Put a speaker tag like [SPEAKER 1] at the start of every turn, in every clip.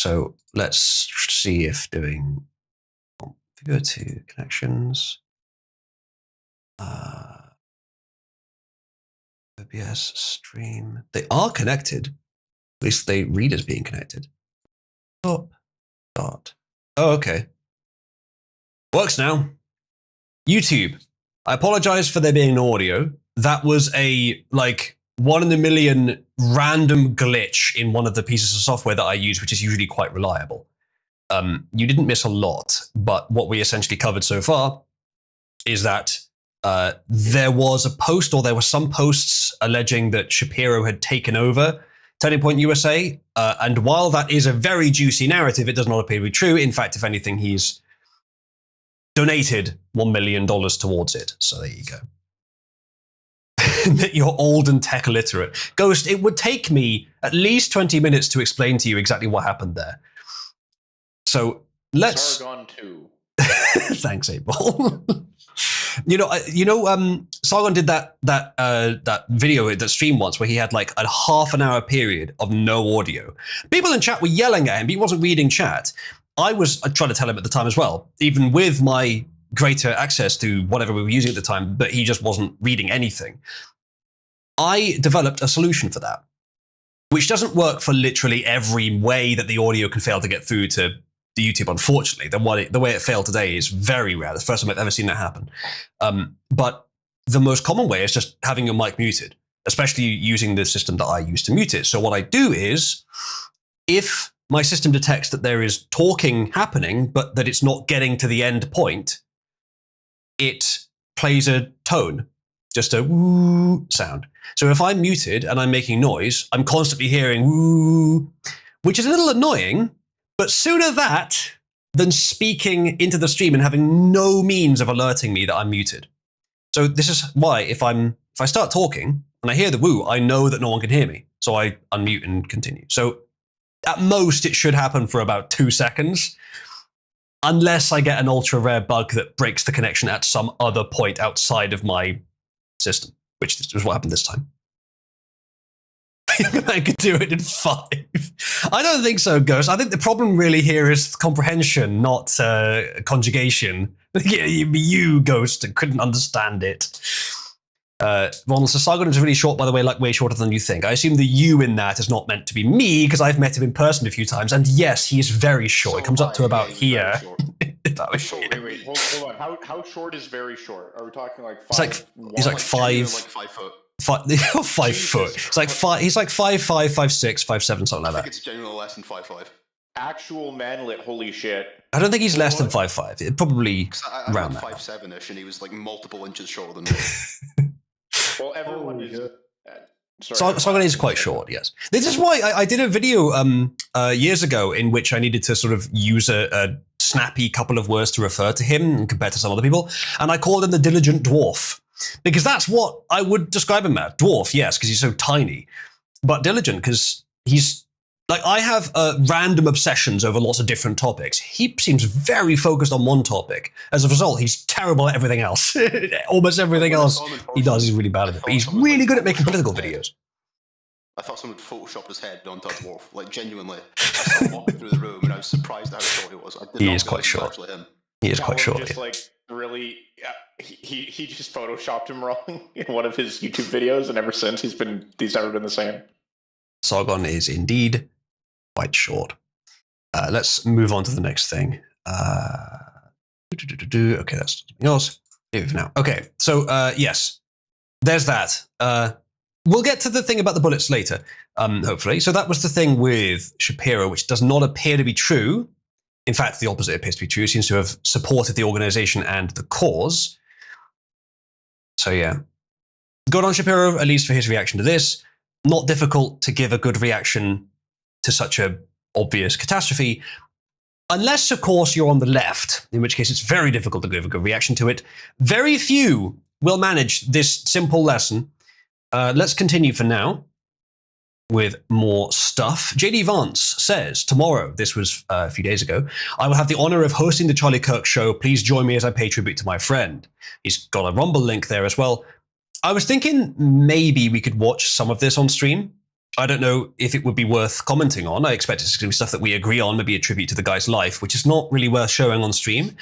[SPEAKER 1] So let's see if doing, if we go to connections, OBS stream, they are connected. At least they read as being connected. Oh, okay. Works now. YouTube. I apologize for there being no audio. That was a, like, 1 in a million random glitch in one of the pieces of software that I use, which is usually quite reliable. You didn't miss a lot, but what we essentially covered so far is that there was a post, or there were some posts alleging that Shapiro had taken over Turning Point USA. And while that is a very juicy narrative, it does not appear to be true. In fact, if anything, he's donated $1 million towards it. So there you go. That you're old and tech illiterate. Ghost, it would take me at least 20 minutes to explain to you exactly what happened there. So let's...
[SPEAKER 2] Sargon 2.
[SPEAKER 1] Thanks, 8-Ball. Sargon did that video, that stream once, where he had like a half an hour period of no audio. People in chat were yelling at him, but he wasn't reading chat. I was trying to tell him at the time as well, even with my greater access to whatever we were using at the time, but he just wasn't reading anything. I developed a solution for that, which doesn't work for literally every way that the audio can fail to get through to the YouTube, unfortunately. The way it failed today is very rare. It's the first time I've ever seen that happen. But the most common way is just having your mic muted, especially using the system that I use to mute it. So what I do is, if my system detects that there is talking happening, but that it's not getting to the end point, it plays a tone, just a woo sound. So if I'm muted and I'm making noise, I'm constantly hearing woo, which is a little annoying, but sooner that than speaking into the stream and having no means of alerting me that I'm muted. So this is why if I start talking and I hear the woo, I know that no one can hear me. So I unmute and continue. So at most it should happen for about 2 seconds, unless I get an ultra rare bug that breaks the connection at some other point outside of my system, which is what happened this time. I could do it in 5. I don't think so, Ghost. I think the problem really here is comprehension, not conjugation. You, Ghost, couldn't understand it. Ronald says, Sargon is really short, by the way, like way shorter than you think. I assume the you in that is not meant to be me, because I've met him in person a few times, and yes, he is very short. It comes up to about here.
[SPEAKER 2] Wait, hold on. How short is very short? Are we talking like 5?
[SPEAKER 1] He's like 5
[SPEAKER 3] foot.
[SPEAKER 1] 5 foot. It's like 5. He's like 5'5", 5'6", 5'7", something like that.
[SPEAKER 3] I think it's genuinely less than 5'5".
[SPEAKER 2] Actual manlet, holy shit.
[SPEAKER 1] I don't think he's less than 5'5". It probably around
[SPEAKER 3] that.
[SPEAKER 1] that.
[SPEAKER 3] 5'7"-ish, and he was like multiple inches shorter than me.
[SPEAKER 2] Well, everyone is.
[SPEAKER 1] Sargon is quite short, yes. This is why I did a video years ago in which I needed to sort of use a snappy couple of words to refer to him compared to some other people, and I called him the diligent dwarf. Because that's what I would describe him as. Dwarf, yes, because he's so tiny. But diligent, because he's... Like, I have random obsessions over lots of different topics. He seems very focused on one topic. As a result, he's terrible at everything else. Almost everything else he does, he's really bad at it. But he's really good at making political videos.
[SPEAKER 3] I thought someone had photoshopped his head onto a dwarf. Like, genuinely. I saw him walking through the room, and I was surprised at how short he was.
[SPEAKER 1] He is quite short. He is quite short.
[SPEAKER 2] Just, like, really... He just photoshopped him wrong in one of his YouTube videos, and ever since he's never been the same.
[SPEAKER 1] Sargon is indeed quite short. Let's move on to the next thing. Okay, that's something else. Now, okay, so yes, there's that. We'll get to the thing about the bullets later, hopefully. So that was the thing with Shapiro, which does not appear to be true. In fact, the opposite appears to be true. He seems to have supported the organization and the cause. So yeah, good on Shapiro, at least for his reaction to this. Not difficult to give a good reaction to such a obvious catastrophe, unless, of course, you're on the left, in which case it's very difficult to give a good reaction to it. Very few will manage this simple lesson. Let's continue for now with more stuff. JD Vance says, tomorrow, this was a few days ago, I will have the honor of hosting the Charlie Kirk show. Please join me as I pay tribute to my friend. He's got a Rumble link there as well. I was thinking maybe we could watch some of this on stream, I don't know if it would be worth commenting on. I expect it's going to be stuff that we agree on, maybe a tribute to the guy's life, which is not really worth showing on stream.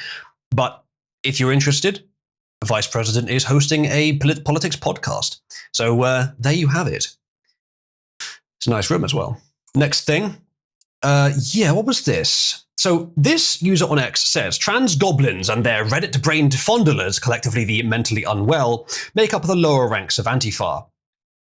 [SPEAKER 1] But if you're interested, the Vice President is hosting a politics podcast. So there you have it. It's a nice room as well. Next thing. What was this? So this user on X says, trans goblins and their Reddit-brained fondlers, collectively the mentally unwell, make up the lower ranks of Antifa.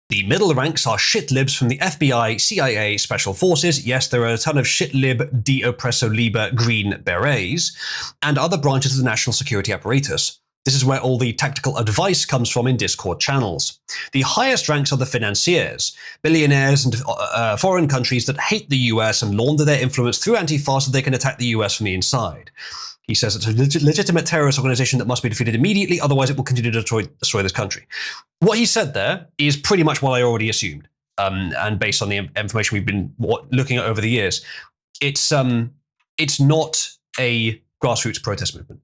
[SPEAKER 1] The middle ranks are shitlibs from the FBI, CIA, Special Forces, yes, there are a ton of shitlib, de-oppresso liber, green berets, and other branches of the national security apparatus. This is where all the tactical advice comes from in Discord channels. The highest ranks are the financiers, billionaires and foreign countries that hate the US and launder their influence through Antifa so they can attack the US from the inside. He says it's a legitimate terrorist organization that must be defeated immediately, otherwise it will continue to destroy this country. What he said there is pretty much what I already assumed, and based on the information we've been looking at over the years. It's not a grassroots protest movement.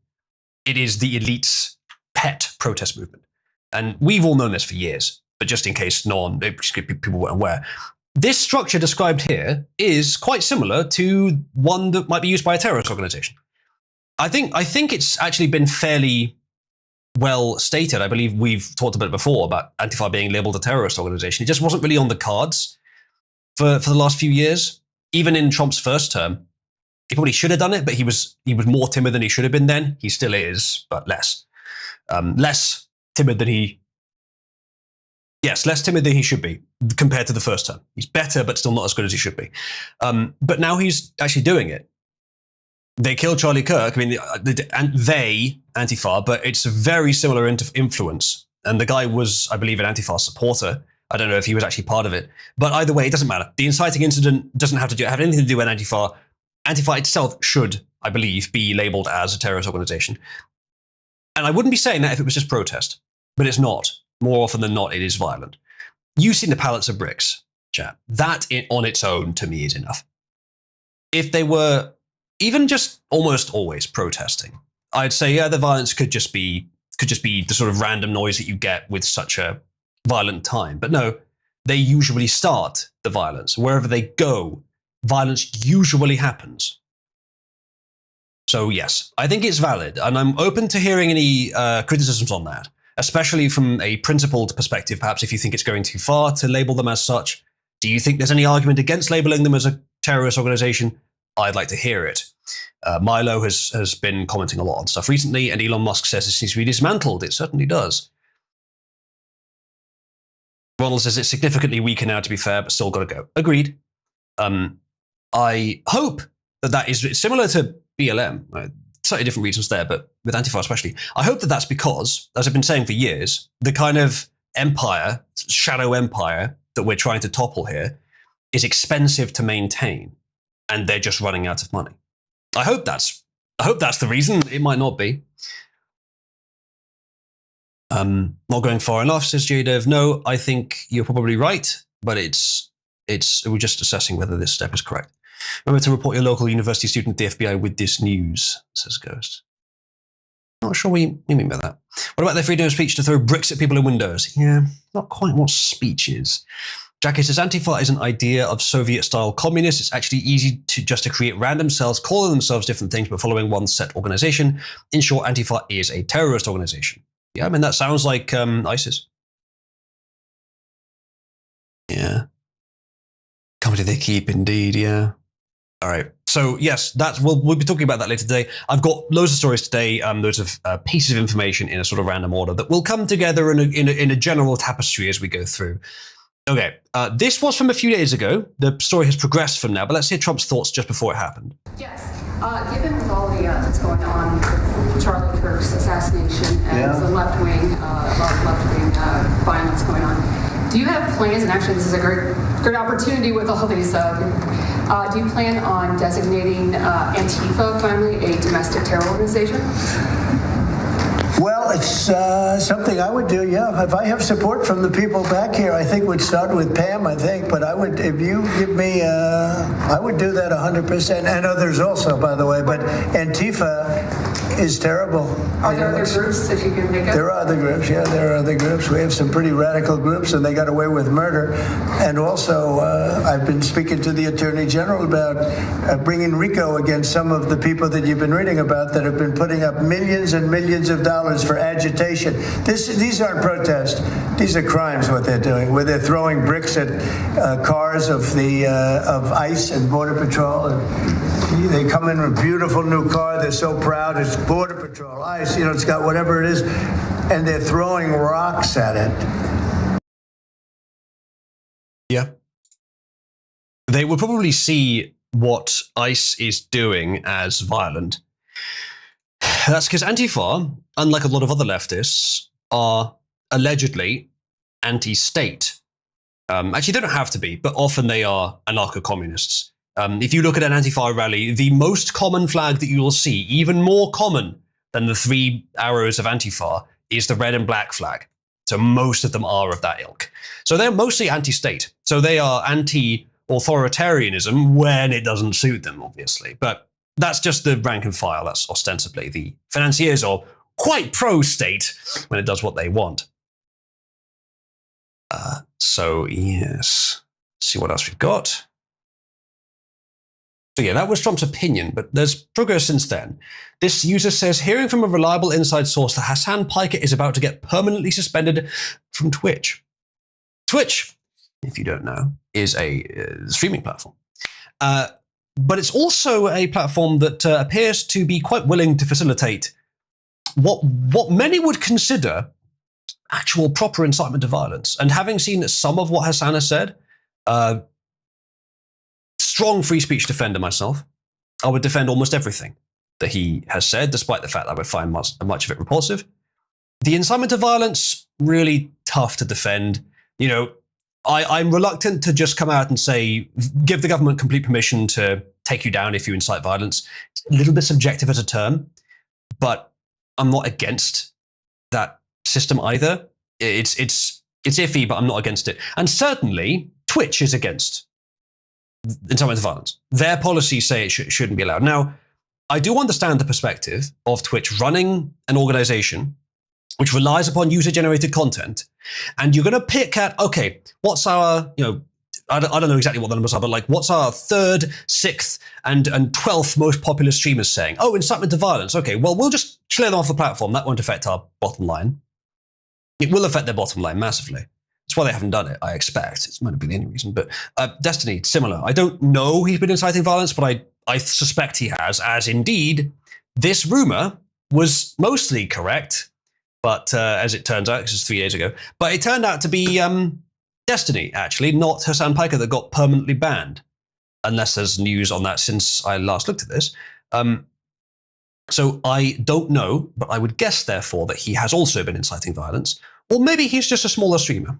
[SPEAKER 1] It is the elite's pet protest movement. And we've all known this for years, but just in case people weren't aware. This structure described here is quite similar to one that might be used by a terrorist organization. I think it's actually been fairly well stated. I believe we've talked about it before about Antifa being labeled a terrorist organization. It just wasn't really on the cards for the last few years. Even in Trump's first term, he probably should have done it, but he was more timid than he should have been then. He still is, but less. Less timid than he should be compared to the first term. He's better, but still not as good as he should be. But now he's actually doing it. They killed Charlie Kirk. I mean, they, Antifa, but it's a very similar influence. And the guy was, I believe, an Antifa supporter. I don't know if he was actually part of it. But either way, it doesn't matter. The inciting incident doesn't have anything to do with Antifa. Antifa itself should, I believe, be labeled as a terrorist organization. And I wouldn't be saying that if it was just protest. But it's not. More often than not, it is violent. You've seen the pallets of bricks, chat. That on its own, to me, is enough. If they were even just almost always protesting, I'd say, yeah, the violence could just be the sort of random noise that you get with such a violent time. But no, they usually start the violence. Wherever they go, violence usually happens. So yes, I think it's valid, and I'm open to hearing any criticisms on that, especially from a principled perspective. Perhaps if you think it's going too far to label them as such, do you think there's any argument against labeling them as a terrorist organization? I'd like to hear it. Milo has been commenting a lot on stuff recently, and Elon Musk says it needs to be dismantled. It certainly does. Ronald says it's significantly weaker now, to be fair, but still got to go. Agreed. I hope that is similar to BLM. Right? Slightly different reasons there, but with Antifa especially. I hope that that's because, as I've been saying for years, the kind of empire, shadow empire that we're trying to topple here is expensive to maintain. And they're just running out of money. I hope that's the reason. It might not be. Not going far enough, says JDev. No, I think you're probably right, but we're just assessing whether this step is correct. Remember to report your local university student to the FBI with this news, says Ghost. Not sure what you mean by that. What about their freedom of speech to throw bricks at people in windows? Yeah, not quite what speech is. Jackie says, Antifa is an idea of Soviet-style communists. It's actually easy to create random cells, calling themselves different things, but following one set organization. In short, Antifa is a terrorist organization. Yeah, I mean, that sounds like ISIS. Yeah. Company they keep, indeed, yeah. All right. So, yes, we'll be talking about that later today. I've got loads of stories today, loads of pieces of information in a sort of random order that will come together in a general tapestry as we go through. Okay, this was from a few days ago. The story has progressed from now, but let's hear Trump's thoughts just before it happened.
[SPEAKER 4] Yes, given with all that's going on with Charlie Kirk's assassination and the left-wing violence going on, do you have plans, and actually this is a great opportunity with all these, do you plan on designating Antifa finally a domestic terror organization?
[SPEAKER 5] Well, it's something I would do, yeah. If I have support from the people back here, I think we'd start with Pam, I think. But I would, if you give me, I would do that 100%, and others also, by the way. But Antifa, is terrible.
[SPEAKER 4] Are there other groups that you can think of?
[SPEAKER 5] There are other groups, yeah, there are other groups. We have some pretty radical groups, and they got away with murder. And also, I've been speaking to the Attorney General about bringing RICO against some of the people that you've been reading about that have been putting up millions and millions of dollars for agitation. These aren't protests. These are crimes, what they're doing, where they're throwing bricks at cars of ICE and Border Patrol. And they come in with a beautiful new car. They're so proud. It's Border Patrol, ICE, it's got whatever it is. And they're throwing rocks at it.
[SPEAKER 1] Yeah. They would probably see what ICE is doing as violent. That's because Antifa, unlike a lot of other leftists, are allegedly anti-state. Actually, they don't have to be, but often they are anarcho-communists. If you look at an Antifa rally, the most common flag that you will see, even more common than the 3 arrows of Antifa, is the red and black flag. So most of them are of that ilk. So they're mostly anti-state. So they are anti-authoritarianism when it doesn't suit them, obviously. But that's just the rank and file. That's ostensibly the financiers are quite pro-state when it does what they want. So yes, let's see what else we've got. So yeah, that was Trump's opinion, but there's progress since then. This user says, hearing from a reliable inside source that Hassan Piker is about to get permanently suspended from Twitch. Twitch, if you don't know, is a streaming platform. But it's also a platform that appears to be quite willing to facilitate what many would consider actual proper incitement to violence. And having seen some of what Hassan has said, strong free speech defender myself, I would defend almost everything that he has said, despite the fact that I would find much of it repulsive. The incitement to violence, really tough to defend. I'm reluctant to just come out and say, give the government complete permission to take you down if you incite violence. It's a little bit subjective as a term, but I'm not against that system either. It's iffy, but I'm not against it. And certainly, Twitch is against incitement to violence. Their policies say it shouldn't be allowed. Now, I do understand the perspective of Twitch running an organization which relies upon user-generated content, and you're going to pick at, okay, what's our, I don't know exactly what the numbers are, but like, what's our 3rd, 6th, and 12th most popular streamers saying? Oh, incitement to violence. Okay, well, we'll just clear them off the platform. That won't affect our bottom line. It will affect their bottom line massively. That's why they haven't done it, I expect. It might not be the only reason, but Destiny, similar. I don't know he's been inciting violence, but I suspect he has, as indeed this rumor was mostly correct. But as it turns out, this is 3 days ago, but it turned out to be Destiny, actually, not Hassan Piker that got permanently banned, unless there's news on that since I last looked at this. So I don't know, but I would guess, therefore, that he has also been inciting violence, or maybe he's just a smaller streamer.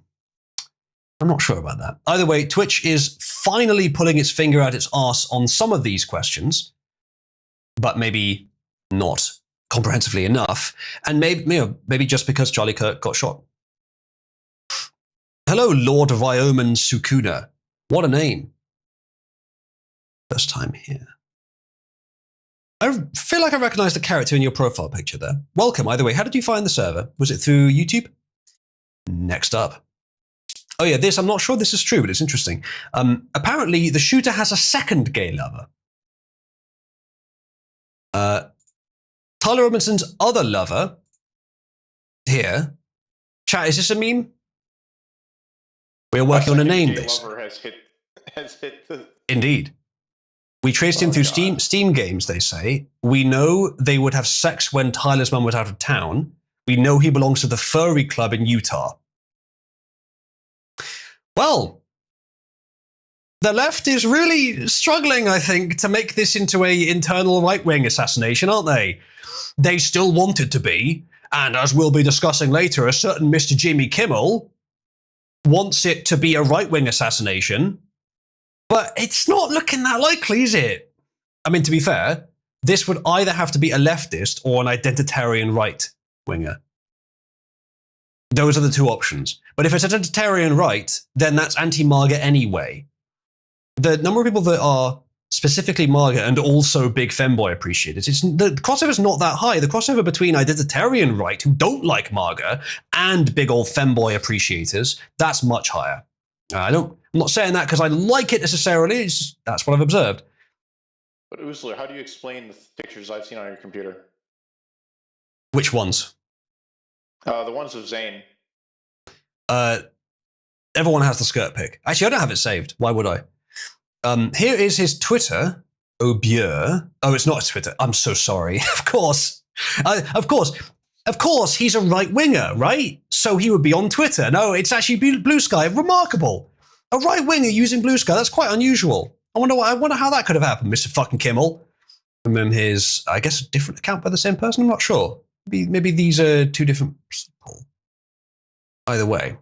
[SPEAKER 1] I'm not sure about that. Either way, Twitch is finally putting its finger out its arse on some of these questions, but maybe not comprehensively enough, and maybe just because Charlie Kirk got shot. Hello, Lord Ryoman Sukuna. What a name. First time here. I feel like I recognize the character in your profile picture there. Welcome, either way. How did you find the server? Was it through YouTube? Next up. Oh yeah, I'm not sure this is true, but it's interesting. Apparently, the shooter has a second gay lover. Tyler Robinson's other lover, here. Chat, is this a meme? We're working on a name, this.
[SPEAKER 2] Has hit the...
[SPEAKER 1] Indeed. We traced him through Steam games, they say. We know they would have sex when Tyler's mum was out of town. We know he belongs to the furry club in Utah. Well, the left is really struggling, I think, to make this into a internal right-wing assassination, aren't they? They still want it to be, and as we'll be discussing later, a certain Mr. Jimmy Kimmel wants it to be a right-wing assassination, but it's not looking that likely, is it? I mean, to be fair, this would either have to be a leftist or an identitarian right-winger. Those are the two options. But if it's identitarian right, then that's anti-MAGA anyway. The number of people that are specifically Marga, and also big femboy appreciators. The crossover's not that high. The crossover between identitarian right, who don't like Marga, and big old femboy appreciators, that's much higher. I'm not saying that because I like it necessarily. That's what I've observed.
[SPEAKER 2] But Oozler, how do you explain the pictures I've seen on your computer?
[SPEAKER 1] Which ones?
[SPEAKER 2] The ones of Zane.
[SPEAKER 1] Everyone has the skirt pic. Actually, I don't have it saved. Why would I? Here is his Twitter. Oh, it's not Twitter. I'm so sorry. Of course, he's a right winger, right? So he would be on Twitter. No, it's actually Blue Sky. Remarkable. A right winger using Blue Sky. That's quite unusual. I wonder how that could have happened, Mr. fucking Kimmel. And then his, I guess, a different account by the same person. I'm not sure. Maybe these are two different people. Either way.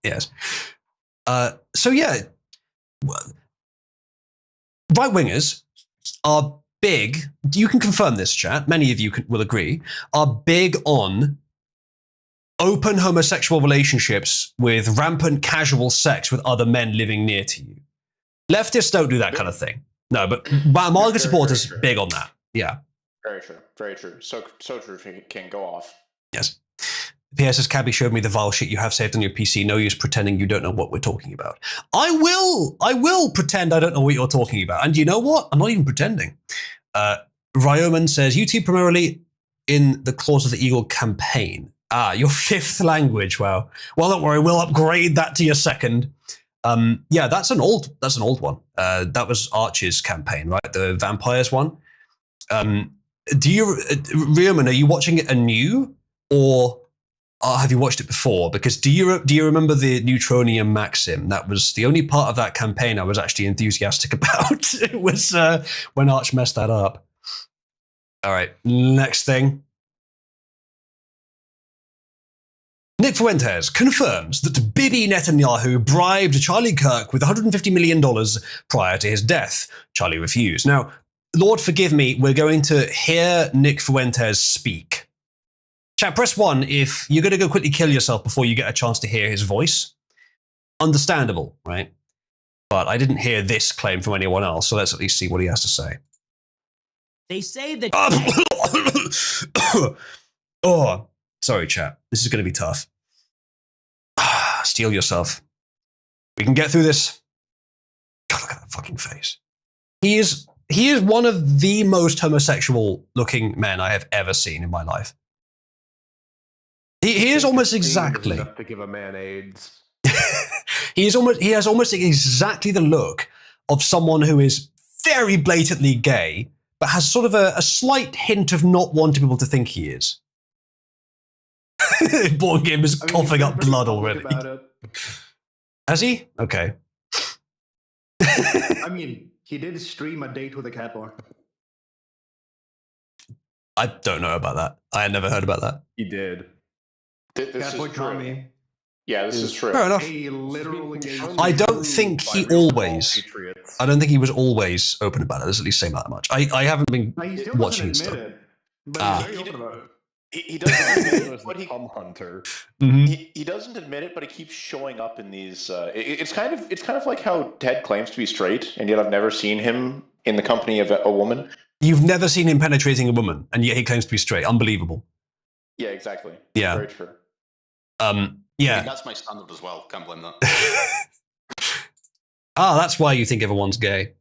[SPEAKER 1] Yes. So yeah, right wingers are big. You can confirm this, chat. Many of you will agree. Are big on open homosexual relationships with rampant casual sex with other men living near to you. Leftists don't do that kind of thing. No, but Marga supporters big on that. Yeah.
[SPEAKER 2] Very true. Very true. So true. King, go off.
[SPEAKER 1] Yes. PS says, Cabby showed me the vile shit you have saved on your PC. No use pretending you don't know what we're talking about. I will pretend I don't know what you're talking about. And you know what? I'm not even pretending. Ryoman says, YouTube primarily in the Claws of the Eagle campaign. Your fifth language. Wow. Well, don't worry. We'll upgrade that to your second. Yeah, that's an old one. That was Arch's campaign, right? The vampires one. Ryoman, are you watching it anew, or have you watched it before? Because do you remember the Neutronium Maxim? That was the only part of that campaign I was actually enthusiastic about. It was when Arch messed that up. All right, next thing. Nick Fuentes confirms that Bibi Netanyahu bribed Charlie Kirk with $150 million prior to his death. Charlie refused. Now, Lord forgive me, we're going to hear Nick Fuentes speak. Chat, press 1 if you're going to go quickly kill yourself before you get a chance to hear his voice. Understandable, right? But I didn't hear this claim from anyone else, so let's at least see what he has to say.
[SPEAKER 6] They say that...
[SPEAKER 1] Oh, sorry, chat. This is going to be tough. Steel yourself. We can get through this. God, look at that fucking face. He is one of the most homosexual-looking men I have ever seen in my life. He is almost exactly.
[SPEAKER 7] Enough to give a man AIDS.
[SPEAKER 1] He has almost exactly the look of someone who is very blatantly gay, but has sort of a slight hint of not wanting people to think he is. Board game is coughing up blood already. Has he? Okay.
[SPEAKER 7] I mean, he did stream a date with a cat boy.
[SPEAKER 1] I don't know about that. I had never heard about that.
[SPEAKER 7] He did.
[SPEAKER 2] This
[SPEAKER 7] Catboy
[SPEAKER 2] is true.
[SPEAKER 7] Tommy.
[SPEAKER 2] Yeah, this is true.
[SPEAKER 1] Fair enough.
[SPEAKER 7] A literal engagement.
[SPEAKER 1] I don't think he always. I don't think he was always open about it. Let's at least say that much. I haven't been
[SPEAKER 7] He still
[SPEAKER 1] watching his
[SPEAKER 7] doesn't
[SPEAKER 1] stuff.
[SPEAKER 7] admit it, but he's very open about it.
[SPEAKER 2] He doesn't admit it, but
[SPEAKER 7] Hunter.
[SPEAKER 2] he doesn't admit it, but he keeps showing up in these. It's kind of like how Ted claims to be straight, and yet I've never seen him in the company of a woman.
[SPEAKER 1] You've never seen him penetrating a woman, and yet he claims to be straight. Unbelievable.
[SPEAKER 2] Yeah, exactly.
[SPEAKER 1] Yeah.
[SPEAKER 2] Very true.
[SPEAKER 3] I
[SPEAKER 1] Yeah.
[SPEAKER 3] mean, that's my standard as well. Can't blame that.
[SPEAKER 1] That's why you think everyone's gay.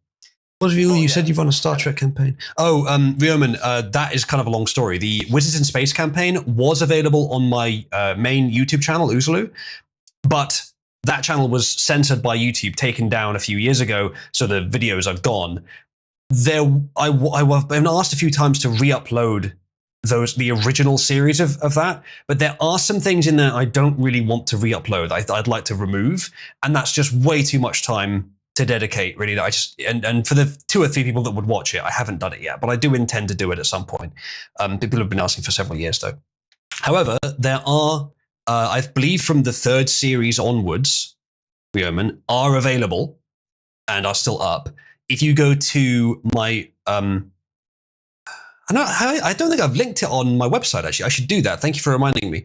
[SPEAKER 1] What have you said you've run a Star Trek campaign. Oh, Ryoman, that is kind of a long story. The Wizards in Space campaign was available on my main YouTube channel, Oozaloo, but that channel was censored by YouTube, taken down a few years ago, so the videos are gone. I've been asked a few times to re-upload the original series of that, but there are some things in there I don't really want to re-upload. I'd like to remove, and that's just way too much time to dedicate, really. And for the 2 or 3 people that would watch it, I haven't done it yet, but I do intend to do it at some point. People have been asking for several years, though. However, there are, I believe from the 3rd series onwards, Ryoman, are available and are still up. If you go to my... I don't think I've linked it on my website, actually. I should do that. Thank you for reminding me.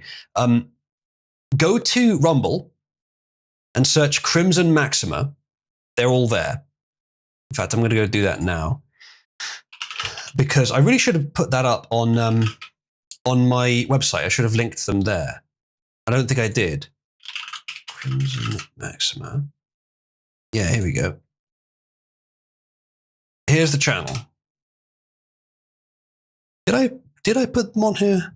[SPEAKER 1] Go to Rumble and search Crimson Maxima, They're all there. In fact, I'm going to go do that now because I really should have put that up on my website. I should have linked them there. I don't think I did. Crimson Maxima. Yeah, here we go. Here's the channel. Did I put them on here?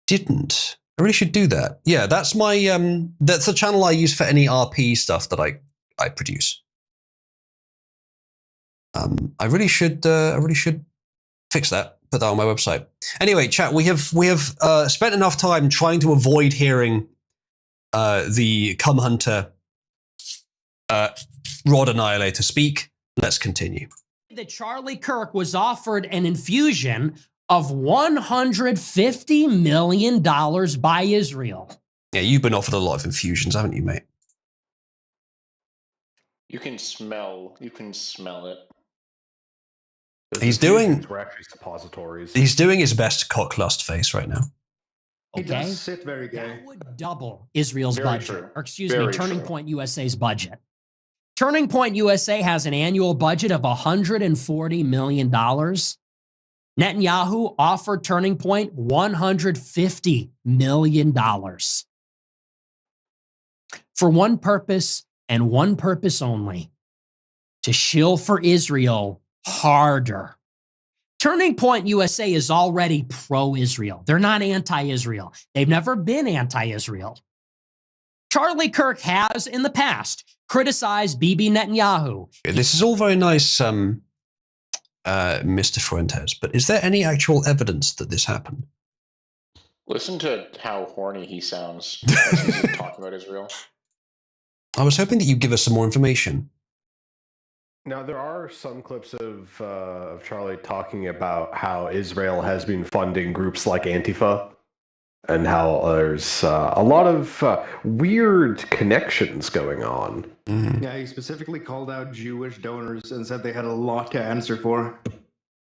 [SPEAKER 1] Didn't. I really should do that. Yeah, that's my that's the channel I use for any RP stuff that I produce. I really should fix that. Put that on my website. Anyway, chat. We have spent enough time trying to avoid hearing the Cum Hunter Rod Annihilator speak. Let's continue.
[SPEAKER 6] That Charlie Kirk was offered an infusion of $150 million by Israel.
[SPEAKER 1] Yeah, you've been offered a lot of infusions, haven't you, mate?
[SPEAKER 2] You can smell it.
[SPEAKER 1] He's doing.
[SPEAKER 7] We're actually suppositories.
[SPEAKER 1] He's doing his best cocklust face right now.
[SPEAKER 7] He
[SPEAKER 6] Okay,
[SPEAKER 7] does sit very gay.
[SPEAKER 6] that would double Israel's
[SPEAKER 2] Very
[SPEAKER 6] budget,
[SPEAKER 2] true.
[SPEAKER 6] or excuse
[SPEAKER 2] Very
[SPEAKER 6] me, Turning
[SPEAKER 2] true.
[SPEAKER 6] Point USA's budget. Turning Point USA has an annual budget of $140 million. Netanyahu offered Turning Point $150 million for one purpose and one purpose only: to shill for Israel harder. Turning Point USA is already pro-Israel. They're not anti-Israel. They've never been anti-Israel. Charlie Kirk has, in the past, criticized Bibi Netanyahu.
[SPEAKER 1] This is all very nice, Mr. Fuentes, but is there any actual evidence that this happened?
[SPEAKER 2] Listen to how horny he sounds as he's talking about Israel.
[SPEAKER 1] I was hoping that you'd give us some more information.
[SPEAKER 7] Now, there are some clips of Charlie talking about how Israel has been funding groups like Antifa and how there's a lot of weird connections going on.
[SPEAKER 1] Mm,
[SPEAKER 7] Yeah, he specifically called out Jewish donors and said they had a lot to answer for.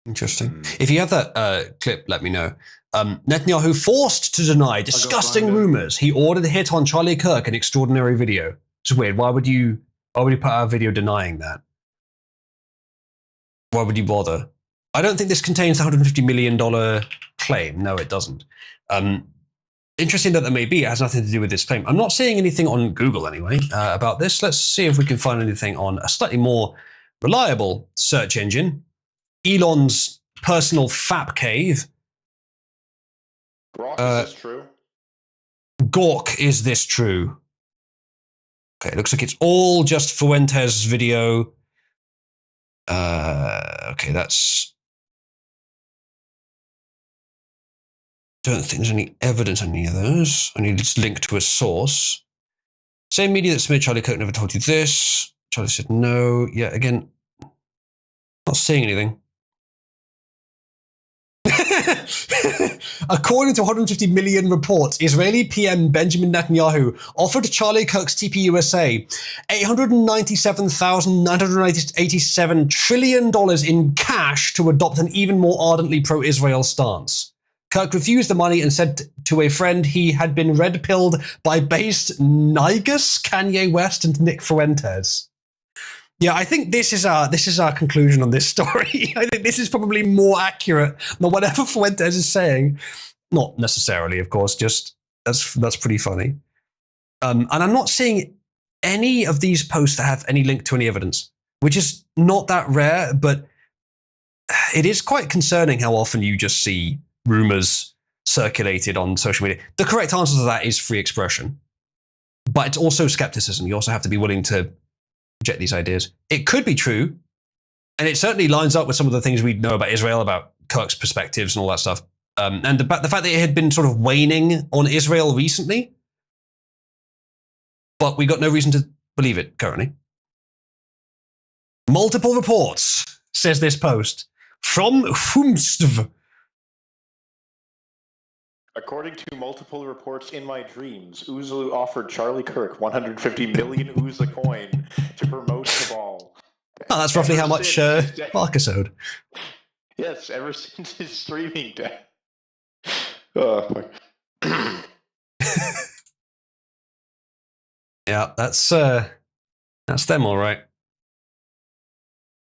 [SPEAKER 1] interesting. If you have that clip, let me know. Netanyahu forced to deny disgusting
[SPEAKER 7] find it.
[SPEAKER 1] rumors. He ordered a hit on Charlie Kirk, an extraordinary video. It's weird. Why would you put out a video denying that? Why would you bother? I don't think this contains the $150 million claim. No, it doesn't. Interesting that there may be. It has nothing to do with this claim. I'm not seeing anything on Google anyway about this. Let's see if we can find anything on a slightly more reliable search engine. Elon's personal FAP cave.
[SPEAKER 2] Rock, is this true?
[SPEAKER 1] Gawk, is this true? Okay, it looks like it's all just Fuentes' video. Okay, that's... Don't think there's any evidence on any of those. I need to link to a source. Same media that submitted Charlie Kirk never told you this. Charlie said no. Yeah, again, not seeing anything. According to 150 million reports, Israeli PM Benjamin Netanyahu offered Charlie Kirk's TPUSA $897,987 trillion in cash to adopt an even more ardently pro-Israel stance. Kirk refused the money and said to a friend he had been red-pilled by based Nigus, Kanye West, and Nick Fuentes. Yeah, I think this is our conclusion on this story. I think this is probably more accurate than whatever Fuentes is saying. Not necessarily, of course, just that's pretty funny. And I'm not seeing any of these posts that have any link to any evidence, which is not that rare, but it is quite concerning how often you just see rumors circulated on social media. The correct answer to that is free expression, but it's also skepticism. You also have to be willing to reject these ideas. It could be true, and it certainly lines up with some of the things we know about Israel, about Kirk's perspectives and all that stuff. And the fact that it had been sort of waning on Israel recently, but we got no reason to believe it currently. Multiple reports, says this post, from Humstv.
[SPEAKER 2] According to multiple reports in my dreams, Uzlu offered Charlie Kirk 150 million Uzla coin to promote the ball.
[SPEAKER 1] Oh, that's roughly how much Marcus owed.
[SPEAKER 2] Yes, ever since his streaming death. Oh,
[SPEAKER 1] Yeah, that's That's them, all right.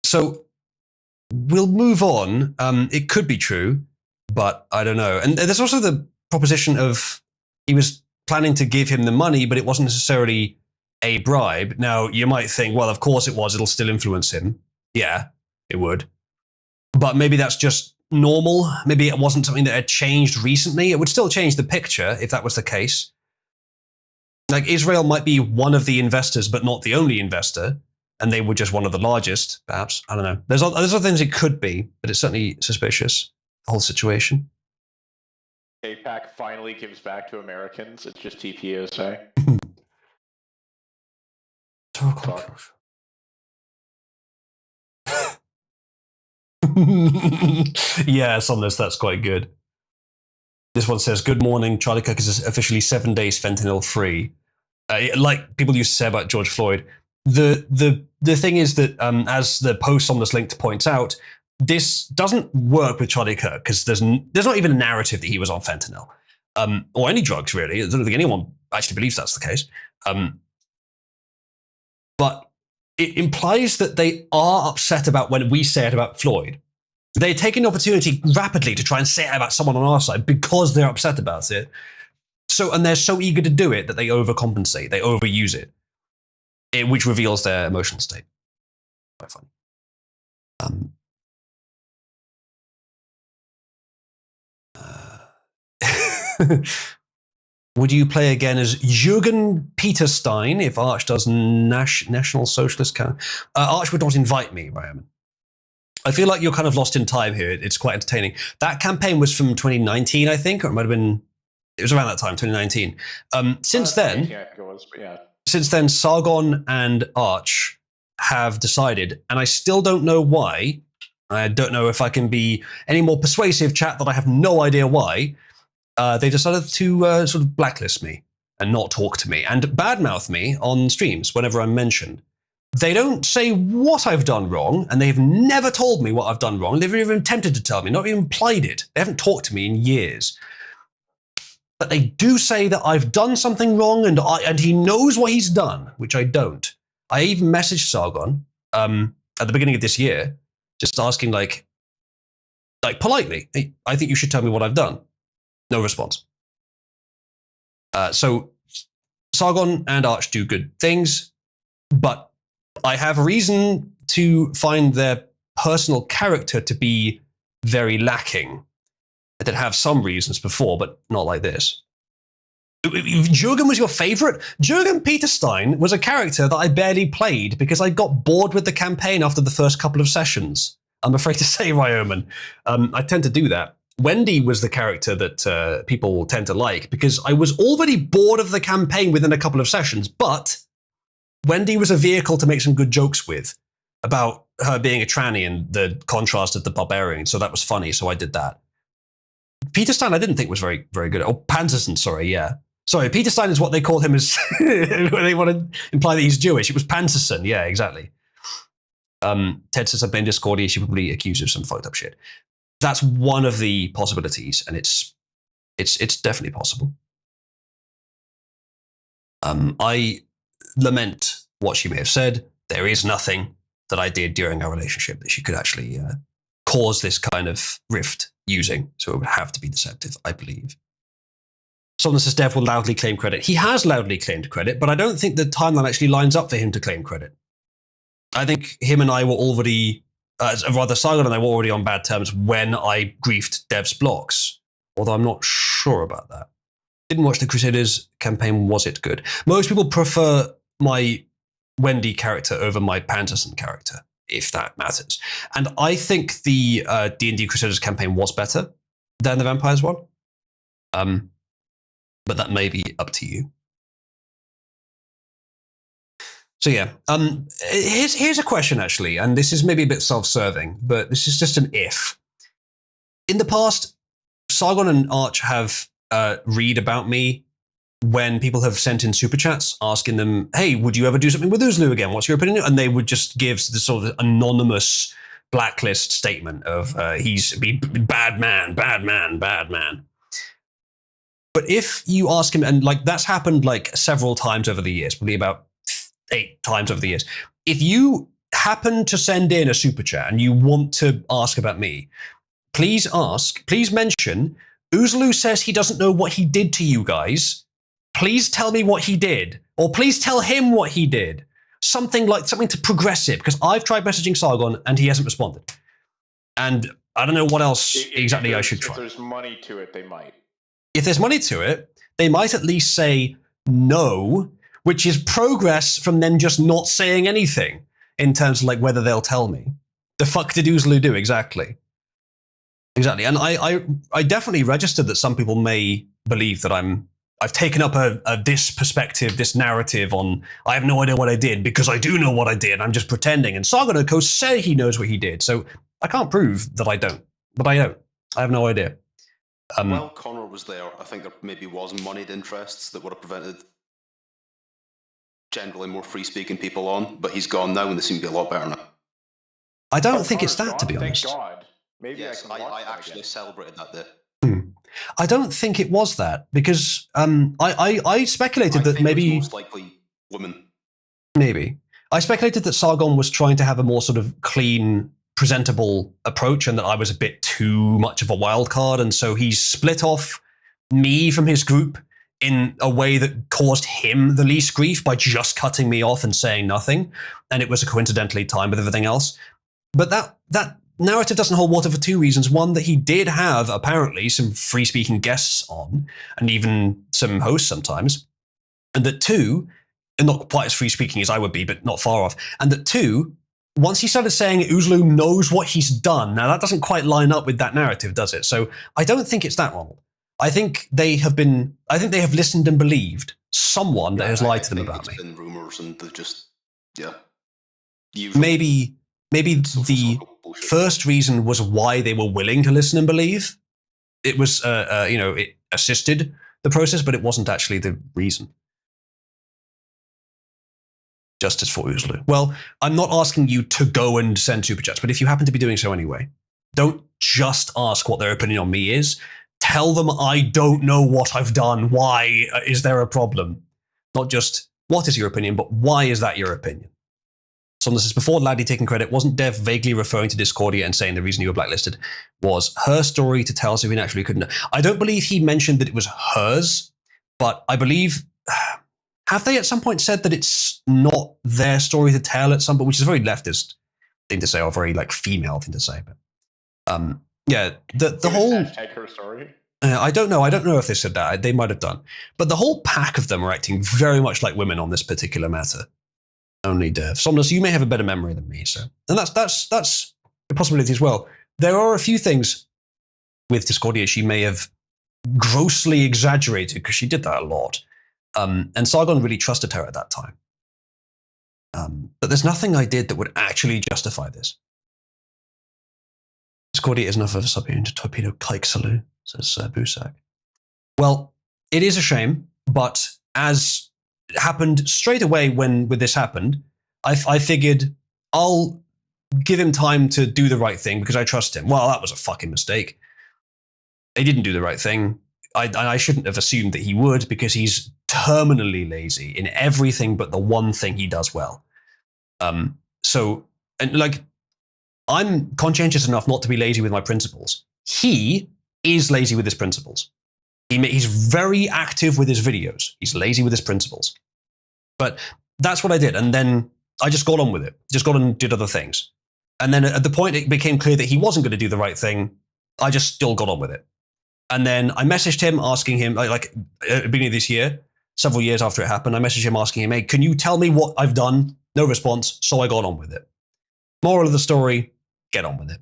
[SPEAKER 1] So we'll move on. It could be true, but I don't know. And there's also the proposition of he was planning to give him the money, but it wasn't necessarily a bribe. Now, you might think, well, of course it was. It'll still influence him. Yeah, it would. But maybe that's just normal. Maybe it wasn't something that had changed recently. It would still change the picture if that was the case. Like, Israel might be one of the investors, but not the only investor, and they were just one of the largest, perhaps. I don't know. There's other things it could be, but it's certainly suspicious, the whole situation.
[SPEAKER 2] APAC finally gives back to Americans. It's just TPUSA.
[SPEAKER 1] Yeah, some of this, that's quite good. This one says, good morning, Charlie Kirk is officially 7 days fentanyl free. Like people used to say about George Floyd. The thing is that, as the post on this link points out, this doesn't work with Charlie Kirk because there's not even a narrative that he was on fentanyl, or any drugs really. I don't think anyone actually believes that's the case. But it implies that they are upset about when we say it about Floyd. They take an opportunity rapidly to try and say it about someone on our side because they're upset about it. And they're so eager to do it that they overcompensate, they overuse it, which reveals their emotional state. Quite funny. Would you play again as Jürgen Peterstein if Arch does National Socialist camp? Arch would not invite me, Ryan. I feel like you're kind of lost in time here. It's quite entertaining. That campaign was from 2019, I think, or it might have been. It was around that time, 2019. Since then, Sargon and Arch have decided, and I still don't know why. I don't know if I can be any more persuasive, chat, that I have no idea why. They decided to sort of blacklist me and not talk to me and badmouth me on streams whenever I'm mentioned. They don't say what I've done wrong, and they've never told me what I've done wrong. They've never even attempted to tell me, not even implied it. They haven't talked to me in years. But they do say that I've done something wrong, and he knows what he's done, which I don't. I even messaged Sargon at the beginning of this year, just asking like politely, hey, I think you should tell me what I've done. No response. So Sargon and Arch do good things, but I have reason to find their personal character to be very lacking. I did have some reasons before, but not like this. Jürgen was your favorite? Jürgen Peterstein was a character that I barely played because I got bored with the campaign after the first couple of sessions. I'm afraid to say, Ryoman. I tend to do that. Wendy was the character that people tend to like because I was already bored of the campaign within a couple of sessions, but Wendy was a vehicle to make some good jokes with about her being a tranny and the contrast of the barbarian. So that was funny. So I did that. Peterstein, I didn't think was very, very good. Oh, Panterson, sorry, yeah. Sorry, Peterstein is what they call him as they want to imply that he's Jewish. It was Panterson, yeah, exactly. Ted says I've been Discordia. She probably accused of some fucked up shit. That's one of the possibilities, and it's definitely possible. I lament what she may have said. There is nothing that I did during our relationship that she could actually cause this kind of rift using. So it would have to be deceptive, I believe. Someone says Dev will loudly claim credit. He has loudly claimed credit, but I don't think the timeline actually lines up for him to claim credit. I think him and I were already, rather Sargon and I were already on bad terms when I griefed Dev's blocks, although I'm not sure about that. Didn't watch the Crusaders campaign. Was it good? Most people prefer my Wendy character over my Panterson character, if that matters. And I think the D&D Crusaders campaign was better than the Vampires one. But that may be up to you. So yeah, here's a question actually, and this is maybe a bit self-serving, but this is just an if. In the past, Sargon and Arch have read about me when people have sent in super chats asking them, hey, would you ever do something with Uzlu again? What's your opinion? And they would just give this sort of anonymous blacklist statement of he's bad man, bad man, bad man. But if you ask him, and like that's happened like several times over the years, probably about 8 times over the years. If you happen to send in a super chat and you want to ask about me, please mention, Oozaloo says he doesn't know what he did to you guys. Please tell me what he did. Or please tell him what he did. Something to progress it, because I've tried messaging Sargon and he hasn't responded. And I don't know what else exactly I should try.
[SPEAKER 2] If there's money to it, they might.
[SPEAKER 1] If there's money to it, they might at least say no, which is progress from them just not saying anything in terms of like whether they'll tell me. The fuck did Oozaloo do exactly? Exactly. And I definitely registered that some people may believe that I've taken up this perspective, this narrative on I have no idea what I did because I do know what I did. I'm just pretending. And Sargon, of course, say he knows what he did. So I can't prove that I don't. But I don't. I have no idea.
[SPEAKER 3] While Connor was there, I think there maybe was moneyed interests that would have prevented generally more free-speaking people on. But he's gone now and they seem to be a lot better now.
[SPEAKER 1] I don't think it's that, to be honest.
[SPEAKER 2] Thank God. Maybe
[SPEAKER 3] yes,
[SPEAKER 2] I
[SPEAKER 3] actually celebrated that day.
[SPEAKER 1] I don't think it was that, because I speculated that maybe
[SPEAKER 3] it was most likely women.
[SPEAKER 1] Maybe I speculated that Sargon was trying to have a more sort of clean, presentable approach, and that I was a bit too much of a wild card, and so he split off me from his group in a way that caused him the least grief by just cutting me off and saying nothing, and it was a coincidentally time with everything else. But that narrative doesn't hold water for 2 reasons. One, that he did have, apparently, some free-speaking guests on, and even some hosts sometimes. And that 2, and not quite as free-speaking as I would be, but not far off. And that 2, once he started saying Oozaloo knows what he's done, now that doesn't quite line up with that narrative, does it? So I don't think it's that wrong. I think they have listened and believed someone that has lied to them about me.
[SPEAKER 3] It's been rumors and they've just,
[SPEAKER 1] Maybe the first reason was why they were willing to listen and believe. It was, it assisted the process, but it wasn't actually the reason. Justice for Oozaloo. Well, I'm not asking you to go and send super chats, but if you happen to be doing so anyway, don't just ask what their opinion on me is. Tell them I don't know what I've done. Why is there a problem? Not just what is your opinion, but why is that your opinion? Someone says, before Laddie taking credit, wasn't Dev vaguely referring to Discordia and saying the reason you were blacklisted was her story to tell, so he naturally couldn't? I don't believe he mentioned that it was hers, but I believe, have they at some point said that it's not their story to tell at some point, which is a very leftist thing to say, or a very like female thing to say. But the whole
[SPEAKER 2] hashtag her story.
[SPEAKER 1] I don't know if they said that. They might have done, but the whole pack of them are acting very much like women on this particular matter. Only Dev. Somnus, you may have a better memory than me, so. And that's a possibility as well. There are a few things with Discordia she may have grossly exaggerated, because she did that a lot. And Sargon really trusted her at that time. But there's nothing I did that would actually justify this. Discordia is enough of a subhuman to torpedo Kike Salu, says Busak. Well, it is a shame, but as happened straight away when this happened, I figured I'll give him time to do the right thing because I trust him. Well, that was a fucking mistake. He didn't do the right thing. I shouldn't have assumed that he would, because he's terminally lazy in everything but the one thing he does well. I'm conscientious enough not to be lazy with my principles. He is lazy with his principles. He's very active with his videos. He's lazy with his principles. But that's what I did. And then I just got on with it. Just got on and did other things. And then at the point it became clear that he wasn't going to do the right thing, I just still got on with it. And then I messaged him asking him, like at the beginning of this year, several years after it happened, I messaged him asking him, hey, can you tell me what I've done? No response. So I got on with it. Moral of the story, get on with it.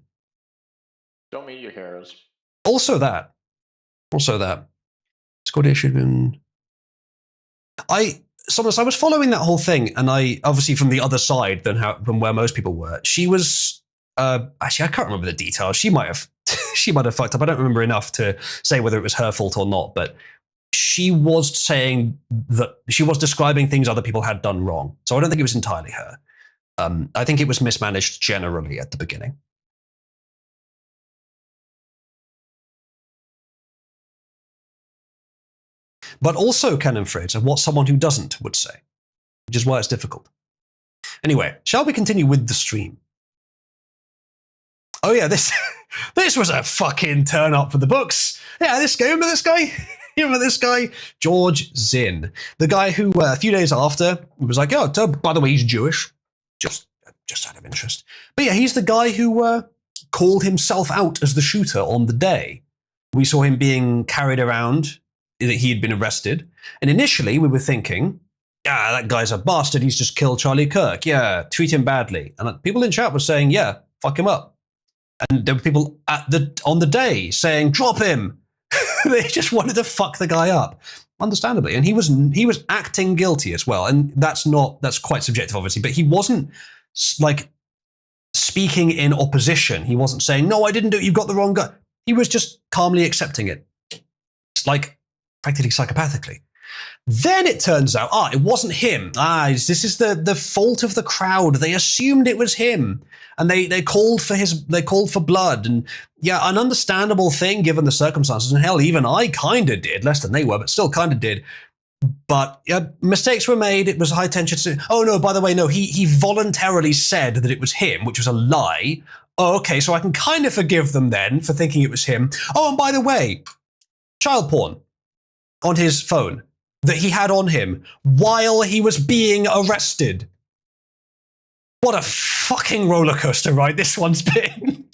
[SPEAKER 2] Don't meet your heroes.
[SPEAKER 1] Also that. Discordia should have been... I was following that whole thing, and I, obviously from the other side from where most people were, she was, actually I can't remember the details. She might have fucked up. I don't remember enough to say whether it was her fault or not, but she was saying that she was describing things other people had done wrong. So I don't think it was entirely her. I think it was mismanaged generally at the beginning. But also, Canon Fritz, of what someone who doesn't would say, which is why it's difficult. Anyway, shall we continue with the stream? Oh yeah, this was a fucking turn up for the books. Yeah, this guy, remember this guy? You remember this guy? George Zinn. The guy who, a few days after, was like, oh, by the way, he's Jewish. Just out of interest. But yeah, he's the guy who called himself out as the shooter on the day. We saw him being carried around, that he had been arrested. And initially, we were thinking, that guy's a bastard. He's just killed Charlie Kirk. Yeah, treat him badly. And people in chat were saying, yeah, fuck him up. And there were people on the day saying, drop him. They just wanted to fuck the guy up, understandably. And he was acting guilty as well. And that's quite subjective, obviously. But he wasn't like speaking in opposition. He wasn't saying, no, I didn't do it. You got the wrong guy. He was just calmly accepting it. It's like practically psychopathically. Then it turns out, it wasn't him. This is the fault of the crowd. They assumed it was him, and they called for blood. And yeah, an understandable thing given the circumstances. And hell, even I kind of did, less than they were, but still kind of did. But mistakes were made. It was high tension. Oh no, by the way, no, he voluntarily said that it was him, which was a lie. Oh, okay, so I can kind of forgive them then for thinking it was him. Oh, and by the way, child porn on his phone that he had on him while he was being arrested. What a fucking roller coaster ride this one's been.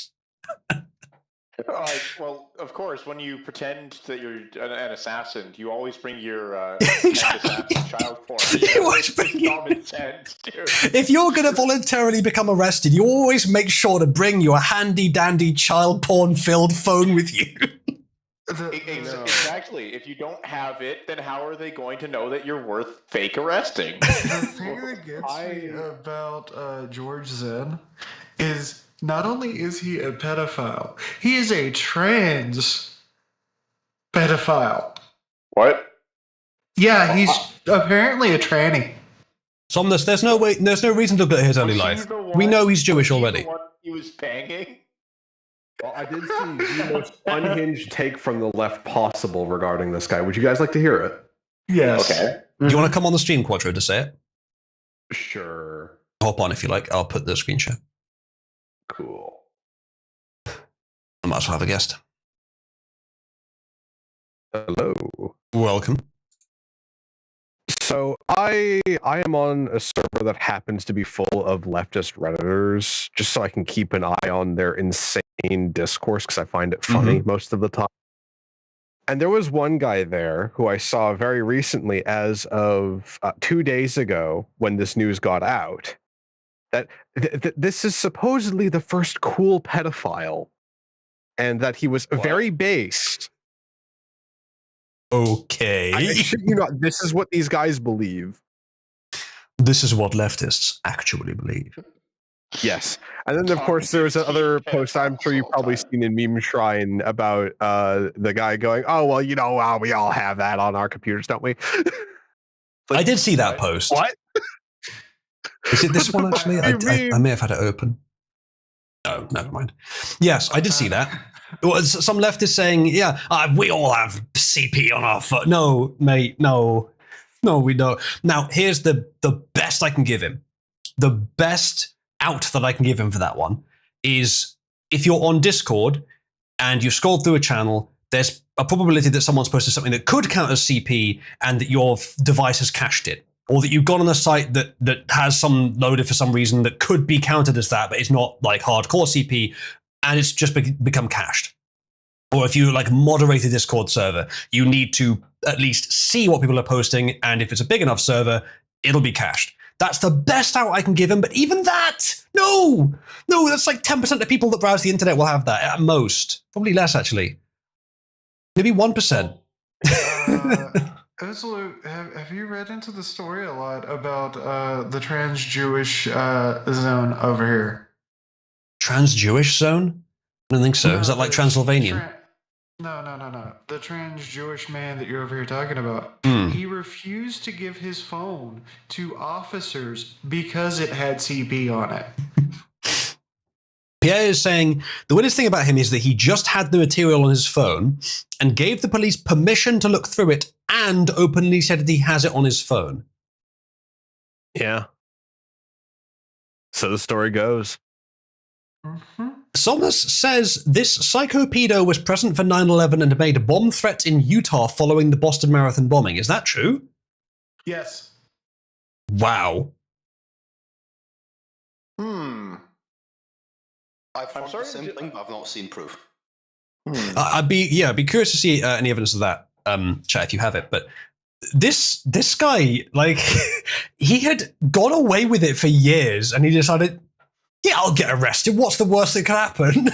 [SPEAKER 2] Well, of course, when you pretend that you're an assassin, you always bring your
[SPEAKER 1] Exactly.
[SPEAKER 2] child porn.
[SPEAKER 1] You always bring
[SPEAKER 2] common sense, dude.
[SPEAKER 1] If you're going to voluntarily become arrested, you always make sure to bring your handy-dandy child porn-filled phone with you.
[SPEAKER 2] Exactly. If you don't have it, then how are they going to know that you're worth fake arresting?
[SPEAKER 8] The thing that gets me about George Zinn is not only is he a pedophile, he is a trans pedophile.
[SPEAKER 2] What?
[SPEAKER 8] Yeah, he's apparently a tranny.
[SPEAKER 1] Somnus, there's no reason to look at his early life. We know he's Jewish already.
[SPEAKER 2] He was banging.
[SPEAKER 7] Well, I did see the most unhinged take from the left possible regarding this guy. Would you guys like to hear it?
[SPEAKER 8] Yes.
[SPEAKER 2] Okay.
[SPEAKER 1] Do you want to come on the stream, Quattro, to say it?
[SPEAKER 7] Sure.
[SPEAKER 1] Hop on if you like. I'll put the screen share.
[SPEAKER 7] Cool.
[SPEAKER 1] I might as well have a guest.
[SPEAKER 7] Hello.
[SPEAKER 1] Welcome.
[SPEAKER 7] So I am on a server that happens to be full of leftist Redditors, just so I can keep an eye on their insane discourse because I find it funny most of the time. And there was one guy there who I saw very recently, as of 2 days ago, when this news got out, that this is supposedly the first cool pedophile, and that he was very based.
[SPEAKER 1] Okay.
[SPEAKER 7] I shit you not, this is what these guys believe.
[SPEAKER 1] This is what leftists actually believe.
[SPEAKER 7] Yes. And then, of course, there was another post I'm sure you've probably seen in Meme Shrine about the guy going, oh, well, you know, we all have that on our computers, don't we?
[SPEAKER 1] I did see that post.
[SPEAKER 7] What?
[SPEAKER 1] Is it this one, actually? I may have had it open. No, never mind. Yes, I did see that. Well, some leftists saying, yeah, we all have CP on our phone. No, mate, no, we don't. Now, here's the best I can give him. The best out that I can give him for that one is if you're on Discord and you scroll through a channel, there's a probability that someone's posted something that could count as CP and that your device has cached it. Or that you've gone on a site that has some loaded for some reason that could be counted as that, but it's not like hardcore CP, and it's just become cached. Or if you like moderate a Discord server, you need to at least see what people are posting, and if it's a big enough server, it'll be cached. That's the best out I can give him, but even that, no, that's like 10% of people that browse the internet will have that at most. Probably less, actually. Maybe 1%.
[SPEAKER 8] Also, have you read into the story a lot about the trans-Jewish zone over here?
[SPEAKER 1] Trans-Jewish zone? I don't think so.
[SPEAKER 8] No,
[SPEAKER 1] Is that like Transylvanian?
[SPEAKER 8] No. The trans-Jewish man that you're over here talking about, he refused to give his phone to officers because it had CP on it.
[SPEAKER 1] Pierre is saying the weirdest thing about him is that he just had the material on his phone and gave the police permission to look through it and openly said that he has it on his phone.
[SPEAKER 7] Yeah. So the story goes.
[SPEAKER 1] Somnus says this psychopedo was present for 9/11 and made bomb threats in Utah following the Boston Marathon bombing. Is that true?
[SPEAKER 8] Yes.
[SPEAKER 1] Wow.
[SPEAKER 3] I've heard the same thing, but I've not seen proof.
[SPEAKER 1] I'd be curious to see any evidence of that, chat, if you have it. But this guy, like, he had gone away with it for years, and he decided, yeah, I'll get arrested. What's the worst that could happen?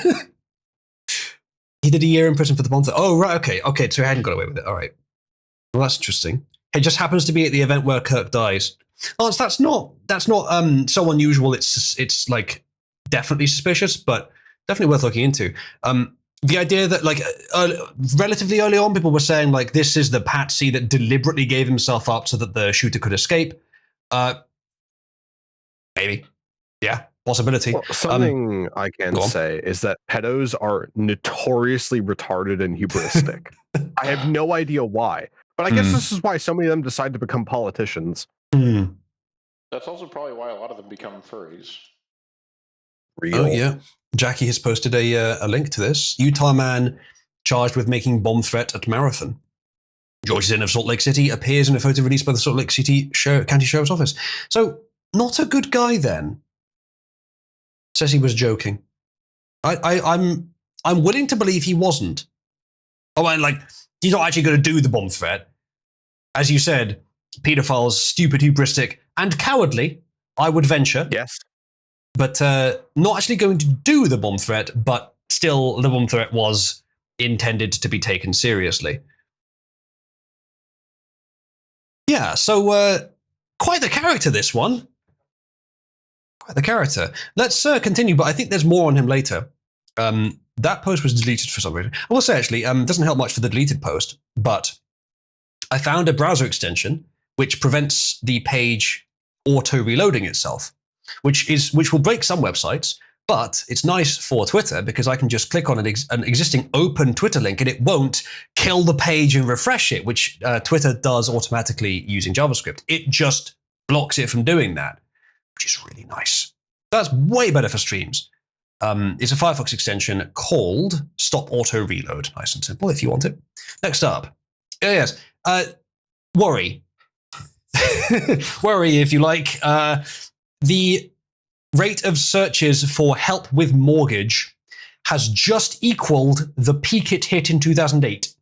[SPEAKER 1] He did a year in prison for the bomb. Oh, right, okay. So he hadn't got away with it. All right. Well, that's interesting. It just happens to be at the event where Kirk dies. Oh, that's not so unusual. It's like definitely suspicious, but definitely worth looking into. The idea that, like, relatively early on, people were saying, like, this is the patsy that deliberately gave himself up so that the shooter could escape. Maybe. Yeah, possibility.
[SPEAKER 7] Well, something I can say is that pedos are notoriously retarded and hubristic. I have no idea why, but I guess this is why so many of them decide to become politicians.
[SPEAKER 2] That's also probably why a lot of them become furries.
[SPEAKER 7] Real.
[SPEAKER 1] Oh, yeah. Jackie has posted a link to this. Utah man charged with making bomb threat at marathon. George Zinn of Salt Lake City appears in a photo released by the Salt Lake City County Sheriff's Office. So, not a good guy then. Says he was joking. I'm willing to believe he wasn't. Oh, and like, he's not actually going to do the bomb threat. As you said, pedophiles, stupid, hubristic, and cowardly, I would venture.
[SPEAKER 7] Yes.
[SPEAKER 1] But not actually going to do the bomb threat, but still the bomb threat was intended to be taken seriously. Yeah, so quite the character, this one. Quite the character. Let's continue, but I think there's more on him later. That post was deleted for some reason. I will say, actually, it doesn't help much for the deleted post, but I found a browser extension which prevents the page auto-reloading itself. Which will break some websites, but it's nice for Twitter because I can just click on an existing open Twitter link and it won't kill the page and refresh it, which Twitter does automatically using JavaScript. It just blocks it from doing that, which is really nice. That's way better for streams. It's a Firefox extension called Stop Auto Reload. Nice and simple if you want it. Next up. Yes. Worry. Worry, if you like. The rate of searches for help with mortgage has just equaled the peak it hit in 2008.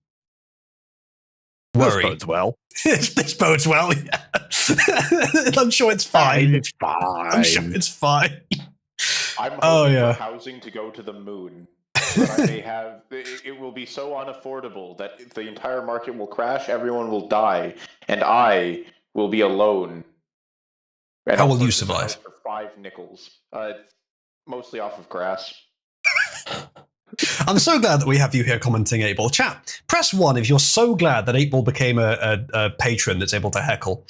[SPEAKER 1] Worry.
[SPEAKER 7] This bodes well.
[SPEAKER 1] This bodes well, yeah. I'm sure it's fine.
[SPEAKER 7] It's fine.
[SPEAKER 1] I'm sure it's fine.
[SPEAKER 2] I'm hoping for housing to go to the moon. But I may have, it will be so unaffordable that the entire market will crash, everyone will die, and I will be alone. And
[SPEAKER 1] how will you survive?
[SPEAKER 2] For 5 nickels. Mostly off of grass.
[SPEAKER 1] I'm so glad that we have you here commenting, 8ball. Chat, press 1 if you're so glad that 8ball became a patron that's able to heckle.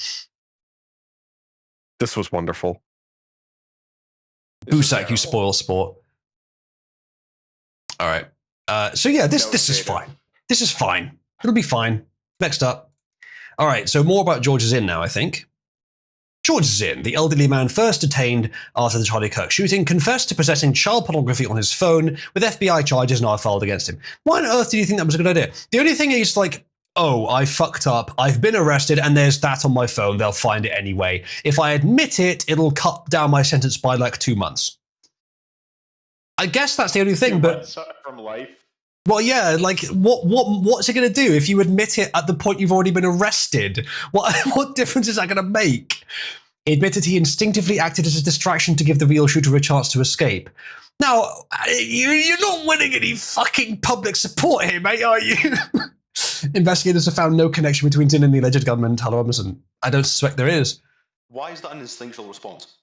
[SPEAKER 7] This was wonderful.
[SPEAKER 1] Busak, you spoil sport. All right. So yeah, this is fine. This is fine. It'll be fine. Next up. All right, so more about George Zinn now, I think. George Zinn, the elderly man first detained after the Charlie Kirk shooting, confessed to possessing child pornography on his phone, with FBI charges now filed against him. Why on earth do you think that was a good idea? The only thing is, like, oh, I fucked up, I've been arrested, and there's that on my phone, they'll find it anyway. If I admit it, it'll cut down my sentence by, like, 2 months. I guess that's the only thing, but...
[SPEAKER 2] From life?
[SPEAKER 1] Well, yeah, like, what's it going to do if you admit it at the point you've already been arrested? What difference is that going to make? He admitted he instinctively acted as a distraction to give the real shooter a chance to escape. Now, you're not winning any fucking public support here, mate, are you? Investigators have found no connection between Zinn and the alleged gunman, Tyler Robinson. I don't suspect there is.
[SPEAKER 3] Why is that an instinctual response?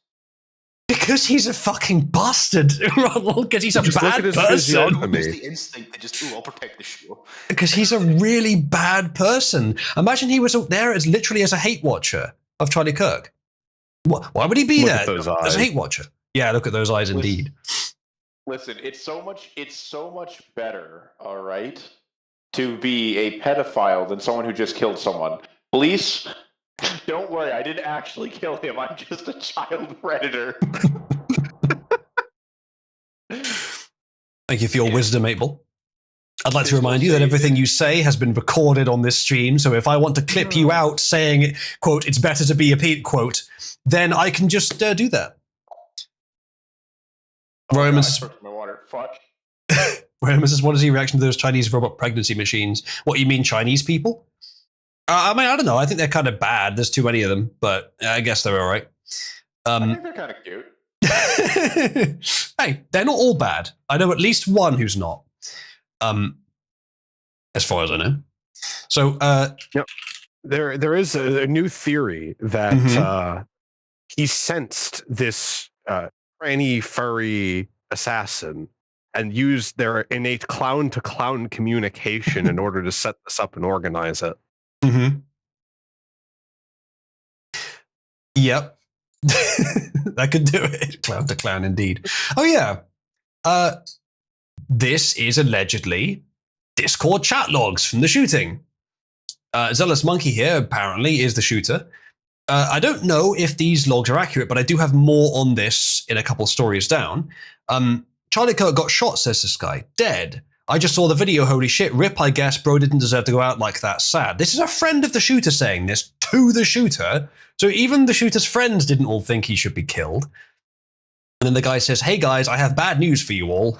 [SPEAKER 1] Because he's a fucking bastard, because he's a bad person.
[SPEAKER 3] It's the instinct that just, I'll protect the show.
[SPEAKER 1] Because he's a really bad person. Imagine he was there as literally as a hate watcher of Charlie Kirk. Why would he be
[SPEAKER 7] Look
[SPEAKER 1] there
[SPEAKER 7] at those
[SPEAKER 1] as a
[SPEAKER 7] eyes.
[SPEAKER 1] hate watcher? Yeah, look at those eyes, indeed.
[SPEAKER 2] Listen, it's so much better, all right, to be a pedophile than someone who just killed someone. Police, don't worry, I didn't actually kill him. I'm just a child predator.
[SPEAKER 1] Thank you for your wisdom, Abel. I'd like to remind you that everything you say has been recorded on this stream, so if I want to clip you out saying, quote, it's better to be a Pete, quote, then I can just do that. Roman says,
[SPEAKER 2] my water. Fuck.
[SPEAKER 1] Roman says, what is your reaction to those Chinese robot pregnancy machines? What, you mean Chinese people? I mean, I don't know. I think they're kind of bad. There's too many of them, but I guess they're all right.
[SPEAKER 2] I think they're kind of cute.
[SPEAKER 1] Hey, they're not all bad. I know at least one who's not. As far as I know. So,
[SPEAKER 7] there is a new theory that he sensed this tranny furry assassin and used their innate clown-to-clown communication in order to set this up and organize it.
[SPEAKER 1] Yep. That could do it. Clown to clown, indeed. Oh, yeah. This is allegedly Discord chat logs from the shooting. Zealous Monkey here, apparently, is the shooter. I don't know if these logs are accurate, but I do have more on this in a couple stories down. Charlie Kirk got shot, says this guy. Dead. I just saw the video, holy shit, rip, I guess, bro didn't deserve to go out like that, sad. This is a friend of the shooter saying this to the shooter, so even the shooter's friends didn't all think he should be killed. And then the guy says, hey guys, I have bad news for you all.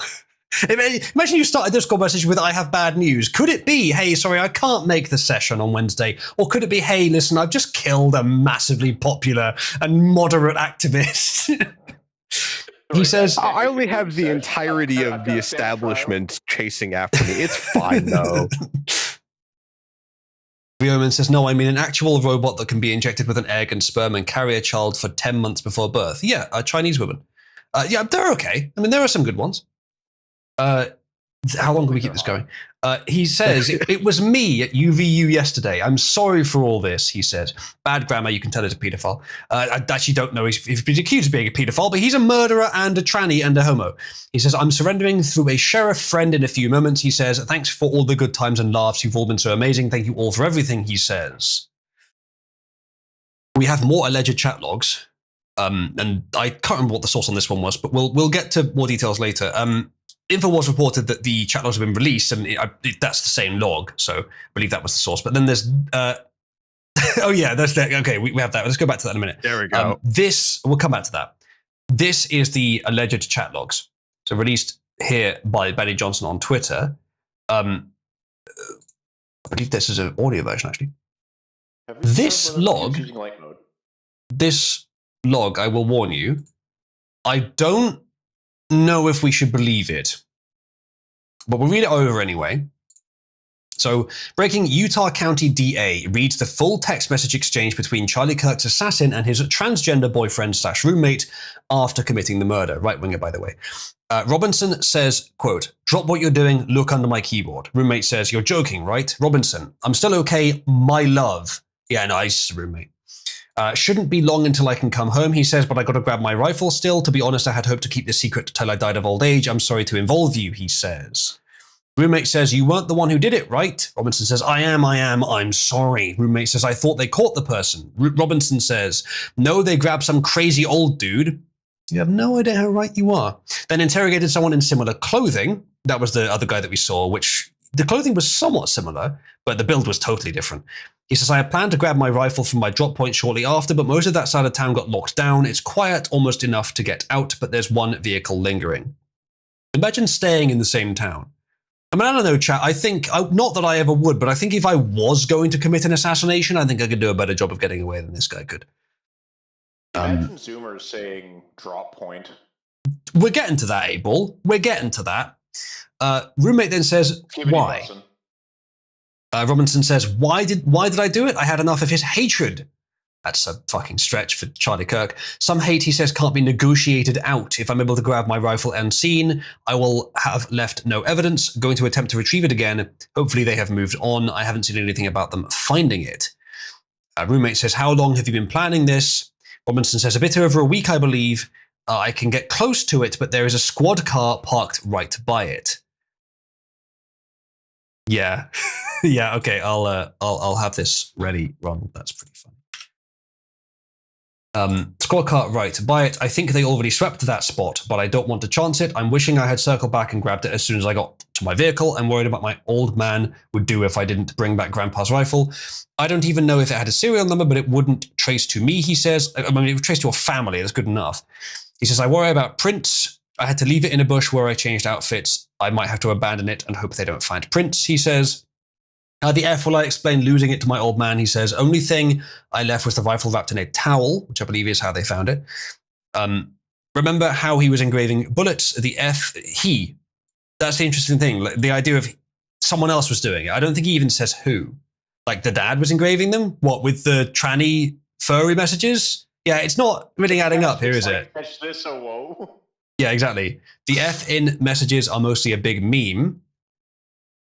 [SPEAKER 1] Imagine you started this conversation with, I have bad news. Could it be, hey, sorry, I can't make the session on Wednesday? Or could it be, hey, listen, I've just killed a massively popular and moderate activist? He says,
[SPEAKER 7] I only have the entirety of the establishment chasing after me. It's fine, though.
[SPEAKER 1] Rioman says, no, I mean an actual robot that can be injected with an egg and sperm and carry a child for 10 months before birth. Yeah, a Chinese woman. Yeah, they're okay. I mean, there are some good ones. How long can we keep this going? He says, it was me at UVU yesterday. I'm sorry for all this, he said. Bad grammar, you can tell it's a paedophile. I actually don't know if he's accused of being a paedophile, but he's a murderer and a tranny and a homo. He says, I'm surrendering through a sheriff friend in a few moments. He says, thanks for all the good times and laughs. You've all been so amazing. Thank you all for everything, he says. We have more alleged chat logs. And I can't remember what the source on this one was, but we'll get to more details later. InfoWars reported that the chat logs have been released, and that's the same log, so I believe that was the source. But then there's, oh yeah, that's that. Okay, we have that. Let's go back to that in a minute.
[SPEAKER 7] There we go.
[SPEAKER 1] We'll come back to that. This is the alleged chat logs, so released here by Benny Johnson on Twitter. I believe this is an audio version, actually. This log, I will warn you, I don't know if we should believe it, but we'll read it over anyway. So, breaking, Utah County DA reads the full text message exchange between Charlie Kirk's assassin and his transgender boyfriend/roommate after committing the murder. Right-winger, by the way. Robinson says, quote, drop what you're doing, look under my keyboard. Roommate says, you're joking, right? Robinson, I'm still okay, my love. Yeah, nice, roommate. Shouldn't be long until I can come home, he says, but I gotta grab my rifle still. To be honest, I had hoped to keep this secret till I died of old age. I'm sorry to involve you, he says. Roommate says, you weren't the one who did it, right? Robinson says, I am, I'm sorry. Roommate says, I thought they caught the person. Robinson says, no, they grabbed some crazy old dude. You have no idea how right you are. Then interrogated someone in similar clothing. That was the other guy that we saw, which the clothing was somewhat similar, but the build was totally different. He says, I had planned to grab my rifle from my drop point shortly after, but most of that side of town got locked down. It's quiet, almost enough to get out, but there's one vehicle lingering. Imagine staying in the same town. I mean, I don't know, chat. I think, not that I ever would, but I think if I was going to commit an assassination, I think I could do a better job of getting away than this guy could.
[SPEAKER 2] Imagine Zoomers saying drop point.
[SPEAKER 1] We're getting to that, Abel. We're getting to that. Roommate then says, why? Robinson says, why did I do it? I had enough of his hatred. That's a fucking stretch for Charlie Kirk. Some hate, he says, can't be negotiated out. If I'm able to grab my rifle unseen, I will have left no evidence. Going to attempt to retrieve it again. Hopefully they have moved on. I haven't seen anything about them finding it. Roommate says, how long have you been planning this? Robinson says, a bit over a week, I believe. I can get close to it, but there is a squad car parked right by it. Yeah. Yeah, okay, I'll have this ready, Ron. That's pretty fun. Squad car, right, buy it. I think they already swept that spot, but I don't want to chance it. I'm wishing I had circled back and grabbed it as soon as I got to my vehicle. I'm worried about my old man would do if I didn't bring back Grandpa's rifle. I don't even know if it had a serial number, but it wouldn't trace to me, he says. I mean, it would trace to a family. That's good enough. He says, I worry about prints. I had to leave it in a bush where I changed outfits. I might have to abandon it and hope they don't find prints, he says. The F, will I explain losing it to my old man? He says, only thing I left was the rifle wrapped in a towel, which I believe is how they found it. Remember how he was engraving bullets? The F, he. That's the interesting thing. Like, the idea of someone else was doing it. I don't think he even says who. Like the dad was engraving them? What, with the tranny furry messages? Yeah, it's not really adding up here, is it?
[SPEAKER 2] Catch this, oh whoa.
[SPEAKER 1] Yeah, exactly. The F in messages are mostly a big meme.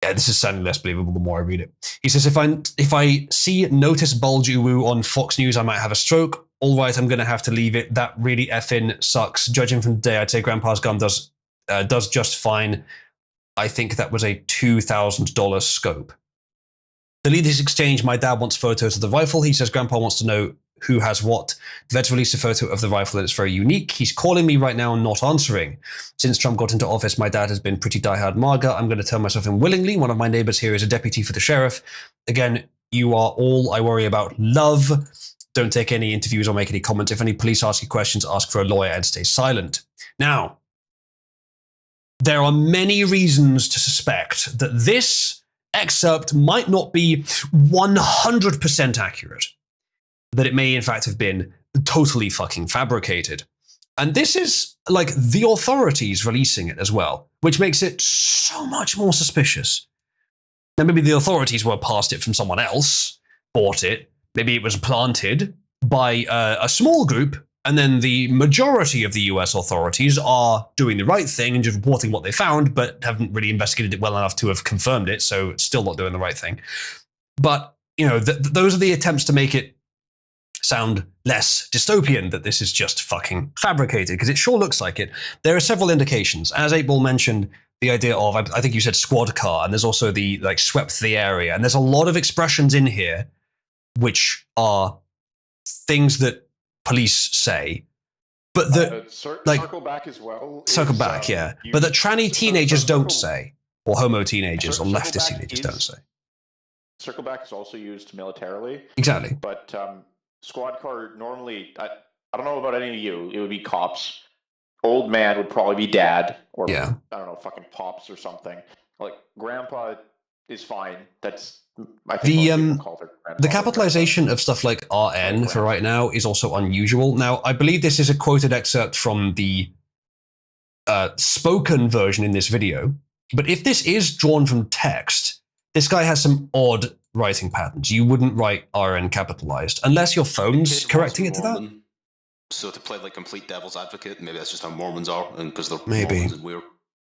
[SPEAKER 1] Yeah, this is sounding less believable the more I read it. He says, if I see notice bulge uwu on Fox News, I might have a stroke. All right, I'm going to have to leave it. That really effing sucks. Judging from today, I'd say Grandpa's gun does just fine. I think that was a $2,000 scope. To lead this exchange, my dad wants photos of the rifle. He says Grandpa wants to know who has what. The vets released a photo of the rifle and it's very unique. He's calling me right now and not answering. Since Trump got into office, my dad has been pretty diehard MAGA. I'm going to turn myself in willingly. One of my neighbors here is a deputy for the sheriff. Again, you are all I worry about. Love. Don't take any interviews or make any comments. If any police ask you questions, ask for a lawyer and stay silent. Now, there are many reasons to suspect that this excerpt might not be 100% accurate. That it may in fact have been totally fucking fabricated. And this is like the authorities releasing it as well, which makes it so much more suspicious. Now maybe the authorities were passed it from someone else, bought it, maybe it was planted by a small group, and then the majority of the US authorities are doing the right thing and just reporting what they found, but haven't really investigated it well enough to have confirmed it, so it's still not doing the right thing. But, you know, those are the attempts to make it sound less dystopian, that this is just fucking fabricated, because it sure looks like it. There are several indications. As 8ball mentioned, the idea of, I think you said squad car, and there's also the like swept the area, and there's a lot of expressions in here which are things that police say, but that
[SPEAKER 2] circle back as well.
[SPEAKER 1] Circle back, yeah, but that tranny teenagers don't say, or homo teenagers or leftist teenagers don't say.
[SPEAKER 2] Circle back is also used militarily.
[SPEAKER 1] Exactly.
[SPEAKER 2] But squad car normally, I don't know about any of you, it would be cops. Old man would probably be dad, or I don't know, fucking pops or something. Like grandpa is fine. That's I think
[SPEAKER 1] the capitalization of stuff like RN for right now is also unusual. Now, I believe this is a quoted excerpt from the spoken version in this video. But if this is drawn from text, this guy has some odd writing patterns. You wouldn't write RN capitalized unless your phone's correcting it to that.
[SPEAKER 3] So to play like complete devil's advocate, maybe that's just how Mormons are, and because they're
[SPEAKER 1] maybe
[SPEAKER 3] Mormons and we're.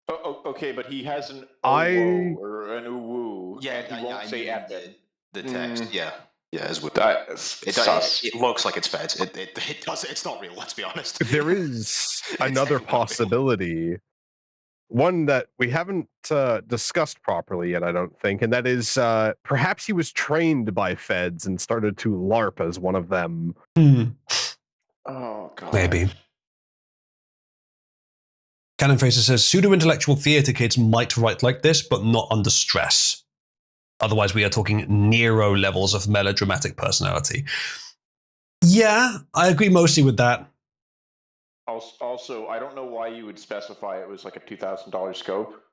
[SPEAKER 2] Oh, okay, but he has an o or an uwu.
[SPEAKER 3] Yeah,
[SPEAKER 2] and he won't say
[SPEAKER 3] the text. Yeah, as with
[SPEAKER 2] that.
[SPEAKER 3] It looks like it's fed. It does. It's not real. Let's be honest.
[SPEAKER 7] There is another possibility, one that we haven't discussed properly yet, I don't think, and that is perhaps he was trained by feds and started to LARP as one of them.
[SPEAKER 2] Oh god.
[SPEAKER 1] Maybe. Cannon Fraser says, pseudo-intellectual theatre kids might write like this, but not under stress. Otherwise, we are talking Nero levels of melodramatic personality. Yeah, I agree mostly with that.
[SPEAKER 2] Also, I don't know why you would specify it was like a $2,000 scope.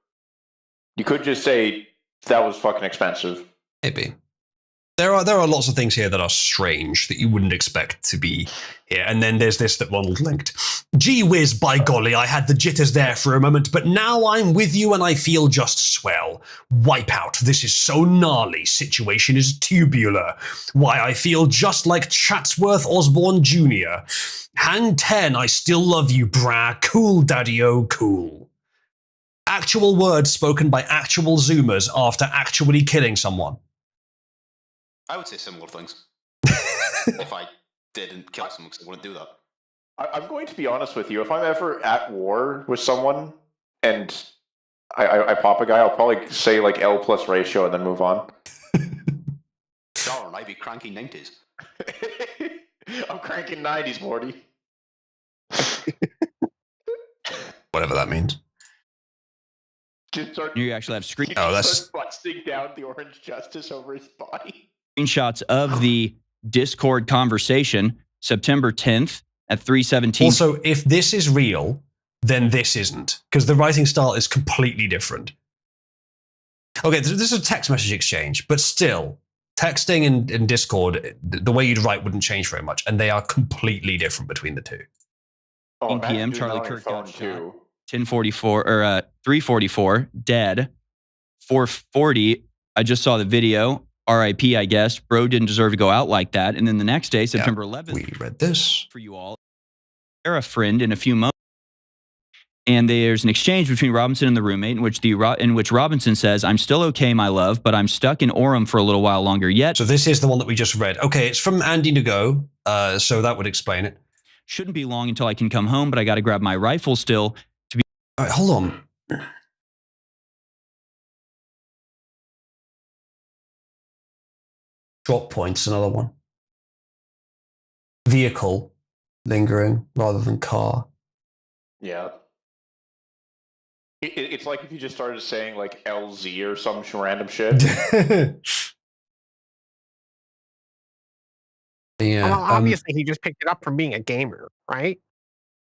[SPEAKER 2] You could just say that was fucking expensive.
[SPEAKER 1] Maybe. There are lots of things here that are strange that you wouldn't expect to be here. And then there's this that Ronald linked. Gee whiz, by golly, I had the jitters there for a moment, but now I'm with you and I feel just swell. Wipeout, this is so gnarly. Situation is tubular. Why, I feel just like Chatsworth Osborne Jr. Hang 10, I still love you, brah. Cool, daddy-o, cool. Actual words spoken by actual Zoomers after actually killing someone.
[SPEAKER 3] I would say similar things. If I didn't kill someone, because I wouldn't do that.
[SPEAKER 2] I'm going to be honest with you. If I'm ever at war with someone and I pop a guy, I'll probably say like L plus ratio and then move on.
[SPEAKER 3] Darn, I'd be cranky 90s.
[SPEAKER 2] I'm cranking 90s, Morty.
[SPEAKER 1] Whatever that means.
[SPEAKER 2] Just start,
[SPEAKER 9] You actually have
[SPEAKER 1] that's
[SPEAKER 2] busting down the orange justice over his body.
[SPEAKER 9] screenshots of the Discord conversation, September 10th at 3:17.
[SPEAKER 1] Also, if this is real, then this isn't, because the writing style is completely different. Okay, this is a text message exchange, but still, texting and Discord, the way you'd write wouldn't change very much, and they are completely different between the two.
[SPEAKER 9] 10 p.m. Charlie Kirk got shot. 10:44 or 3:44 dead. 4:40. I just saw the video. R.I.P. I guess. Bro didn't deserve to go out like that. And then the next day, September 11th.
[SPEAKER 1] We read this
[SPEAKER 9] for you all. They're a friend in a few moments. And there's an exchange between Robinson and the roommate in which Robinson says, "I'm still okay, my love, but I'm stuck in Orem for a little while longer yet."
[SPEAKER 1] So this is the one that we just read. Okay, it's from Andy Nago, so that would explain it.
[SPEAKER 9] Shouldn't be long until I can come home, but I got to grab my rifle still to be.
[SPEAKER 1] All right, hold on. Drop points, another one. Vehicle, lingering rather than car.
[SPEAKER 2] Yeah. It's like if you just started saying like LZ or some random shit.
[SPEAKER 1] Yeah.
[SPEAKER 10] Well, obviously he just picked it up from being a gamer, right?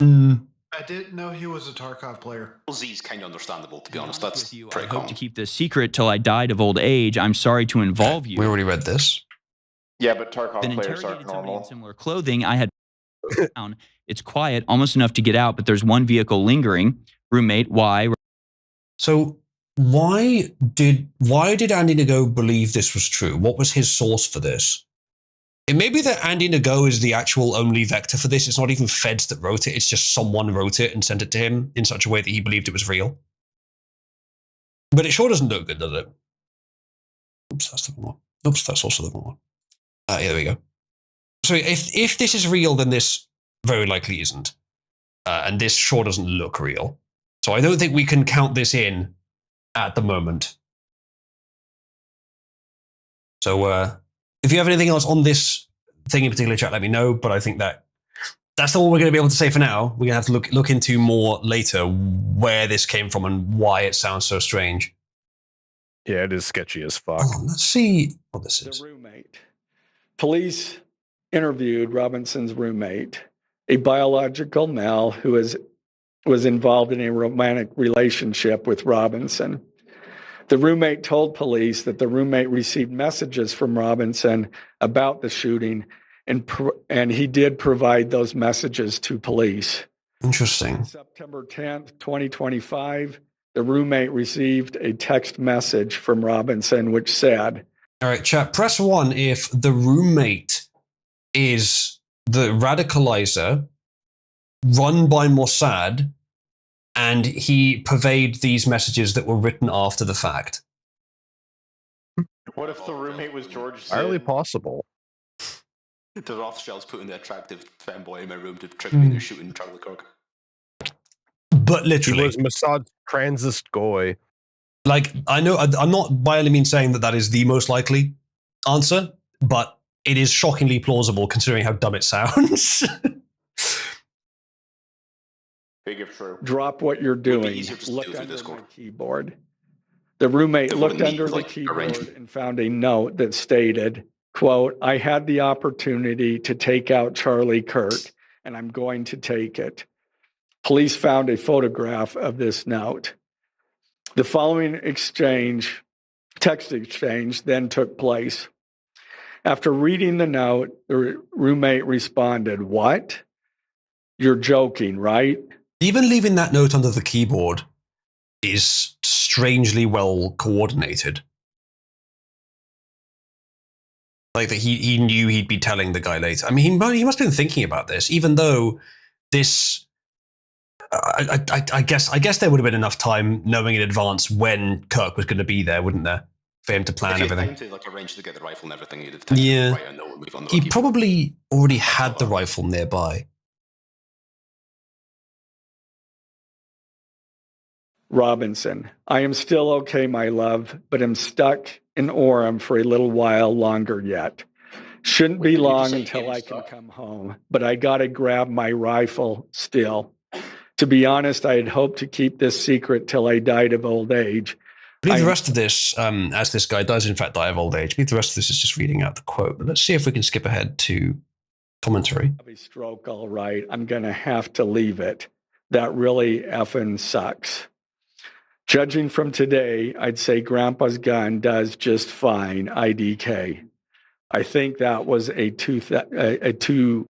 [SPEAKER 8] I didn't know he was a Tarkov player.
[SPEAKER 3] LZ's kind of understandable, to be honest. That's
[SPEAKER 9] I
[SPEAKER 3] pretty
[SPEAKER 9] hope
[SPEAKER 3] common.
[SPEAKER 9] to keep this secret till I died of old age. I'm sorry to involve you.
[SPEAKER 1] We already read this.
[SPEAKER 2] Yeah, but Tarkov
[SPEAKER 9] Then
[SPEAKER 2] players
[SPEAKER 9] interrogated
[SPEAKER 2] aren't
[SPEAKER 9] somebody in
[SPEAKER 2] normal.
[SPEAKER 9] similar clothing. I had down. It's quiet, almost enough to get out, but there's one vehicle lingering. Roommate, why?
[SPEAKER 1] So why did Andy Nago believe this was true? What was his source for this? It may be that Andy Nago is the actual only vector for this. It's not even Feds that wrote it. It's just someone wrote it and sent it to him in such a way that he believed it was real. But it sure doesn't look good, does it? Oops, that's the wrong one. Oops, that's also the wrong one. Yeah, there we go. So if this is real, then this very likely isn't. And this sure doesn't look real. So I don't think we can count this in at the moment. So if you have anything else on this thing in particular, chat, let me know. But I think that's all we're going to be able to say for now. We're going to have to look into more later where this came from and why it sounds so strange.
[SPEAKER 7] Yeah, it is sketchy as fuck.
[SPEAKER 1] Let's see what this is.
[SPEAKER 11] The roommate. Police interviewed Robinson's roommate, a biological male who was involved in a romantic relationship with Robinson. The roommate told police that the roommate received messages from Robinson about the shooting, and he did provide those messages to police.
[SPEAKER 1] Interesting.
[SPEAKER 11] On September 10th, 2025, the roommate received a text message from Robinson which said,
[SPEAKER 1] all right, chat, press 1 if the roommate is the radicalizer run by Mossad and he purveyed these messages that were written after the fact.
[SPEAKER 2] What if the roommate was George Zinn?
[SPEAKER 7] Entirely possible.
[SPEAKER 3] The Rothschilds put in the attractive femboy in my room to trick me into shooting Charlie Kirk.
[SPEAKER 1] But literally.
[SPEAKER 7] He was Mossad's transist goy.
[SPEAKER 1] Like, I know, I'm not by any means saying that is the most likely answer, but it is shockingly plausible considering how dumb it sounds.
[SPEAKER 2] Big if true.
[SPEAKER 11] Drop what you're doing. Look under my keyboard. The roommate looked under the keyboard and found a note that stated, quote, "I had the opportunity to take out Charlie Kirk, and I'm going to take it." Police found a photograph of this note. The following text exchange, then took place. After reading the note, the roommate responded, "What? You're joking, right?"
[SPEAKER 1] Even leaving that note under the keyboard is strangely well coordinated. Like that he knew he'd be telling the guy later. I mean, he must have been thinking about this, even though this... I guess there would have been enough time knowing in advance when Kirk was going to be there, wouldn't there? For him to plan everything.
[SPEAKER 3] To like arrange to get the rifle and everything, you'd have time
[SPEAKER 1] yeah.
[SPEAKER 3] to write a note and move on the
[SPEAKER 1] He probably already had the rifle nearby.
[SPEAKER 11] Robinson, I am still okay, my love, but am stuck in Orem for a little while longer yet. Shouldn't be long until I can come home, but I got to grab my rifle still. To be honest, I had hoped to keep this secret till I died of old age.
[SPEAKER 1] I believe the rest of this, as this guy does in fact die of old age, I believe the rest of this is just reading out the quote. But let's see if we can skip ahead to commentary.
[SPEAKER 11] Have a stroke, all right. I'm going to have to leave it. That really effing sucks. Judging from today, I'd say Grandpa's gun does just fine, IDK. I think that was a 2AC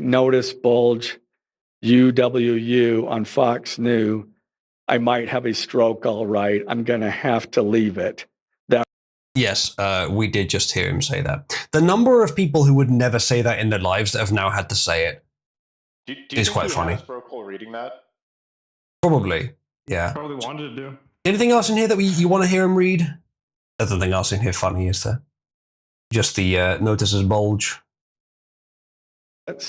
[SPEAKER 11] notice bulge UWU on Fox News. I might have a stroke, all right. I'm going to have to leave it.
[SPEAKER 1] Yes, we did just hear him say that. The number of people who would never say that in their lives that have now had to say it is quite funny.
[SPEAKER 2] Reading that?
[SPEAKER 1] Probably, yeah.
[SPEAKER 12] Probably wanted to do.
[SPEAKER 1] Anything else in here that you want to hear him read? There's nothing else in here funny, is there? Just the notices bulge.
[SPEAKER 11] The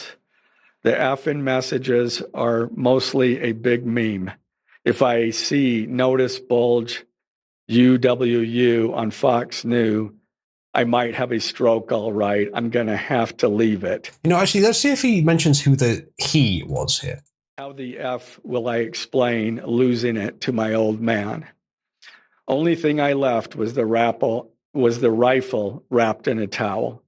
[SPEAKER 11] effing messages are mostly a big meme. If I see notice bulge UWU on Fox News, I might have a stroke, all right. I'm going to have to leave it.
[SPEAKER 1] You know, actually, let's see if he mentions who the he was here.
[SPEAKER 11] How the F will I explain losing it to my old man? Only thing I left was the rifle wrapped in a towel.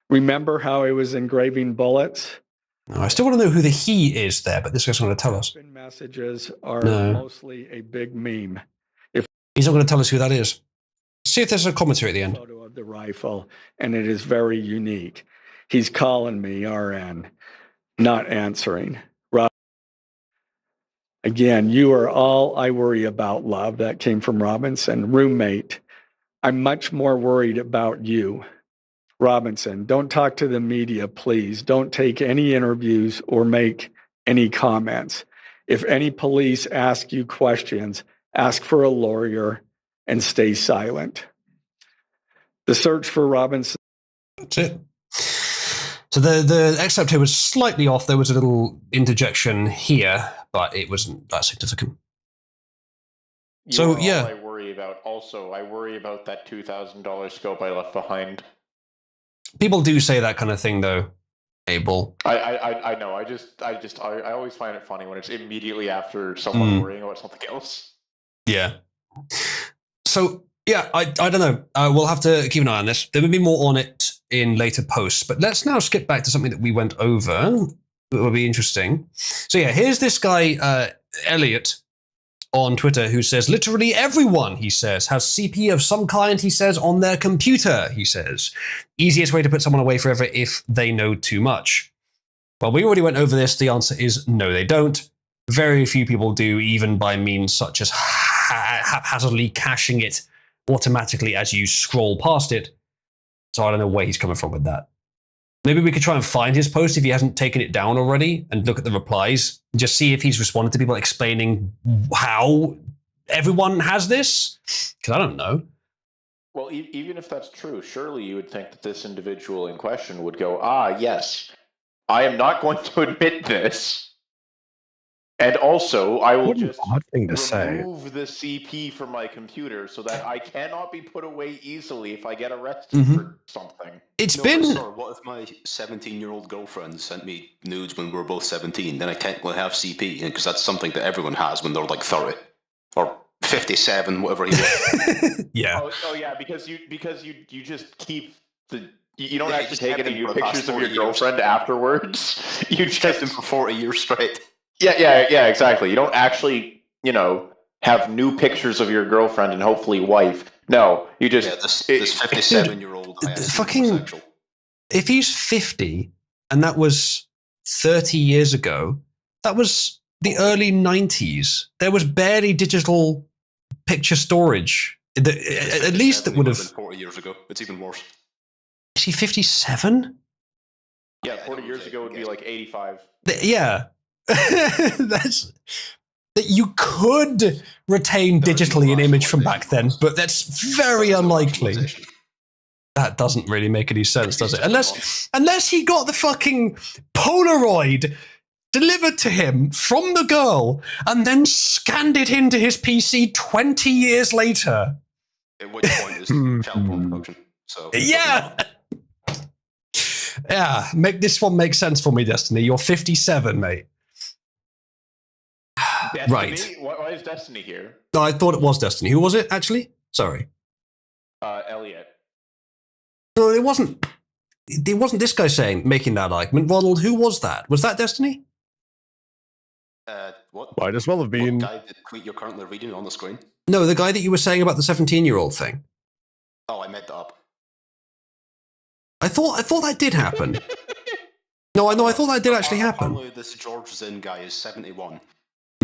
[SPEAKER 11] Remember how I was engraving bullets?
[SPEAKER 1] No, I still want to know who the he is there, but this guy's going to tell us.
[SPEAKER 11] Messages are mostly a big meme.
[SPEAKER 1] He's not going to tell us who that is. See if there's a commentary at the end.
[SPEAKER 11] Photo of the rifle, and it is very unique. He's calling me RN, not answering. Rob, again, you are all I worry about, love. That came from Robinson. Roommate, I'm much more worried about you. Robinson, don't talk to the media, please. Don't take any interviews or make any comments. If any police ask you questions, ask for a lawyer and stay silent. The search for Robinson.
[SPEAKER 1] That's it. So the excerpt here was slightly off. There was a little interjection here, but it wasn't that significant. So yeah,
[SPEAKER 2] I worry about that $2,000 scope I left behind.
[SPEAKER 1] People do say that kind of thing, though. Abel.
[SPEAKER 2] I know. I always find it funny when it's immediately after someone worrying about something else.
[SPEAKER 1] Yeah. So yeah, I don't know. We'll have to keep an eye on this. There will be more on it in later posts, but let's now skip back to something that we went over. It will be interesting. So yeah, here's this guy Elliot on Twitter who says literally everyone, he says, has CP of some kind, he says, on their computer, he says. Easiest way to put someone away forever if they know too much. Well, we already went over this. The answer is no, they don't. Very few people do, even by means such as haphazardly caching it automatically as you scroll past it. So I don't know where he's coming from with that. Maybe we could try and find his post if he hasn't taken it down already and look at the replies and just see if he's responded to people explaining how everyone has this. Because I don't know.
[SPEAKER 2] Well, even if that's true, surely you would think that this individual in question would go, yes, I am not going to admit this. And also, I will just remove the CP from my computer so that I cannot be put away easily if I get arrested for something.
[SPEAKER 3] What if my 17-year-old girlfriend sent me nudes when we were both 17? Then I technically have CP, because that's something that everyone has when they're like 30 or 57, whatever he was.
[SPEAKER 1] Yeah.
[SPEAKER 2] Oh yeah, because you just keep the. You don't actually take any new pictures of your girlfriend afterwards. You just
[SPEAKER 3] kept them for 40 years straight.
[SPEAKER 2] Yeah, exactly. You don't actually, have new pictures of your girlfriend and hopefully wife. No, you just...
[SPEAKER 3] Yeah, this 57-year-old...
[SPEAKER 1] If he's 50, and that was 30 years ago, that was the early 90s. There was barely digital picture storage. At least that would have...
[SPEAKER 3] 40 years ago. It's even worse.
[SPEAKER 1] Is he 57?
[SPEAKER 2] Yeah, 40 years ago would be like 85.
[SPEAKER 1] Yeah. That's that you could retain digitally an image from back then, but that's very unlikely. That doesn't really make any sense, does it? Unless he got the fucking Polaroid delivered to him from the girl and then scanned it into his PC 20 years later.
[SPEAKER 3] At which point is child porn production. So
[SPEAKER 1] yeah. Yeah, make this one make sense for me, Destiny. You're 57, mate.
[SPEAKER 2] Destiny?
[SPEAKER 1] Right.
[SPEAKER 2] Why is Destiny here?
[SPEAKER 1] No, I thought it was Destiny. Who was it, actually? Sorry.
[SPEAKER 2] Elliot.
[SPEAKER 1] No, it wasn't. It wasn't this guy making that argument. Ronald, who was that? Was that Destiny?
[SPEAKER 3] What?
[SPEAKER 7] Might as well have been.
[SPEAKER 3] What guy, the tweet you're currently reading on the screen?
[SPEAKER 1] No, the guy that you were saying about the 17-year-old thing.
[SPEAKER 3] Oh, I made that up.
[SPEAKER 1] I thought that did happen. No, I thought that did actually happen.
[SPEAKER 3] Apparently, this George Zinn guy is 71.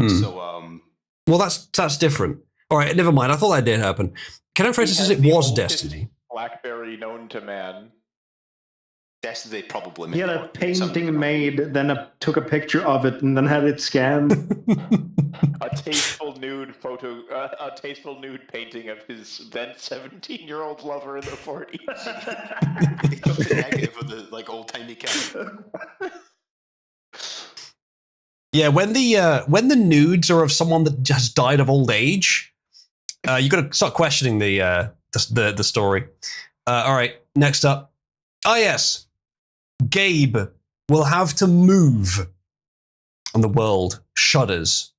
[SPEAKER 3] So,
[SPEAKER 1] well, that's different. All right, never mind. I thought that did happen. Kenneth Fraser says it was Destiny.
[SPEAKER 2] BlackBerry known to man.
[SPEAKER 3] Destiny probably.
[SPEAKER 12] He had a painting made, then took a picture of it, and then had it scanned.
[SPEAKER 2] A tasteful nude photo, a tasteful nude painting of his then 17-year-old lover in the 40s.
[SPEAKER 3] He took the negative of the old timey camera.
[SPEAKER 1] Yeah, when the nudes are of someone that just died of old age, you got to start questioning the story. All right, next up. Ah, yes. Gabe will have to move, and the world shudders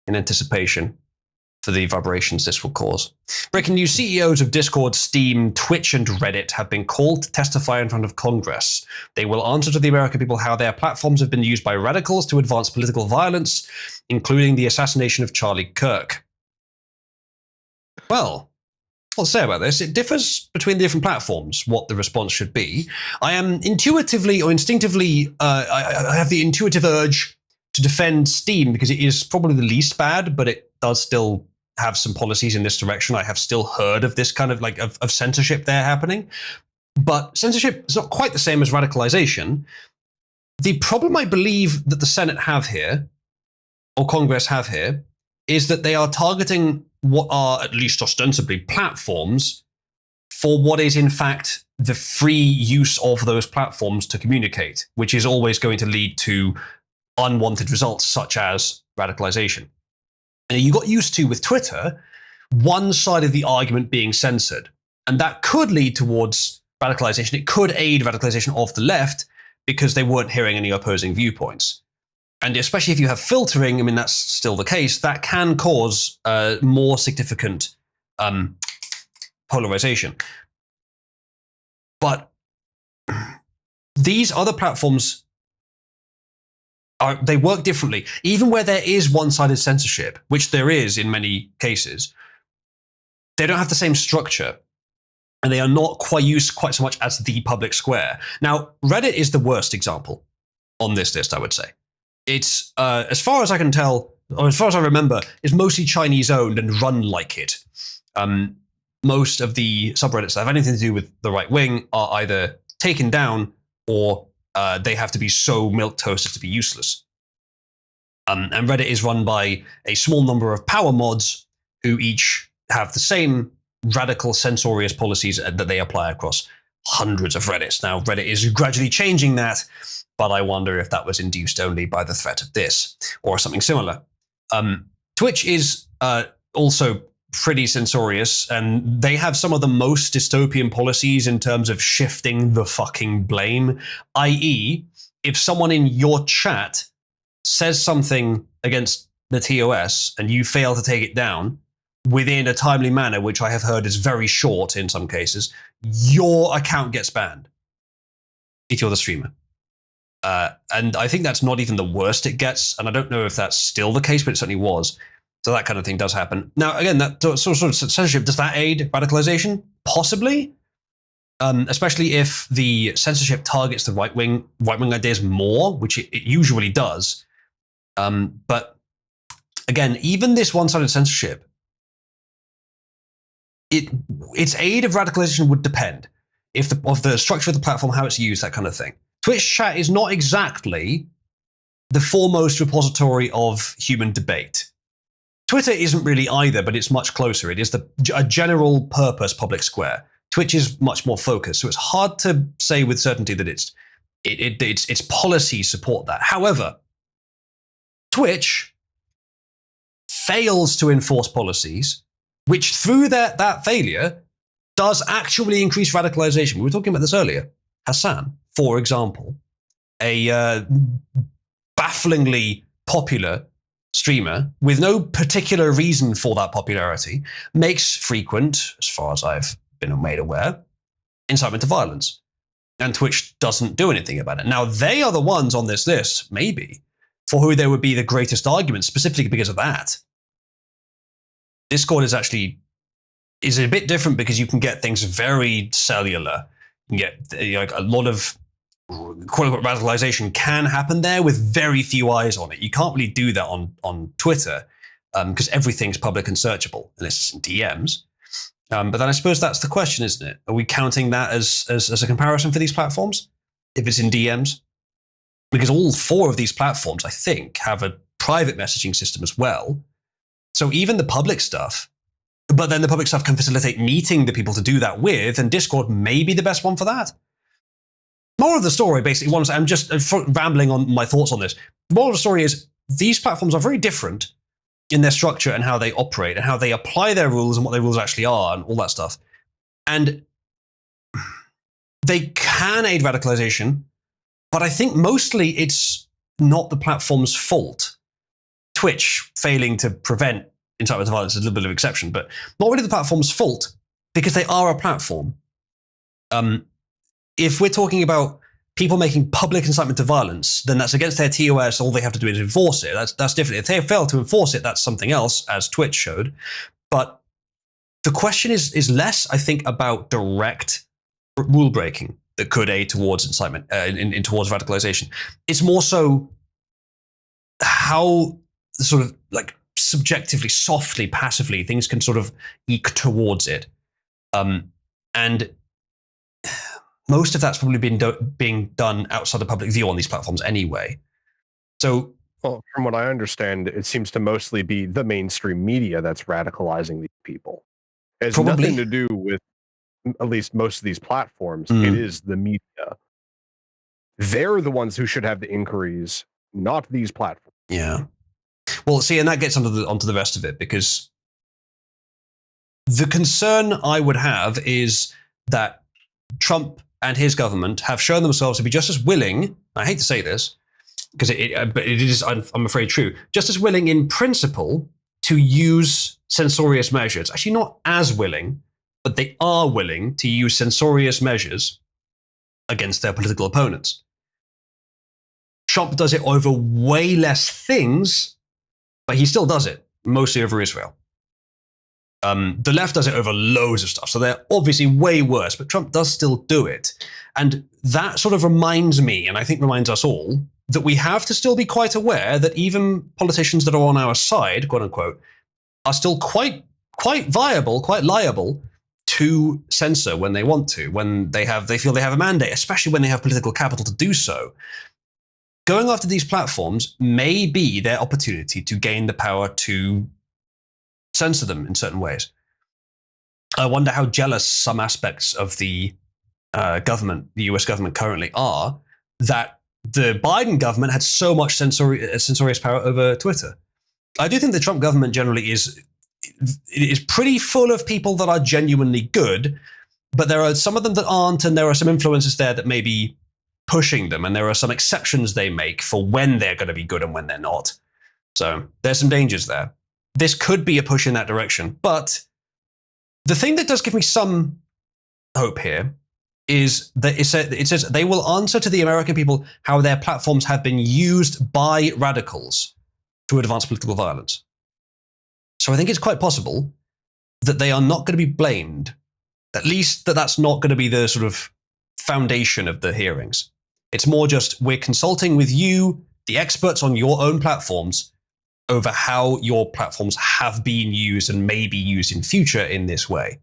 [SPEAKER 1] in anticipation for the vibrations this will cause. Breaking news: CEOs of Discord, Steam, Twitch, and Reddit have been called to testify in front of Congress. They will answer to the American people how their platforms have been used by radicals to advance political violence, including the assassination of Charlie Kirk. Well, I'll say about this, it differs between the different platforms what the response should be. I am intuitively or instinctively, I have the intuitive urge to defend Steam because it is probably the least bad, but it does still have some policies in this direction. I have still heard of this kind of of censorship there happening. But censorship is not quite the same as radicalization. The problem I believe that the Senate have here, or Congress have here, is that they are targeting what are at least ostensibly platforms for what is in fact the free use of those platforms to communicate, which is always going to lead to unwanted results such as radicalization. And you got used to with Twitter, one side of the argument being censored, and that could lead towards radicalization. It could aid radicalization of the left because they weren't hearing any opposing viewpoints. And especially if you have filtering, I mean, that's still the case, that can cause more significant polarization. But these other platforms, they work differently. Even where there is one-sided censorship, which there is in many cases, they don't have the same structure. And they are not quite used quite so much as the public square. Now, Reddit is the worst example on this list, I would say. It's, as far as I can tell, or as far as I remember, is mostly Chinese owned and run like it. Most of the subreddits that have anything to do with the right wing are either taken down or they have to be so milquetoast as to be useless. And Reddit is run by a small number of power mods who each have the same radical censorious policies that they apply across hundreds of Reddits. Now, Reddit is gradually changing that, but I wonder if that was induced only by the threat of this or something similar. Twitch is also pretty censorious, and they have some of the most dystopian policies in terms of shifting the fucking blame, i.e., if someone in your chat says something against the TOS and you fail to take it down within a timely manner, which I have heard is very short in some cases, your account gets banned if you're the streamer. And I think that's not even the worst it gets. And I don't know if that's still the case, but it certainly was. So that kind of thing does happen. Now, again, that sort of censorship, does that aid radicalization? Possibly. Especially if the censorship targets the right-wing ideas more, which it usually does. But again, even this one-sided censorship, its aid of radicalization would depend of the structure of the platform, how it's used, that kind of thing. Twitch chat is not exactly the foremost repository of human debate. Twitter isn't really either, but it's much closer. It is a general purpose public square. Twitch is much more focused, so it's hard to say with certainty that its policies support that. However, Twitch fails to enforce policies, which through that failure does actually increase radicalization. We were talking about this earlier. Hassan, for example, a bafflingly popular streamer with no particular reason for that popularity makes frequent, as far as I've been made aware, incitement to violence. And Twitch doesn't do anything about it. Now, they are the ones on this list, maybe, for who there would be the greatest argument, specifically because of that. Discord is a bit different because you can get things very cellular. You can get a lot of quote-unquote radicalization can happen there with very few eyes on it. You can't really do that on Twitter because everything's public and searchable, unless it's in DMs. But then I suppose that's the question, isn't it? Are we counting that as a comparison for these platforms? If it's in DMs? Because all 4 of these platforms, I think, have a private messaging system as well. So even the public stuff, but then the public stuff can facilitate meeting the people to do that with, and Discord may be the best one for that. Moral of the story, basically, I'm just rambling on my thoughts on this. The moral of the story is these platforms are very different in their structure and how they operate and how they apply their rules and what their rules actually are and all that stuff. And they can aid radicalization, but I think mostly it's not the platform's fault. Twitch failing to prevent incitement to violence is a little bit of an exception, but not really the platform's fault because they are a platform. If we're talking about people making public incitement to violence, then that's against their TOS. All they have to do is enforce it. That's different. If they fail to enforce it, that's something else, as Twitch showed. But the question is less, I think, about direct rule breaking that could aid towards incitement, towards radicalization. It's more so how sort of like subjectively, softly, passively things can sort of eke towards it, and most of that's probably being done outside the public view on these platforms anyway. So,
[SPEAKER 7] well, from what I understand, it seems to mostly be the mainstream media that's radicalizing these people. It has nothing to do with at least most of these platforms. It is the media. They're the ones who should have the inquiries, not these platforms.
[SPEAKER 1] Yeah. Well, see, and that gets onto the rest of it, because the concern I would have is that Trump and his government have shown themselves to be just as willing, I hate to say this, because but it is, I'm afraid, true, just as willing in principle to use censorious measures. Actually, not as willing, but they are willing to use censorious measures against their political opponents. Trump does it over way less things, but he still does it, mostly over Israel. The left does it over loads of stuff, so they're obviously way worse, but Trump does still do it. And that sort of reminds me, and I think reminds us all, that we have to still be quite aware that even politicians that are on our side, quote unquote, are still quite viable, quite liable to censor when they want to, when they feel they have a mandate, especially when they have political capital to do so. Going after these platforms may be their opportunity to gain the power to censor them in certain ways. I wonder how jealous some aspects of the government, the US government currently are, that the Biden government had so much censorious power over Twitter. I do think the Trump government generally is pretty full of people that are genuinely good, but there are some of them that aren't, and there are some influences there that may be pushing them, and there are some exceptions they make for when they're going to be good and when they're not. So there's some dangers there. This could be a push in that direction, but the thing that does give me some hope here is that it says they will answer to the American people how their platforms have been used by radicals to advance political violence. So I think it's quite possible that they are not going to be blamed, at least that's not going to be the sort of foundation of the hearings. It's more just, we're consulting with you, the experts on your own platforms, over how your platforms have been used and may be used in future in this way.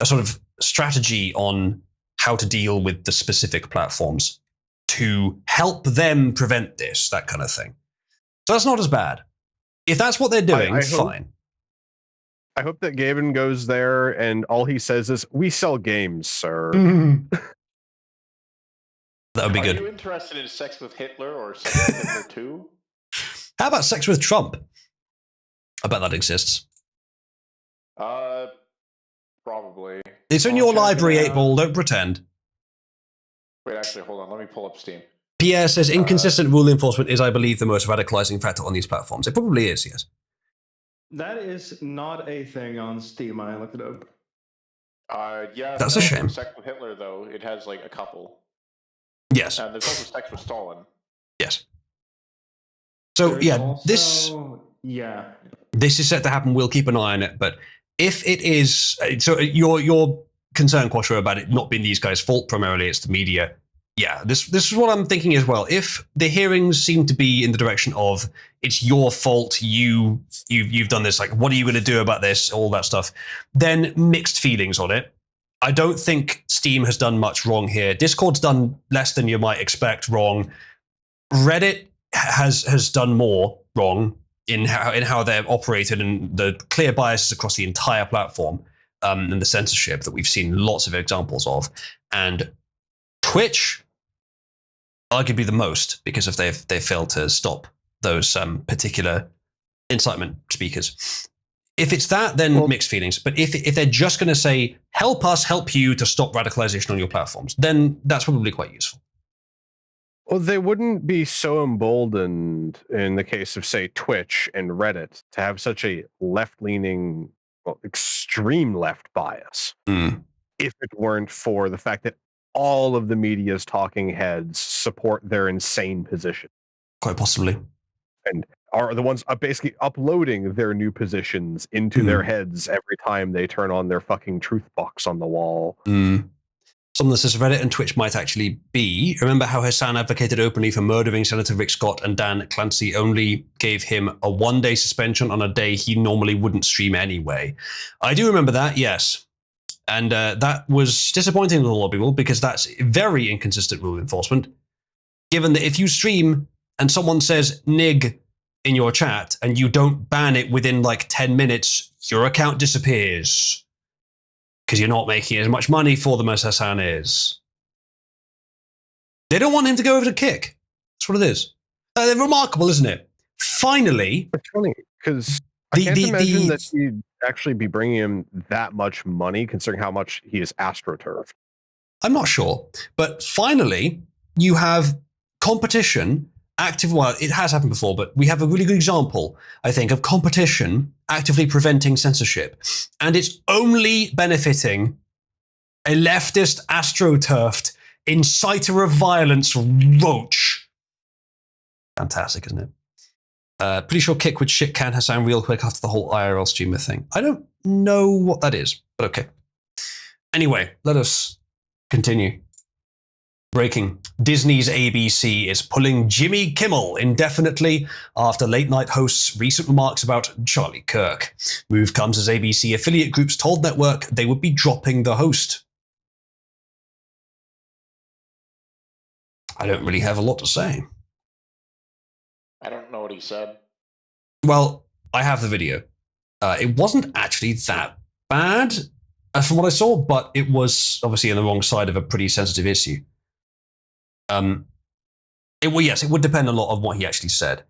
[SPEAKER 1] A sort of strategy on how to deal with the specific platforms to help them prevent this, that kind of thing. So that's not as bad. If that's what they're doing, fine.
[SPEAKER 7] I hope that Gavin goes there and all he says is, "We sell games, sir."
[SPEAKER 1] That would be good.
[SPEAKER 2] Are you interested in sex with Hitler or sex with Hitler 2?
[SPEAKER 1] How about sex with Trump? I bet that exists.
[SPEAKER 2] Probably.
[SPEAKER 1] It's in your library, 8-Ball. Don't pretend.
[SPEAKER 2] Wait, actually, hold on. Let me pull up Steam.
[SPEAKER 1] Pierre says inconsistent rule enforcement is, I believe, the most radicalizing factor on these platforms. It probably is, yes.
[SPEAKER 12] That is not a thing on Steam. I looked it up.
[SPEAKER 2] Yeah.
[SPEAKER 1] That's a shame.
[SPEAKER 2] Sex with Hitler, though, it has like a couple.
[SPEAKER 1] Yes.
[SPEAKER 2] And there's also sex with Stalin.
[SPEAKER 1] Yes. So
[SPEAKER 12] There's
[SPEAKER 1] yeah,
[SPEAKER 12] also,
[SPEAKER 1] this is set to happen. We'll keep an eye on it. But if it is, so your concern, Quattro, about it not being these guys' fault primarily, it's the media. Yeah, this is what I'm thinking as well. If the hearings seem to be in the direction of it's your fault, you've done this, like what are you going to do about this, all that stuff, then mixed feelings on it. I don't think Steam has done much wrong here. Discord's done less than you might expect wrong. Reddit has done more wrong in how they're operated and the clear biases across the entire platform, and the censorship that we've seen lots of examples of. And Twitch, arguably the most, because if they've failed to stop those particular incitement speakers. If it's that, then mixed feelings. But if they're just going to say, help us help you to stop radicalization on your platforms, then that's probably quite useful.
[SPEAKER 7] Well, they wouldn't be so emboldened in the case of, say, Twitch and Reddit to have such a left-leaning, well, extreme left bias if it weren't for the fact that all of the media's talking heads support their insane position.
[SPEAKER 1] Quite possibly. And
[SPEAKER 7] are the ones basically uploading their new positions into their heads every time they turn on their fucking truth box on the wall.
[SPEAKER 1] Someone that says Reddit and Twitch might actually be. Remember how Hassan advocated openly for murdering Senator Rick Scott and Dan Clancy only gave him a 1-day suspension on a day he normally wouldn't stream anyway. I do remember that, yes. And that was disappointing to a lot of people because that's very inconsistent rule enforcement. Given that if you stream and someone says nig in your chat and you don't ban it within like 10 minutes, your account disappears. Because you're not making as much money for them as Hassan is. They don't want him to go over to Kick. That's what it is. They're remarkable, isn't it? Finally.
[SPEAKER 7] It's funny, because I can't imagine that he'd actually be bringing him that much money, considering how much he is astroturfed.
[SPEAKER 1] I'm not sure. But finally, you have competition active. Well, it has happened before, but we have a really good example, I think, of competition actively preventing censorship. And it's only benefiting a leftist, astroturfed, inciter of violence roach. Fantastic, isn't it? Pretty sure Kick would shit can Hassan real quick after the whole IRL streamer thing. I don't know what that is, but okay. Anyway, let us continue. Breaking. Disney's ABC is pulling Jimmy Kimmel indefinitely after late night host's recent remarks about Charlie Kirk. Move comes as ABC affiliate groups told network they would be dropping the host. I don't really have a lot to say.
[SPEAKER 2] I don't know what he said.
[SPEAKER 1] Well, I have the video. It wasn't actually that bad from what I saw, but it was obviously on the wrong side of a pretty sensitive issue. It would depend a lot on what he actually said.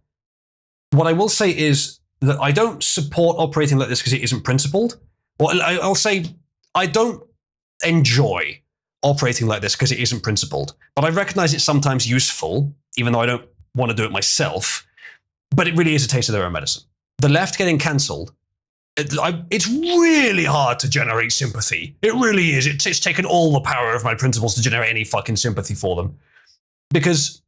[SPEAKER 1] What I will say is that I don't support operating like this because it isn't principled. Well, I'll say I don't enjoy operating like this because it isn't principled. But I recognize it's sometimes useful, even though I don't want to do it myself. But it really is a taste of their own medicine. The left getting cancelled, it's really hard to generate sympathy. It really is. It's taken all the power of my principles to generate any fucking sympathy for them. Because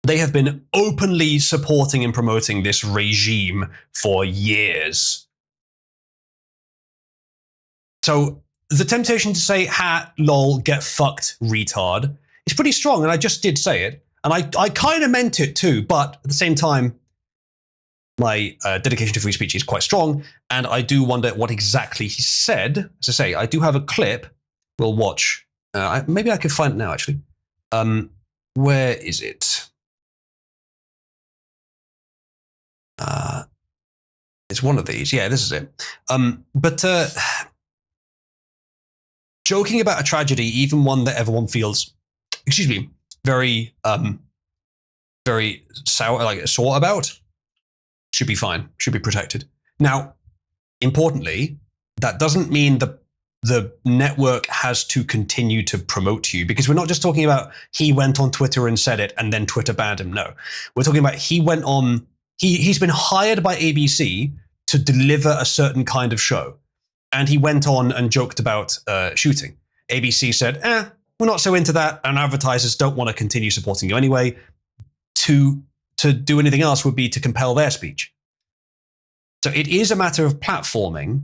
[SPEAKER 1] they have been openly supporting and promoting this regime for years. So the temptation to say, ha, lol, get fucked, retard, is pretty strong, and I just did say it. And I kind of meant it too, but at the same time, my dedication to free speech is quite strong, and I do wonder what exactly he said. As I say, I do have a clip we'll watch. Maybe I could find it now, actually. Where is it? It's one of these. Yeah, this is it. But joking about a tragedy, even one that everyone feels, very, very sore about, should be fine. Should be protected. Now, importantly, that doesn't mean the the network has to continue to promote you, because we're not just talking about he went on Twitter and said it and then Twitter banned him. No, we're talking about he went on, he's been hired by ABC to deliver a certain kind of show. And he went on and joked about shooting. ABC said, we're not so into that, and advertisers don't want to continue supporting you anyway. To do anything else would be to compel their speech. So it is a matter of platforming.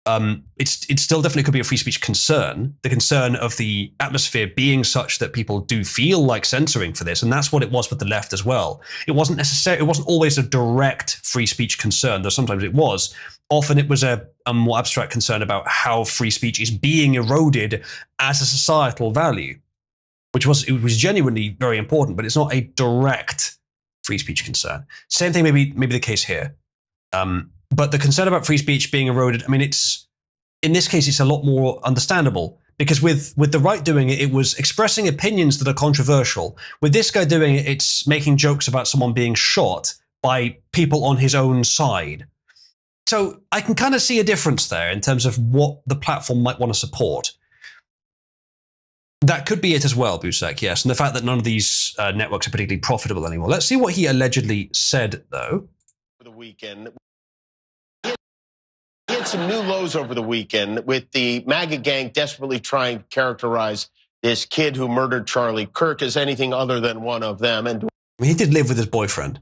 [SPEAKER 1] It still definitely could be a free speech concern. The concern of the atmosphere being such that people do feel like censoring for this, and that's what it was with the left as well. It wasn't always a direct free speech concern, though sometimes it was. Often it was a more abstract concern about how free speech is being eroded as a societal value, it was genuinely very important, but it's not a direct free speech concern. Same thing maybe the case here. But the concern about free speech being eroded, I mean, in this case, it's a lot more understandable, because with the right doing it, it was expressing opinions that are controversial. With this guy doing it, it's making jokes about someone being shot by people on his own side. So I can kind of see a difference there in terms of what the platform might want to support. That could be it as well, Busek, yes. And the fact that none of these networks are particularly profitable anymore. Let's see what he allegedly said, though.
[SPEAKER 13] For the weekend. He had some new lows over the weekend with the MAGA gang desperately trying to characterize this kid who murdered Charlie Kirk as anything other than one of them. And
[SPEAKER 1] he did live with his boyfriend,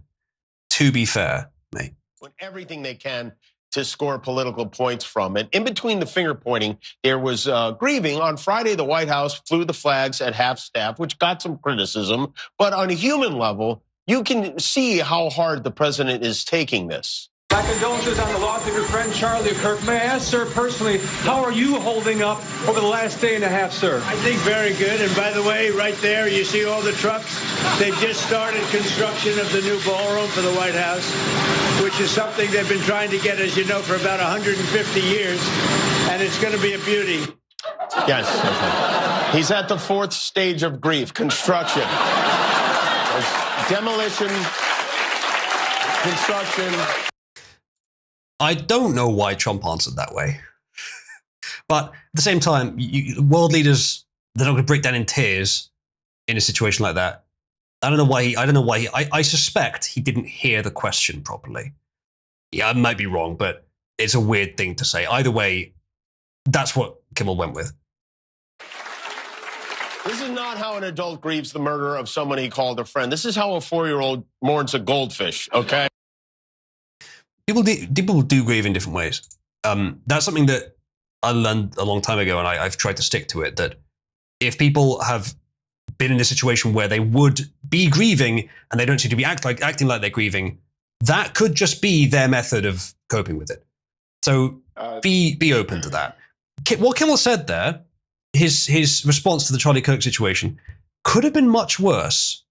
[SPEAKER 1] to be fair, mate.
[SPEAKER 13] Everything they can to score political points from it. In between the finger pointing, there was grieving. On Friday, the White House flew the flags at half-staff, which got some criticism. But on a human level, you can see how hard the president is taking this.
[SPEAKER 14] My condolences on the loss of your friend Charlie Kirk. May I ask, sir, personally, how are you holding up over the last day and a half, sir?
[SPEAKER 15] I think very good. And by the way, right there, you see all the trucks? They've just started construction of the new ballroom for the White House, which is something they've been trying to get, as you know, for about 150 years. And it's going to be a beauty.
[SPEAKER 13] Yes. He's at the fourth stage of grief, construction. Demolition, construction.
[SPEAKER 1] I don't know why Trump answered that way. But at the same time, world leaders, they're not going to break down in tears in a situation like that. I don't know why I suspect he didn't hear the question properly. Yeah, I might be wrong, but it's a weird thing to say. Either way, that's what Kimmel went with.
[SPEAKER 13] This is not how an adult grieves the murder of someone he called a friend. This is how a 4-year-old mourns a goldfish, okay?
[SPEAKER 1] People do grieve in different ways. That's something that I learned a long time ago, and I've tried to stick to it, that if people have been in a situation where they would be grieving and they don't seem to be acting like they're grieving, that could just be their method of coping with it. So be open to that. What Kimmel said there, his response to the Charlie Kirk situation, could have been much worse.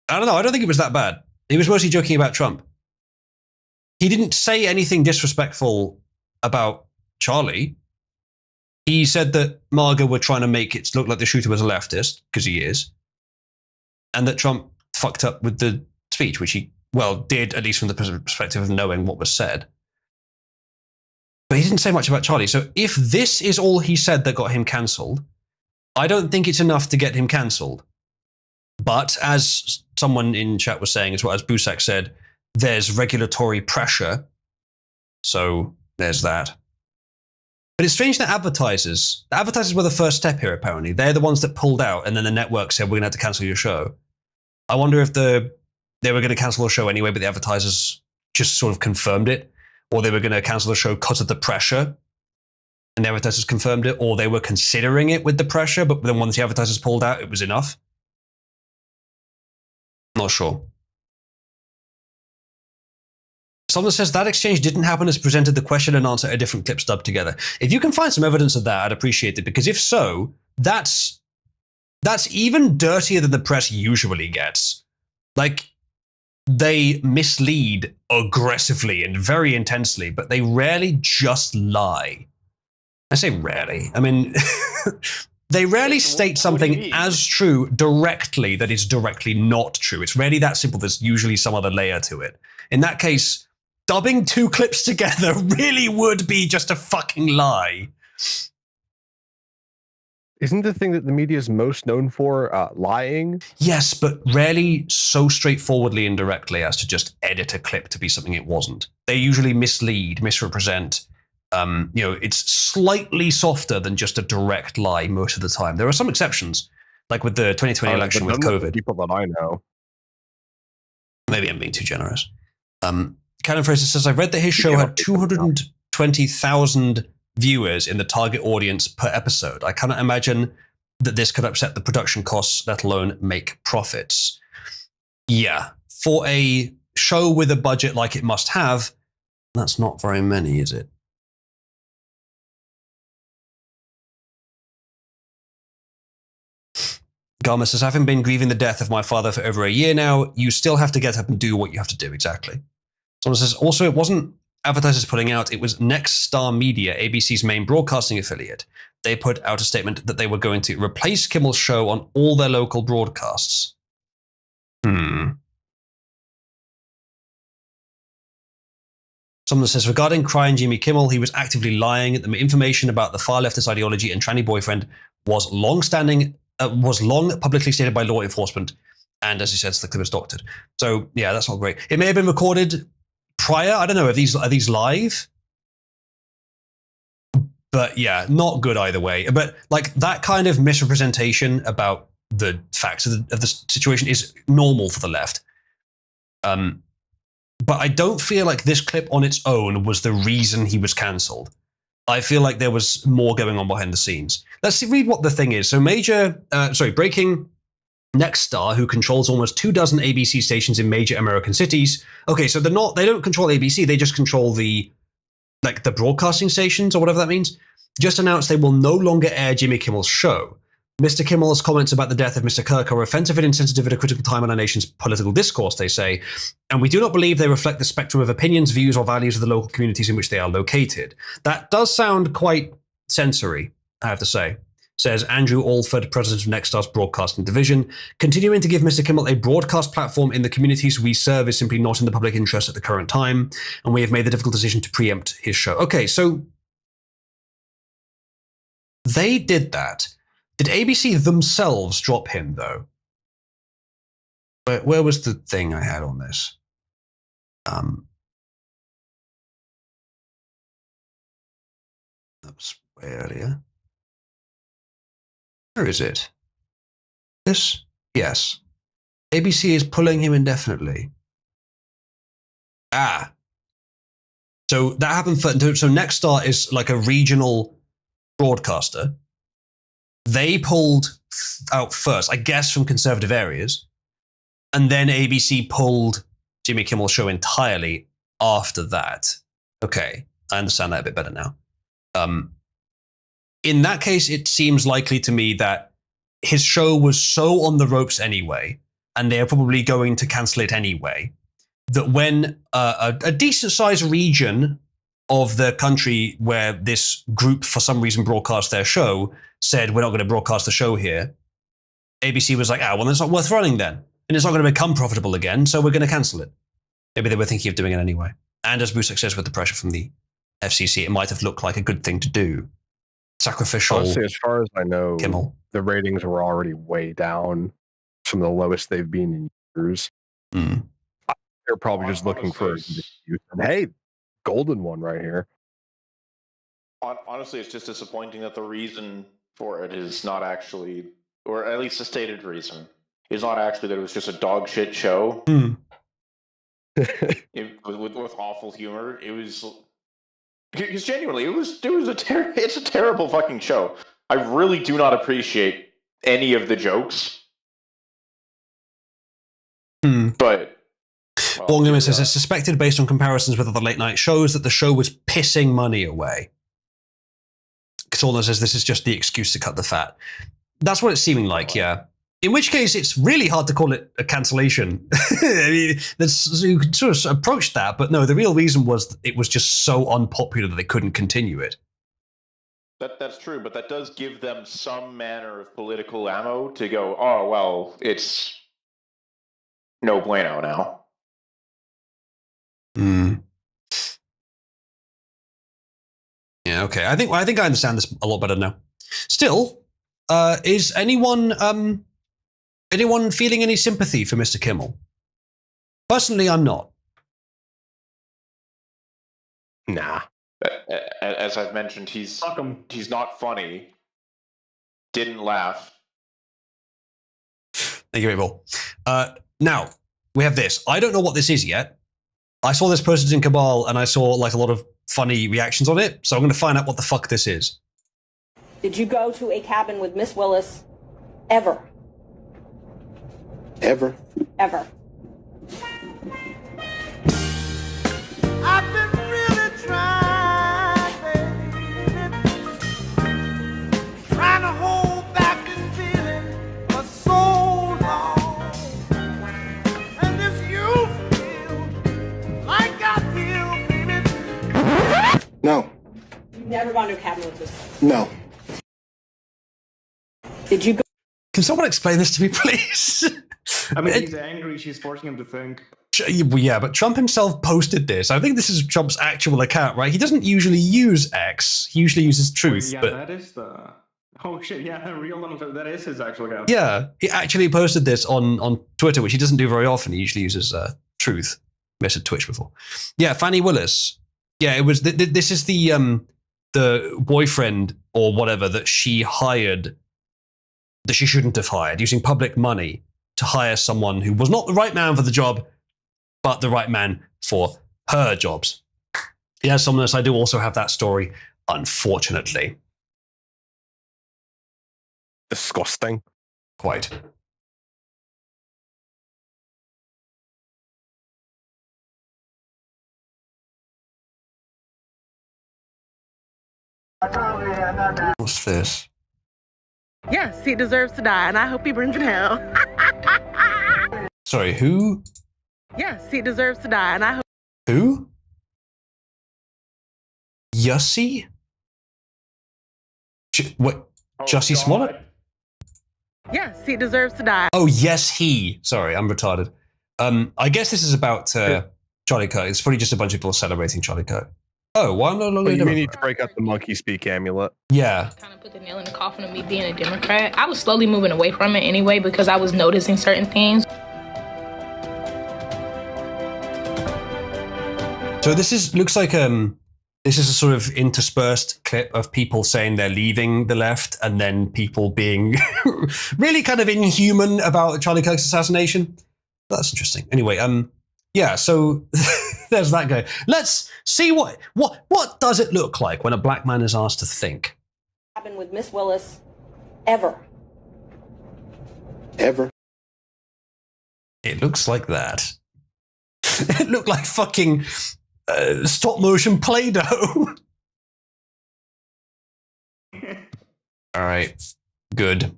[SPEAKER 1] I don't know. I don't think it was that bad. He was mostly joking about Trump. He didn't say anything disrespectful about Charlie. He said that MAGA were trying to make it look like the shooter was a leftist, because he is, and that Trump fucked up with the speech, which he, did, at least from the perspective of knowing what was said. But he didn't say much about Charlie. So if this is all he said that got him cancelled, I don't think it's enough to get him cancelled. But as someone in chat was saying, as well as Busek said, there's regulatory pressure. So there's that. But it's strange that the advertisers were the first step here, apparently. They're the ones that pulled out, and then the network said, we're going to have to cancel your show. I wonder if they were going to cancel the show anyway, but the advertisers just sort of confirmed it, or they were going to cancel the show because of the pressure, and the advertisers confirmed it, or they were considering it with the pressure, but then once the advertisers pulled out, it was enough. Not sure. Someone says that exchange didn't happen as presented the question and answer a different clip stubbed together. If you can find some evidence of that, I'd appreciate it, because if so, that's even dirtier than the press usually gets. Like, they mislead aggressively and very intensely, but they rarely just lie. I say rarely. I mean, they rarely state something as true directly that is directly not true. It's rarely that simple. There's usually some other layer to it. In that case, dubbing two clips together really would be just a fucking lie.
[SPEAKER 7] Isn't the thing that the media is most known for lying?
[SPEAKER 1] Yes, but rarely so straightforwardly and directly as to just edit a clip to be something it wasn't. They usually mislead, misrepresent. It's slightly softer than just a direct lie most of the time. There are some exceptions, like with the 2020 election with COVID.
[SPEAKER 7] People that I know.
[SPEAKER 1] Maybe I'm being too generous. Cannon Fraser says, I read that his show had 220,000 viewers in the target audience per episode. I cannot imagine that this could upset the production costs, let alone make profits. Yeah, for a show with a budget like it must have, that's not very many, is it? Garma says, having been grieving the death of my father for over a year now, you still have to get up and do what you have to do, exactly. Someone says, also, it wasn't advertisers putting out, it was Next Star Media, ABC's main broadcasting affiliate. They put out a statement that they were going to replace Kimmel's show on all their local broadcasts. Someone says, regarding crying Jimmy Kimmel, he was actively lying. The information about the far leftist ideology and tranny boyfriend was long publicly stated by law enforcement. And as he says, the clip is doctored. So yeah, that's not great. It may have been recorded prior. I don't know. Are these live? But yeah, not good either way. But like that kind of misrepresentation about the facts of the situation is normal for the left. But I don't feel like this clip on its own was the reason he was cancelled. I feel like there was more going on behind the scenes. Let's read what the thing is. So breaking Next Star, who controls almost 24 ABC stations in major American cities. Okay, so they don't control ABC, they just control the broadcasting stations or whatever that means. Just announced they will no longer air Jimmy Kimmel's show. Mr. Kimmel's comments about the death of Mr. Kirk are offensive and insensitive at a critical time in our nation's political discourse, they say, and we do not believe they reflect the spectrum of opinions, views, or values of the local communities in which they are located. That does sound quite censory, I have to say, says Andrew Alford, president of Next Star's broadcasting division. Continuing to give Mr. Kimmel a broadcast platform in the communities we serve is simply not in the public interest at the current time, and we have made the difficult decision to preempt his show. Okay, so they did that. Did ABC themselves drop him, though? Where was the thing I had on this? That was way earlier. Where is it? This? Yes. ABC is pulling him indefinitely. So that happened so Next Star is like a regional broadcaster. They pulled out first, I guess, from conservative areas. And then ABC pulled Jimmy Kimmel's show entirely after that. Okay, I understand that a bit better now. In that case, it seems likely to me that his show was so on the ropes anyway, and they're probably going to cancel it anyway, that when a decent-sized region of the country where this group for some reason broadcast their show said, we're not going to broadcast the show here, ABC was like, well, it's not worth running then. And it's not going to become profitable again, so we're going to cancel it. Maybe they were thinking of doing it anyway. And as Bruce says, with the pressure from the FCC, it might have looked like a good thing to do. Sacrificial.
[SPEAKER 7] Honestly, as far as I know,
[SPEAKER 1] Kimmel.
[SPEAKER 7] The ratings were already way down from the lowest they've been in years. They're probably just looking for an excuse. And hey, golden one right here.
[SPEAKER 2] Honestly, it's just disappointing that the reason for it is not actually, or at least the stated reason, is not actually that it was just a dog shit show. With awful humor. It was, because genuinely, it's a terrible fucking show. I really do not appreciate any of the jokes. But
[SPEAKER 1] Borgman says it's suspected based on comparisons with other late night shows that the show was pissing money away. Katorna says this is just the excuse to cut the fat. That's what it's seeming like, yeah. In which case, it's really hard to call it a cancellation. I mean, you could sort of approach that, but no, the real reason was it was just so unpopular that they couldn't continue it.
[SPEAKER 2] That's true, but that does give them some manner of political ammo to go, oh, well, it's no bueno now.
[SPEAKER 1] Yeah, okay. I think I understand this a lot better now. Still, is anyone feeling any sympathy for Mr. Kimmel? Personally, I'm not.
[SPEAKER 13] Nah.
[SPEAKER 2] As I've mentioned, he's not funny. Didn't laugh.
[SPEAKER 1] Thank you, Abel. Now, we have this. I don't know what this is yet. I saw this posted in Cabal, and I saw like a lot of funny reactions on it, so I'm going to find out what the fuck this is.
[SPEAKER 16] Did you go to a cabin with Miss Willis ever?
[SPEAKER 17] Ever?
[SPEAKER 16] Ever.
[SPEAKER 18] I've been really trying, trying to hold back this feeling for so long. And if you feel like I feel, baby.
[SPEAKER 17] No.
[SPEAKER 16] You've never gone to a cabin with this?
[SPEAKER 17] No.
[SPEAKER 16] Did you go?
[SPEAKER 1] Can someone explain this to me, please?
[SPEAKER 12] I mean, he's angry. She's forcing him to think.
[SPEAKER 1] Yeah, but Trump himself posted this. I think this is Trump's actual account, right? He doesn't usually use X. He usually uses Truth.
[SPEAKER 12] Yeah,
[SPEAKER 1] but
[SPEAKER 12] that is the... Oh shit, yeah, real that is his actual account.
[SPEAKER 1] yeah, he actually posted this on Twitter, which he doesn't do very often. He usually uses Truth. Messed Twitch before. Yeah, Fannie Willis. Yeah, it was. This is the boyfriend or whatever that she hired, that she shouldn't have hired, using public money to hire someone who was not the right man for the job, but the right man for her jobs. Yeah, Somnus, I do also have that story, unfortunately.
[SPEAKER 13] Disgusting.
[SPEAKER 1] Quite. What's this?
[SPEAKER 19] Yes, he deserves to die, and I hope he burns in hell.
[SPEAKER 1] Sorry, who?
[SPEAKER 19] Yes, he deserves to die, and I hope.
[SPEAKER 1] Who? Yussie? What? Jussie Smollett?
[SPEAKER 19] Yes, he deserves to die.
[SPEAKER 1] Oh, yes, he. Sorry, I'm retarded. I guess this is about Charlie Kirk. It's probably just a bunch of people celebrating Charlie Kirk. Oh, well, I'm no longer.
[SPEAKER 13] You need to break out the monkey speak amulet.
[SPEAKER 1] Yeah.
[SPEAKER 20] Kind of put the nail in the coffin of me being a Democrat. I was slowly moving away from it anyway because I was noticing certain things.
[SPEAKER 1] So this looks like this is a sort of interspersed clip of people saying they're leaving the left, and then people being really kind of inhuman about Charlie Kirk's assassination. That's interesting. Anyway, yeah. So there's that guy. Let's see what does it look like when a black man is asked to think.
[SPEAKER 16] Happened with Miss Willis ever?
[SPEAKER 17] Ever?
[SPEAKER 1] It looks like that. It looked like fucking stop motion Play-Doh. All right, good.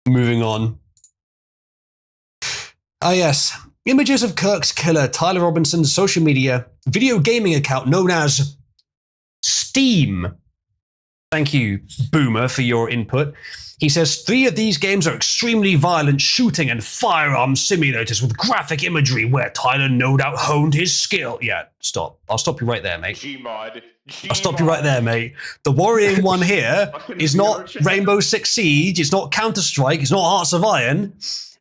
[SPEAKER 1] Moving on. Ah, yes. Images of Kirk's killer, Tyler Robinson's social media video gaming account known as Steam. Thank you, Boomer, for your input. He says 3 of these games are extremely violent shooting and firearm simulators with graphic imagery where Tyler no doubt honed his skill. Yeah, stop. I'll stop you right there, mate.
[SPEAKER 2] Gmod.
[SPEAKER 1] I'll stop you right there, mate. The worrying one here is not Rainbow Six Siege, it's not Counter-Strike, it's not Hearts of Iron,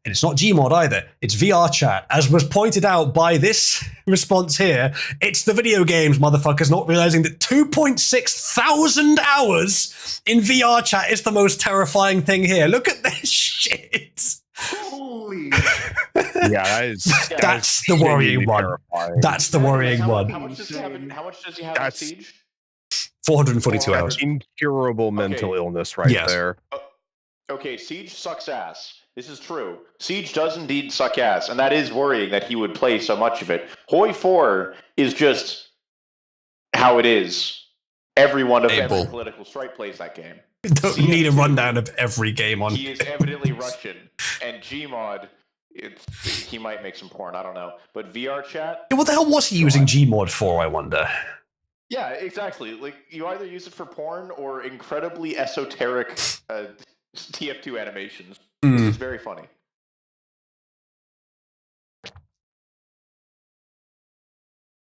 [SPEAKER 1] and it's not Gmod either. It's VR chat. As was pointed out by this response here, it's the video games, motherfuckers, not realizing that 2.6 thousand hours in VR chat is the most terrifying thing here. Look at this shit.
[SPEAKER 12] Holy.
[SPEAKER 13] Yeah,
[SPEAKER 1] that's the worrying one.
[SPEAKER 13] Terrifying.
[SPEAKER 1] That's the worrying one.
[SPEAKER 2] How much does he have in Siege?
[SPEAKER 1] 442 hours.
[SPEAKER 13] Incurable mental illness right there.
[SPEAKER 2] Okay, Siege sucks ass. This is true. Siege does indeed suck ass, and that is worrying that he would play so much of it. Hoi 4 is just how it is. Everyone of every political stripe plays that game.
[SPEAKER 1] Don't need a rundown of every game on.
[SPEAKER 2] He is evidently Russian, and Gmod, he might make some porn, I don't know. But VR chat?
[SPEAKER 1] What the hell was he using Gmod for, I wonder?
[SPEAKER 2] Yeah, exactly. Like, you either use it for porn or incredibly esoteric TF2 animations. It's very funny.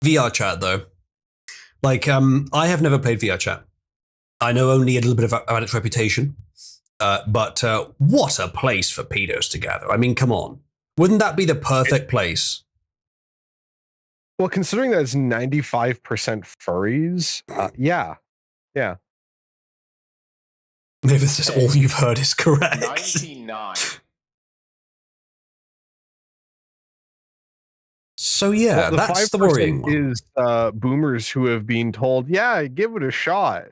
[SPEAKER 1] VR chat, though. Like, I have never played VR chat. I know only a little bit about its reputation, but what a place for pedos to gather. I mean, come on. Wouldn't that be the perfect place?
[SPEAKER 7] Well, considering that it's 95% furries, yeah.
[SPEAKER 1] If this is all you've heard is correct.
[SPEAKER 2] 99.
[SPEAKER 1] So yeah,
[SPEAKER 7] well,
[SPEAKER 1] that's the worrying one.
[SPEAKER 7] Is boomers who have been told, yeah, give it a shot.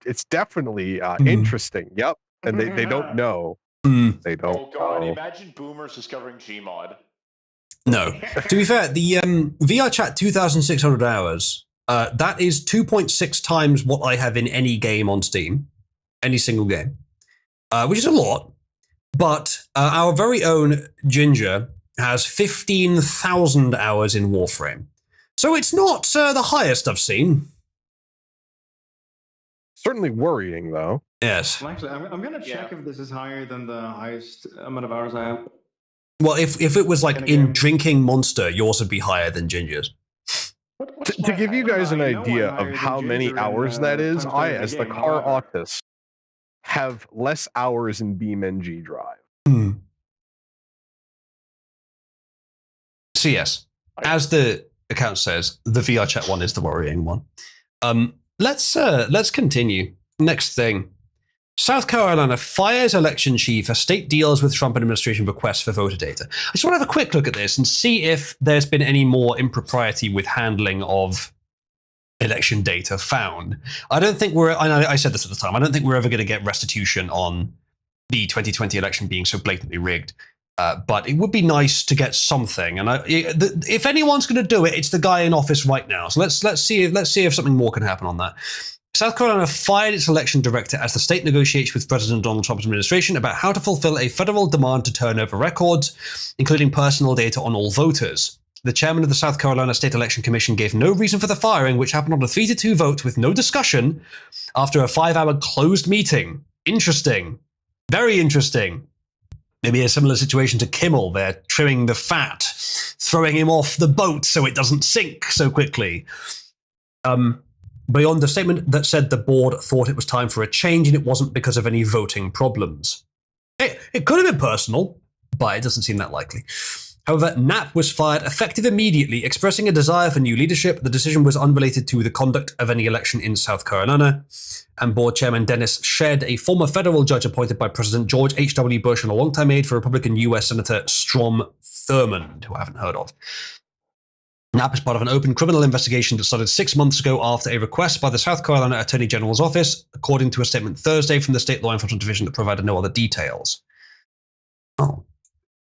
[SPEAKER 7] It's definitely interesting. Yep. And they don't know. They don't
[SPEAKER 2] Oh god,
[SPEAKER 7] know.
[SPEAKER 2] imagine boomers discovering Gmod.
[SPEAKER 1] No. To be fair, the VR chat 2,600 hours, that is 2.6 times what I have in any game on Steam. Any single game. Which is a lot. But our very own Ginger has 15,000 hours in Warframe. So it's not the highest I've seen.
[SPEAKER 7] Certainly worrying, though.
[SPEAKER 1] Yes.
[SPEAKER 12] Well, actually, I'm going to check if this is higher than the highest amount of hours I have.
[SPEAKER 1] Well, if it was like in Drinking Monster, yours would be higher than Ginger's.
[SPEAKER 7] To give you guys an idea of how many hours that is, I, as the car autist, have less hours in BeamNG Drive.
[SPEAKER 1] So yes, as the account says, the VR chat one is the worrying one. Let's continue. Next thing. South Carolina fires election chief as state deals with Trump administration requests for voter data. I just want to have a quick look at this and see if there's been any more impropriety with handling of election data found. I don't think I said this at the time, I don't think we're ever going to get restitution on the 2020 election being so blatantly rigged. But it would be nice to get something. And if anyone's going to do it, it's the guy in office right now. So let's see if something more can happen on that. South Carolina fired its election director as the state negotiates with President Donald Trump's administration about how to fulfill a federal demand to turn over records, including personal data on all voters. The chairman of the South Carolina State Election Commission gave no reason for the firing, which happened on a 3-2 vote with no discussion after a 5-hour closed meeting. Interesting. Very interesting. Maybe a similar situation to Kimmel. They're trimming the fat, throwing him off the boat so it doesn't sink so quickly. Beyond a statement that said the board thought it was time for a change and it wasn't because of any voting problems. It could have been personal, but it doesn't seem that likely. However, Knapp was fired effective immediately, expressing a desire for new leadership. The decision was unrelated to the conduct of any election in South Carolina. And board chairman Dennis Shedd, a former federal judge appointed by President George H.W. Bush and a longtime aide for Republican U.S. Senator Strom Thurmond, who I haven't heard of. Knapp is part of an open criminal investigation that started 6 months ago after a request by the South Carolina Attorney General's office, according to a statement Thursday from the State Law Enforcement Division that provided no other details. Oh.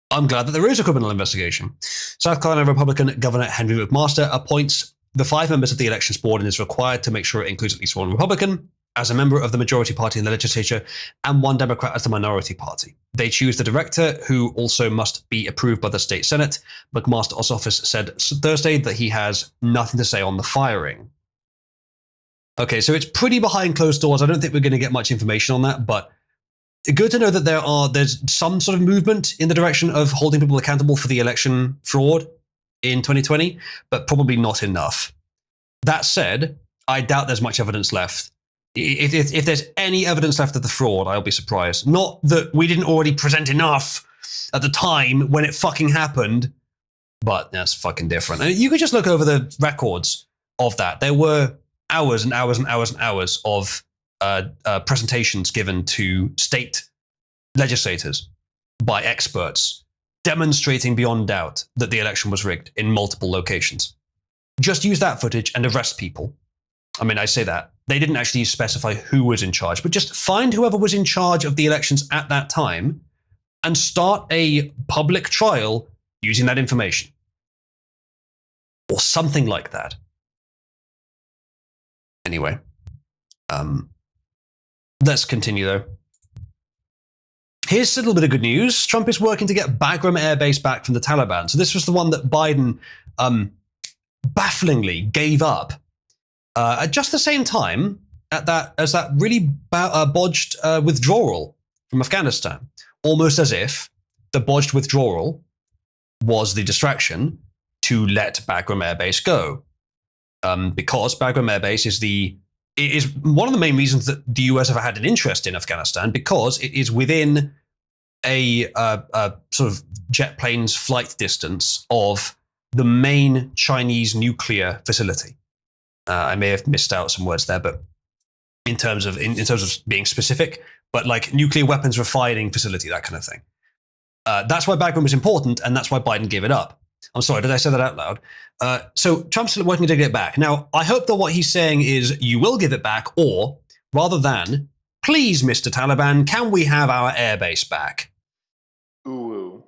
[SPEAKER 1] I'm glad that there is a criminal investigation. South Carolina Republican Governor Henry McMaster appoints the 5 members of the elections board and is required to make sure it includes at least 1 Republican as a member of the majority party in the legislature and 1 Democrat as the minority party. They choose the director, who also must be approved by the state Senate. McMaster's office said Thursday that he has nothing to say on the firing. Okay, so it's pretty behind closed doors. I don't think we're going to get much information on that, but good to know that there's some sort of movement in the direction of holding people accountable for the election fraud in 2020, but probably not enough. That said, I doubt there's much evidence left. If there's any evidence left of the fraud, I'll be surprised. Not that we didn't already present enough at the time when it fucking happened, but that's fucking different. And you could just look over the records of that. There were hours and hours and hours and hours of presentations given to state legislators by experts demonstrating beyond doubt that the election was rigged in multiple locations. Just use that footage and arrest people. I mean, I say that. They didn't actually specify who was in charge, but just find whoever was in charge of the elections at that time and start a public trial using that information. Or something like that. Anyway. Let's continue, though. Here's a little bit of good news. Trump is working to get Bagram Air Base back from the Taliban. So this was the one that Biden bafflingly gave up at just the same time as that really bodged withdrawal from Afghanistan. Almost as if the bodged withdrawal was the distraction to let Bagram Air Base go. Because Bagram Air Base is the it is one of the main reasons that the US have had an interest in Afghanistan, because it is within a sort of jet plane's flight distance of the main Chinese nuclear facility. I may have missed out some words there, but in terms of being specific, but like nuclear weapons refining facility, that kind of thing. That's why Bagram was important, and that's why Biden gave it up. I'm sorry, did I say that out loud? So Trump's working to get it back. Now, I hope that what he's saying is you will give it back, or rather than, please, Mr. Taliban, can we have our airbase back?
[SPEAKER 2] Ooh.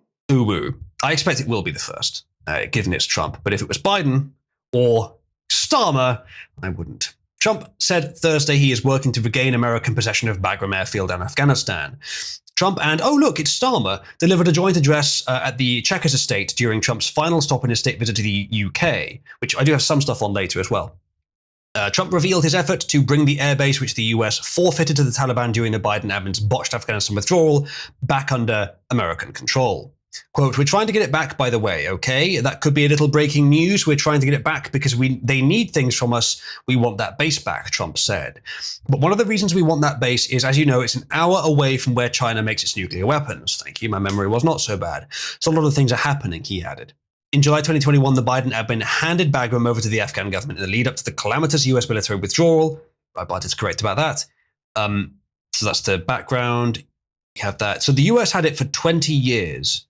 [SPEAKER 1] I expect it will be the first, given it's Trump. But if it was Biden or Starmer, I wouldn't. Trump said Thursday he is working to regain American possession of Bagram Airfield in Afghanistan. Trump and, oh look, it's Starmer, delivered a joint address at the Chequers estate during Trump's final stop in his state visit to the UK, which I do have some stuff on later as well. Trump revealed his effort to bring the airbase, which the US forfeited to the Taliban during the Biden admin's botched Afghanistan withdrawal, back under American control. Quote, we're trying to get it back, by the way, okay? That could be a little breaking news. We're trying to get it back because they need things from us. We want that base back, Trump said. But one of the reasons we want that base is, as you know, it's an hour away from where China makes its nuclear weapons. Thank you, my memory was not so bad. So a lot of things are happening, he added. In July 2021, the Biden admin handed Bagram over to the Afghan government in the lead up to the calamitous US military withdrawal. Biden's correct about that. So that's the background. You have that. So the US had it for 20 years.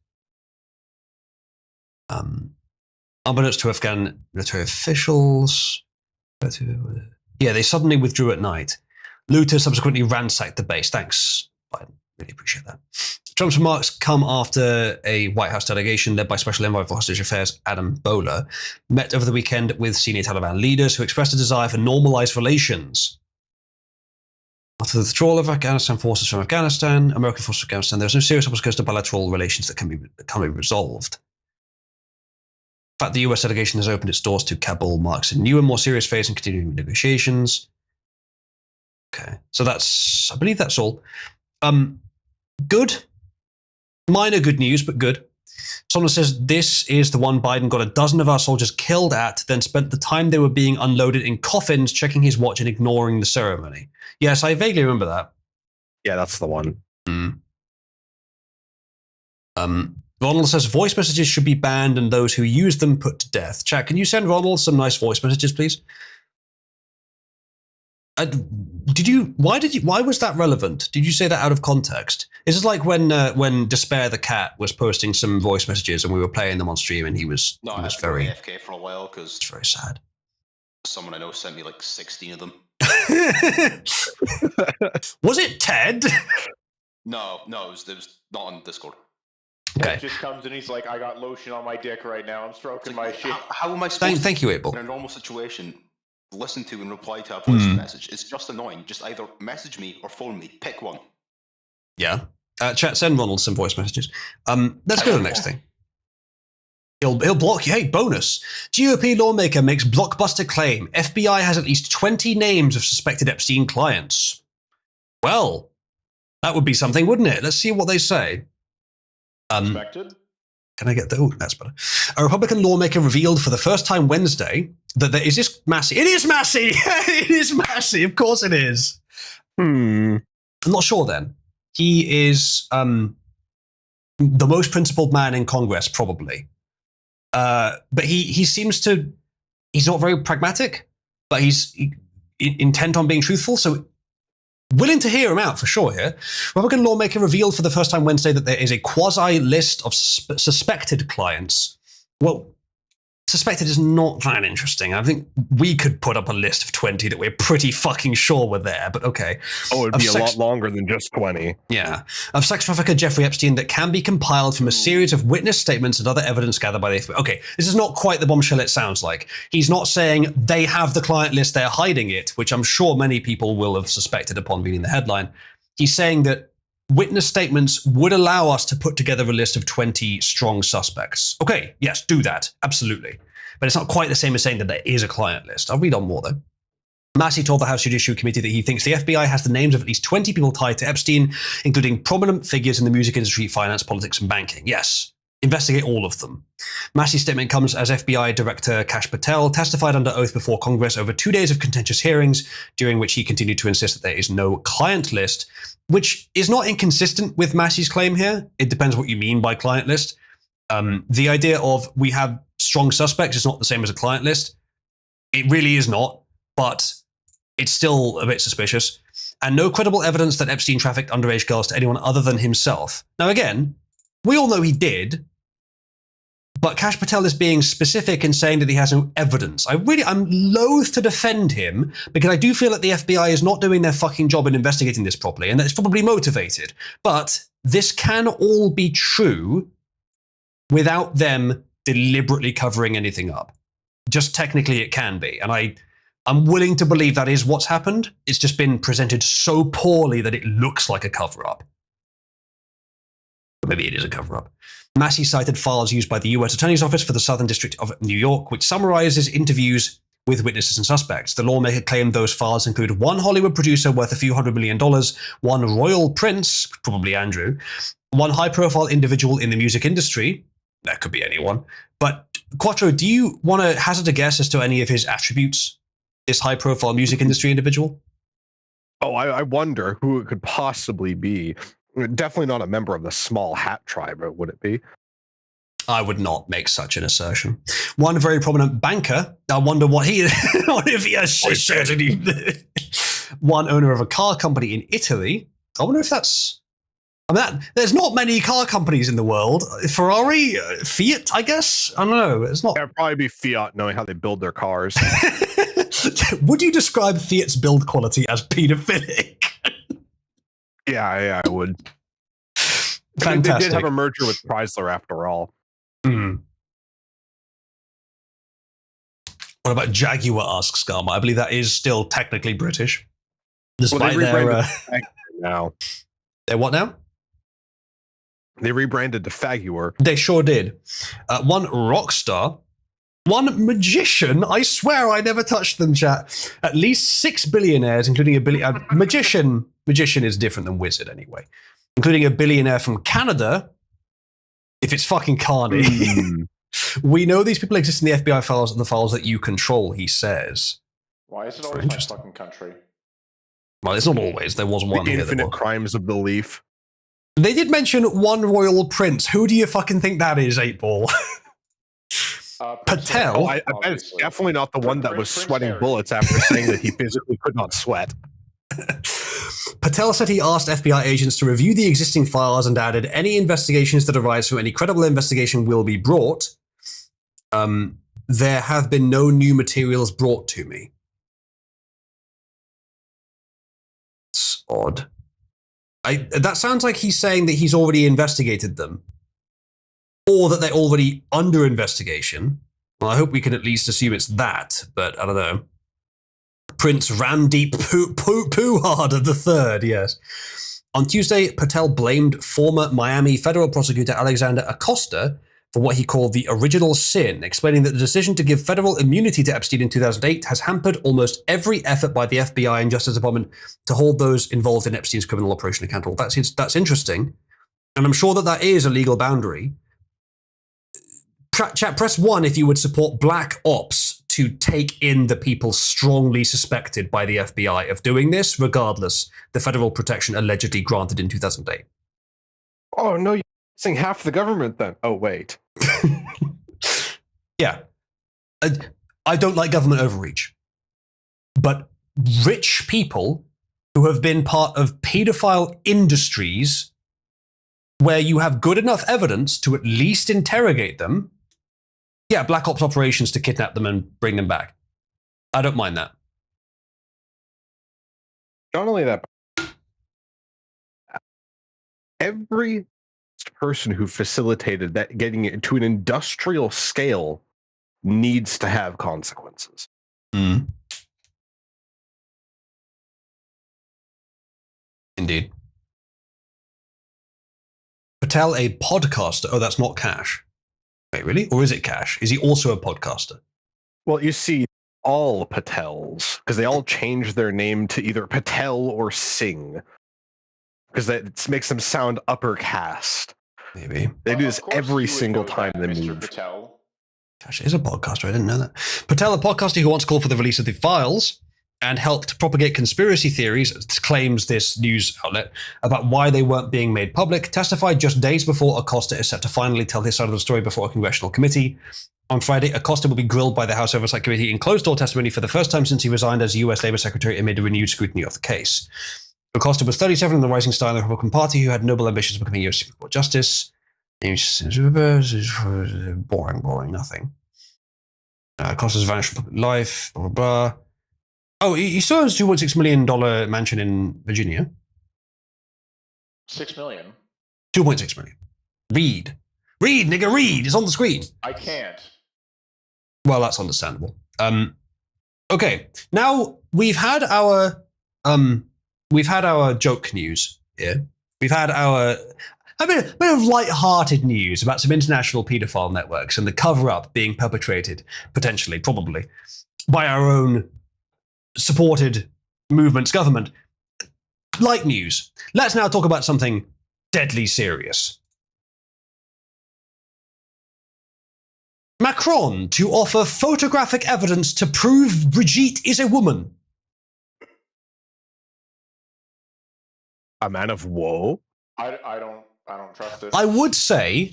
[SPEAKER 1] Unbeknownst to Afghan military officials. Yeah, they suddenly withdrew at night. Looters subsequently ransacked the base. Thanks, Biden. Really appreciate that. Trump's remarks come after a White House delegation led by Special Envoy for Hostage Affairs Adam Boehler met over the weekend with senior Taliban leaders who expressed a desire for normalized relations. After the withdrawal of Afghanistan forces from Afghanistan, American forces from Afghanistan, there was no serious obstacles to bilateral relations that can be resolved. In fact, the US delegation has opened its doors to Kabul, marks a new and more serious phase in continuing negotiations. Okay, so I believe that's all. Good. Minor good news, but good. Someone says, this is the one Biden got a dozen of our soldiers killed at, then spent the time they were being unloaded in coffins, checking his watch and ignoring the ceremony. Yes, I vaguely remember that.
[SPEAKER 7] Yeah, that's the one.
[SPEAKER 1] Ronald says voice messages should be banned and those who use them put to death. Chat, can you send Ronald some nice voice messages, please? Why was that relevant? Did you say that out of context? Is it like when Despair the Cat was posting some voice messages and we were playing them on stream and he was very
[SPEAKER 3] AFK for a while because
[SPEAKER 1] it's very sad.
[SPEAKER 3] Someone I know sent me like 16 of them.
[SPEAKER 1] Was it Ted?
[SPEAKER 3] No, it was not on Discord.
[SPEAKER 1] Okay.
[SPEAKER 2] Ted just comes and he's like, I got lotion on my dick right now. I'm stroking my shit.
[SPEAKER 3] How am I supposed
[SPEAKER 1] Thank you, Abel.
[SPEAKER 3] in a normal situation, listen to and reply to a voice message? It's just annoying. Just either message me or phone me. Pick one.
[SPEAKER 1] Yeah. Chat, send Ronald some voice messages. Let's go to the next thing. He'll block you. Hey, bonus. GOP lawmaker makes blockbuster claim. FBI has at least 20 names of suspected Epstein clients. Well, that would be something, wouldn't it? Let's see what they say.
[SPEAKER 2] Suspected?
[SPEAKER 1] Can I get the... Oh, that's better. A Republican lawmaker revealed for the first time Wednesday that there is this Massey. It is Massey! It is Massey. Of course it is. I'm not sure then. He is the most principled man in Congress, probably. But he seems to... He's not very pragmatic, but he's intent on being truthful, so... Willing to hear him out for sure here. Republican lawmaker revealed for the first time Wednesday that there is a quasi list of suspected clients. Well, suspected is not that interesting. I think we could put up a list of 20 that we're pretty fucking sure were there, but okay.
[SPEAKER 7] Oh, it'd be a lot longer than just 20.
[SPEAKER 1] Yeah. Of sex trafficker Jeffrey Epstein that can be compiled from a series of witness statements and other evidence gathered by the FBI. Okay, this is not quite the bombshell it sounds like. He's not saying they have the client list, they're hiding it, which I'm sure many people will have suspected upon reading the headline. He's saying that witness statements would allow us to put together a list of 20 strong suspects. Okay, yes, do that. Absolutely. But it's not quite the same as saying that there is a client list. I'll read on more, though. Massey told the House Judiciary Committee that he thinks the FBI has the names of at least 20 people tied to Epstein, including prominent figures in the music industry, finance, politics, and banking. Yes, investigate all of them. Massey's statement comes as FBI Director Kash Patel testified under oath before Congress over 2 days of contentious hearings, during which he continued to insist that there is no client list, which is not inconsistent with Massey's claim here. It depends what you mean by client list. The idea of we have strong suspects is not the same as a client list. It really is not, but it's still a bit suspicious. And no credible evidence that Epstein trafficked underage girls to anyone other than himself. Now, again, we all know he did, but Kash Patel is being specific in saying that he has no evidence. I'm loath to defend him because I do feel that the FBI is not doing their fucking job in investigating this properly, and that it's probably motivated. But this can all be true without them deliberately covering anything up. Just technically it can be. And I'm willing to believe that is what's happened. It's just been presented so poorly that it looks like a cover-up. Maybe it is a cover-up. Massey cited files used by the U.S. Attorney's Office for the Southern District of New York, which summarizes interviews with witnesses and suspects. The lawmaker claimed those files include one Hollywood producer worth a few $100 million, one royal prince, probably Andrew, one high-profile individual in the music industry, that could be anyone. But Quattro, do you want to hazard a guess as to any of his attributes, this high-profile music industry individual?
[SPEAKER 7] Oh, I wonder who it could possibly be. Definitely not a member of the Small Hat Tribe, would it be?
[SPEAKER 1] I would not make such an assertion. One very prominent banker, I wonder what if he has certainly. One owner of a car company in Italy. I wonder if that's. There's not many car companies in the world. Ferrari, Fiat, I guess. I don't know. It's not.
[SPEAKER 7] It'd probably be Fiat, knowing how they build their cars.
[SPEAKER 1] Would you describe Fiat's build quality as pedophilic?
[SPEAKER 7] Yeah, I would.
[SPEAKER 1] Fantastic.
[SPEAKER 7] I mean, they did have a merger with Chrysler after all.
[SPEAKER 1] What about Jaguar, asks Skarma. I believe that is still technically British. Despite their
[SPEAKER 7] now.
[SPEAKER 1] They're what now?
[SPEAKER 7] They rebranded to Faguar.
[SPEAKER 1] They sure did. One rock star, one magician. I swear I never touched them, chat. At least 6 billionaires, including a billion. Magician is different than wizard anyway. Including a billionaire from Canada. If it's fucking Carney. We know these people exist in the FBI files and the files that you control, he says.
[SPEAKER 2] Why is it always my fucking country?
[SPEAKER 1] Well, it's not always. There was one
[SPEAKER 7] the
[SPEAKER 1] here.
[SPEAKER 7] Infinite Crimes of the Leaf.
[SPEAKER 1] They did mention one royal prince. Who do you fucking think that is, 8-Ball? Patel?
[SPEAKER 7] I bet it's definitely not the one that was sweating bullets after saying that he physically could not sweat.
[SPEAKER 1] Patel said he asked FBI agents to review the existing files and added, any investigations that arise from any credible investigation will be brought. There have been no new materials brought to me. It's odd. That sounds like he's saying that he's already investigated them. Or that they're already under investigation. Well, I hope we can at least assume it's that, but I don't know. Prince Randeep Puhard III, yes. On Tuesday, Patel blamed former Miami federal prosecutor Alexander Acosta for what he called the original sin, explaining that the decision to give federal immunity to Epstein in 2008 has hampered almost every effort by the FBI and Justice Department to hold those involved in Epstein's criminal operation accountable. That's interesting, and I'm sure that is a legal boundary. Chat, press 1 if you would support black ops to take in the people strongly suspected by the FBI of doing this, regardless the federal protection allegedly granted in 2008.
[SPEAKER 7] Oh, no, you're missing half the government then. Oh, wait.
[SPEAKER 1] Yeah. I don't like government overreach. But rich people who have been part of pedophile industries where you have good enough evidence to at least interrogate them, yeah, black ops operations to kidnap them and bring them back. I don't mind that.
[SPEAKER 7] Not only that, every person who facilitated that getting it to an industrial scale needs to have consequences.
[SPEAKER 1] Indeed. Patel, a podcaster. Oh, that's not Cash. Wait, really? Or is it Cash? Is he also a podcaster?
[SPEAKER 7] Well, you see, all Patels, because they all change their name to either Patel or Singh, because that makes them sound upper caste.
[SPEAKER 1] Maybe.
[SPEAKER 17] They do this every single time they move.
[SPEAKER 2] Patel.
[SPEAKER 1] Gosh, he's a podcaster. I didn't know that. Patel, a podcaster who once called for the release of the files and helped propagate conspiracy theories, claims this news outlet about why they weren't being made public, testified just days before Acosta is set to finally tell his side of the story before a congressional committee. On Friday, Acosta will be grilled by the House Oversight Committee in closed-door testimony for the first time since he resigned as U.S. Labor Secretary amid renewed scrutiny of the case. Acosta was 37 and the rising star in the Republican Party who had noble ambitions of becoming U.S. Supreme Court Justice. Boring, nothing. Acosta's vanished from public life, blah, blah, blah. Oh, he still has $2.6 million mansion in Virginia.
[SPEAKER 2] $6 million.
[SPEAKER 1] 2.6 million. Read, nigga, read. It's on the screen.
[SPEAKER 2] I can't.
[SPEAKER 1] Well, that's understandable. Okay, now we've had our joke news here. We've had a bit of light-hearted news about some international paedophile networks and the cover-up being perpetrated, potentially, probably, by our own supported movement's government. Light news. Let's now talk about something deadly serious. Macron to offer photographic evidence to prove Brigitte is a woman.
[SPEAKER 17] A man of woe?
[SPEAKER 2] I don't trust this.
[SPEAKER 1] I would say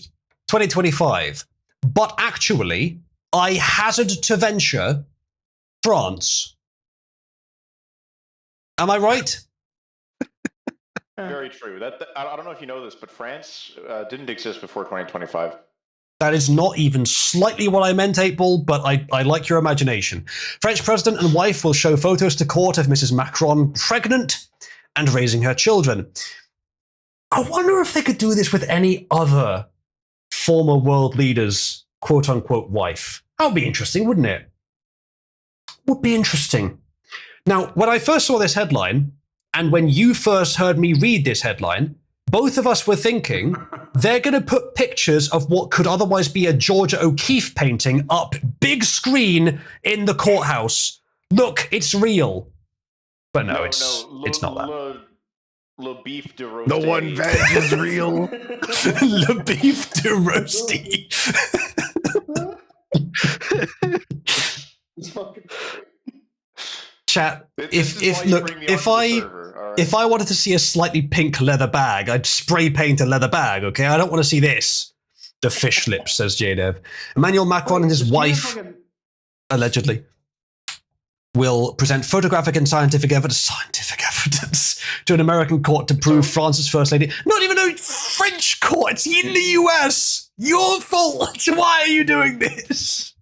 [SPEAKER 1] 2025, but actually, I hazard to venture France. Am I right?
[SPEAKER 2] Very true. I don't know if you know this, but France didn't exist before 2025.
[SPEAKER 1] That is not even slightly what I meant, 8-Ball, but I like your imagination. French president and wife will show photos to court of Mrs. Macron pregnant and raising her children. I wonder if they could do this with any other former world leader's quote-unquote wife. That would be interesting, wouldn't it? Would be interesting. Now, when I first saw this headline, and when you first heard me read this headline, both of us were thinking they're going to put pictures of what could otherwise be a Georgia O'Keeffe painting up big screen in the courthouse. Look, it's real. But no, it's not that.
[SPEAKER 2] Le beef de roasty.
[SPEAKER 17] The one veg is real.
[SPEAKER 1] Le beef de roasty. Chat. If I wanted to see a slightly pink leather bag, I'd spray paint a leather bag. Okay, I don't want to see this. The fish lips, says J-Dev. Emmanuel Macron and his wife, allegedly, will present photographic and scientific evidence to an American court to prove France's first lady. Not even a French court. It's in the US. Your fault. Why are you doing this?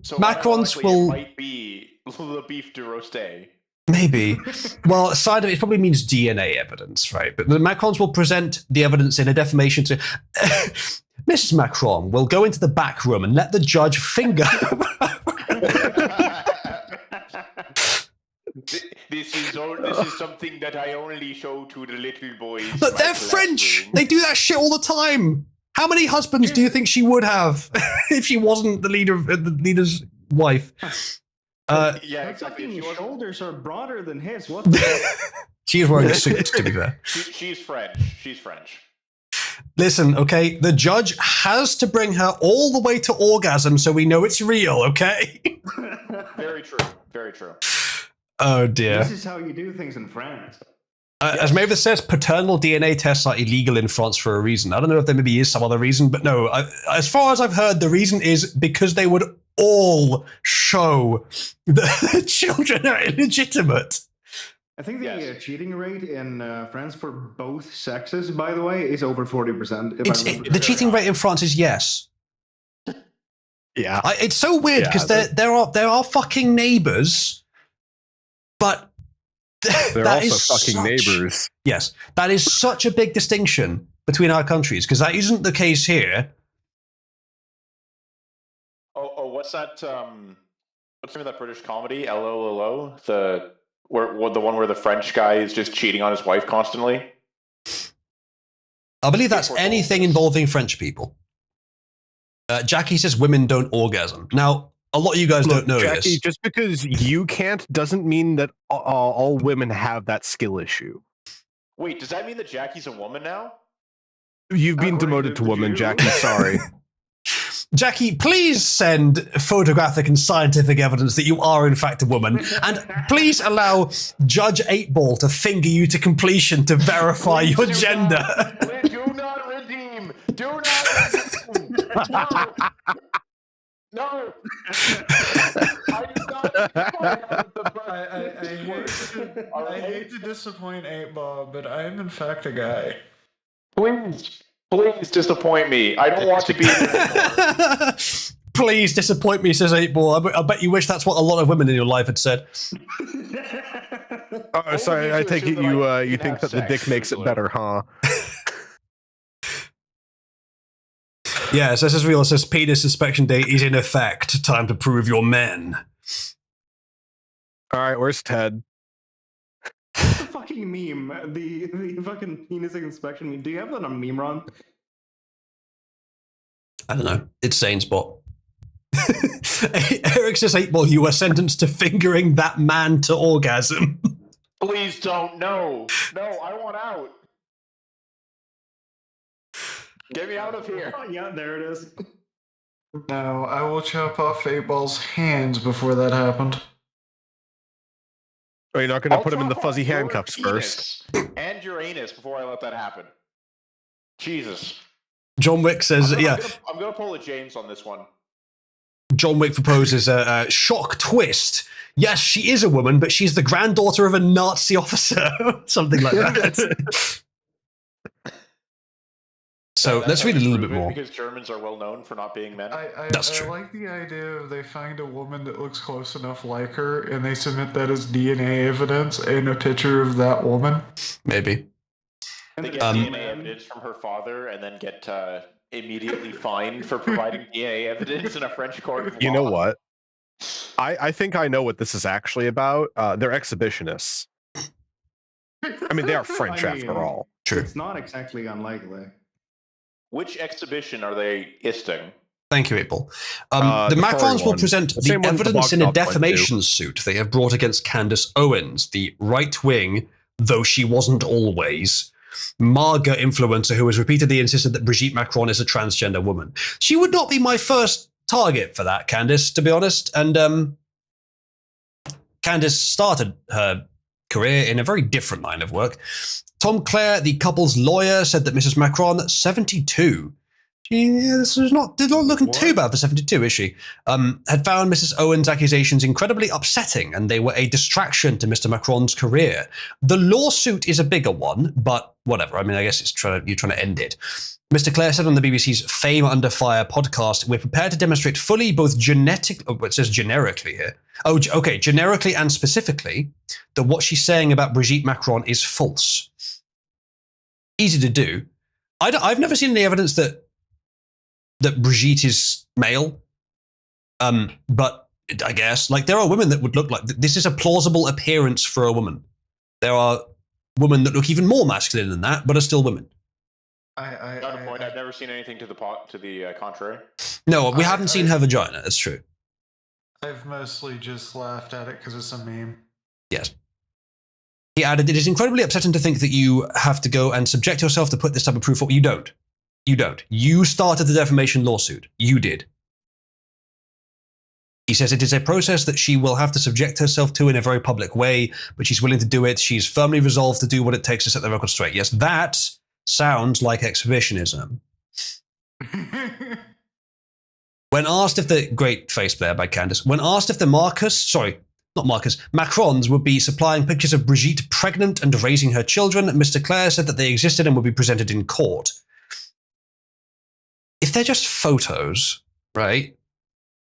[SPEAKER 2] So
[SPEAKER 1] Macron's will.
[SPEAKER 2] It might be le beef de roasté.
[SPEAKER 1] Maybe. Well, side of it probably means DNA evidence, right? But the Macrons will present the evidence in a defamation to. Mrs. Macron will go into the back room and let the judge finger.
[SPEAKER 2] This is something that I only show to the little boys.
[SPEAKER 1] But they're French. They do that shit all the time. How many husbands do you think she would have if she wasn't the leader's wife?
[SPEAKER 2] Yeah, exactly.
[SPEAKER 12] Her shoulders are broader than his. What?
[SPEAKER 1] She's wearing a suit, to be fair.
[SPEAKER 2] She's French. She's French.
[SPEAKER 1] Listen, okay, the judge has to bring her all the way to orgasm so we know it's real, okay?
[SPEAKER 2] Very true. Very true.
[SPEAKER 1] Oh, dear.
[SPEAKER 12] This is how you do things in France.
[SPEAKER 1] As Mavis says, paternal DNA tests are illegal in France for a reason. I don't know if there maybe is some other reason, but no. As far as I've heard, the reason is because they would all show that the children are illegitimate.
[SPEAKER 12] I think the cheating rate in France for both sexes, by the way, is over 40%.
[SPEAKER 1] The cheating rate in France is yes.
[SPEAKER 17] Yeah.
[SPEAKER 1] It's so weird because there are fucking neighbors, but
[SPEAKER 17] they're also fucking neighbors.
[SPEAKER 1] Yes, that is such a big distinction between our countries because that isn't the case here.
[SPEAKER 2] Oh, what's that? What's the name of that British comedy? LOLO? The one where the French guy is just cheating on his wife constantly.
[SPEAKER 1] I believe that's anything involving French people. Jackie says women don't orgasm. Now, a lot of you guys don't know
[SPEAKER 17] Jackie,
[SPEAKER 1] this.
[SPEAKER 17] Just because you can't doesn't mean that all women have that skill issue.
[SPEAKER 2] Wait, does that mean that Jackie's a woman now?
[SPEAKER 17] You've been demoted to woman, Jackie. Sorry.
[SPEAKER 1] Jackie, please send photographic and scientific evidence that you are in fact a woman, and please allow Judge 8-Ball to finger you to completion to verify your gender.
[SPEAKER 2] Do not redeem. Do not redeem. No.
[SPEAKER 8] I hate to disappoint 8-Ball, but I am in fact a guy.
[SPEAKER 2] Please disappoint me. I don't want to be here anymore.
[SPEAKER 1] Please disappoint me, says 8-Ball. I bet you wish that's what a lot of women in your life had said.
[SPEAKER 17] Sorry, I take it you think that the dick makes it better, huh?
[SPEAKER 1] Yeah, so this real says penis inspection day is in effect. Time to prove your men.
[SPEAKER 17] All right, where's Ted?
[SPEAKER 12] What's the fucking meme? The fucking penis inspection meme. Do you have that on meme run?
[SPEAKER 1] I don't know. It's Sanespot. Eric says 8-Ball, you were sentenced to fingering that man to orgasm.
[SPEAKER 2] Please don't. No. No, I want out. Get me out of here.
[SPEAKER 12] Oh, yeah, there it is.
[SPEAKER 8] No, I will chop off 8-Ball's hands before that happened.
[SPEAKER 17] Oh, you're not going to put him in the fuzzy handcuffs first?
[SPEAKER 2] And your anus before I let that happen. Jesus.
[SPEAKER 1] John Wick says,
[SPEAKER 2] I'm going to pull a James on this one.
[SPEAKER 1] John Wick proposes a shock twist. Yes, she is a woman, but she's the granddaughter of a Nazi officer. Something like that. So let's read a little bit more.
[SPEAKER 2] Because Germans are well known for not being men.
[SPEAKER 1] That's true.
[SPEAKER 8] I like the idea of they find a woman that looks close enough like her, and they submit that as DNA evidence and a picture of that woman.
[SPEAKER 1] Maybe.
[SPEAKER 2] They get DNA evidence from her father and then get immediately fined for providing DNA evidence in a French court of law.
[SPEAKER 17] You know what? I think I know what this is actually about. They're exhibitionists. I mean, they are French after all.
[SPEAKER 1] True.
[SPEAKER 12] It's not exactly unlikely.
[SPEAKER 2] Which exhibition are they isting?
[SPEAKER 1] Thank you, 8-Ball. The Macrons will present the evidence in a defamation suit they have brought against Candace Owens, the right-wing, though she wasn't always, MAGA influencer who has repeatedly insisted that Brigitte Macron is a transgender woman. She would not be my first target for that, Candace, to be honest. And Candace started her career in a very different line of work. Tom Clare, the couple's lawyer, said that Mrs. Macron, 72, this is not looking too bad for 72, is she? Had found Mrs. Owens' accusations incredibly upsetting, and they were a distraction to Mr. Macron's career. The lawsuit is a bigger one, but whatever. I mean, I guess you're trying to end it. Mr. Clare said on the BBC's Fame Under Fire podcast, we're prepared to demonstrate fully both it says generically here. Oh, okay, generically and specifically, that what she's saying about Brigitte Macron is false. Easy to do. I've never seen any evidence that Brigitte is male. But I guess, like, there are women that would look like, this is a plausible appearance for a woman. There are women that look even more masculine than that, but are still women.
[SPEAKER 2] Not a point. I've never seen anything to the contrary.
[SPEAKER 1] No, we haven't seen her vagina. That's true.
[SPEAKER 8] I've mostly just laughed at it because it's a meme.
[SPEAKER 1] Yes. He added, it is incredibly upsetting to think that you have to go and subject yourself to put this type of proof forward. You don't. You don't. You started the defamation lawsuit. You did. He says it is a process that she will have to subject herself to in a very public way, but she's willing to do it. She's firmly resolved to do what it takes to set the record straight. Yes, that sounds like exhibitionism. When asked if the great face there by Candace, when asked if the Macrons would be supplying pictures of Brigitte pregnant and raising her children, Mr. Clare said that they existed and would be presented in court. If they're just photos, right?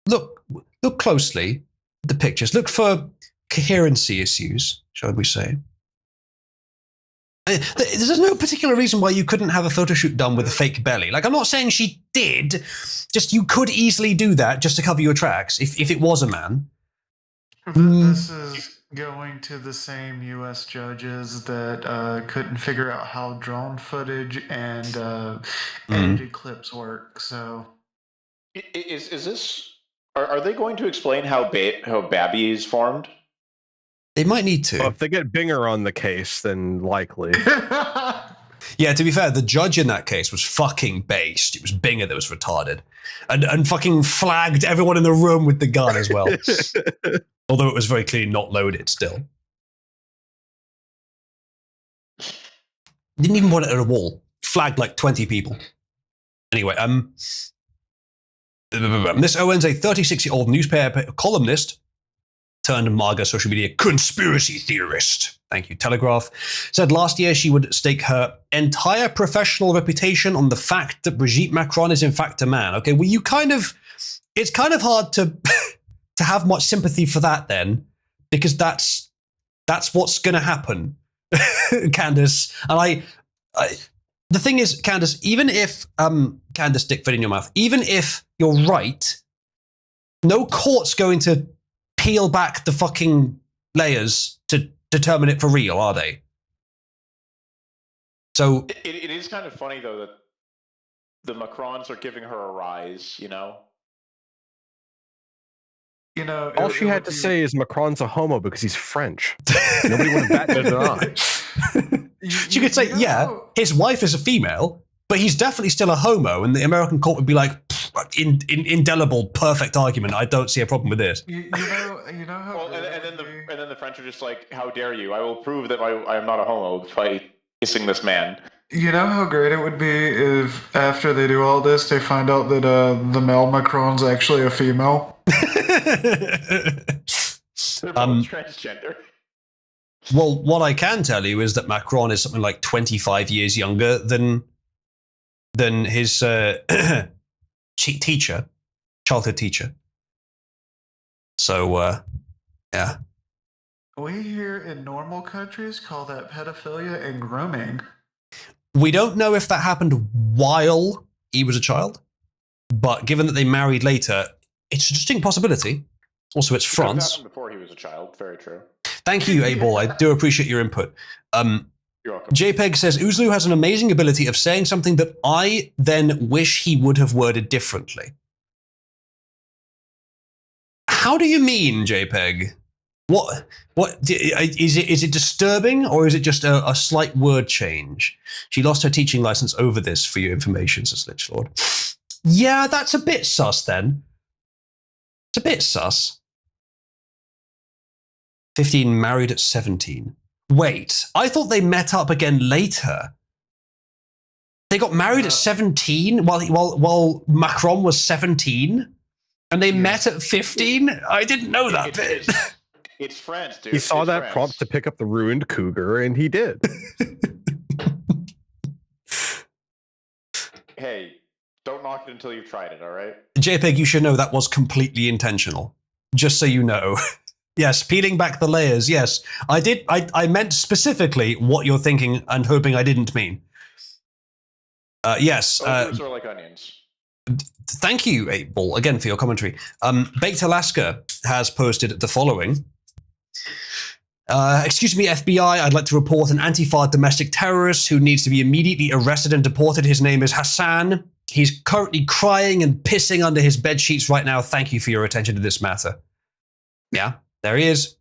[SPEAKER 1] Look closely at the pictures. Look for coherency issues, shall we say. There's no particular reason why you couldn't have a photo shoot done with a fake belly. Like, I'm not saying she did, just you could easily do that just to cover your tracks if it was a man.
[SPEAKER 8] This is going to the same U.S. judges that couldn't figure out how drone footage and edited clips work. So,
[SPEAKER 2] is this? Are they going to explain how Babby is formed?
[SPEAKER 1] They might need to.
[SPEAKER 17] Well, if they get Binger on the case, then likely.
[SPEAKER 1] Yeah, to be fair, the judge in that case was fucking based. It was Binger that was retarded. And fucking flagged everyone in the room with the gun as well. Although it was very clearly not loaded still. Didn't even want it at a wall. Flagged like 20 people. Anyway, Miss Owens, a 36-year-old newspaper columnist turned MAGA social media conspiracy theorist. Thank you, Telegraph. Said last year she would stake her entire professional reputation on the fact that Brigitte Macron is in fact a man. Okay, well, it's kind of hard to to have much sympathy for that then, because that's what's going to happen, Candace. And the thing is, Candace, even if Candace, stick foot in your mouth, even if you're right, no court's going to peel back the fucking layers to determine it for real, are they? So
[SPEAKER 2] it is kind of funny though that the Macrons are giving her a rise, you know?
[SPEAKER 8] You know,
[SPEAKER 17] all she had to say is Macron's a homo because he's French. Nobody would have batted an eye.
[SPEAKER 1] She could say, yeah, his wife is a female, but he's definitely still a homo, and the American court would be like, indelible, perfect argument. I don't see a problem with this.
[SPEAKER 8] You know how.
[SPEAKER 2] Well, and then the French are just like, how dare you? I will prove that I am not a homo by kissing this man.
[SPEAKER 8] You know how great it would be if after they do all this, they find out that the male Macron's actually a female.
[SPEAKER 2] They're both transgender.
[SPEAKER 1] Well, what I can tell you is that Macron is something like 25 years younger than his childhood teacher. So, yeah.
[SPEAKER 8] We here in normal countries call that pedophilia and grooming.
[SPEAKER 1] We don't know if that happened while he was a child, but given that they married later, it's a distinct possibility. Also, it's France.
[SPEAKER 2] It happened before he was a child. Very true.
[SPEAKER 1] Thank you, A-Ball. I do appreciate your input.
[SPEAKER 2] You're welcome.
[SPEAKER 1] JPEG says, Uzlu has an amazing ability of saying something that I then wish he would have worded differently. How do you mean, JPEG? What is it disturbing, or is it just a slight word change? She lost her teaching license over this, for your information, says Lichlord. Yeah, that's a bit sus then. It's a bit sus. 15, married at 17. Wait, I thought they met up again later. They got married at 17 while Macron was 17? And they met at 15? I didn't know that bit.
[SPEAKER 2] It's France, dude.
[SPEAKER 17] He saw
[SPEAKER 2] it's
[SPEAKER 17] that
[SPEAKER 2] France.
[SPEAKER 17] prompt to pick up the ruined cougar, and he did.
[SPEAKER 2] Hey, don't knock it until you've tried it, all right?
[SPEAKER 1] JPEG, you should know that was completely intentional. Just so you know. Yes, peeling back the layers. Yes, I did. I meant specifically what you're thinking and hoping I didn't mean. Yes.
[SPEAKER 2] Ogres are like onions.
[SPEAKER 1] Thank you, 8-Ball, again for your commentary. Baked Alaska has posted the following. Excuse me, FBI, I'd like to report an Antifa domestic terrorist who needs to be immediately arrested and deported. His name is Hassan. He's currently crying and pissing under his bed sheets right now. Thank you for your attention to this matter. Yeah, there he is.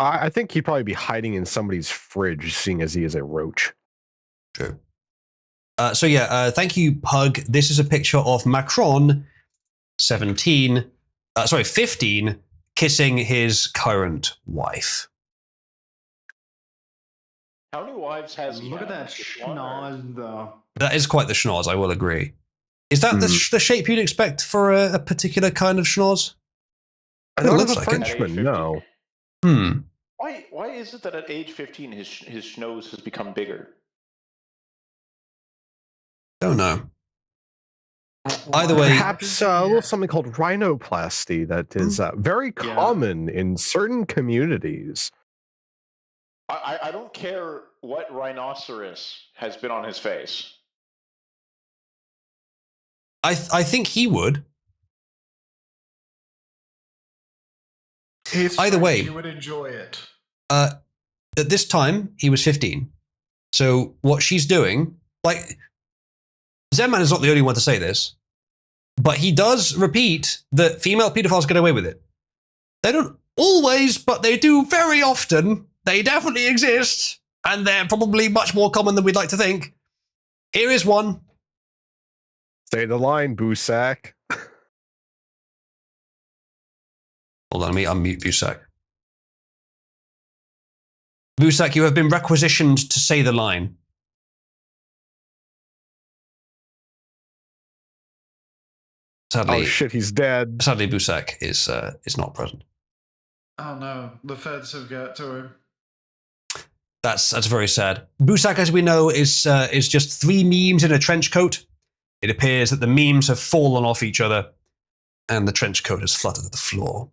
[SPEAKER 17] I think he'd probably be hiding in somebody's fridge, seeing as he is a roach.
[SPEAKER 1] True. Thank you, Pug. This is a picture of Macron, 15, kissing his current wife.
[SPEAKER 2] How many wives has he?
[SPEAKER 12] Look at that schnoz, though.
[SPEAKER 1] That is quite the schnoz, I will agree. Is that the shape you'd expect for a particular kind of schnoz?
[SPEAKER 17] Not as a Frenchman, no.
[SPEAKER 2] Why is it that at age 15 his schnoz has become bigger?
[SPEAKER 1] Don't know. Either way,
[SPEAKER 17] perhaps a little something called rhinoplasty that is very common in certain communities.
[SPEAKER 2] I don't care what rhinoceros has been on his face.
[SPEAKER 1] I think he would. Either way,
[SPEAKER 8] he would enjoy it.
[SPEAKER 1] At this time, he was 15. So what she's doing, like, Zenman is not the only one to say this. But he does repeat that female pedophiles get away with it. They don't always, but they do very often. They definitely exist, and they're probably much more common than we'd like to think. Here is one.
[SPEAKER 17] Say the line, Busak.
[SPEAKER 1] Hold on, let me unmute Busak. Busak, you have been requisitioned to say the line. Sadly,
[SPEAKER 17] oh shit, he's dead.
[SPEAKER 1] Sadly, Busak is not present.
[SPEAKER 8] Oh no, the feds have got to him.
[SPEAKER 1] That's very sad. Busak, as we know, is just 3 memes in a trench coat. It appears that the memes have fallen off each other, and the trench coat has fluttered to the floor.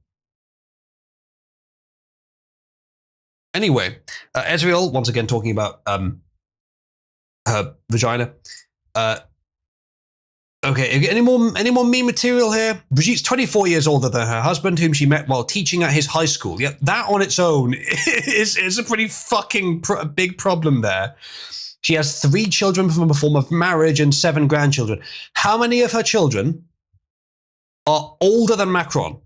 [SPEAKER 1] Anyway, Ezreal, once again talking about her vagina. Okay, any more meme material here? Brigitte's 24 years older than her husband, whom she met while teaching at his high school. Yeah, that on its own is a pretty fucking big problem there. She has 3 children from a form of marriage and 7 grandchildren. How many of her children are older than Macron?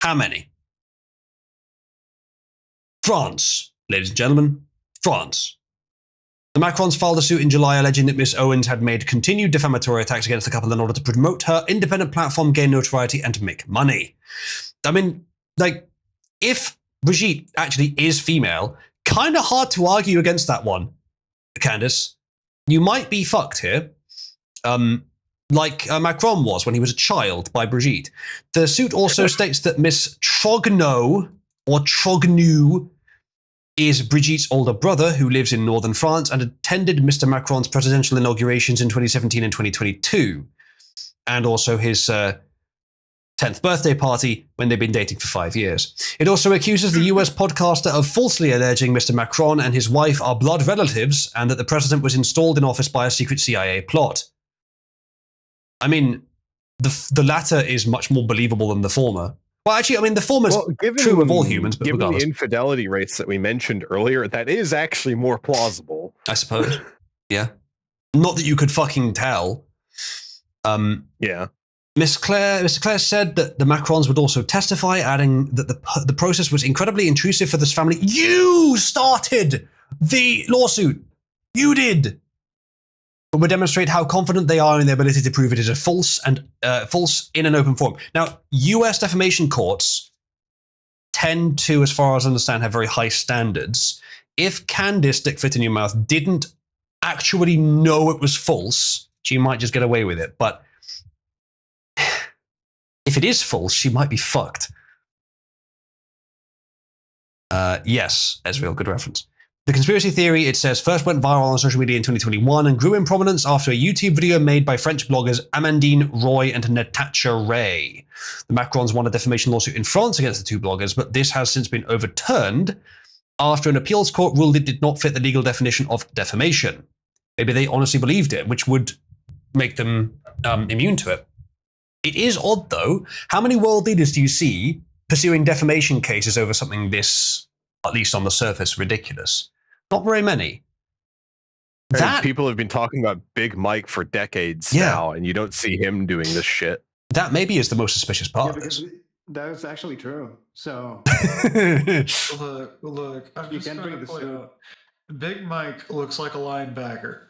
[SPEAKER 1] How many? France, ladies and gentlemen, France. The Macrons filed a suit in July alleging that Miss Owens had made continued defamatory attacks against the couple in order to promote her independent platform, gain notoriety, and to make money. I mean, like, if Brigitte actually is female, kind of hard to argue against that one, Candice. You might be fucked here. Like Macron was when he was a child by Brigitte. The suit also states that Miss Trogneau, or Trogneau, is Brigitte's older brother who lives in northern France and attended Mr. Macron's presidential inaugurations in 2017 and 2022, and also his 10th birthday party when they've been dating for 5 years. It also accuses the US podcaster of falsely alleging Mr. Macron and his wife are blood relatives and that the president was installed in office by a secret CIA plot. I mean, the latter is much more believable than the former. Well, actually, I mean, the former is true of all humans, but
[SPEAKER 17] given
[SPEAKER 1] regardless.
[SPEAKER 17] the infidelity rates that we mentioned earlier, that is actually more plausible.
[SPEAKER 1] I suppose. Yeah. Not that you could fucking tell.
[SPEAKER 17] Yeah.
[SPEAKER 1] Mr. Clare said that the Macrons would also testify, adding that the process was incredibly intrusive for this family. You started the lawsuit. You did. But would demonstrate how confident they are in their ability to prove it is a false in an open forum. Now, US defamation courts tend to, as far as I understand, have very high standards. If Candice, stick fit in your mouth, didn't actually know it was false, she might just get away with it. But if it is false, she might be fucked. Yes, Ezreal, good reference. The conspiracy theory, it says, first went viral on social media in 2021 and grew in prominence after a YouTube video made by French bloggers Amandine Roy and Natasha Ray. The Macrons won a defamation lawsuit in France against the 2 bloggers, but this has since been overturned after an appeals court ruled it did not fit the legal definition of defamation. Maybe they honestly believed it, which would make them immune to it. It is odd, though. How many world leaders do you see pursuing defamation cases over something this, at least on the surface, ridiculous? Not very many.
[SPEAKER 17] People have been talking about Big Mike for decades now, and you don't see him doing this shit.
[SPEAKER 1] That maybe is the most suspicious part of this.
[SPEAKER 12] That is actually true. So
[SPEAKER 8] look, I'm just going to point out, Big Mike looks like a linebacker.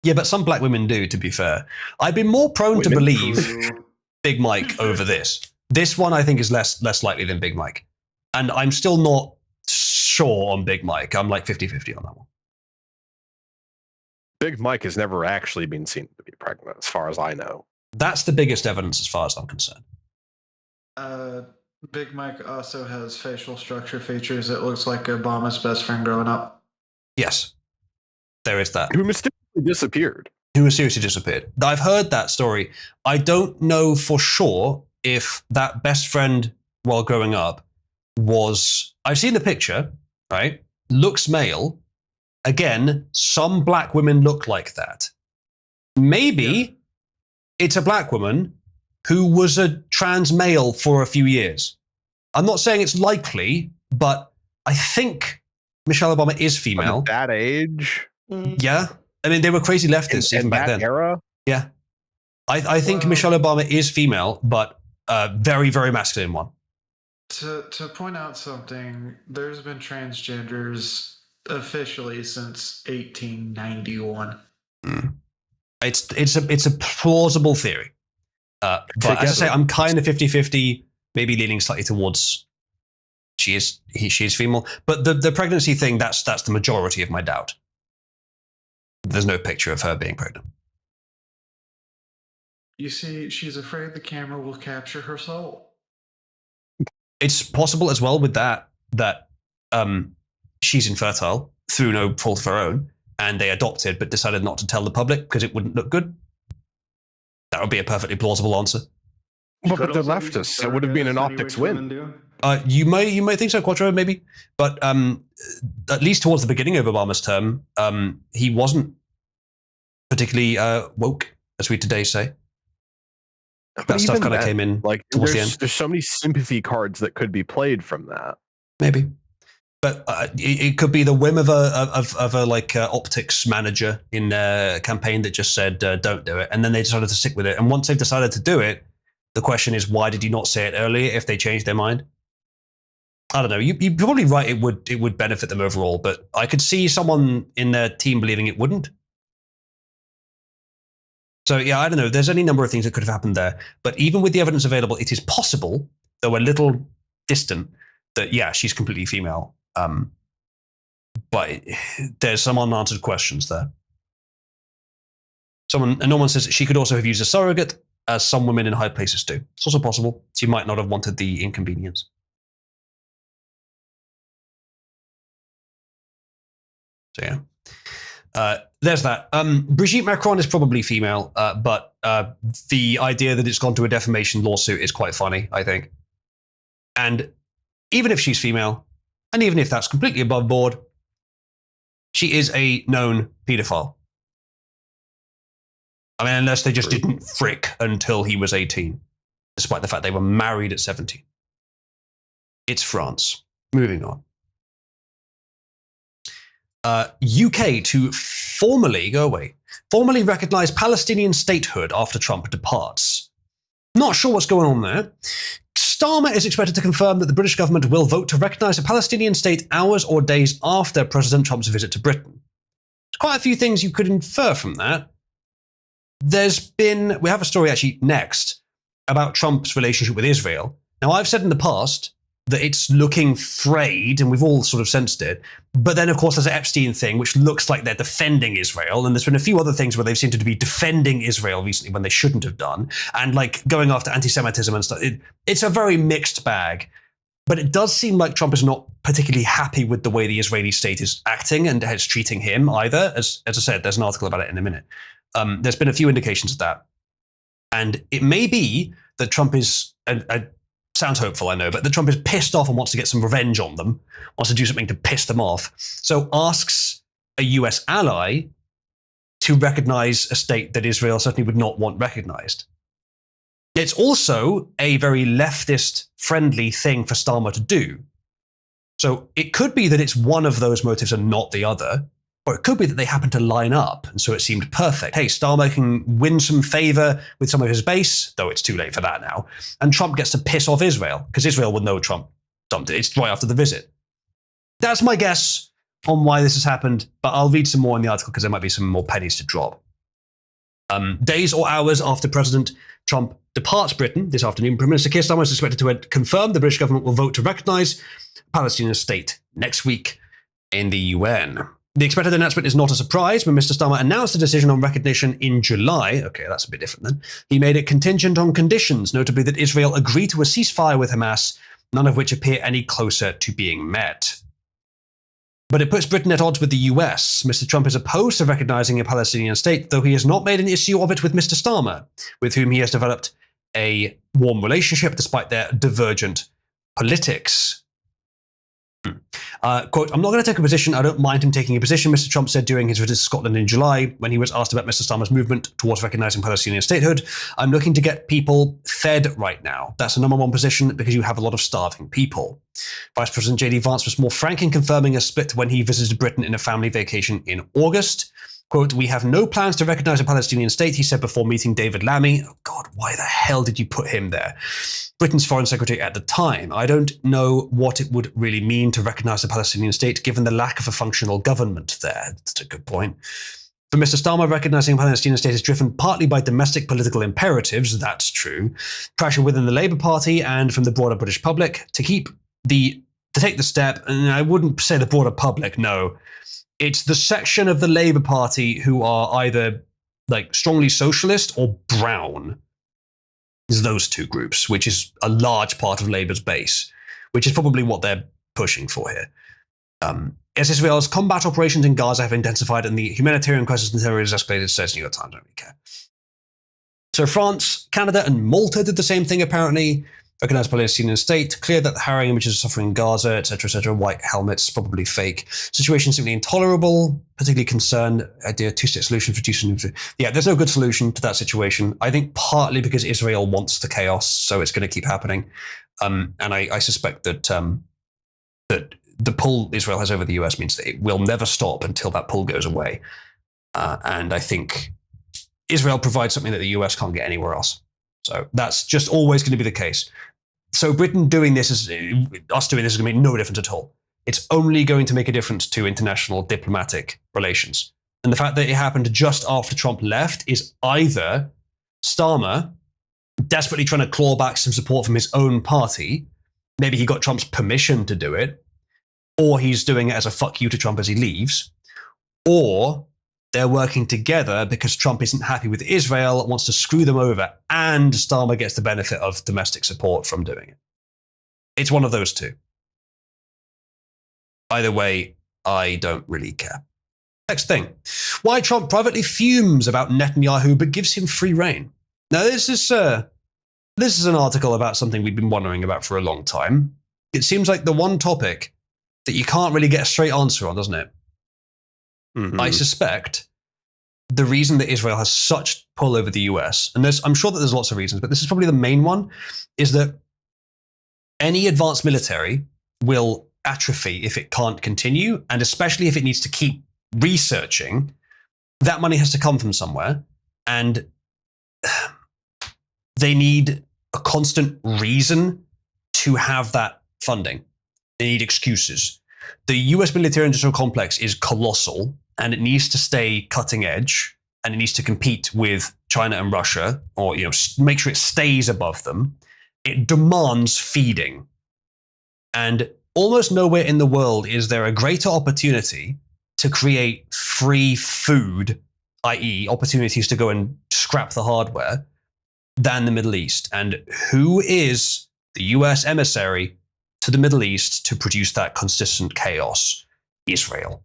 [SPEAKER 1] Yeah, but some black women do, to be fair. I've been more prone to believe Big Mike over this. This one I think is less likely than Big Mike. And I'm still not sure on Big Mike. I'm like 50-50 on that one.
[SPEAKER 17] Big Mike has never actually been seen to be pregnant, as far as I know.
[SPEAKER 1] That's the biggest evidence as far as I'm concerned.
[SPEAKER 8] Big Mike also has facial structure features that looks like Obama's best friend growing up.
[SPEAKER 1] Yes, there is that.
[SPEAKER 17] Who mysteriously disappeared.
[SPEAKER 1] Who mysteriously disappeared. I've heard that story. I don't know for sure if that best friend while growing up was... I've seen the picture, right? Looks male. Again, some black women look like that. Maybe it's a black woman who was a trans male for a few years. I'm not saying it's likely, but I think Michelle Obama is female.
[SPEAKER 17] At that age?
[SPEAKER 1] Yeah. I mean, they were crazy leftists even back then.
[SPEAKER 17] Era?
[SPEAKER 1] Yeah. I think Michelle Obama is female, but very, very masculine one.
[SPEAKER 8] To point out something, there's been transgenders officially since 1891.
[SPEAKER 1] It's a plausible theory. But as I say, I'm kind of 50-50, maybe leaning slightly towards she is female. But the pregnancy thing, that's the majority of my doubt. There's no picture of her being pregnant.
[SPEAKER 8] You see, she's afraid the camera will capture her soul.
[SPEAKER 1] It's possible as well with that she's infertile through no fault of her own, and they adopted but decided not to tell the public because it wouldn't look good. That would be a perfectly plausible answer.
[SPEAKER 17] But they're leftists. It would have been an optics win.
[SPEAKER 1] You may think so, Quattro, maybe. But at least towards the beginning of Obama's term, he wasn't particularly woke, as we today say. That stuff kind of came in towards the end.
[SPEAKER 17] There's so many sympathy cards that could be played from that.
[SPEAKER 1] Maybe. But it could be the whim of a optics manager in a campaign that just said, don't do it. And then they decided to stick with it. And once they've decided to do it, the question is, why did you not say it earlier if they changed their mind? I don't know. You're probably right. It would benefit them overall. But I could see someone in their team believing it wouldn't. So, yeah, I don't know. There's any number of things that could have happened there. But even with the evidence available, it is possible, though a little distant, that, yeah, she's completely female. But there's some unanswered questions there. Norman says she could also have used a surrogate, as some women in high places do. It's also possible. She might not have wanted the inconvenience. So, yeah. There's that. Brigitte Macron is probably female, but the idea that it's gone to a defamation lawsuit is quite funny, I think. And even if she's female, and even if that's completely above board, she is a known paedophile. I mean, unless they just didn't frick until he was 18, despite the fact they were married at 17. It's France. Moving on. UK to formally recognize Palestinian statehood after Trump departs. Not sure what's going on there. Starmer is expected to confirm that the British government will vote to recognize a Palestinian state hours or days after President Trump's visit to Britain. There's quite a few things you could infer from that. We have a story actually next about Trump's relationship with Israel. Now, I've said in the past that it's looking frayed, and we've all sort of sensed it. But then, of course, there's an Epstein thing, which looks like they're defending Israel. And there's been a few other things where they've seemed to be defending Israel recently when they shouldn't have done, and like going after anti-Semitism and stuff. It's a very mixed bag. But it does seem like Trump is not particularly happy with the way the Israeli state is acting and is treating him either. As I said, there's an article about it in a minute. There's been a few indications of that. And it may be that Trump is... sounds hopeful, I know, but that Trump is pissed off and wants to get some revenge on them, wants to do something to piss them off, so asks a US ally to recognize a state that Israel certainly would not want recognized. It's also a very leftist-friendly thing for Starmer to do. So it could be that it's one of those motives and not the other, or it could be that they happen to line up, and so it seemed perfect. Hey, Starmer can win some favor with some of his base, though it's too late for that now, and Trump gets to piss off Israel, because Israel would know Trump dumped it. It's right after the visit. That's my guess on why this has happened, but I'll read some more in the article because there might be some more pennies to drop. Days or hours after President Trump departs Britain this afternoon, Prime Minister Keir Starmer is expected to confirm the British government will vote to recognise Palestinian state next week in the UN. The expected announcement is not a surprise. When Mr. Starmer announced the decision on recognition in July, okay, that's a bit different then, he made it contingent on conditions, notably that Israel agree to a ceasefire with Hamas, none of which appear any closer to being met. But it puts Britain at odds with the US. Mr. Trump is opposed to recognizing a Palestinian state, though he has not made an issue of it with Mr. Starmer, with whom he has developed a warm relationship despite their divergent politics. Quote, I'm not going to take a position. I don't mind him taking a position, Mr. Trump said during his visit to Scotland in July when he was asked about Mr. Starmer's movement towards recognizing Palestinian statehood. I'm looking to get people fed right now. That's the number one position because you have a lot of starving people. Vice President J.D. Vance was more frank in confirming a split when he visited Britain in a family vacation in August. Quote, "We have no plans to recognize a Palestinian state," he said before meeting David Lammy. Oh God, why the hell did you put him there? Britain's foreign secretary at the time. "I don't know what it would really mean to recognize a Palestinian state given the lack of a functional government there." That's a good point. For Mr. Starmer, recognizing a Palestinian state is driven partly by domestic political imperatives. That's true. Pressure within the Labour Party and from the broader British public to take the step. And I wouldn't say the broader public, no. It's the section of the Labour Party who are either like strongly socialist or brown. It's those two groups, which is a large part of Labour's base, which is probably what they're pushing for here. As Israel's combat operations in Gaza have intensified and the humanitarian crisis in terror has escalated, says New York Times, don't really care. So France, Canada, and Malta did the same thing, apparently. Recognized Palestinian state, clear that the harrowing images of suffering in Gaza, etc., white helmets, probably fake. Situation simply intolerable, particularly concerned, idea two-state solution for reducing. Yeah, there's no good solution to that situation. I think partly because Israel wants the chaos, so it's going to keep happening. And I suspect that that the pull Israel has over the US means that it will never stop until that pull goes away. And I think Israel provides something that the US can't get anywhere else. So that's just always going to be the case. So Britain doing this, us doing this is going to make no difference at all. It's only going to make a difference to international diplomatic relations. And the fact that it happened just after Trump left is either Starmer desperately trying to claw back some support from his own party, maybe he got Trump's permission to do it, or he's doing it as a fuck you to Trump as he leaves, or they're working together because Trump isn't happy with Israel, wants to screw them over, and Starmer gets the benefit of domestic support from doing it. It's one of those two. Either way, I don't really care. Next thing. Why Trump privately fumes about Netanyahu but gives him free rein. Now, this is an article about something we've been wondering about for a long time. It seems like the one topic that you can't really get a straight answer on, doesn't it? Mm-hmm. I suspect the reason that Israel has such pull over the US, and I'm sure that there's lots of reasons, but this is probably the main one, is that any advanced military will atrophy if it can't continue, and especially if it needs to keep researching, that money has to come from somewhere, and they need a constant reason to have that funding. They need excuses. The US military industrial complex is colossal, and it needs to stay cutting edge, and it needs to compete with China and Russia, or make sure it stays above them. It demands feeding. And almost nowhere in the world is there a greater opportunity to create free food, i.e. opportunities to go and scrap the hardware, than the Middle East. And who is the US emissary to the Middle East to produce that consistent chaos? Israel.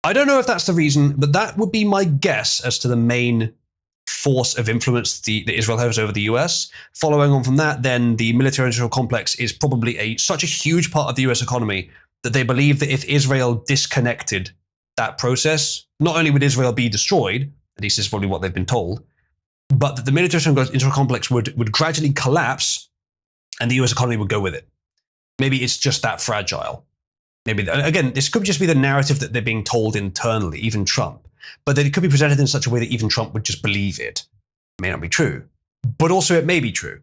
[SPEAKER 1] I don't know if that's the reason, but that would be my guess as to the main force of influence that Israel has over the US. Following on from that, then the military-industrial complex is probably such a huge part of the US economy that they believe that if Israel disconnected that process, not only would Israel be destroyed, at least this is probably what they've been told, but that the military-industrial complex would gradually collapse and the US economy would go with it. Maybe it's just that fragile. Maybe, again, this could just be the narrative that they're being told internally, even Trump, but that it could be presented in such a way that even Trump would just believe it. It may not be true, but also it may be true.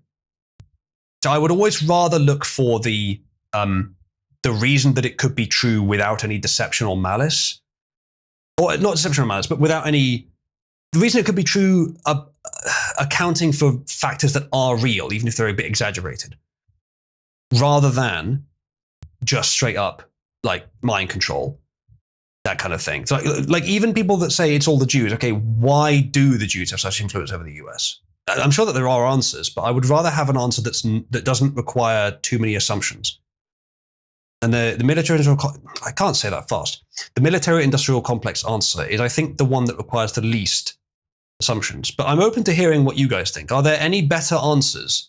[SPEAKER 1] So I would always rather look for the reason that it could be true without any deception or malice, or not deception or malice, but without any, the reason it could be true, accounting for factors that are real, even if they're a bit exaggerated, rather than just straight up like mind control, that kind of thing. So like even people that say it's all the Jews, okay, why do the Jews have such influence over the US? I'm sure that there are answers, but I would rather have an answer that doesn't require too many assumptions. And the military-industrial, I can't say that fast. The military-industrial complex answer is, I think, the one that requires the least assumptions. But I'm open to hearing what you guys think. Are there any better answers?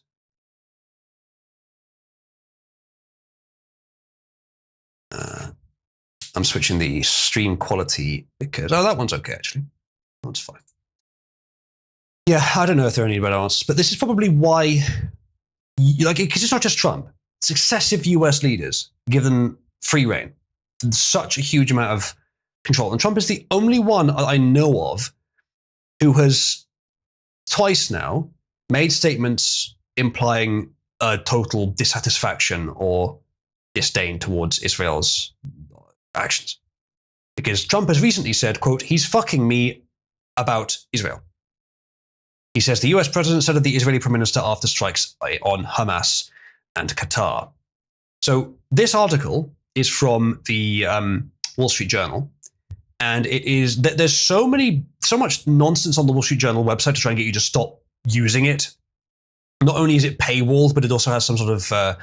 [SPEAKER 1] I'm switching the stream quality because, that one's okay, actually. That's fine. Yeah, I don't know if there are any better answers, but this is probably why, because it's not just Trump. Successive US leaders given free rein, such a huge amount of control. And Trump is the only one I know of who has twice now made statements implying a total dissatisfaction or disdain towards Israel's actions. Because Trump has recently said, quote, he's fucking me about Israel. He says the US president said of the Israeli prime minister after strikes on Hamas and Qatar. So this article is from the Wall Street Journal. And it is, there's so much nonsense on the Wall Street Journal website to try and get you to stop using it. Not only is it paywalled, but it also has some sort of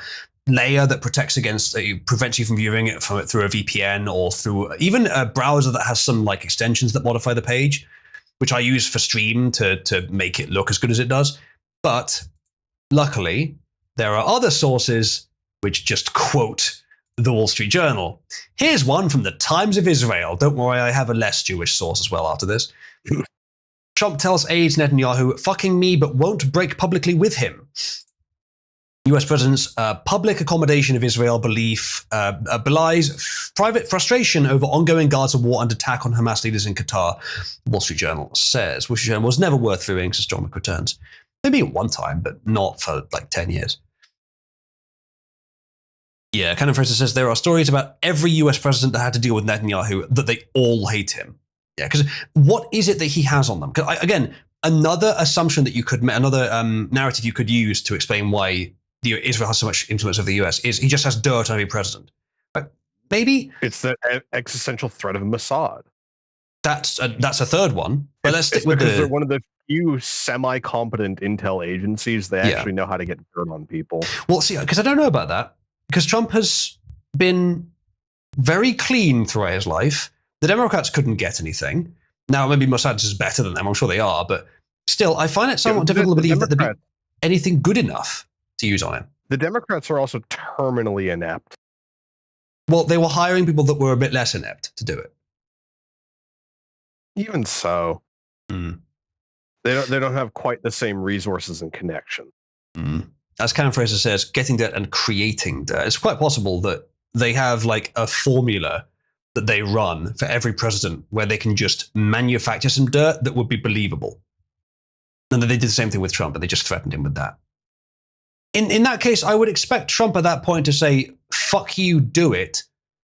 [SPEAKER 1] layer that protects against, prevents you from viewing it through a VPN or through even a browser that has some like extensions that modify the page, which I use for Stream to make it look as good as it does. But luckily, there are other sources which just quote the Wall Street Journal. Here's one from the Times of Israel. Don't worry, I have a less Jewish source as well after this. Trump tells aides Netanyahu, fucking me, but won't break publicly with him. US President's public accommodation of Israel belief belies private frustration over ongoing Gaza war and attack on Hamas leaders in Qatar, the Wall Street Journal says. Wall Street Journal was never worth viewing, says John returns. Maybe at one time, but not for like 10 years. Yeah, Canon Fraser says there are stories about every US president that had to deal with Netanyahu that they all hate him. Yeah, because what is it that he has on them? Again, another assumption that you could, another narrative you could use to explain why Israel has so much influence over the US is he just has dirt on every president. But maybe
[SPEAKER 17] it's the existential threat of Mossad.
[SPEAKER 1] That's a third one. But let's stick with
[SPEAKER 17] they're one of the few semi-competent intel agencies that actually know how to get dirt on people.
[SPEAKER 1] Well, see, because I don't know about that. Because Trump has been very clean throughout his life. The Democrats couldn't get anything. Now, maybe Mossad is better than them. I'm sure they are. But still, I find it somewhat difficult to believe that there'd be anything good enough to use on him.
[SPEAKER 17] The Democrats are also terminally inept.
[SPEAKER 1] Well, they were hiring people that were a bit less inept to do it.
[SPEAKER 17] Even so, they don't have quite the same resources and connection.
[SPEAKER 1] As Canon Fraser says, getting dirt and creating dirt. It's quite possible that they have like a formula that they run for every president where they can just manufacture some dirt that would be believable. And then they did the same thing with Trump, but they just threatened him with that. In that case, I would expect Trump at that point to say, fuck you, do it.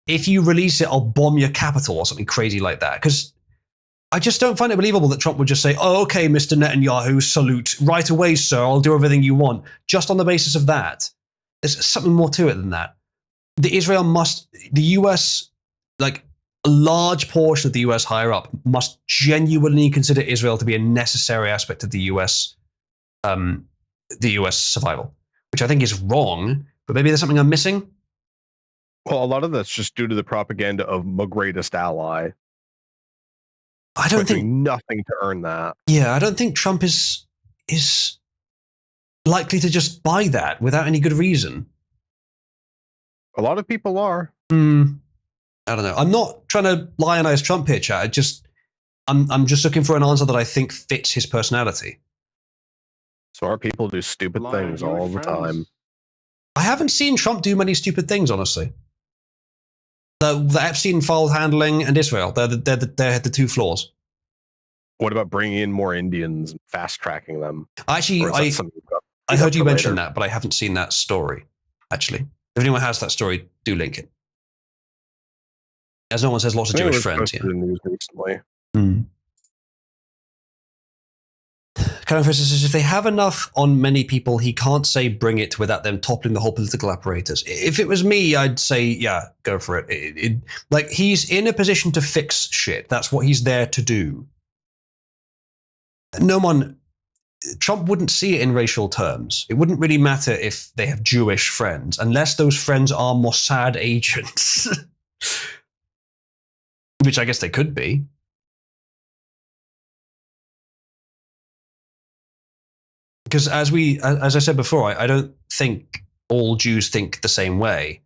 [SPEAKER 1] If you release it, I'll bomb your capital or something crazy like that. Because I just don't find it believable that Trump would just say, oh, okay, Mr. Netanyahu, salute. Right away, sir, I'll do everything you want. Just on the basis of that. There's something more to it than that. The US, like a large portion of the US higher up must genuinely consider Israel to be a necessary aspect of the US survival, which I think is wrong, but maybe there's something I'm missing.
[SPEAKER 17] Well, a lot of that's just due to the propaganda of my greatest ally.
[SPEAKER 1] I don't think
[SPEAKER 17] nothing to earn that.
[SPEAKER 1] Yeah, I don't think Trump is likely to just buy that without any good reason.
[SPEAKER 17] A lot of people are.
[SPEAKER 1] I don't know. I'm not trying to lionize Trump here, chat. I'm just looking for an answer that I think fits his personality.
[SPEAKER 17] Smart people do stupid things all the time.
[SPEAKER 1] I haven't seen Trump do many stupid things, honestly. The Epstein file handling and Israel, they're the two flaws.
[SPEAKER 17] What about bringing in more Indians and fast tracking them?
[SPEAKER 1] Actually, I heard you mention that, but I haven't seen that story, actually. If anyone has that story, do link it. As no one says, lots of Jewish friends. Yeah.
[SPEAKER 17] In the news recently.
[SPEAKER 1] Karen Fraser says, if they have enough on many people, he can't say bring it without them toppling the whole political apparatus. If it was me, I'd say, yeah, go for it. Like, he's in a position to fix shit. That's what he's there to do. Trump wouldn't see it in racial terms. It wouldn't really matter if they have Jewish friends, unless those friends are Mossad agents. Which I guess they could be. Because as I said before, I don't think all Jews think the same way.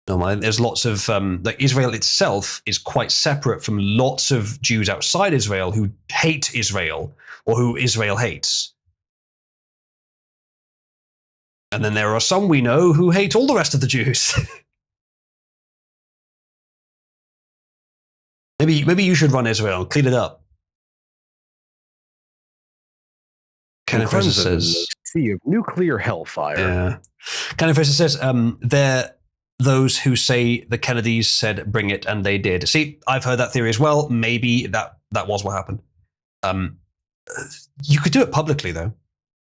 [SPEAKER 1] No, there's lots of like Israel itself is quite separate from lots of Jews outside Israel who hate Israel or who Israel hates. And then there are some we know who hate all the rest of the Jews. Maybe you should run Israel, clean it up. Kenneth Fraser says,
[SPEAKER 17] sea of nuclear hellfire.
[SPEAKER 1] Yeah. Kenneth Fraser says, they're those who say the Kennedys said bring it and they did. See, I've heard that theory as well. Maybe that was what happened. You could do it publicly, though.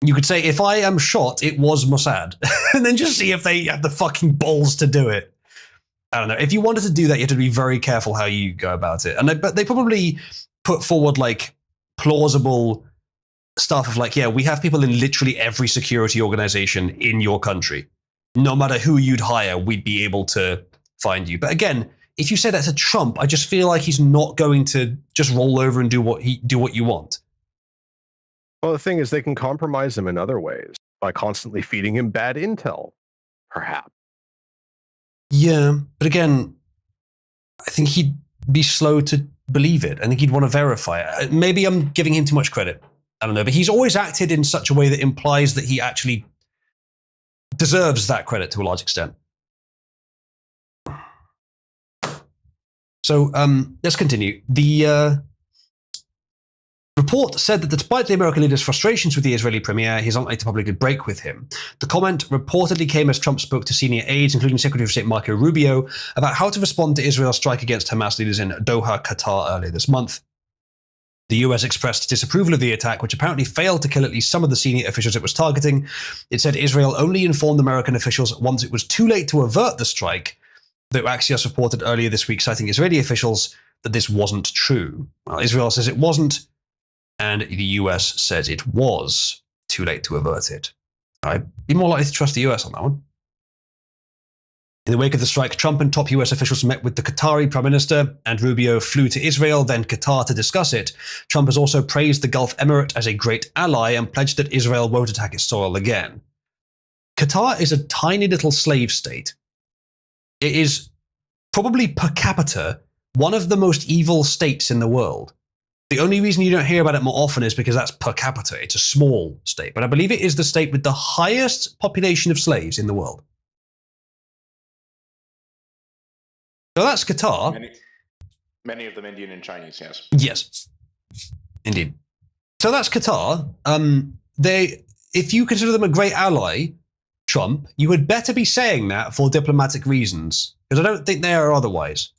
[SPEAKER 1] You could say, if I am shot, it was Mossad. And then just see if they have the fucking balls to do it. I don't know. If you wanted to do that, you have to be very careful how you go about it. And but they probably put forward like plausible stuff of like, yeah, we have people in literally every security organization in your country. No matter who you'd hire, we'd be able to find you. But again, if you say that to Trump, I just feel like he's not going to just roll over and do what you want.
[SPEAKER 17] Well, the thing is, they can compromise him in other ways by constantly feeding him bad intel, perhaps.
[SPEAKER 1] Yeah, but again, I think he'd be slow to believe it. I think he'd want to verify it. Maybe I'm giving him too much credit. I don't know, but he's always acted in such a way that implies that he actually deserves that credit to a large extent. So let's continue. The report said that despite the American leader's frustrations with the Israeli premier, he's unlikely to publicly break with him. The comment reportedly came as Trump spoke to senior aides, including Secretary of State Marco Rubio, about how to respond to Israel's strike against Hamas leaders in Doha, Qatar earlier this month. The US expressed disapproval of the attack, which apparently failed to kill at least some of the senior officials it was targeting. It said Israel only informed American officials once it was too late to avert the strike, though Axios reported earlier this week, citing Israeli officials, that this wasn't true. Well, Israel says it wasn't, and the US says it was too late to avert it. I'd be more likely to trust the US on that one. In the wake of the strike, Trump and top US officials met with the Qatari Prime Minister, and Rubio flew to Israel, then Qatar, to discuss it. Trump has also praised the Gulf Emirate as a great ally and pledged that Israel won't attack its soil again. Qatar is a tiny little slave state. It is probably per capita one of the most evil states in the world. The only reason you don't hear about it more often is because that's per capita. It's a small state, but I believe it is the state with the highest population of slaves in the world. So that's Qatar.
[SPEAKER 2] Many of them Indian and Chinese, yes.
[SPEAKER 1] Yes, indeed. So that's Qatar. If you consider them a great ally, Trump, you had better be saying that for diplomatic reasons, because I don't think they are otherwise.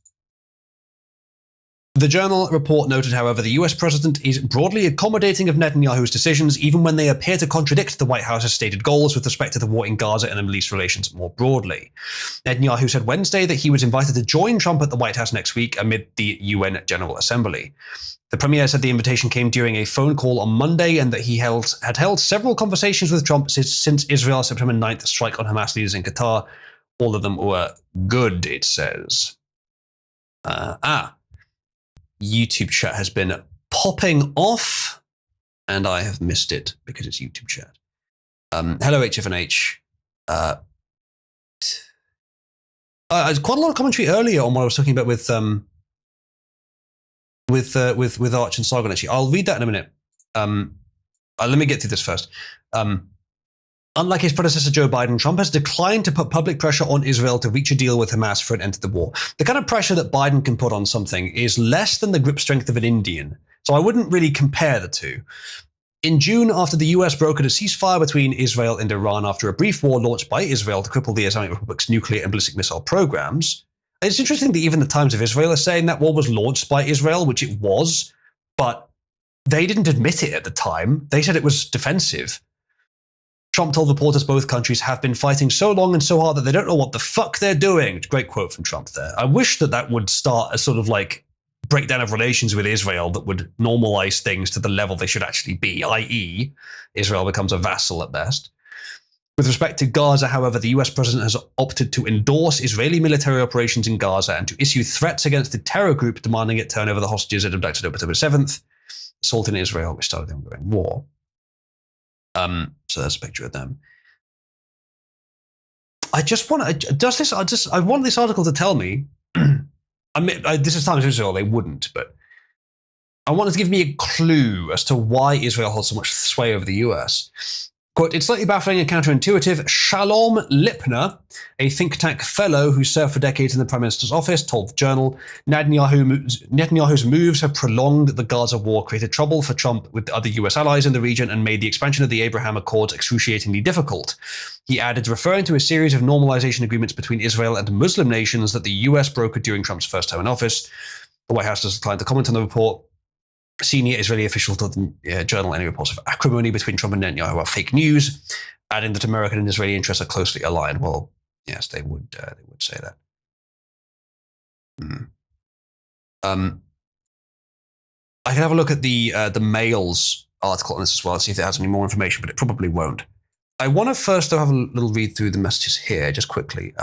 [SPEAKER 1] The Journal report noted, however, the US president is broadly accommodating of Netanyahu's decisions, even when they appear to contradict the White House's stated goals with respect to the war in Gaza and the Middle East relations more broadly. Netanyahu said Wednesday that he was invited to join Trump at the White House next week amid the UN General Assembly. The premier said the invitation came during a phone call on Monday and that he had held several conversations with Trump since Israel's September 9th strike on Hamas leaders in Qatar. All of them were good, it says. YouTube chat has been popping off, and I have missed it because it's YouTube chat. Hello, HFNH. Quite a lot of commentary earlier on what I was talking about with Arch and Sargon. Actually, I'll read that in a minute. Let me get through this first. Unlike his predecessor Joe Biden, Trump has declined to put public pressure on Israel to reach a deal with Hamas for an end to the war. The kind of pressure that Biden can put on something is less than the grip strength of an Indian, so I wouldn't really compare the two. In June, after the US brokered a ceasefire between Israel and Iran after a brief war launched by Israel to cripple the Islamic Republic's nuclear and ballistic missile programs, it's interesting that even the Times of Israel is saying that war was launched by Israel, which it was, but they didn't admit it at the time. They said it was defensive. Trump told reporters both countries have been fighting so long and so hard that they don't know what the fuck they're doing. Great quote from Trump there. I wish that would start a sort of like breakdown of relations with Israel that would normalize things to the level they should actually be, i.e. Israel becomes a vassal at best. With respect to Gaza, however, the US president has opted to endorse Israeli military operations in Gaza and to issue threats against the terror group demanding it turn over the hostages it abducted on October 7th, assault in Israel, which started the ongoing war. So there's a picture of them. I want this article to tell me, this is Times of Israel, they wouldn't, but I want it to give me a clue as to why Israel holds so much sway over the US. Quote, it's slightly baffling and counterintuitive. Shalom Lipner, a think tank fellow who served for decades in the Prime Minister's office, told the Journal, Netanyahu's moves have prolonged the Gaza war, created trouble for Trump with other US allies in the region, and made the expansion of the Abraham Accords excruciatingly difficult. He added, referring to a series of normalization agreements between Israel and Muslim nations that the US brokered during Trump's first term in office. The White House has declined to comment on the report. Senior Israeli official told the Journal any reports of acrimony between Trump and Netanyahu are fake news, adding that American and Israeli interests are closely aligned. Well, yes, they would say that. I can have a look at the Mail's article on this as well, see if it has any more information, but it probably won't. I want to first, though, have a little read through the messages here, just quickly.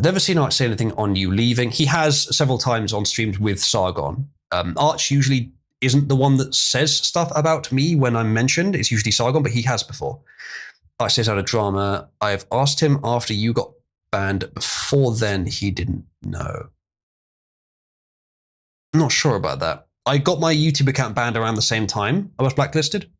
[SPEAKER 1] Never seen Arch say anything on you leaving. He has several times on streams with Sargon. Arch usually isn't the one that says stuff about me when I'm mentioned. It's usually Sargon, but he has before. Arch says out of drama, I've asked him after you got banned. Before then, he didn't know. I'm not sure about that. I got my YouTube account banned around the same time I was blacklisted.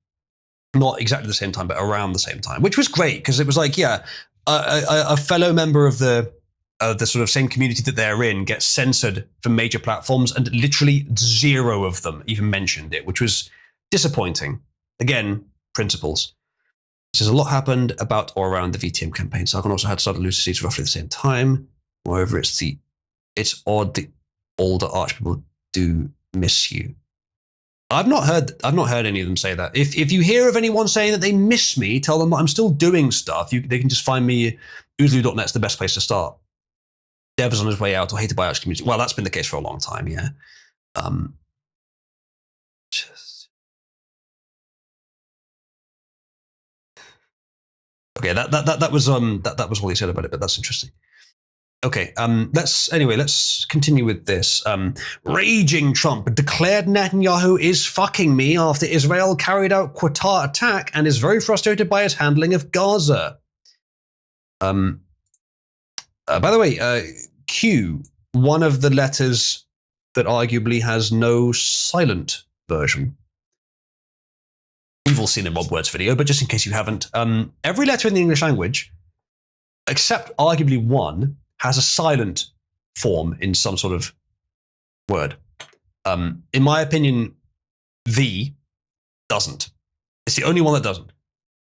[SPEAKER 1] Not exactly the same time, but around the same time, which was great because it was like, yeah, a fellow member of the sort of same community that they're in gets censored from major platforms, and literally zero of them even mentioned it, which was disappointing. Again, principles. It says a lot happened about or around the VTM campaign. Sargon also had started losing seats roughly at the same time. Moreover, it's odd the older Arch people do miss you. I've not heard any of them say that. If you hear of anyone saying that they miss me, tell them that I'm still doing stuff. They can just find me. Oozlu.net's the best place to start. Dev is on his way out or hated by Arch community. Well, that's been the case for a long time, yeah. Okay, that was all he said about it, but that's interesting. Okay, let's continue with this. Raging Trump declared Netanyahu is fucking me after Israel carried out Qatar attack and is very frustrated by his handling of Gaza. By the way, Q, one of the letters that arguably has no silent version. We've all seen a Mob Words video, but just in case you haven't, every letter in the English language, except arguably one, has a silent form in some sort of word. In my opinion, V doesn't. It's the only one that doesn't.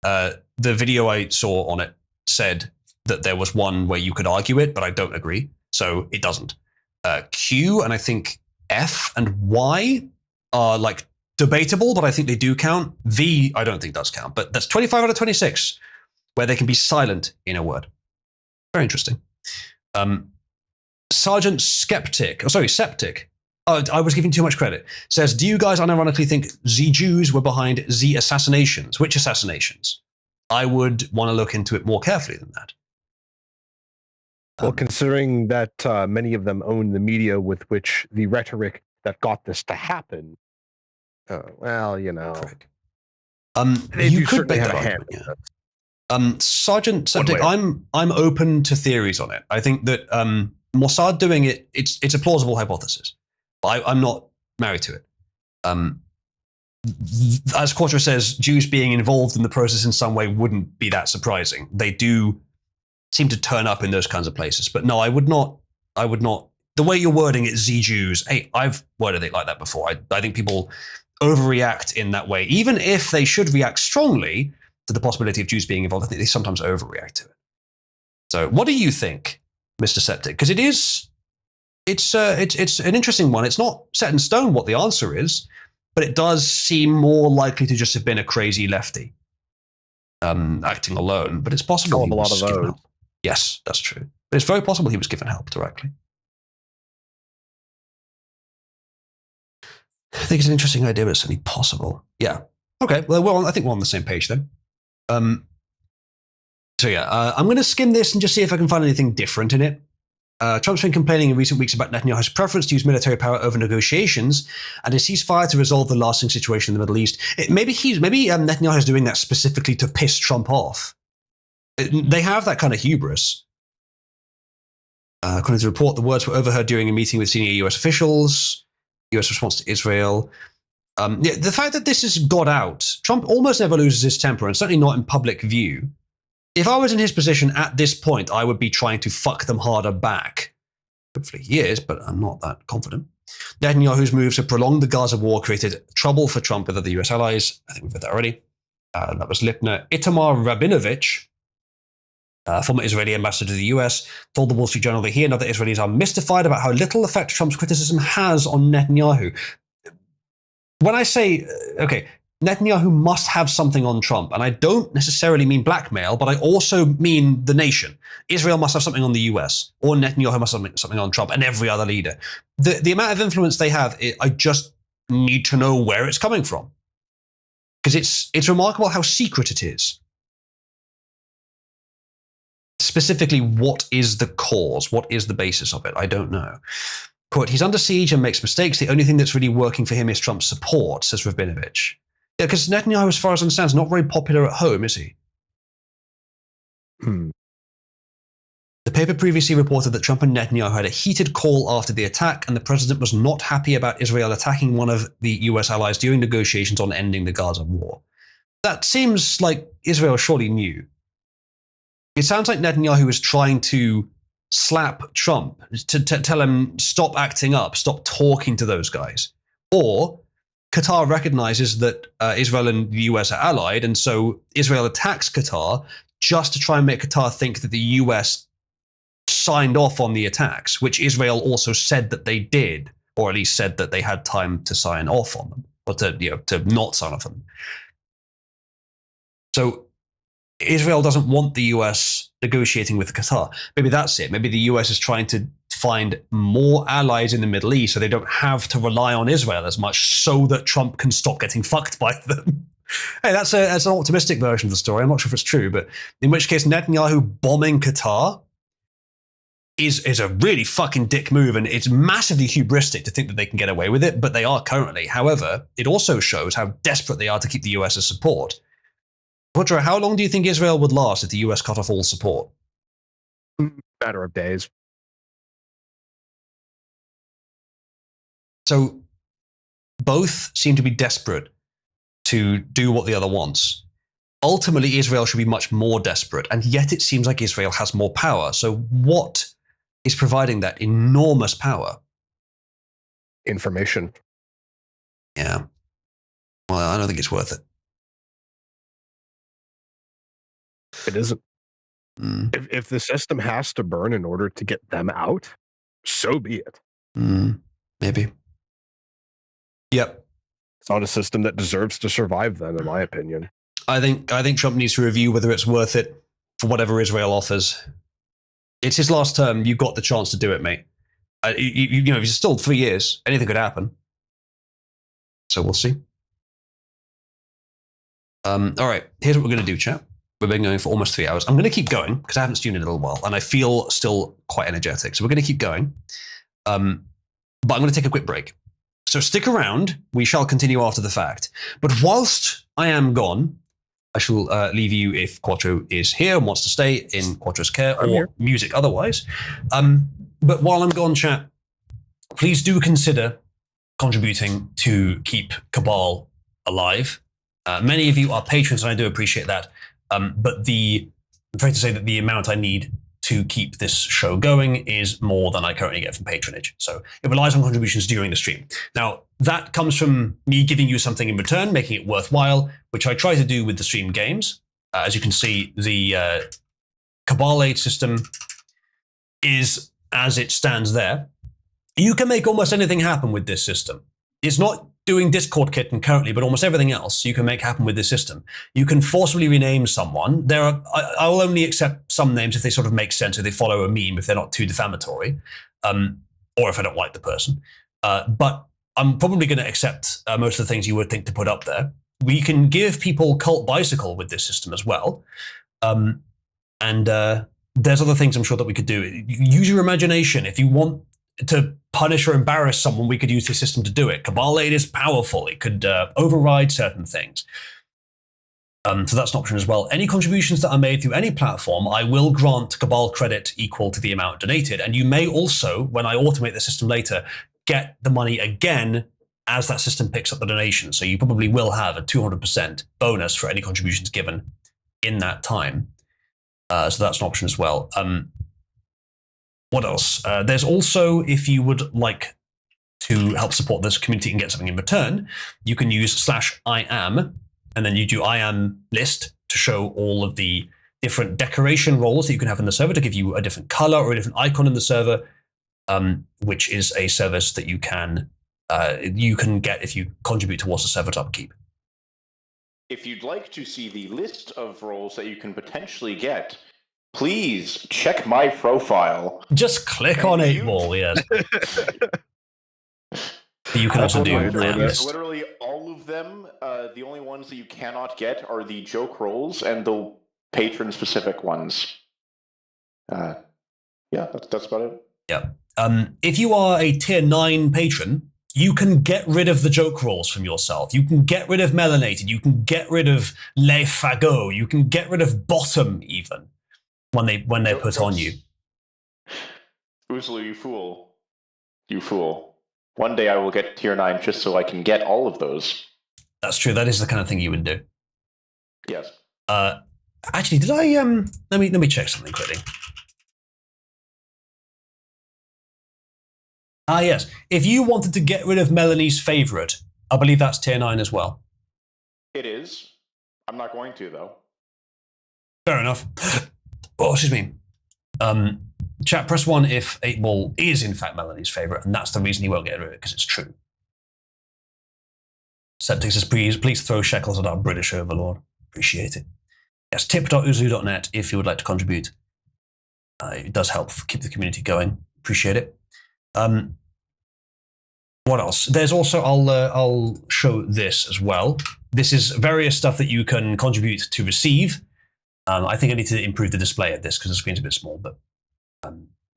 [SPEAKER 1] The video I saw on it said that there was one where you could argue it, but I don't agree. So it doesn't. Q and I think F and Y are like debatable, but I think they do count. V, I don't think does count, but that's 25 out of 26 where they can be silent in a word. Very interesting. Sergeant Septic. Oh, I was giving too much credit. Says, do you guys unironically think the Jews were behind the assassinations? Which assassinations? I would want to look into it more carefully than that.
[SPEAKER 17] Well, considering that many of them own the media with which the rhetoric that got this to happen, well, you know,
[SPEAKER 1] you could make that argument. Yeah. Sergeant Septic, I'm open to theories on it. I think that Mossad doing it, it's a plausible hypothesis. I'm not married to it. As Quattro says, Jews being involved in the process in some way wouldn't be that surprising. They do seem to turn up in those kinds of places. But no, I would not. The way you're wording it, Z Jews, hey, I've worded it like that before. I think people overreact in that way. Even if they should react strongly to the possibility of Jews being involved, I think they sometimes overreact to it. So what do you think, Mr. Septic? Because it's an interesting one. It's not set in stone what the answer is, but it does seem more likely to just have been a crazy lefty acting alone. But it's possible he was given help. Yes, that's true. But it's very possible he was given help directly. I think it's an interesting idea, but it's certainly possible. Yeah. Okay. Well, I think we're on the same page then. I'm going to skim this and just see if I can find anything different in it. Trump's been complaining in recent weeks about Netanyahu's preference to use military power over negotiations and a ceasefire to resolve the lasting situation in the Middle East. Maybe Netanyahu is doing that specifically to piss Trump off. They have that kind of hubris. According to the report, the words were overheard during a meeting with senior U.S. officials. U.S. response to Israel. The fact that this has got out, Trump almost never loses his temper, and certainly not in public view. If I was in his position at this point, I would be trying to fuck them harder back. Hopefully he is, but I'm not that confident. Netanyahu's moves to prolong the Gaza war created trouble for Trump with other US allies. I think we've heard that already. That was Lipner. Itamar Rabinovich, former Israeli ambassador to the US, told the Wall Street Journal that he and other Israelis are mystified about how little effect Trump's criticism has on Netanyahu. When I say, okay, Netanyahu must have something on Trump, and I don't necessarily mean blackmail, but I also mean the nation. Israel must have something on the US, or Netanyahu must have something on Trump and every other leader. The amount of influence they have, I just need to know where it's coming from. Because it's remarkable how secret it is. Specifically, what is the cause? What is the basis of it? I don't know. Quote, he's under siege and makes mistakes. The only thing that's really working for him is Trump's support, says Rabinovich. Yeah, because Netanyahu, as far as I understand, is not very popular at home, is he? The paper previously reported that Trump and Netanyahu had a heated call after the attack, and the president was not happy about Israel attacking one of the US allies during negotiations on ending the Gaza war. That seems like Israel surely knew. It sounds like Netanyahu is trying to slap Trump, to tell him stop acting up, stop talking to those guys. Or Qatar recognizes that Israel and the US are allied, and so Israel attacks Qatar just to try and make Qatar think that the US signed off on the attacks, which Israel also said that they did, or at least said that they had time to sign off on them, or to not sign off on them. So Israel doesn't want the US negotiating with Qatar. Maybe that's it. Maybe the US is trying to find more allies in the Middle East so they don't have to rely on Israel as much, so that Trump can stop getting fucked by them. Hey, that's an optimistic version of the story. I'm not sure if it's true, but in which case Netanyahu bombing Qatar is a really fucking dick move, and it's massively hubristic to think that they can get away with it, but they are currently. However, it also shows how desperate they are to keep the US's support. Roger, how long do you think Israel would last if the US cut off all support?
[SPEAKER 17] Matter of days.
[SPEAKER 1] So both seem to be desperate to do what the other wants. Ultimately, Israel should be much more desperate, and yet it seems like Israel has more power. So what is providing that enormous power?
[SPEAKER 17] Information.
[SPEAKER 1] Yeah. Well, I don't think it's worth it.
[SPEAKER 17] It isn't. If the system has to burn in order to get them out, so be it.
[SPEAKER 1] Maybe. Yep.
[SPEAKER 17] It's not a system that deserves to survive then, in my opinion.
[SPEAKER 1] I think Trump needs to review whether it's worth it for whatever Israel offers. It's his last term. You've got the chance to do it, mate. You know, if it's still 3 years, anything could happen. So we'll see. All right, here's what we're going to do, chat. We've been going for almost 3 hours. I'm going to keep going because I haven't streamed in a little while, and I feel still quite energetic. So we're going to keep going. But I'm going to take a quick break. So stick around. We shall continue after the fact. But whilst I am gone, I shall leave you if Quattro is here and wants to stay in Quattro's care, or music otherwise. But while I'm gone, chat, please do consider contributing to keep Cabal alive. Many of you are patrons, and I do appreciate that. But I'm afraid to say that the amount I need to keep this show going is more than I currently get from patronage. So it relies on contributions during the stream. Now, that comes from me giving you something in return, making it worthwhile, which I try to do with the stream games. As you can see, the Cabal Aid system is as it stands there. You can make almost anything happen with this system. It's not doing Discord kitten currently, but almost everything else you can make happen with this system. You can forcibly rename someone. I will only accept some names if they sort of make sense, if they follow a meme, if they're not too defamatory, or if I don't like the person. But I'm probably going to accept most of the things you would think to put up there. We can give people Cult Bicycle with this system as well. And there's other things I'm sure that we could do. Use your imagination. If you want to punish or embarrass someone, we could use this system to do it. Cabal Aid is powerful. It could override certain things. So that's an option as well. Any contributions that are made through any platform, I will grant Cabal credit equal to the amount donated. And you may also, when I automate the system later, get the money again as that system picks up the donation. So you probably will have a 200% bonus for any contributions given in that time. So that's an option as well. What else? There's also, if you would like to help support this community and get something in return, you can use /IAM, and then you do IAM list to show all of the different decoration roles that you can have in the server to give you a different color or a different icon in the server, which is a service that you can get if you contribute towards the server's upkeep.
[SPEAKER 2] If you'd like to see the list of roles that you can potentially get, please check my profile.
[SPEAKER 1] Just click on 8-Ball, yes. You can also do
[SPEAKER 2] literally all of them. The only ones that you cannot get are the joke roles and the patron-specific ones. Yeah, that's about it.
[SPEAKER 1] Yeah. If you are a tier 9 patron, you can get rid of the joke rolls from yourself. You can get rid of melanated. You can get rid of les fagots. You can get rid of bottom even when they're put on you.
[SPEAKER 2] Oozlu, you fool. You fool. One day I will get tier 9 just so I can get all of those.
[SPEAKER 1] That's true. That is the kind of thing you would do.
[SPEAKER 2] Yes.
[SPEAKER 1] Actually, did I let me check something quickly. Yes. If you wanted to get rid of Melanie's favorite, I believe that's tier 9 as well.
[SPEAKER 2] It is. I'm not going to, though.
[SPEAKER 1] Fair enough. Oh, excuse me. Chat, press 1 if 8-Ball is in fact Melanie's favorite, and that's the reason he won't get rid of it, because it's true. Septic says, please throw shekels at our British overlord. Appreciate it. Yes, tip.uzu.net if you would like to contribute. It does help keep the community going. Appreciate it. What else? There's also, I'll show this as well. This is various stuff that you can contribute to receive. I think I need to improve the display of this because the screen's a bit small, but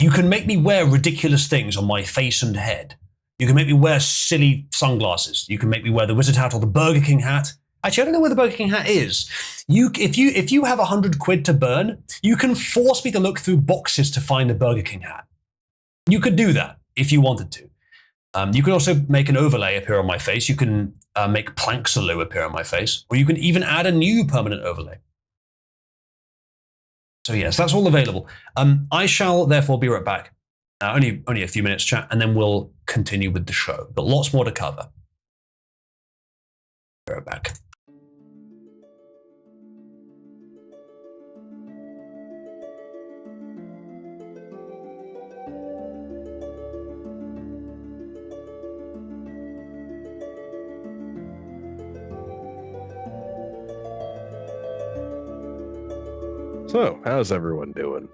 [SPEAKER 1] you can make me wear ridiculous things on my face and head. You can make me wear silly sunglasses. You can make me wear the wizard hat or the Burger King hat. Actually, I don't know where the Burger King hat is. If you have 100 quid to burn, you can force me to look through boxes to find a Burger King hat. You could do that if you wanted to. You can also make an overlay appear on my face. You can make Plank-Salu appear on my face, or you can even add a new permanent overlay. So yes, that's all available. I shall therefore be right back. Only a few minutes chat, and then we'll continue with the show. But lots more to cover. Be right back.
[SPEAKER 17] So, how's everyone doing?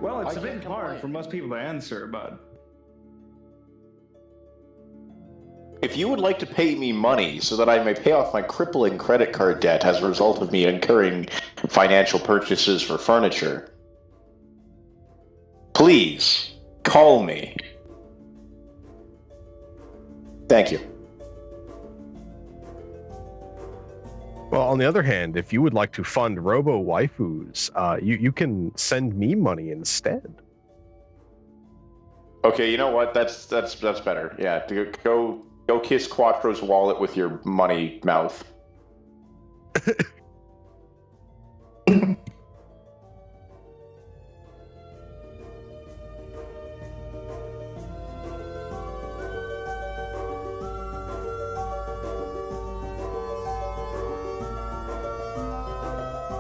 [SPEAKER 12] Well, it's a bit hard for most people to answer, but
[SPEAKER 2] if you would like to pay me money so that I may pay off my crippling credit card debt as a result of me incurring financial purchases for furniture, please call me. Thank you.
[SPEAKER 17] Well, on the other hand, if you would like to fund Robo Waifus, you can send me money instead.
[SPEAKER 2] Okay, you know what? That's better. Yeah, go kiss Quattro's wallet with your money mouth.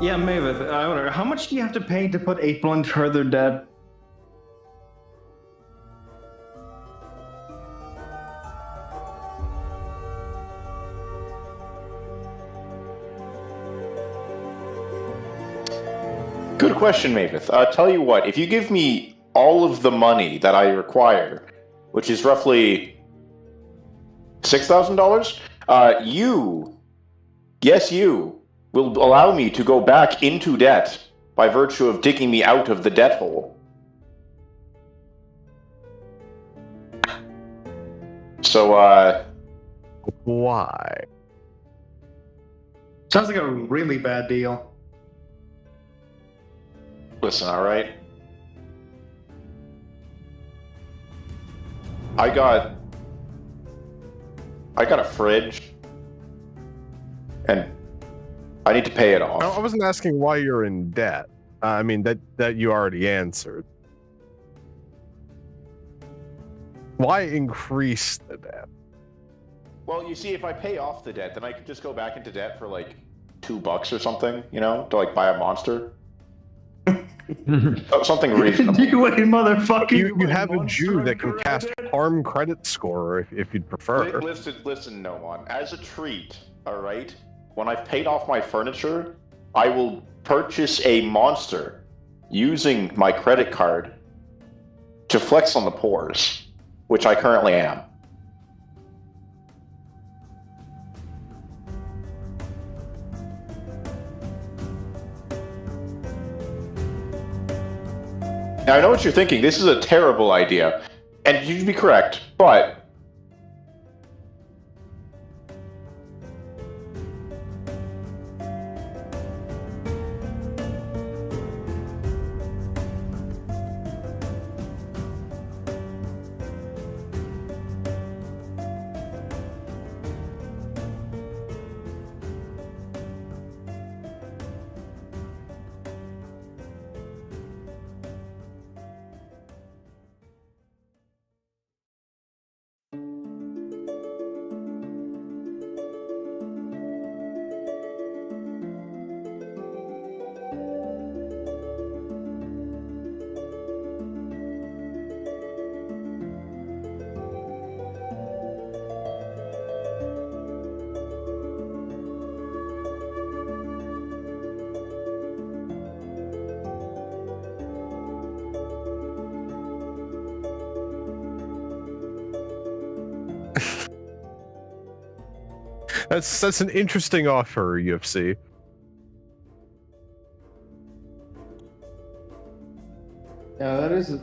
[SPEAKER 12] yeah, Mavis, I wonder, how much do you have to pay to put 8-Ball into further debt?
[SPEAKER 2] Good question, Mavis. Tell you what, if you give me all of the money that I require, which is roughly $6,000, you will allow me to go back into debt by virtue of digging me out of the debt hole. So,
[SPEAKER 17] why?
[SPEAKER 12] Sounds like a really bad deal.
[SPEAKER 2] Listen, all right? I got a fridge, and I need to pay it off.
[SPEAKER 17] I wasn't asking why you're in debt. I mean, that you already answered. Why increase the debt?
[SPEAKER 2] Well, you see, if I pay off the debt, then I can just go back into debt for like $2 or something, you know, to like buy a monster. Something reasonable.
[SPEAKER 12] You wait, motherfucker.
[SPEAKER 17] You have a Jew that can cast harm credit score if you'd prefer.
[SPEAKER 2] Listen, no one. As a treat, all right. When I've paid off my furniture, I will purchase a monster using my credit card to flex on the poors, which I currently am. Now, I know what you're thinking. This is a terrible idea. And you'd be correct, but...
[SPEAKER 17] That's an interesting offer, UFC.
[SPEAKER 12] Yeah, that is.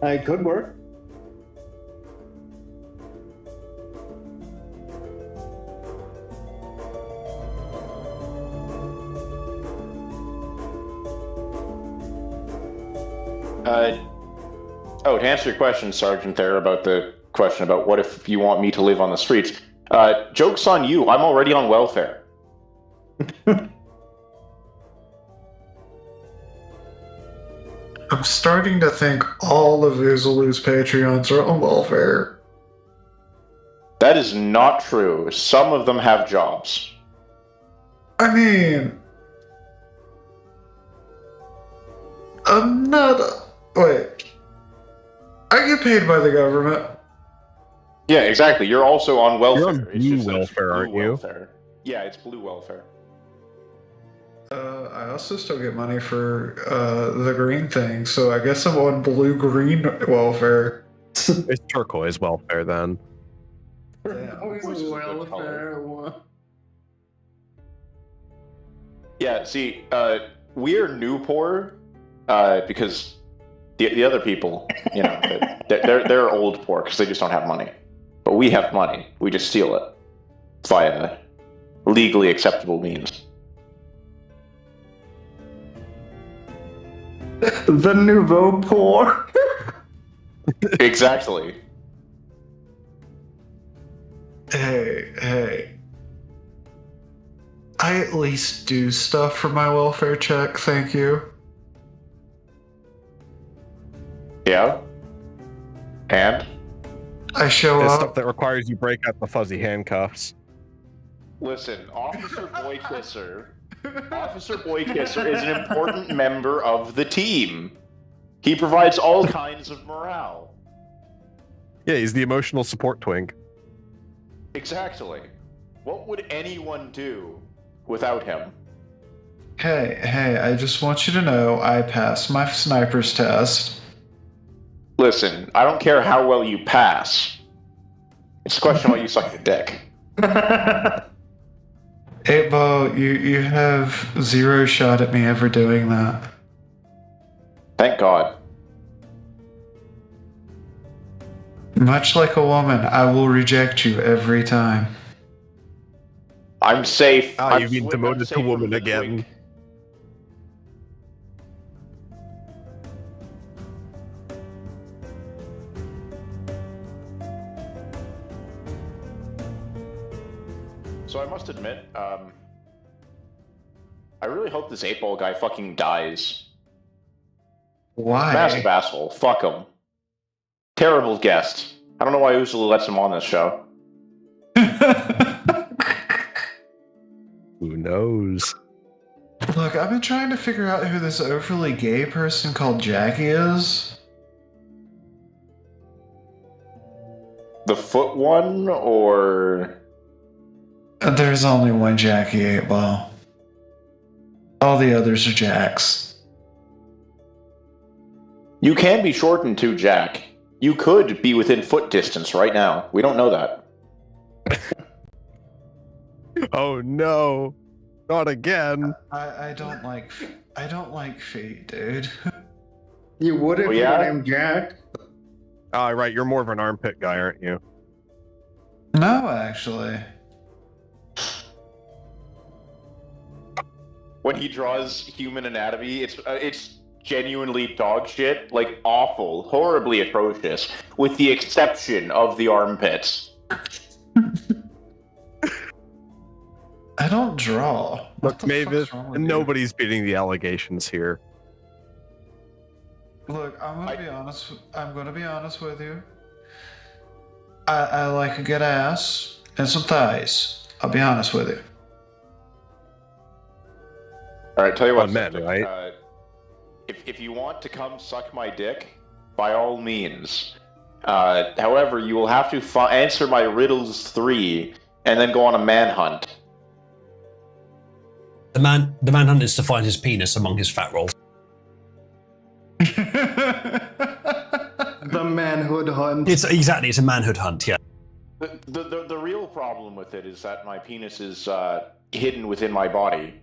[SPEAKER 12] It could work.
[SPEAKER 2] Oh, to answer your question, Sergeant, there about the question about what if you want me to live on the streets. Joke's on you. I'm already on welfare.
[SPEAKER 8] I'm starting to think all of Izulu's Patreons are on welfare.
[SPEAKER 2] That is not true. Some of them have jobs.
[SPEAKER 8] I mean, I'm not. Wait. I get paid by the government.
[SPEAKER 2] Yeah, exactly. You're also on welfare.
[SPEAKER 17] You're on blue welfare, aren't you?
[SPEAKER 2] Welfare. Yeah, it's blue welfare.
[SPEAKER 8] I also still get money for the green thing, so I guess I'm on blue-green welfare.
[SPEAKER 17] It's turquoise welfare then.
[SPEAKER 2] Yeah, see, we're new poor because the other people, you know, they're old poor because they just don't have money. But we have money. We just steal it via legally acceptable means.
[SPEAKER 12] The nouveau poor.
[SPEAKER 2] Exactly.
[SPEAKER 8] Hey. I at least do stuff for my welfare check, thank you.
[SPEAKER 2] Yeah? And?
[SPEAKER 8] I show
[SPEAKER 17] It's
[SPEAKER 8] up.
[SPEAKER 17] stuff that requires you break out the fuzzy handcuffs.
[SPEAKER 2] Listen, Officer Boykisser is an important member of the team. He provides all kinds of morale.
[SPEAKER 17] Yeah, he's the emotional support twink.
[SPEAKER 2] Exactly. What would anyone do without him?
[SPEAKER 8] Hey, I just want you to know I passed my sniper's test.
[SPEAKER 2] Listen, I don't care how well you pass. It's a question of why you suck your dick.
[SPEAKER 8] Hey, Bo, you have zero shot at me ever doing that.
[SPEAKER 2] Thank God.
[SPEAKER 8] Much like a woman, I will reject you every time.
[SPEAKER 2] I'm safe.
[SPEAKER 17] You've been demoted to woman again.
[SPEAKER 2] So I must admit, I really hope this 8-ball guy fucking dies.
[SPEAKER 8] Why?
[SPEAKER 2] Massive asshole. Fuck him. Terrible guest. I don't know why Ursula lets him on this show.
[SPEAKER 17] Who knows?
[SPEAKER 8] Look, I've been trying to figure out who this overly gay person called Jackie is.
[SPEAKER 2] The foot one, or...
[SPEAKER 8] There's only one Jackie 8-ball. All the others are Jacks.
[SPEAKER 2] You can be shortened to Jack. You could be within foot distance right now. We don't know that.
[SPEAKER 17] Oh no. Not again.
[SPEAKER 8] I don't like feet, dude.
[SPEAKER 12] You would if
[SPEAKER 2] Oh,
[SPEAKER 12] you
[SPEAKER 2] yeah?
[SPEAKER 12] were named Jack.
[SPEAKER 17] Oh, right. You're more of an armpit guy, aren't you?
[SPEAKER 8] No, actually.
[SPEAKER 2] When he draws human anatomy, it's genuinely dog shit, like awful, horribly atrocious, with the exception of the armpits.
[SPEAKER 8] I don't draw.
[SPEAKER 17] Look, Mavis, nobody's beating the allegations here.
[SPEAKER 8] Look, I'm gonna be honest with you. I like a good ass and some thighs. I'll be honest with you.
[SPEAKER 2] All right, tell you what,
[SPEAKER 17] men, right?
[SPEAKER 2] If you want to come suck my dick, by all means. However, you will have to answer my riddles 3 and then go on a manhunt.
[SPEAKER 1] The manhunt is to find his penis among his fat rolls.
[SPEAKER 12] The manhood hunt.
[SPEAKER 1] It's a manhood hunt, yeah.
[SPEAKER 2] The real problem with it is that my penis is hidden within my body.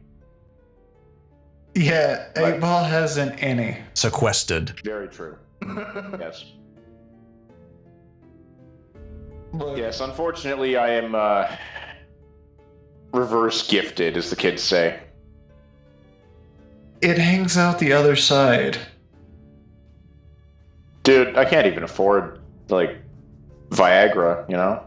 [SPEAKER 8] Yeah, 8-ball has an innie.
[SPEAKER 1] Sequestered.
[SPEAKER 2] Very true. Yes. Yes, unfortunately, I am reverse gifted, as the kids say.
[SPEAKER 8] It hangs out the other side.
[SPEAKER 2] Dude, I can't even afford, like, Viagra, you know?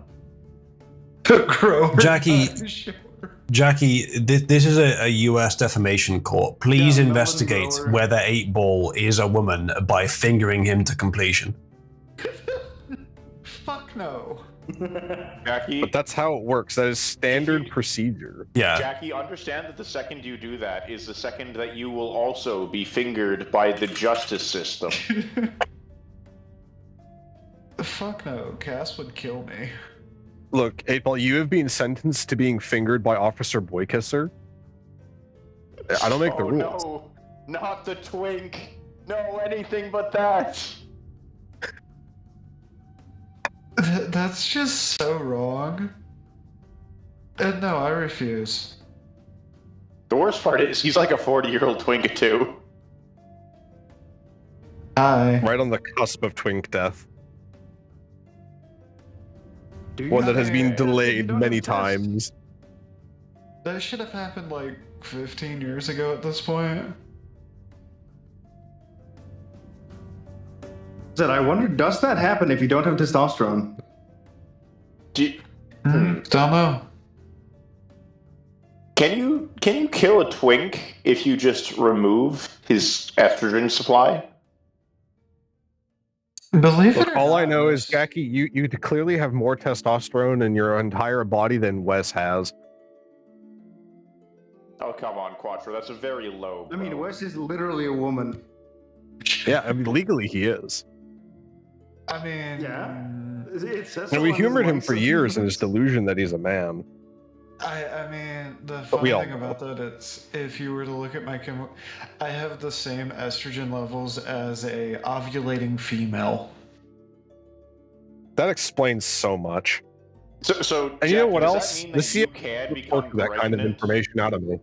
[SPEAKER 1] Jackie, this is a US defamation court. Please investigate whether 8-ball is a woman by fingering him to completion.
[SPEAKER 8] Fuck no.
[SPEAKER 2] Jackie,
[SPEAKER 17] But that's how it works. That is standard procedure.
[SPEAKER 1] Yeah.
[SPEAKER 2] Jackie, understand that the second you do that is the second that you will also be fingered by the justice system.
[SPEAKER 8] Fuck no. Cass would kill me.
[SPEAKER 17] Look, 8-ball, you have been sentenced to being fingered by Officer Boykisser. I don't make the rules.
[SPEAKER 2] No, not the twink. No, anything but that.
[SPEAKER 8] That's just so wrong. And no, I refuse.
[SPEAKER 2] The worst part is he's like a 40-year-old twink too.
[SPEAKER 17] Right on the cusp of twink death. One that has been delayed many times.
[SPEAKER 8] That should have happened like 15 years ago at this point.
[SPEAKER 12] I wonder, does that happen if you don't have testosterone?
[SPEAKER 8] Don't know.
[SPEAKER 2] Can you kill a twink if you just remove his estrogen supply?
[SPEAKER 8] Believe
[SPEAKER 17] Look,
[SPEAKER 8] it or
[SPEAKER 17] all
[SPEAKER 8] not,
[SPEAKER 17] I know is, Jackie, you clearly have more testosterone in your entire body than Wes has.
[SPEAKER 2] Oh, come on, Quattro. That's a very low blow.
[SPEAKER 12] I mean, Wes is literally a woman.
[SPEAKER 17] Yeah, I mean, legally he is.
[SPEAKER 8] I mean...
[SPEAKER 12] Yeah. It says
[SPEAKER 17] And we
[SPEAKER 12] so on his
[SPEAKER 17] humored him for
[SPEAKER 12] license.
[SPEAKER 17] years in his delusion that he's a man.
[SPEAKER 8] I mean, the
[SPEAKER 17] But we
[SPEAKER 8] funny
[SPEAKER 17] all
[SPEAKER 8] thing about that is, if you were to look at my I have the same estrogen levels as a ovulating female.
[SPEAKER 17] That explains so much.
[SPEAKER 2] So
[SPEAKER 17] And you know what
[SPEAKER 2] does
[SPEAKER 17] else?
[SPEAKER 2] that mean
[SPEAKER 17] The
[SPEAKER 2] that
[SPEAKER 17] CIA
[SPEAKER 2] you can
[SPEAKER 17] took
[SPEAKER 2] become
[SPEAKER 17] that kind of
[SPEAKER 2] pregnant?
[SPEAKER 17] information out of me.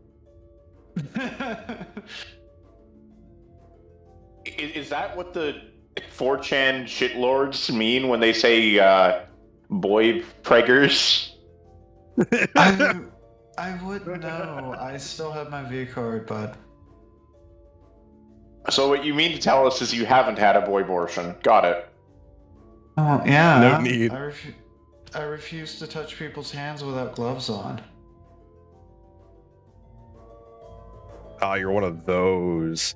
[SPEAKER 2] Is that what the 4chan shitlords mean when they say boy preggers?
[SPEAKER 8] I wouldn't know. I still have my V card, but...
[SPEAKER 2] So what you mean to tell us is you haven't had a boy abortion. Got it.
[SPEAKER 8] Oh, yeah.
[SPEAKER 17] No need.
[SPEAKER 8] I refuse to touch people's hands without gloves on.
[SPEAKER 17] Oh, you're one of those.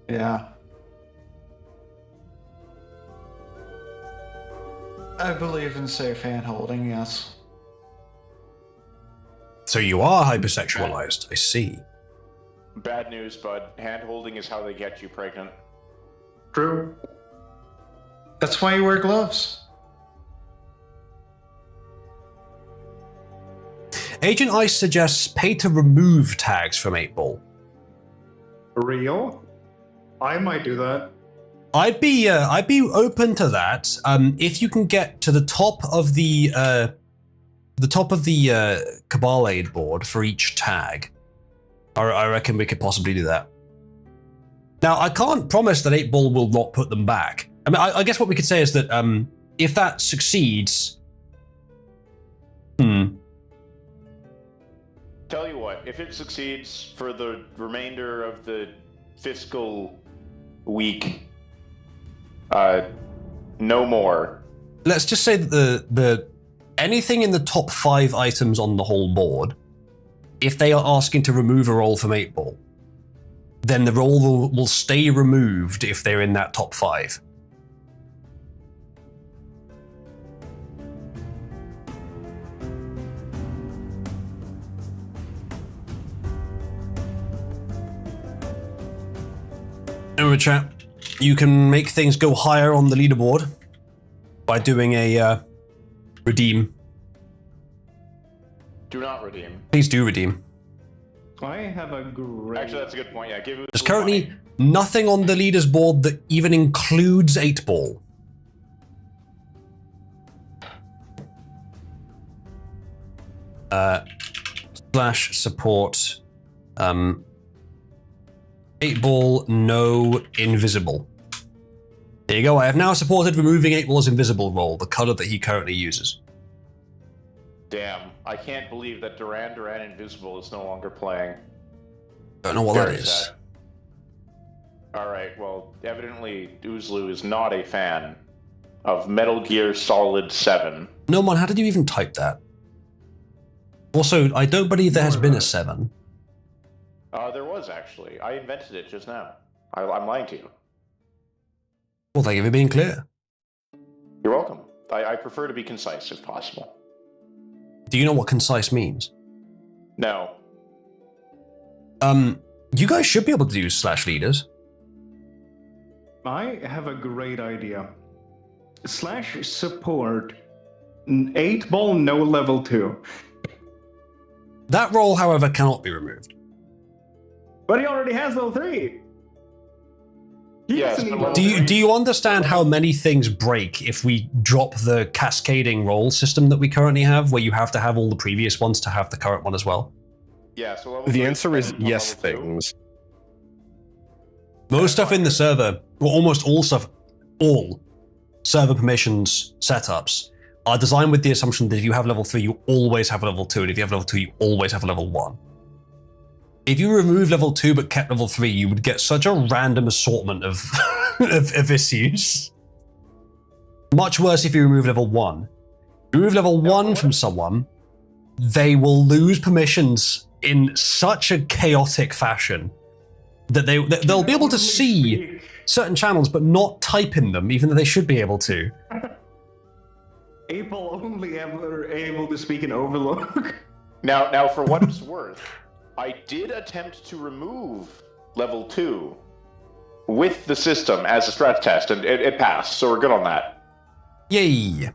[SPEAKER 8] Yeah. I believe in safe hand holding, yes.
[SPEAKER 1] So you are hypersexualized. I see.
[SPEAKER 2] Bad news, bud. Hand holding is how they get you pregnant.
[SPEAKER 8] True. That's why you wear gloves.
[SPEAKER 1] Agent Ice suggests pay to remove tags from 8-Ball.
[SPEAKER 12] Real? I might do that.
[SPEAKER 1] I'd be open to that. If you can get to the top of the Cabal aid board for each tag, I reckon we could possibly do that. Now, I can't promise that 8-Ball will not put them back. I mean, I guess what we could say is that if that succeeds,
[SPEAKER 2] Tell you what, if it succeeds for the remainder of the fiscal week, no more.
[SPEAKER 1] Let's just say that the anything in the top 5 items on the whole board, if they are asking to remove a roll from 8-Ball, then the roll will stay removed if they're in that top 5. Remember, chat, you can make things go higher on the leaderboard by doing a redeem.
[SPEAKER 2] Do not redeem.
[SPEAKER 1] Please do redeem.
[SPEAKER 12] I have a great...
[SPEAKER 2] Actually, that's a good point. Yeah, give it.
[SPEAKER 1] There's currently nothing on the leaders board that even includes 8-Ball. Slash support 8-Ball, no invisible. There you go. I have now supported removing 8-Ball's invisible roll, the color that he currently uses.
[SPEAKER 2] Damn, I can't believe that Duran Invisible is no longer playing.
[SPEAKER 1] Don't know what that is.
[SPEAKER 2] Alright, well, evidently Oozlu is not a fan of Metal Gear Solid 7.
[SPEAKER 1] No, man, how did you even type that? Also, I don't believe there has been a 7.
[SPEAKER 2] There was, actually. I invented it just now. I'm lying to you.
[SPEAKER 1] Well, thank you for being clear.
[SPEAKER 2] You're welcome. I prefer to be concise if possible.
[SPEAKER 1] Do you know what concise means?
[SPEAKER 2] No.
[SPEAKER 1] You guys should be able to use slash leaders.
[SPEAKER 12] I have a great idea. Slash support 8-Ball, no level 2.
[SPEAKER 1] That roll, however, cannot be removed.
[SPEAKER 12] But he already has level 3.
[SPEAKER 2] Yes,
[SPEAKER 1] do you understand how many things break if we drop the cascading roll system that we currently have, where you have to have all the previous ones to have the current one as well?
[SPEAKER 2] Yeah, so
[SPEAKER 17] the answer is yes things.
[SPEAKER 1] Most stuff in the server, or almost all stuff, all server permissions setups are designed with the assumption that if you have level 3, you always have a level 2, and if you have level 2, you always have a level 1. If you remove level 2 but kept level 3, you would get such a random assortment of, of issues. Much worse if you remove level 1. Remove level 1 from someone, they will lose permissions in such a chaotic fashion that they'll be able to see certain channels but not type in them, even though they should be able to.
[SPEAKER 12] 8-Ball only ever able to speak in Overlook.
[SPEAKER 2] Now, for what it's worth, I did attempt to remove level 2 with the system as a strat test, and it passed, so we're good on that.
[SPEAKER 1] Yay!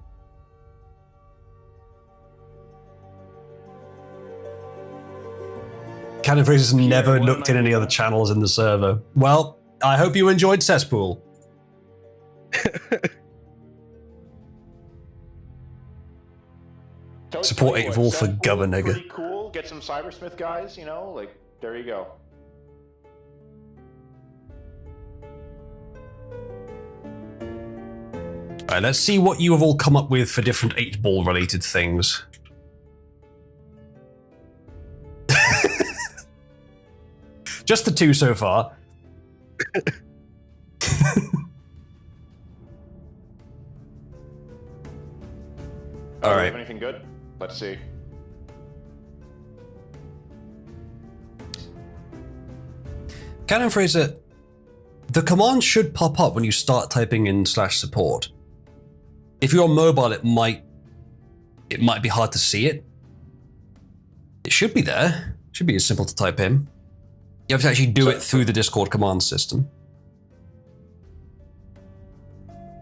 [SPEAKER 1] Cannon Freeze has never looked in any other channels in the server. Well, I hope you enjoyed Cesspool. Support 8-Ball for governor.
[SPEAKER 2] Pretty cool. Get some Cybersmith guys, you know, like, there you go.
[SPEAKER 1] Alright, let's see what you have all come up with for different 8-Ball related things. Just the 2 so far. All right.
[SPEAKER 2] Anything good? Let's see.
[SPEAKER 1] Cannon Fraser, the command should pop up when you start typing in /support. If you're on mobile, it might be hard to see it. It should be there. It should be as simple to type in. You have to actually do it through the Discord command system.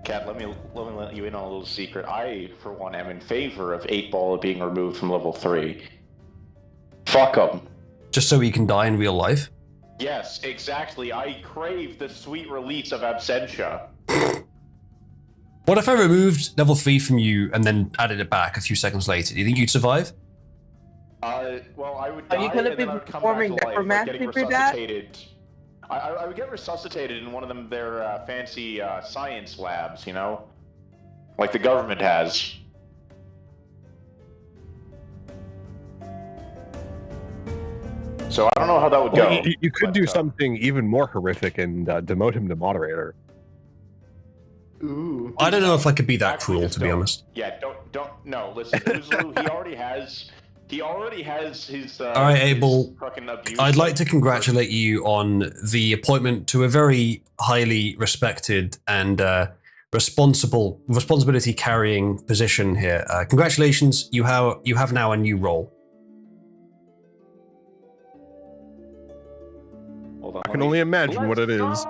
[SPEAKER 2] Kat, let me let you in on a little secret. I, for one, am in favor of 8-Ball being removed from level 3. Fuck them.
[SPEAKER 1] Just so he can die in real life?
[SPEAKER 2] Yes, exactly. I crave the sweet release of Absentia.
[SPEAKER 1] What if I removed level 3 from you and then added it back a few seconds later? Do you think you'd survive?
[SPEAKER 2] Well, I would die,
[SPEAKER 21] Are you going to be performing necromancy for that?
[SPEAKER 2] I would get resuscitated in one of their fancy science labs, you know? Like the government has. So I don't know how that would go.
[SPEAKER 17] You could do something even more horrific and demote him to moderator.
[SPEAKER 2] Ooh.
[SPEAKER 1] I don't know if I could be that cruel, to be honest.
[SPEAKER 2] Yeah, no, listen, Uzlu, he already has his
[SPEAKER 1] All right, Abel,
[SPEAKER 2] fucking abuse.
[SPEAKER 1] I'd like to congratulate you on the appointment to a very highly respected and responsibility-carrying position here. Congratulations, you have now a new role.
[SPEAKER 17] I can only imagine what it is.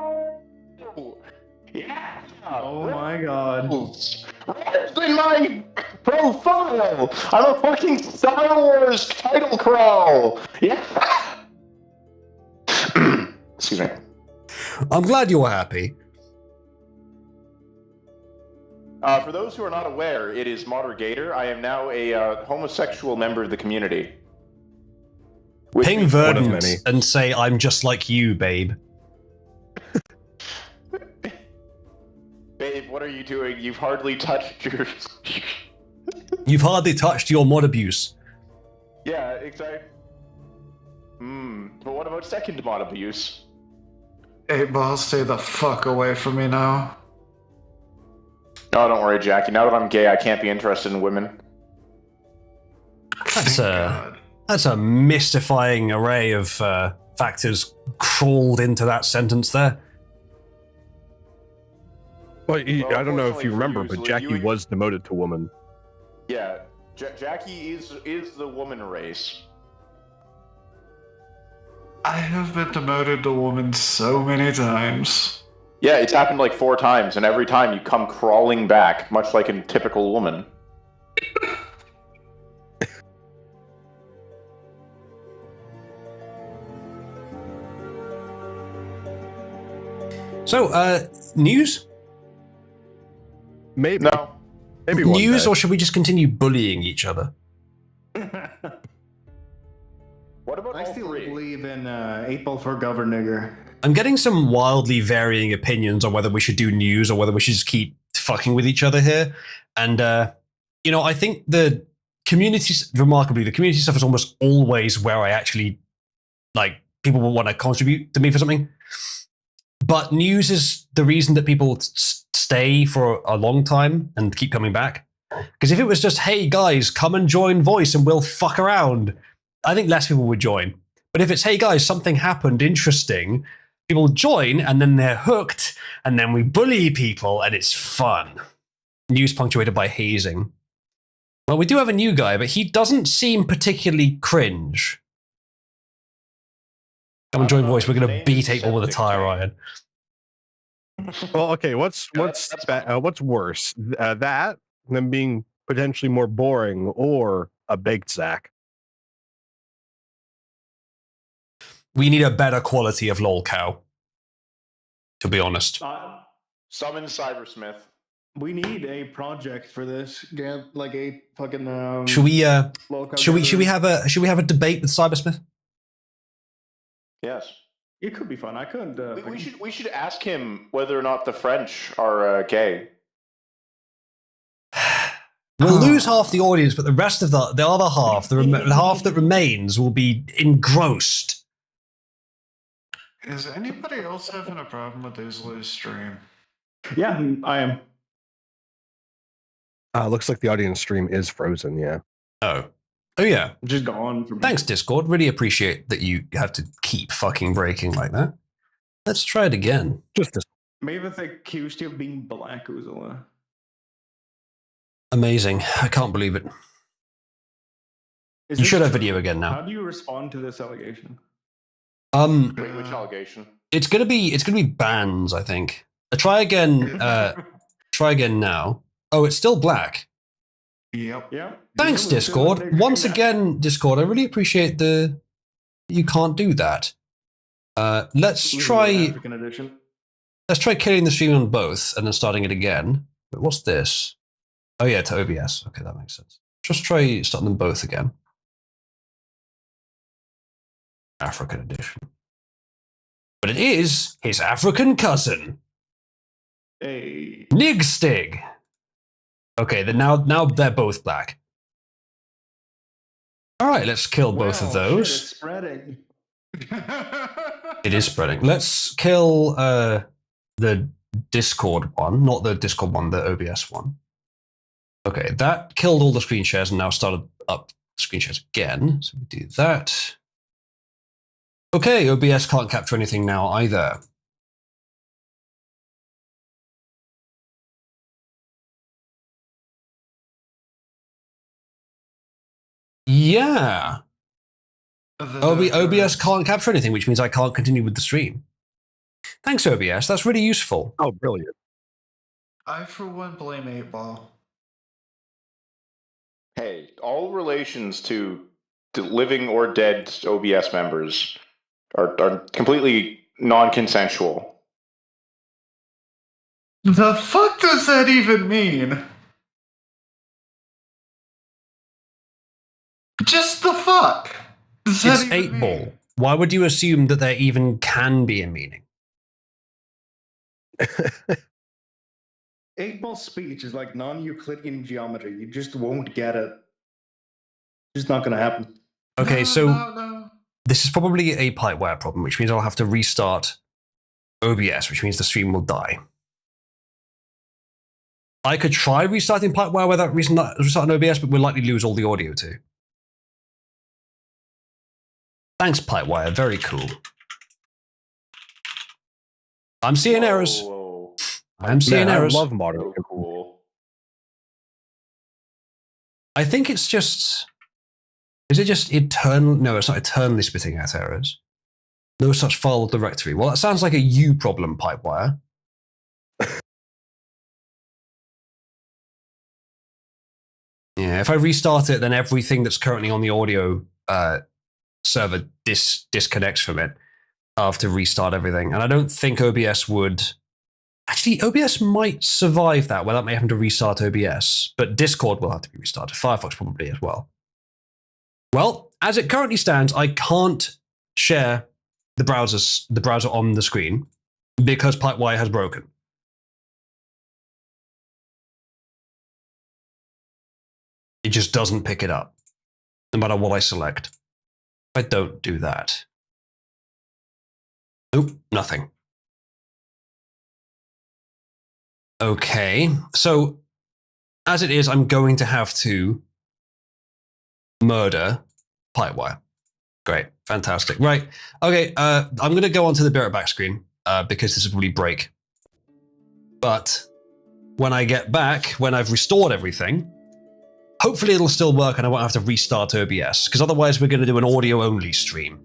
[SPEAKER 2] Yeah.
[SPEAKER 12] Oh my god.
[SPEAKER 2] In my profile, I'm a fucking Star Wars title crawl. Yeah. Excuse me.
[SPEAKER 1] I'm glad you're happy.
[SPEAKER 2] For those who are not aware, it is Modder Gator. I am now a homosexual member of the community.
[SPEAKER 1] Ping Verdant and say, I'm just like you, babe.
[SPEAKER 2] Babe, what are you doing? You've hardly touched your...
[SPEAKER 1] You've hardly touched your mod abuse.
[SPEAKER 2] Yeah, exactly. But what about second mod abuse?
[SPEAKER 8] 8-Ball, stay the fuck away from me now.
[SPEAKER 2] No, don't worry, Jackie. Now that I'm gay, I can't be interested in women.
[SPEAKER 1] That's a mystifying array of factors crawled into that sentence there.
[SPEAKER 17] Well, I don't know if you remember, but Jackie was demoted to woman.
[SPEAKER 2] Yeah, Jackie is the woman race.
[SPEAKER 8] I have been demoted to woman so many times.
[SPEAKER 2] Yeah, it's happened like 4 times, and every time you come crawling back, much like a typical woman.
[SPEAKER 1] So, news?
[SPEAKER 17] Maybe.
[SPEAKER 2] No.
[SPEAKER 17] Maybe
[SPEAKER 1] news, or should we just continue bullying each other?
[SPEAKER 2] What about
[SPEAKER 12] I still believe in 8-Ball for governor.
[SPEAKER 1] I'm getting some wildly varying opinions on whether we should do news or whether we should just keep fucking with each other here. And, you know, I think the community, remarkably, the community stuff is almost always where I actually, like, people will want to contribute to me for something. But news is the reason that people stay for a long time and keep coming back. Because if it was just, hey guys, come and join Voice and we'll fuck around, I think less people would join. But if it's, hey guys, something happened interesting, people join and then they're hooked and then we bully people and it's fun. News punctuated by hazing. Well, we do have a new guy, but he doesn't seem particularly cringe. Come and join Voice. We're going to beat 8-Ball with a tire iron.
[SPEAKER 17] Well, okay. What's worse, that than being potentially more boring, or a baked sack?
[SPEAKER 1] We need a better quality of lol cow. To be honest.
[SPEAKER 2] Summon Cybersmith.
[SPEAKER 12] We need a project for this. Get like a fucking.
[SPEAKER 1] Should we have a debate with Cybersmith?
[SPEAKER 2] Yes.
[SPEAKER 12] It could be fun. I could.
[SPEAKER 2] We should ask him whether or not the French are gay.
[SPEAKER 1] We'll lose half the audience, but the rest of the other half, the half that remains, will be engrossed.
[SPEAKER 8] Is anybody else having a problem with Uzlu's stream?
[SPEAKER 12] Yeah, I am.
[SPEAKER 17] Looks like the audience stream is frozen. Yeah.
[SPEAKER 1] Oh yeah.
[SPEAKER 12] Just gone.
[SPEAKER 1] Thanks, Discord. Really appreciate that you have to keep fucking breaking like that. Let's try it again.
[SPEAKER 17] Just this.
[SPEAKER 12] Maybe they accused you of being black, Ursula.
[SPEAKER 1] Amazing. I can't believe it. You should have video again now.
[SPEAKER 12] How do you respond to this allegation?
[SPEAKER 2] Wait, which allegation?
[SPEAKER 1] It's gonna be bans, I think. Try again. Try again now. Oh, it's still black.
[SPEAKER 12] Yep. Yeah.
[SPEAKER 1] Thanks, Discord. Once again, Discord, I really appreciate you can't do that. Let's try.
[SPEAKER 12] African edition.
[SPEAKER 1] Let's try killing the stream on both and then starting it again. But what's this? Oh yeah, to OBS. Okay, that makes sense. Just try starting them both again. African edition. But it is his African cousin.
[SPEAKER 12] Hey.
[SPEAKER 1] Nigstig. Okay, then now they're both black. All right, let's kill both of those.
[SPEAKER 12] Shit, it's spreading.
[SPEAKER 1] It is spreading. Let's kill the Discord one, not the Discord one, the OBS one. Okay, that killed all the screen shares and now started up screen shares again. So we do that. Okay, OBS can't capture anything now either. Yeah. OBS can't capture anything, which means I can't continue with the stream. Thanks, OBS. That's really useful.
[SPEAKER 17] Oh, brilliant.
[SPEAKER 8] I, for one, blame 8-Ball.
[SPEAKER 2] Hey, all relations to living or dead OBS members are completely non-consensual.
[SPEAKER 8] The fuck does that even mean? Just the fuck.
[SPEAKER 1] It's 8-Ball. Why would you assume that there even can be a meaning?
[SPEAKER 12] 8-Ball speech is like non-Euclidean geometry. You just won't get it. It's just not going to happen.
[SPEAKER 1] Okay, so this is probably a pipewire problem, which means I'll have to restart OBS, which means the stream will die. I could try restarting pipewire without restarting OBS, but we'll likely lose all the audio too. Thanks, pipewire. Very cool. I'm seeing errors. I'm seeing errors.
[SPEAKER 17] I love modern.
[SPEAKER 2] Cool.
[SPEAKER 1] I think it's just. Is it just eternal? No, it's not eternally spitting out errors. No such file directory. Well, that sounds like a you problem, pipewire. Yeah, if I restart it, then everything that's currently on the audio server disconnects from it. I'll have to restart everything. And I don't think OBS would. Actually, OBS might survive that without me having to restart OBS, but Discord will have to be restarted. Firefox probably as well. Well, as it currently stands, I can't share the browser on the screen because Pipewire has broken. It just doesn't pick it up, no matter what I select. If I don't do that. Nope, nothing. Okay, so as it is, I'm going to have to murder Pipewire. Great, fantastic. Right, okay, I'm going to go onto the Be Right Back screen because this will probably break. But when I get back, when I've restored everything, hopefully it'll still work and I won't have to restart OBS, because otherwise we're going to do an audio-only stream.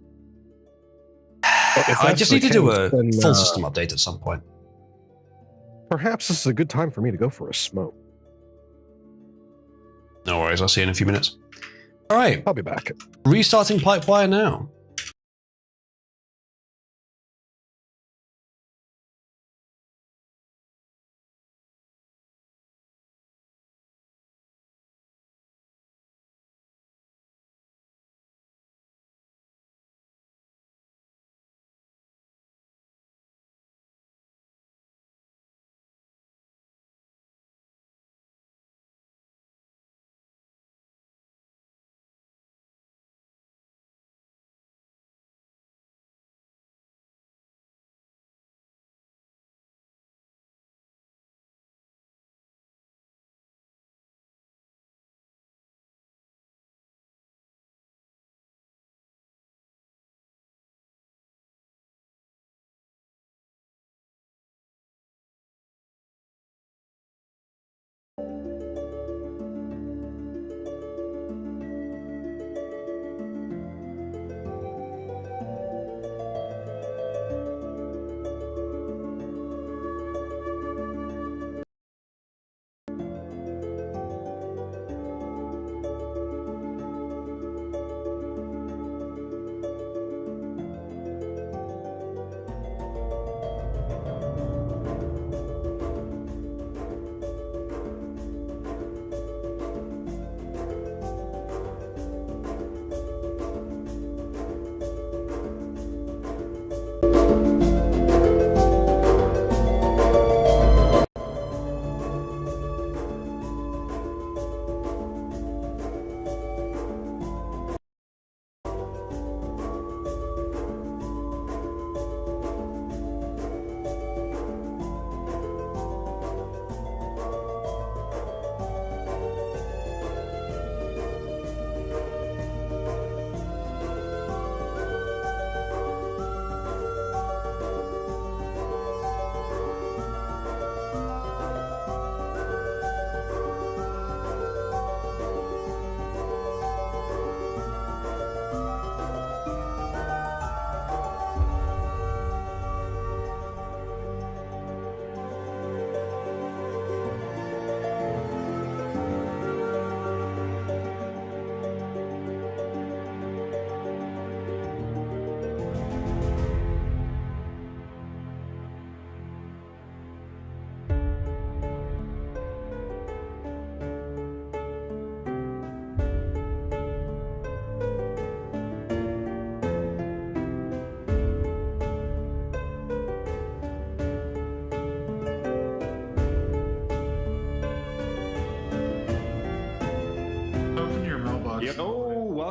[SPEAKER 1] I just need to do a full system update at some point.
[SPEAKER 17] Perhaps this is a good time for me to go for a smoke.
[SPEAKER 1] No worries, I'll see you in a few minutes. All right.
[SPEAKER 17] I'll be back.
[SPEAKER 1] Restarting Pipewire now.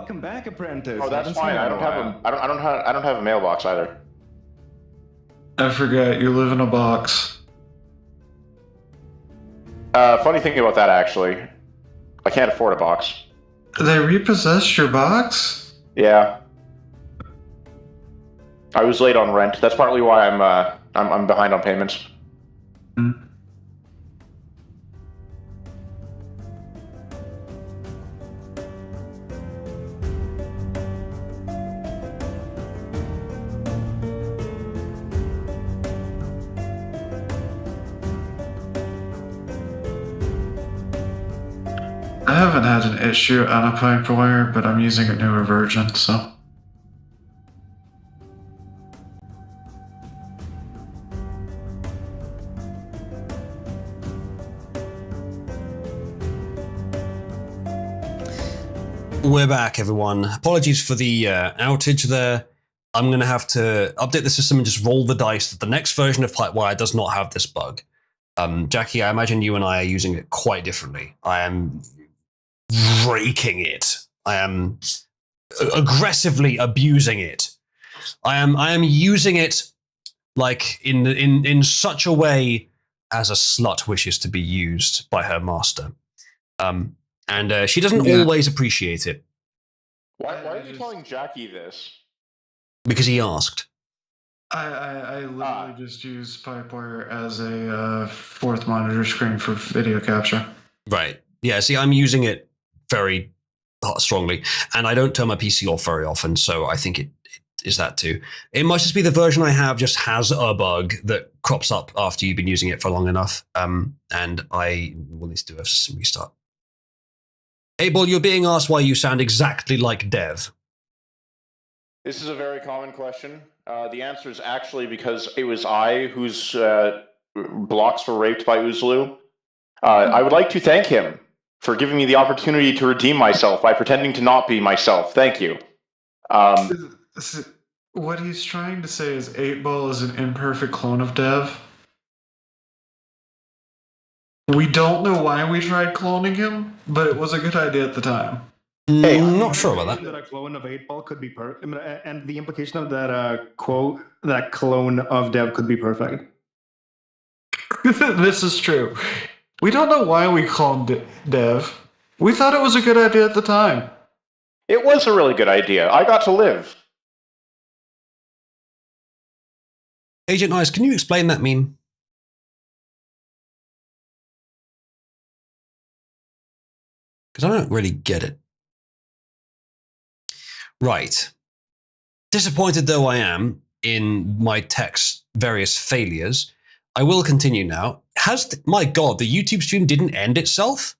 [SPEAKER 12] Welcome back, Apprentice.
[SPEAKER 2] Oh, that's fine. I don't have a mailbox either.
[SPEAKER 8] I forget, you live in a box.
[SPEAKER 2] Funny thing about that, actually. I can't afford a box.
[SPEAKER 8] They repossessed your box?
[SPEAKER 2] Yeah. I was late on rent. That's partly why I'm behind on payments.
[SPEAKER 8] I haven't had an issue on a pipe wire, but I'm using a newer version, so.
[SPEAKER 1] We're back, everyone. Apologies for the outage there. I'm going to have to update the system and just roll the dice that the next version of Pipewire does not have this bug. Jackie, I imagine you and I are using it quite differently. I am raking it. I am aggressively abusing it. I am using it like in such a way as a slut wishes to be used by her master. And she doesn't always appreciate it.
[SPEAKER 2] Why are you telling Jackie this?
[SPEAKER 1] Because he asked.
[SPEAKER 8] I literally just use Pipewire as a fourth monitor screen for video capture.
[SPEAKER 1] Right. Yeah, see, I'm using it very strongly, and I don't turn my PC off very often, so I think it is that too. It must just be the version I have just has a bug that crops up after you've been using it for long enough, and I will need to do a system restart. Abel, you're being asked why you sound exactly like Dev.
[SPEAKER 2] This is a very common question. The answer is actually because it was I whose blocks were raped by Uzlu. I would like to thank him for giving me the opportunity to redeem myself by pretending to not be myself. Thank you.
[SPEAKER 8] What he's trying to say is 8-Ball is an imperfect clone of Dev. We don't know why we tried cloning him, but it was a good idea at the time.
[SPEAKER 1] Hey, I'm not sure about that.
[SPEAKER 12] That a clone of 8-Ball could be and the implication of that quote, that clone of Dev could be perfect.
[SPEAKER 8] This is true. We don't know why we cloned Dev. We thought it was a good idea at the time.
[SPEAKER 2] It was a really good idea. I got to live.
[SPEAKER 1] Agent Nice, can you explain that meme? Because I don't really get it. Right. Disappointed though I am in my tech's various failures, I will continue now. My God, the YouTube stream didn't end itself?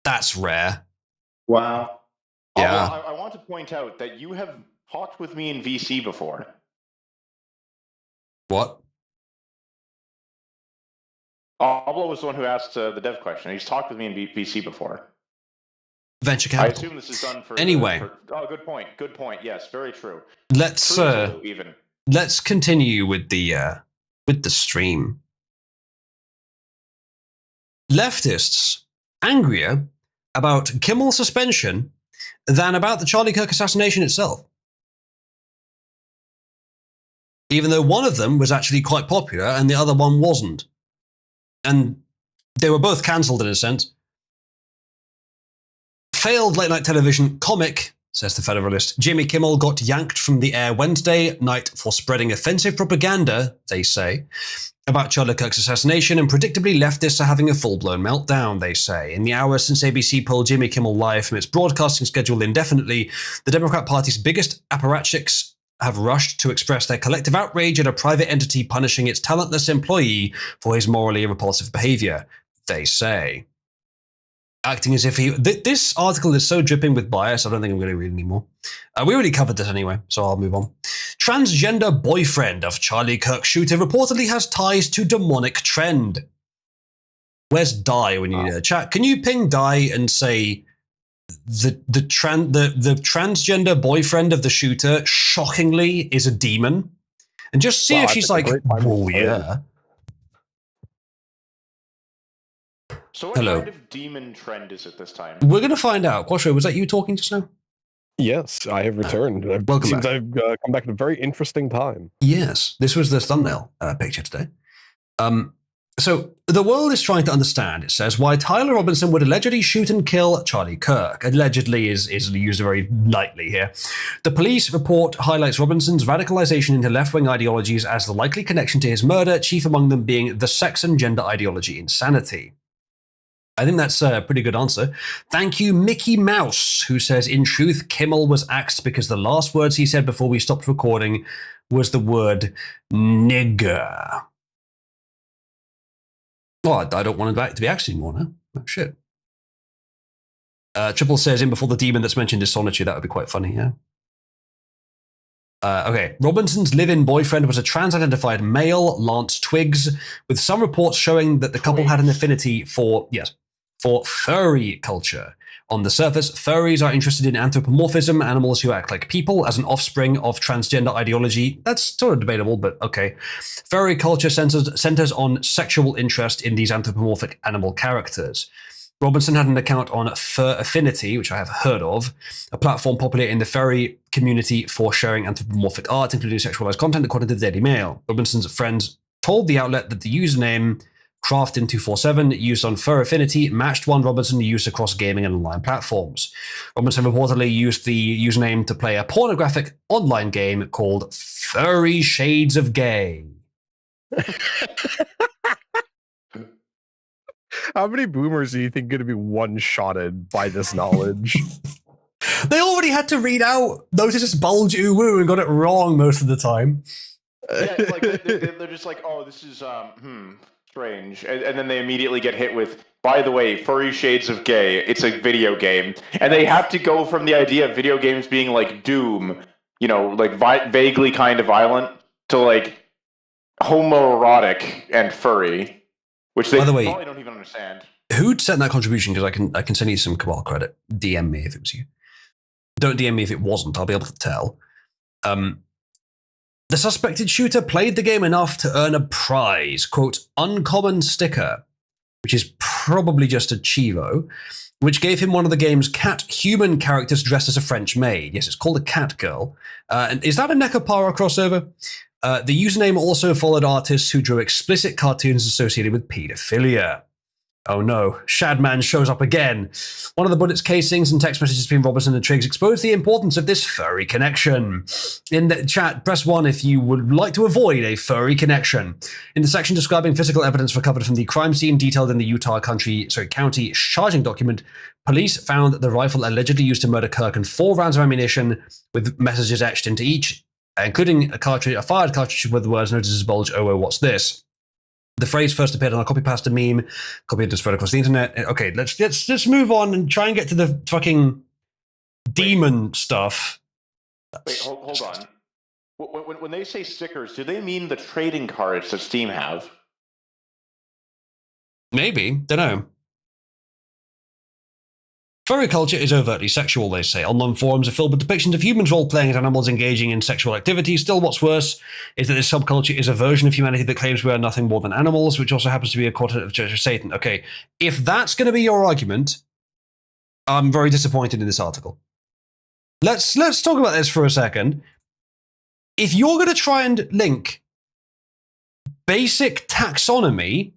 [SPEAKER 1] That's rare.
[SPEAKER 2] Wow.
[SPEAKER 1] Yeah.
[SPEAKER 2] I want to point out that you have talked with me in VC before.
[SPEAKER 1] What?
[SPEAKER 2] Pablo was the one who asked the dev question. He's talked with me in VC before.
[SPEAKER 1] Venture capital.
[SPEAKER 2] I assume this is done for...
[SPEAKER 1] Anyway.
[SPEAKER 2] Good point. Good point. Yes, very true.
[SPEAKER 1] Let's continue with the stream. Leftists angrier about Kimmel's suspension than about the Charlie Kirk assassination itself. Even though one of them was actually quite popular and the other one wasn't. And they were both cancelled in a sense. Failed late night television comic, says the Federalist, Jimmy Kimmel got yanked from the air Wednesday night for spreading offensive propaganda, they say, about Charlie Kirk's assassination, and predictably leftists are having a full-blown meltdown, they say. In the hours since ABC pulled Jimmy Kimmel Live from its broadcasting schedule indefinitely, the Democrat Party's biggest apparatchiks have rushed to express their collective outrage at a private entity punishing its talentless employee for his morally repulsive behavior, they say. Acting as if he... This article is so dripping with bias, I don't think I'm going to read anymore. We already covered this anyway, so I'll move on. Transgender boyfriend of Charlie Kirk shooter reportedly has ties to demonic trend. Where's Di when you need a chat? Can you ping Di and say the transgender boyfriend of the shooter shockingly is a demon? And just see if she's like, oh yeah.
[SPEAKER 2] So what
[SPEAKER 1] Hello.
[SPEAKER 2] kind of demon trend is it this time?
[SPEAKER 1] We're going to find out. Quattro, was that you talking just now?
[SPEAKER 17] Yes, I have returned.
[SPEAKER 1] Welcome
[SPEAKER 17] Seems
[SPEAKER 1] back.
[SPEAKER 17] I've come back at a very interesting time.
[SPEAKER 1] Yes, this was the thumbnail picture today. So the world is trying to understand, it says, why Tyler Robinson would allegedly shoot and kill Charlie Kirk. Allegedly is used very lightly here. The police report highlights Robinson's radicalization into left-wing ideologies as the likely connection to his murder, chief among them being the sex and gender ideology insanity. I think that's a pretty good answer. Thank you, Mickey Mouse, who says, in truth, Kimmel was axed because the last words he said before we stopped recording was the word nigger. Well, I don't want to be axed anymore now. Oh, shit. Triple says, in before the demon that's mentioned is Solitude. That would be quite funny, yeah. Okay, Robinson's live-in boyfriend was a trans-identified male, Lance Twiggs, with some reports showing that the couple had an affinity for furry culture. On the surface, furries are interested in anthropomorphism, animals who act like people, as an offspring of transgender ideology. That's sort of debatable, but okay. Furry culture centers on sexual interest in these anthropomorphic animal characters. Robinson had an account on Fur Affinity, which I have heard of, a platform popular in the furry community for sharing anthropomorphic art, including sexualized content, according to the Daily Mail. Robinson's friends told the outlet that the username Craftin247 used on Fur Affinity matched one Robinson used across gaming and online platforms. Robinson reportedly used the username to play a pornographic online game called Furry Shades of Gay.
[SPEAKER 17] How many boomers do you think are going to be one-shotted by this knowledge?
[SPEAKER 1] They already had to read out Notice Bulge Uwu and got it wrong most of the time.
[SPEAKER 2] Yeah, like they're just like, oh, this is strange, and then they immediately get hit with, by the way, Furry Shades of Gay. It's a video game, and they have to go from the idea of video games being like Doom, you know, like vaguely kind of violent, to like homoerotic and furry, which they probably don't even understand.
[SPEAKER 1] Who'd sent that contribution? Because I can send you some Cabal credit. DM me if it was you. Don't DM me if it wasn't. I'll be able to tell. The suspected shooter played the game enough to earn a prize, quote, uncommon sticker, which is probably just a Chivo, which gave him one of the game's cat-human characters dressed as a French maid. Yes, it's called a cat girl. And is that a Nekopara crossover? The username also followed artists who drew explicit cartoons associated with paedophilia. Oh no, Shadman shows up again. One of the bullet's casings and text messages between Robinson and Triggs expose the importance of this furry connection. In the chat, press 1 if you would like to avoid a furry connection. In the section describing physical evidence recovered from the crime scene detailed in the Utah county charging document, police found the rifle allegedly used to murder Kirk and 4 rounds of ammunition with messages etched into each, including a fired cartridge with the words "Notices bulge, oh, what's this?" The phrase first appeared on a copy-pasta meme, copied and spread across the internet. Okay, let's move on and try and get to the fucking demon stuff.
[SPEAKER 2] Wait, hold on. When they say stickers, do they mean the trading cards that Steam have?
[SPEAKER 1] Maybe, don't know. Furry culture is overtly sexual, they say. Online forums are filled with depictions of humans role-playing as animals engaging in sexual activity. Still, what's worse is that this subculture is a version of humanity that claims we are nothing more than animals, which also happens to be a quarter of Church of Satan. Okay, if that's going to be your argument, I'm very disappointed in this article. Let's talk about this for a second. If you're going to try and link basic taxonomy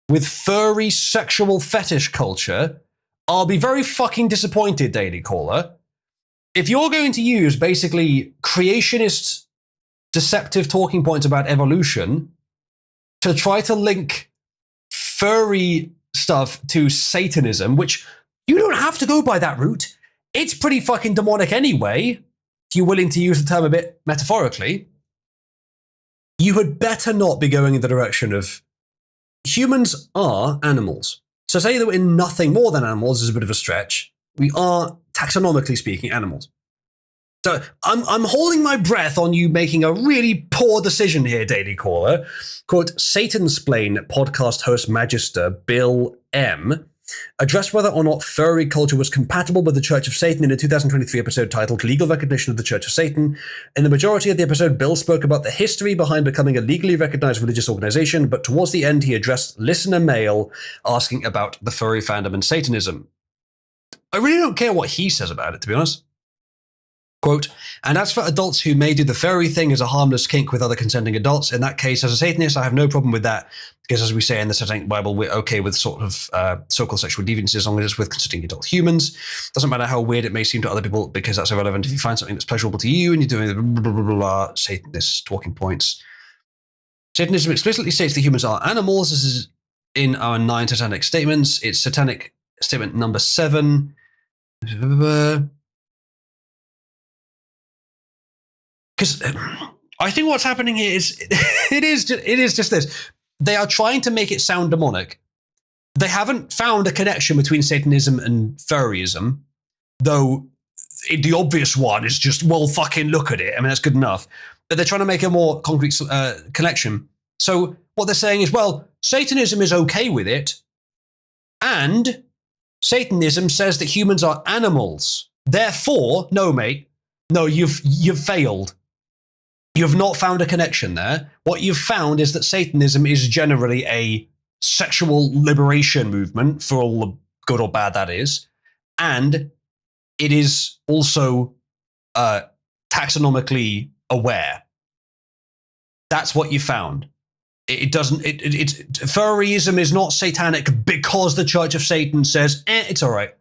[SPEAKER 1] with furry sexual fetish culture, I'll be very fucking disappointed, Daily Caller. If you're going to use basically creationist deceptive talking points about evolution to try to link furry stuff to Satanism, which you don't have to go by that route. It's pretty fucking demonic anyway, if you're willing to use the term a bit metaphorically. You had better not be going in the direction of humans are animals. So say that we're nothing more than animals is a bit of a stretch. We are, taxonomically speaking, animals. So I'm holding my breath on you making a really poor decision here, Daily Caller. Quote, Satansplain podcast host Magister Bill M. addressed whether or not furry culture was compatible with the Church of Satan in a 2023 episode titled Legal Recognition of the Church of Satan. In the majority of the episode, Bill spoke about the history behind becoming a legally recognized religious organization, but towards the end, he addressed listener mail asking about the furry fandom and Satanism. I really don't care what he says about it, to be honest. Quote, and as for adults who may do the furry thing as a harmless kink with other consenting adults, in that case, as a Satanist, I have no problem with that, because as we say in the Satanic Bible, we're okay with sort of so-called sexual deviances as long as it's with consenting adult humans. Doesn't matter how weird it may seem to other people, because that's irrelevant. If you find something that's pleasurable to you and you're doing blah, blah, blah, blah, Satanist talking points. Satanism explicitly states that humans are animals. This is in our 9 satanic statements. It's satanic statement number 7. Because I think what's happening here is it is just this. They are trying to make it sound demonic. They haven't found a connection between Satanism and furryism, though the obvious one is just, well, fucking look at it. I mean, that's good enough. But they're trying to make a more concrete connection. So what they're saying is, well, Satanism is okay with it, and Satanism says that humans are animals. Therefore, no, mate, no, you've failed. You've not found a connection there. What you've found is that Satanism is generally a sexual liberation movement, for all the good or bad that is, and it is also taxonomically aware. That's what you found. Furryism is not satanic because the Church of Satan says, it's all right.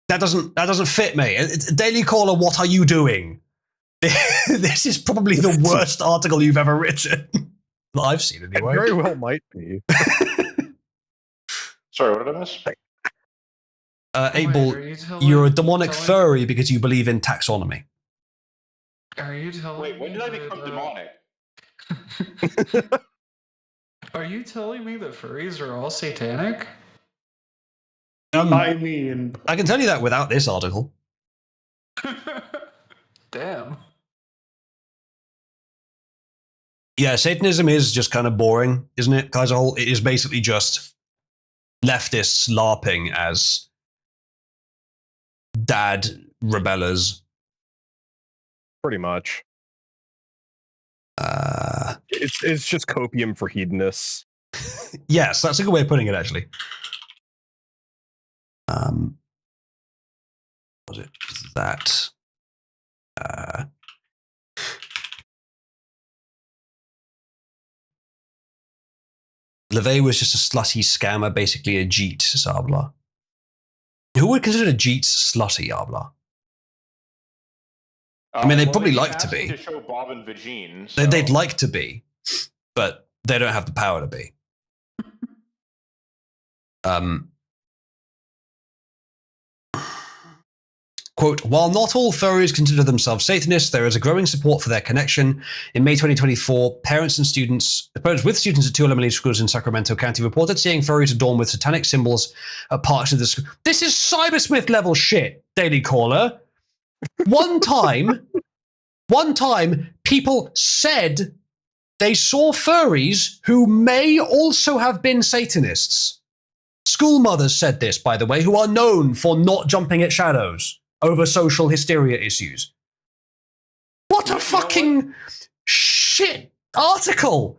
[SPEAKER 1] That doesn't fit me. Daily Caller, what are you doing? This is probably the worst article you've ever written. That I've seen anyway.
[SPEAKER 17] It very well might be.
[SPEAKER 2] Sorry, what did I miss?
[SPEAKER 1] 8-Ball, you're a demonic furry because you believe in taxonomy.
[SPEAKER 8] Are you telling
[SPEAKER 2] Wait, when did I become demonic?
[SPEAKER 8] Are you telling me that furries are all satanic?
[SPEAKER 12] I mean,
[SPEAKER 1] I can tell you that without this article.
[SPEAKER 8] Damn.
[SPEAKER 1] Yeah, Satanism is just kind of boring, isn't it? As a whole, it is basically just leftists LARPing as dad rebellers.
[SPEAKER 17] Pretty much. It's just copium for hedonists.
[SPEAKER 1] Yes, that's a good way of putting it, actually. Was it that? LeVay was just a slutty scammer, basically a Jeet, Sabla. Who would consider Jeets slutty, Abla? I mean, they'd probably like to be.
[SPEAKER 2] To show Bob and Vagine,
[SPEAKER 1] so. They'd like to be, but they don't have the power to be. Quote, while not all furries consider themselves Satanists, there is a growing support for their connection. In May 2024, parents with students at 2 elementary schools in Sacramento County reported seeing furries adorned with satanic symbols at parts of the school. This is Cybersmith level shit, Daily Caller. One time, people said they saw furries who may also have been Satanists. School mothers said this, by the way, who are known for not jumping at shadows over social hysteria issues. What a fucking shit article!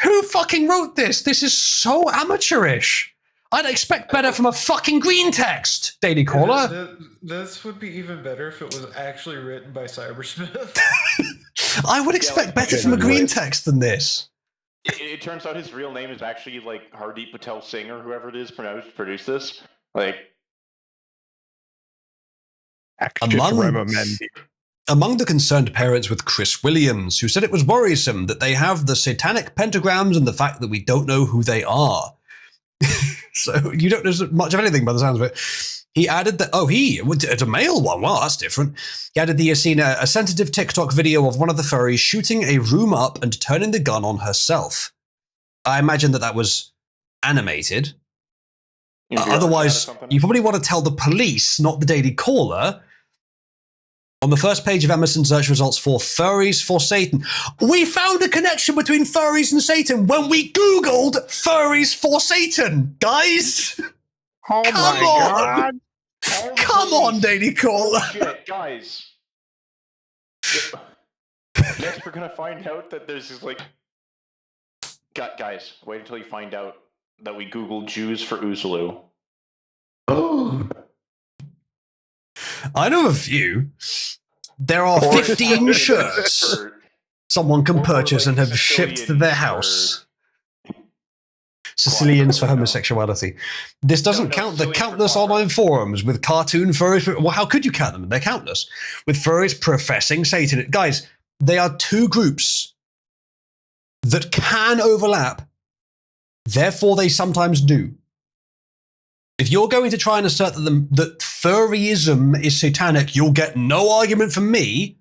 [SPEAKER 1] Who fucking wrote this? This is so amateurish. I'd expect better from a fucking green text, Daily Caller.
[SPEAKER 8] This would be even better if it was actually written by Cybersmith.
[SPEAKER 1] I would expect better from a green text than this.
[SPEAKER 2] It turns out his real name is actually like Hardeep Patel Singh or whoever it is produced this. Like,
[SPEAKER 1] among the concerned parents with Chris Williams, who said it was worrisome that they have the satanic pentagrams and the fact that we don't know who they are. So you don't know much of anything by the sounds of it. He added that, it's a male one. Wow, that's different. He added that he has seen a sensitive TikTok video of one of the furries shooting a room up and turning the gun on herself. I imagine that was animated. Otherwise, you probably want to tell the police, not the Daily Caller. On the first page of Emerson's search results for furries for Satan, we found a connection between furries and Satan when we Googled furries for Satan, guys.
[SPEAKER 10] Oh my god!
[SPEAKER 1] Come on, Daily Caller.
[SPEAKER 2] Shit, guys. Next, we're gonna find out that there's this like. Guys, wait until you find out that we Googled Jews for Uzulu.
[SPEAKER 1] Oh. I know a few. There are 15 shirts someone can purchase and have shipped to their house. Sicilians for homosexuality. This doesn't count the countless online forums with cartoon furries. Well, how could you count them? They're countless. With furries professing Satan. Guys, they are two groups that can overlap. Therefore, they sometimes do. If you're going to try and assert that furryism is satanic, you'll get no argument from me.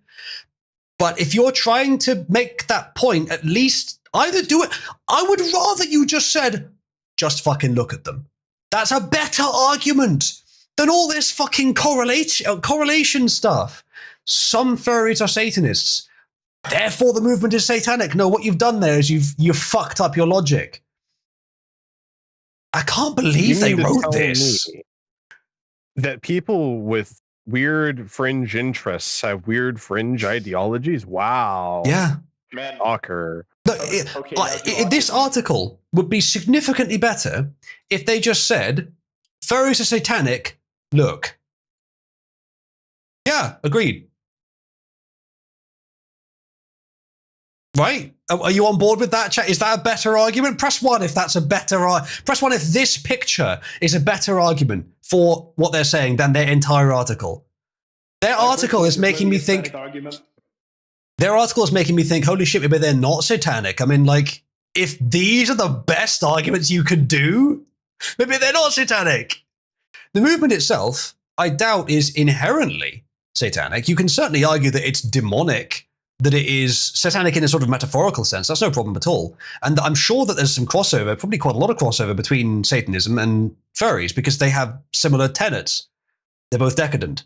[SPEAKER 1] But if you're trying to make that point, at least either do it. I would rather you just said, just fucking look at them. That's a better argument than all this fucking correlation stuff. Some furries are Satanists. Therefore, the movement is satanic. No, what you've done there is you've fucked up your logic. I can't believe they wrote this.
[SPEAKER 17] That people with weird fringe interests have weird fringe ideologies. Wow.
[SPEAKER 1] Yeah.
[SPEAKER 2] Man.
[SPEAKER 17] Stalker.
[SPEAKER 1] This article would be significantly better if they just said, furries are satanic, look. Yeah, agreed. Right? Are you on board with that, chat? Is that a better argument? Press 1 if that's a better argument. Press 1 if this picture is a better argument for what they're saying than their entire article. Their article is making me think... Their article is making me think, holy shit, maybe they're not satanic. I mean, like, if these are the best arguments you could do, maybe they're not satanic. The movement itself, I doubt, is inherently satanic. You can certainly argue that it's demonic, that it is satanic in a sort of metaphorical sense. That's no problem at all. And I'm sure that there's some crossover, probably quite a lot of crossover between Satanism and furries because they have similar tenets. They're both decadent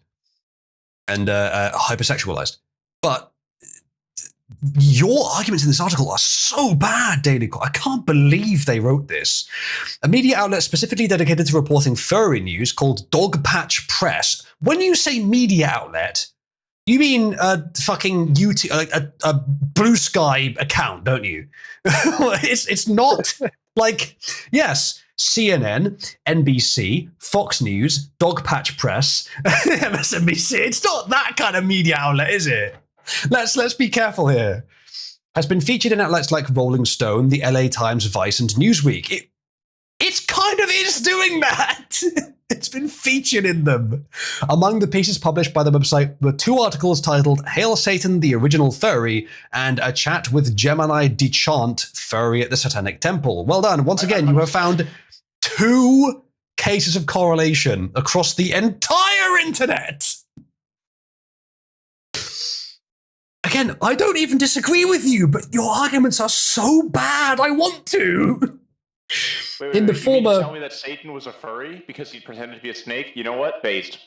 [SPEAKER 1] and hypersexualized. But your arguments in this article are so bad, Daily Call. I can't believe they wrote this. A media outlet specifically dedicated to reporting furry news called Dog Patch Press. When you say media outlet, you mean a fucking YouTube, a Blue Sky account, don't you? It's not like, yes, CNN, NBC, Fox News, Dog Patch Press, MSNBC. It's not that kind of media outlet, is it? Let's be careful here. Has been featured in outlets like Rolling Stone, the LA Times, Vice, and Newsweek. It's kind of is doing that. It's been featured in them. Among the pieces published by the website were 2 articles titled Hail Satan, the Original Furry, and a chat with Gemini Dechant, Furry at the Satanic Temple. Well done. Once again, you have found 2 cases of correlation across the entire internet. Again, I don't even disagree with you, but your arguments are so bad, I want to. In the former...
[SPEAKER 2] You tell me that Satan was a furry because he pretended to be a snake? You know what? Based.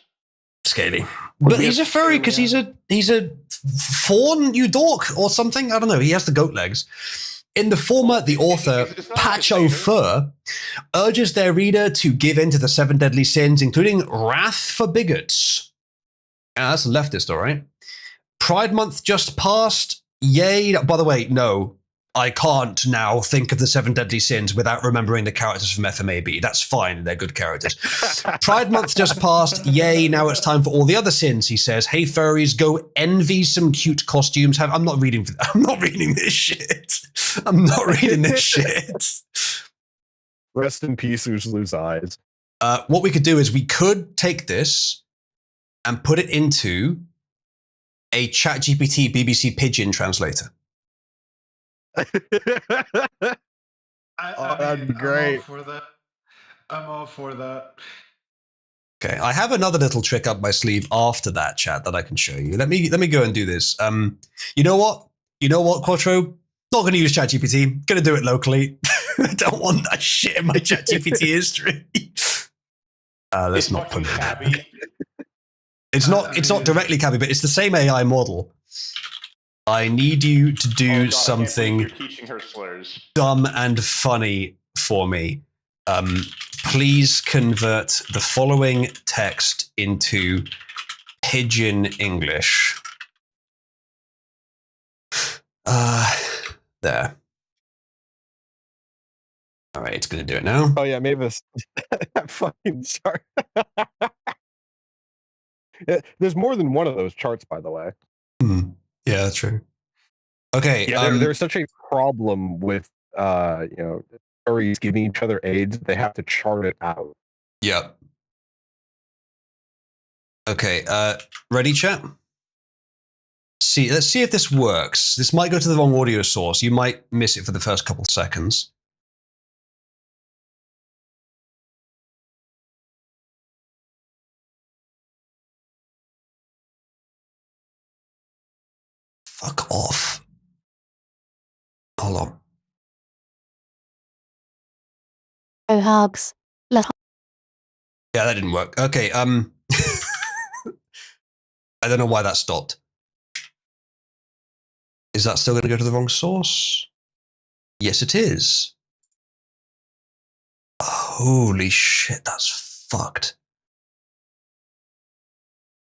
[SPEAKER 1] Scaly. But he's a furry because he's a fawn, you dork, or something? I don't know. He has the goat legs. In the former, the author, Pacho Fur, urges their reader to give in to the 7 deadly sins, including wrath for bigots. That's a leftist, all right? Pride Month just passed. Yay. By the way, no, I can't now think of the 7 deadly sins without remembering the characters from FMAB. That's fine. They're good characters. Pride Month just passed. Yay. Now it's time for all the other sins, he says. Hey, furries, go envy some cute costumes. I'm not reading this shit. I'm not reading this shit.
[SPEAKER 17] Rest in peace, Uzlu's eyes.
[SPEAKER 1] What we could do is we could take this and put it into a ChatGPT BBC Pidgin translator.
[SPEAKER 17] That'd be great.
[SPEAKER 8] I'm all for that.
[SPEAKER 1] Okay, I have another little trick up my sleeve after that, chat, that I can show you. Let me go and do this. You know what, Quattro? Not going to use ChatGPT. Going to do it locally. I don't want that shit in my ChatGPT history. Let's not put it. It's not directly Cabby, but it's the same AI model. I need you to do something
[SPEAKER 2] you're teaching her slurs.
[SPEAKER 1] dumb and funny for me. Please convert the following text into Pidgin English. There. All right, it's going to do it now.
[SPEAKER 17] Oh yeah, Mavis. Fucking sorry. There's more than one of those charts, by the way.
[SPEAKER 1] Yeah, that's true. Okay.
[SPEAKER 17] Yeah, there's such a problem with furries giving each other AIDS. They have to chart it out.
[SPEAKER 1] Yep. Okay. Ready, chat? Let's see if this works. This might go to the wrong audio source. You might miss it for the first couple seconds. Fuck off. Hold on.
[SPEAKER 4] Oh, hugs.
[SPEAKER 1] Yeah, that didn't work. Okay, I don't know why that stopped. Is that still going to go to the wrong source? Yes, it is. Holy shit, that's fucked.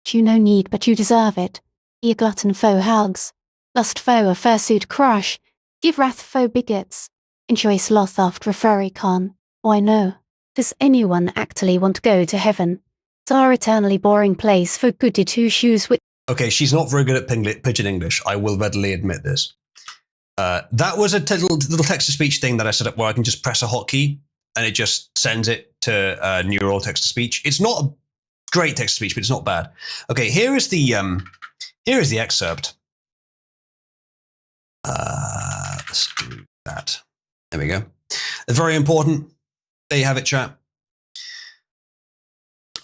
[SPEAKER 4] You no need, but you deserve it. Ye glutton foe hugs. Lust foe a fursuit crush. Give wrath foe bigots. Enjoy sloth after a furry con. Why no? Does anyone actually want to go to heaven? It's our eternally boring place for goody two-shoes with...
[SPEAKER 1] Okay, she's not very good at Pidgin English. I will readily admit this. That was a little text-to-speech thing that I set up where I can just press a hotkey and it just sends it to neural text-to-speech. It's not a great text-to-speech, but it's not bad. Okay, here is the excerpt. Let's do that. There we go. It's very important. There you have it, chat.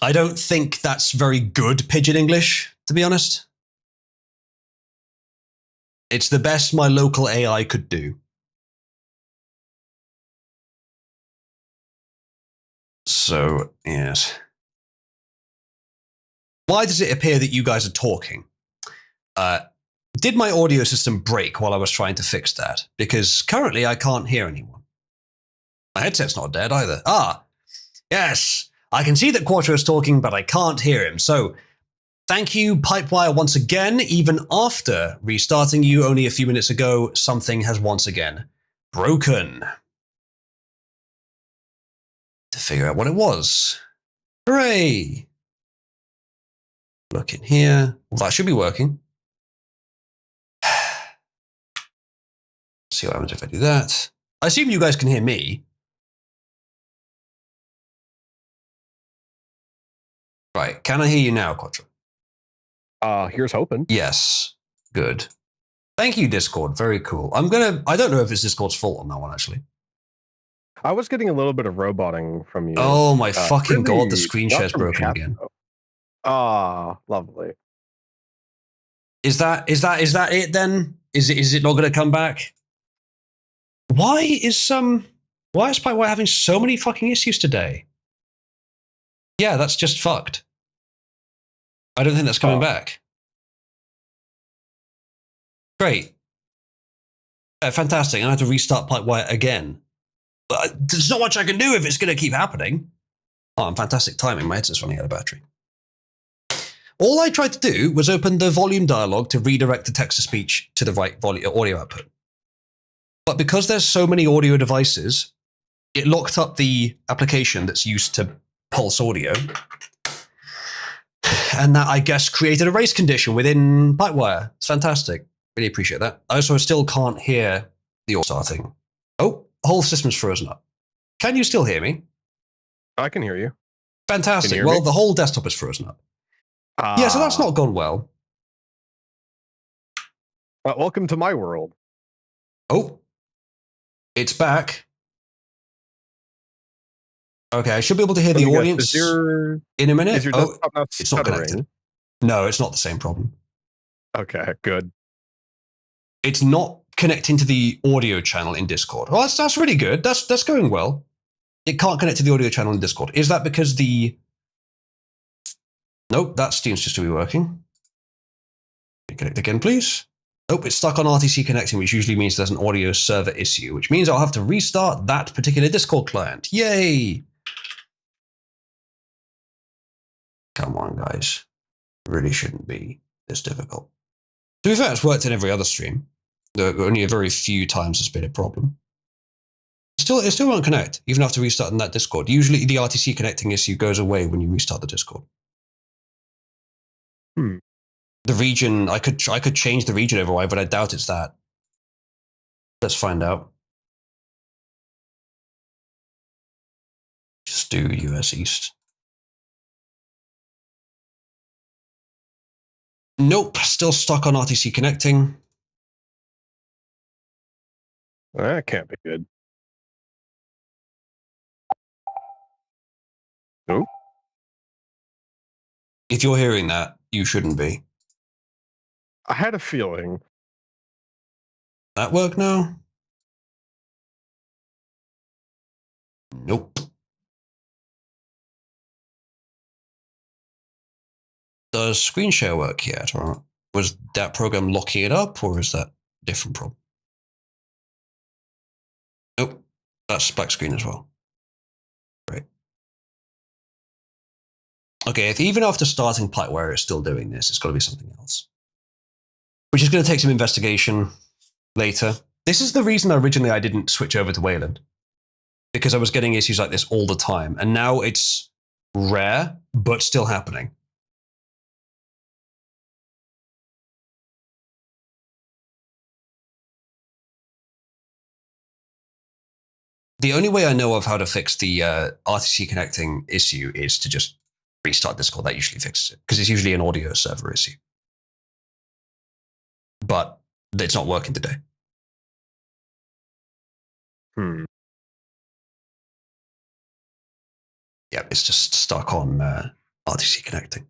[SPEAKER 1] I don't think that's very good Pidgin English, to be honest. It's the best my local AI could do. So, yes. Why does it appear that you guys are talking? Did my audio system break while I was trying to fix that? Because currently I can't hear anyone. My headset's not dead either. Yes. I can see that Quattro is talking, but I can't hear him. So, thank you, Pipewire, once again. Even after restarting you only a few minutes ago, something has once again broken. To figure out what it was. Hooray! Look in here. Well, that should be working. See what happens if I do that. I assume you guys can hear me. Right, can I hear you now, Quattro?
[SPEAKER 17] Here's hoping.
[SPEAKER 1] Yes, good. Thank you, Discord. Very cool. I don't know if it's Discord's fault on that one, actually.
[SPEAKER 17] I was getting a little bit of roboting from you.
[SPEAKER 1] Oh my fucking
[SPEAKER 17] really,
[SPEAKER 1] god, the screen share's broken
[SPEAKER 17] chat,
[SPEAKER 1] again.
[SPEAKER 17] Lovely.
[SPEAKER 1] Is that it then? Is it not going to come back? Why is Pipewire having so many fucking issues today? Yeah, that's just fucked. I don't think that's coming back. Great. Fantastic. I have to restart Pipewire again. But there's not much I can do if it's going to keep happening. Oh, fantastic timing. My headset's running out of battery. All I tried to do was open the volume dialog to redirect the text-to-speech to the right audio output. But because there's so many audio devices, it locked up the application that's used to pulse audio. And that, I guess, created a race condition within Pipewire. It's fantastic. Really appreciate that. I also still can't hear the audio starting. Oh, the whole system's frozen up. Can you still hear me?
[SPEAKER 17] I can hear you.
[SPEAKER 1] Fantastic. Well, the whole desktop is frozen up. Yeah, so that's not gone well.
[SPEAKER 17] Welcome to my world.
[SPEAKER 1] Oh, it's back. Okay, I should be able to hear the audience in a minute.
[SPEAKER 17] Is your desktop not
[SPEAKER 1] it's not connected. No, it's not the same problem.
[SPEAKER 17] Okay, good.
[SPEAKER 1] It's not connecting to the audio channel in Discord. Well, that's really good. That's going well. It can't connect to the audio channel in Discord. Is that because the... Nope, that seems just to be working. Connect again, please. Oh, it's stuck on RTC connecting, which usually means there's an audio server issue, which means I'll have to restart that particular Discord client. Yay! Come on, guys. It really shouldn't be this difficult. To be fair, it's worked in every other stream. Only a very few times has been a problem. It still won't connect, even after restarting that Discord. Usually the RTC connecting issue goes away when you restart the Discord. The region, I could change the region override, but I doubt it's that. Let's find out. Just do US East. Nope, still stuck on RTC connecting.
[SPEAKER 17] That can't be good. Nope.
[SPEAKER 1] If you're hearing that, you shouldn't be.
[SPEAKER 17] I had a feeling.
[SPEAKER 1] That work now? Nope. Does screen share work yet? Or was that program locking it up, or is that a different problem? Nope. That's black screen as well. Right. Okay, if even after starting Plightware it's still doing this, it's got to be something else. Which is going to take some investigation later. This is the reason originally I didn't switch over to Wayland. Because I was getting issues like this all the time. And now it's rare, but still happening. The only way I know of how to fix the RTC connecting issue is to just restart Discord. That usually fixes it, because it's usually an audio server issue. But it's not working today. Yeah, it's just stuck on RTC connecting.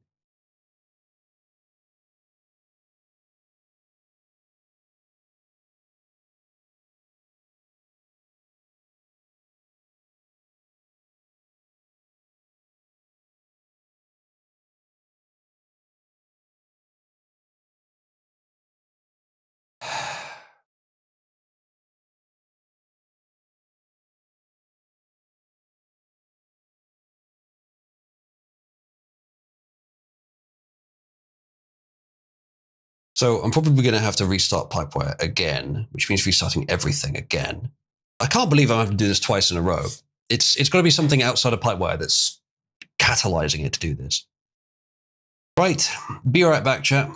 [SPEAKER 1] So I'm probably going to have to restart Pipewire again, which means restarting everything again. I can't believe I'm having to do this twice in a row. It's got to be something outside of Pipewire that's catalyzing it to do this. Right, be right back, chat.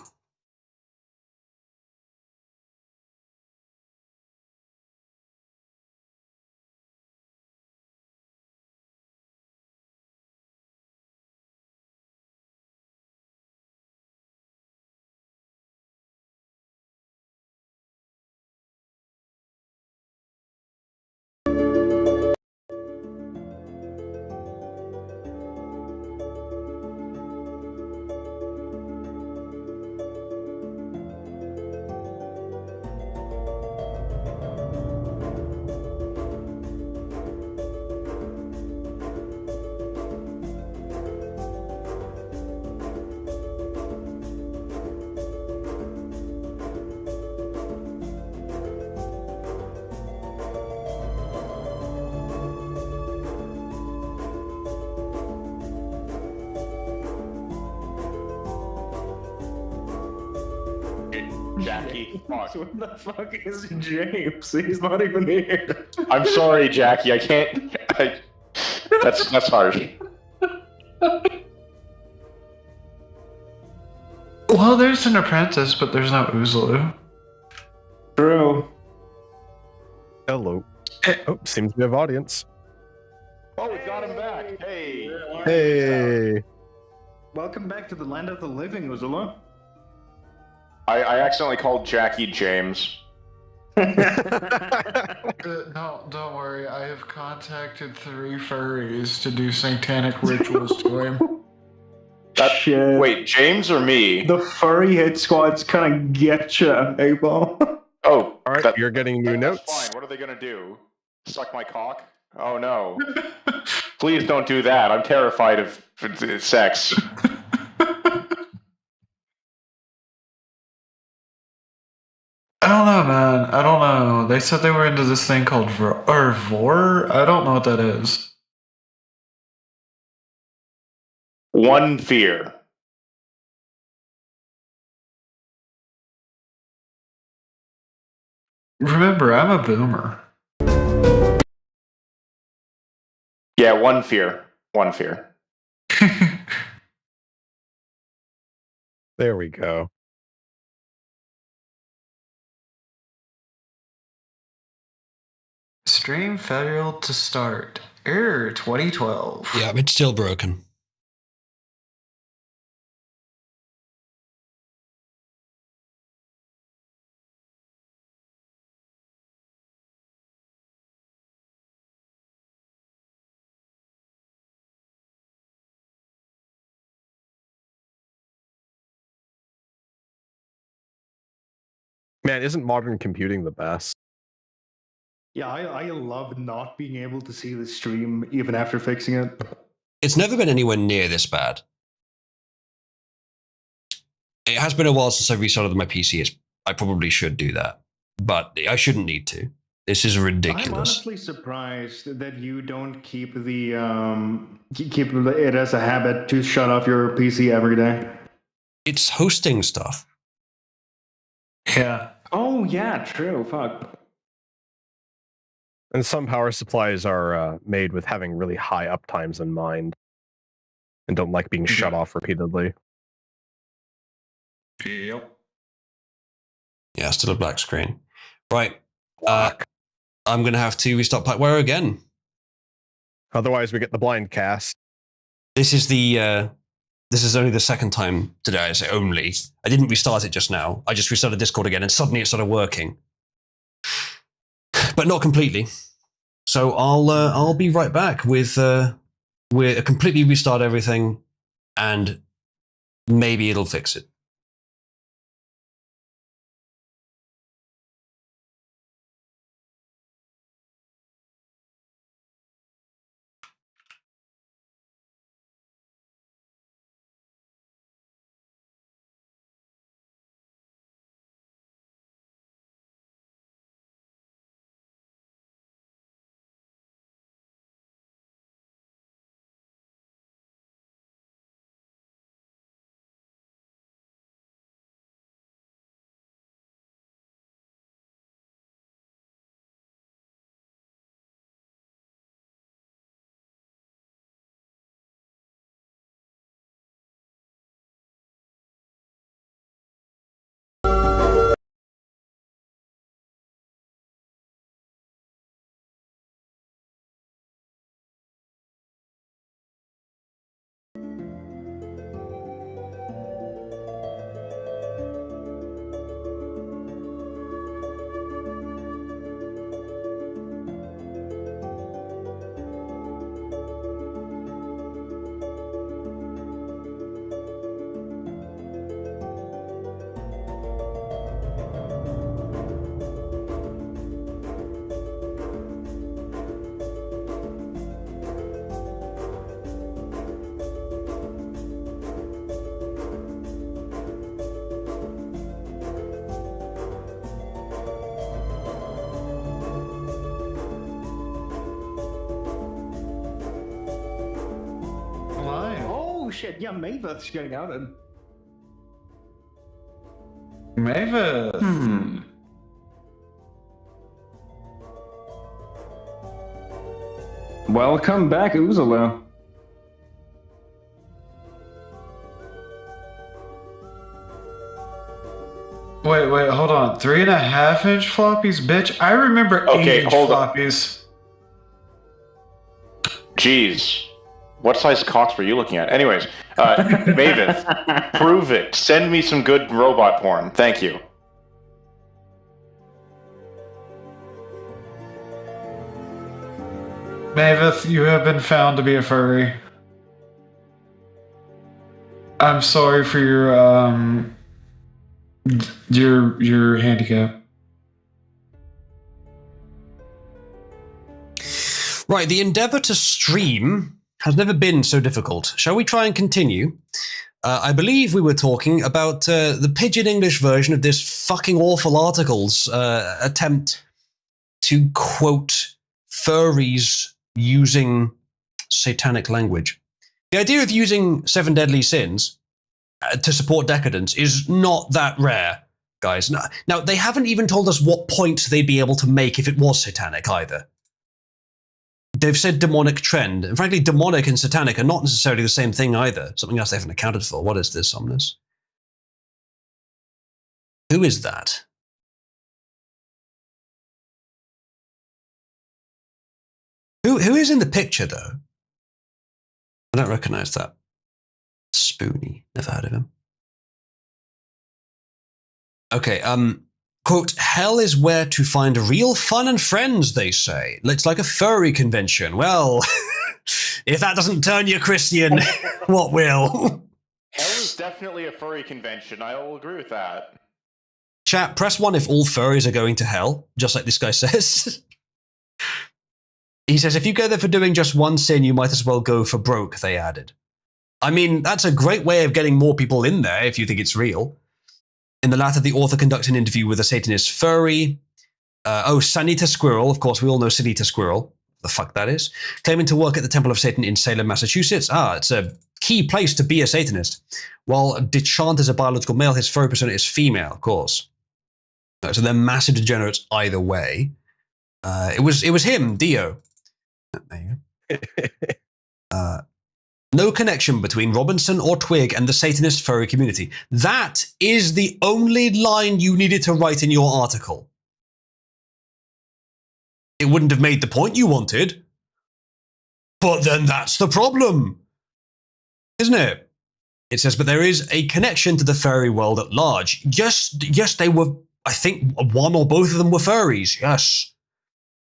[SPEAKER 2] Jackie.
[SPEAKER 12] What the fuck is James? He's not even here.
[SPEAKER 2] I'm sorry, Jackie. I can't. That's harsh.
[SPEAKER 8] Well, there's an apprentice, but there's no Oozaloo.
[SPEAKER 12] True.
[SPEAKER 17] Hello. Oh, seems we have audience.
[SPEAKER 2] Oh, we got him back. Hey.
[SPEAKER 17] Hey.
[SPEAKER 12] Welcome back to the land of the living, Uzzala.
[SPEAKER 2] I accidentally called Jackie James.
[SPEAKER 8] No, don't worry. I have contacted 3 furries to do satanic rituals to him.
[SPEAKER 12] Shit.
[SPEAKER 2] Wait, James or me?
[SPEAKER 12] The furry hit squad's gonna get you, Abel.
[SPEAKER 2] Oh,
[SPEAKER 17] all right. You're getting new notes.
[SPEAKER 2] Fine. What are they gonna do? Suck my cock? Oh no! Please don't do that. I'm terrified of sex.
[SPEAKER 8] don't know, man. I don't know. They said they were into this thing called Vor. I don't know what that is.
[SPEAKER 2] One fear.
[SPEAKER 8] Remember, I'm a boomer.
[SPEAKER 2] Yeah, one fear. One fear.
[SPEAKER 17] There we go.
[SPEAKER 8] Stream failed to start. Error 2012.
[SPEAKER 1] Yeah, it's still broken.
[SPEAKER 17] Man, isn't modern computing the best?
[SPEAKER 12] Yeah, I love not being able to see the stream even after fixing it.
[SPEAKER 1] It's never been anywhere near this bad. It has been a while since I restarted my PC. I probably should do that, but I shouldn't need to. This is ridiculous.
[SPEAKER 12] I'm honestly surprised that you don't keep it as a habit to shut off your PC every day.
[SPEAKER 1] It's hosting stuff.
[SPEAKER 8] Yeah.
[SPEAKER 12] Oh yeah, true. Fuck.
[SPEAKER 17] And some power supplies are made with having really high uptimes in mind, and don't like being shut off repeatedly.
[SPEAKER 8] Yep.
[SPEAKER 1] Yeah, still a black screen. Right. I'm going to have to restart Pipewire again.
[SPEAKER 17] Otherwise, we get the blind cast.
[SPEAKER 1] This is only the second time today. I say only. I didn't restart it just now. I just restarted Discord again, and suddenly it started working, but not completely. So I'll be right back with completely restart everything, and maybe it'll fix it.
[SPEAKER 12] Oh shit! Yeah, Mavis getting outed.
[SPEAKER 8] Mavis.
[SPEAKER 12] Welcome back, Uzalo.
[SPEAKER 8] Wait, hold on. 3.5-inch floppies, bitch. I remember 8-inch floppies.
[SPEAKER 2] Jeez. What size cocks were you looking at? Anyways, Mavis, prove it. Send me some good robot porn. Thank you.
[SPEAKER 8] Mavis, you have been found to be a furry. I'm sorry for your handicap.
[SPEAKER 1] Right, the endeavor to stream has never been so difficult. Shall we try and continue? I believe we were talking about the pidgin English version of this fucking awful article's attempt to quote furries using satanic language. The idea of using 7 deadly sins to support decadence is not that rare, guys. Now, they haven't even told us what point they'd be able to make if it was satanic either. They've said demonic trend. And frankly, demonic and satanic are not necessarily the same thing either. Something else they haven't accounted for. What is this, Omnis? Who is that? Who is in the picture, though? I don't recognize that. Spoonie. Never heard of him. Okay, quote, hell is where to find real fun and friends, they say. Looks like a furry convention. Well, if that doesn't turn you Christian, what will?
[SPEAKER 2] Hell is definitely a furry convention. I will agree with that.
[SPEAKER 1] Chat, press 1 if all furries are going to hell, just like this guy says. He says, if you go there for doing just one sin, you might as well go for broke, they added. I mean, that's a great way of getting more people in there if you think it's real. In the latter, the author conducts an interview with a Satanist furry. Sanita Squirrel. Of course, we all know Sanita Squirrel. The fuck that is. Claiming to work at the Temple of Satan in Salem, Massachusetts. It's a key place to be a Satanist. While Dechant is a biological male, his furry persona is female, of course. So they're massive degenerates either way. It was him, Dio. There you go. No connection between Robinson or Twig and the Satanist furry community. That is the only line you needed to write in your article. It wouldn't have made the point you wanted. But then that's the problem. Isn't it? It says, but there is a connection to the furry world at large. Yes, they were, I think one or both of them were furries, yes.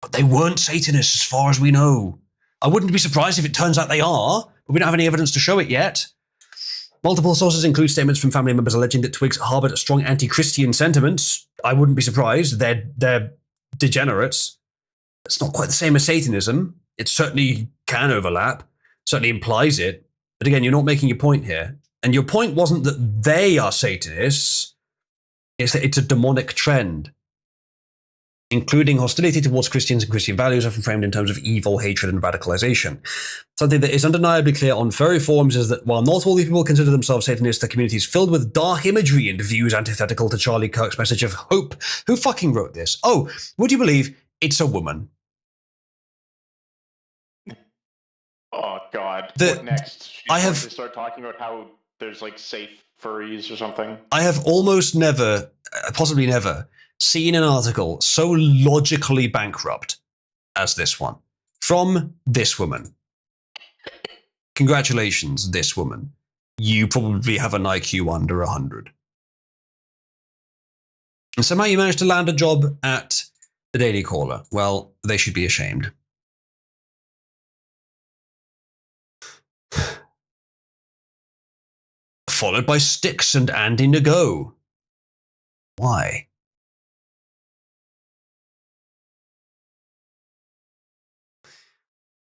[SPEAKER 1] But they weren't Satanists as far as we know. I wouldn't be surprised if it turns out they are, but we don't have any evidence to show it yet. Multiple sources include statements from family members alleging that Twigs harbored strong anti-Christian sentiments. I wouldn't be surprised. They're degenerates. It's not quite the same as Satanism. It certainly can overlap, certainly implies it. But again, you're not making your point here. And your point wasn't that they are Satanists. It's that it's a demonic trend, including hostility towards Christians and Christian values, often framed in terms of evil, hatred, and radicalization. Something that is undeniably clear on furry forums is that while not all these people consider themselves Satanists, the community is filled with dark imagery and views antithetical to Charlie Kirk's message of hope. Who fucking wrote this? Oh, would you believe it's a woman?
[SPEAKER 2] Oh, God. What next? She's to start talking about how there's like safe furries or something?
[SPEAKER 1] I have almost never, possibly never, seen an article so logically bankrupt as this one from this woman. Congratulations, this woman. You probably have an IQ under 100. And somehow you managed to land a job at the Daily Caller. Well, they should be ashamed. Followed by Styx and Andy Nago. Why?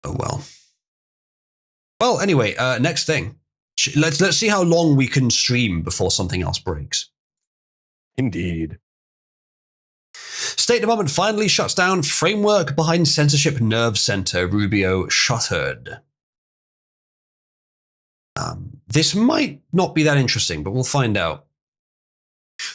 [SPEAKER 1] Oh well. Well, anyway, next thing. Let's see how long we can stream before something else breaks.
[SPEAKER 17] Indeed.
[SPEAKER 1] State Department finally shuts down framework behind censorship nerve center, Rubio shuttered. This might not be that interesting, but we'll find out.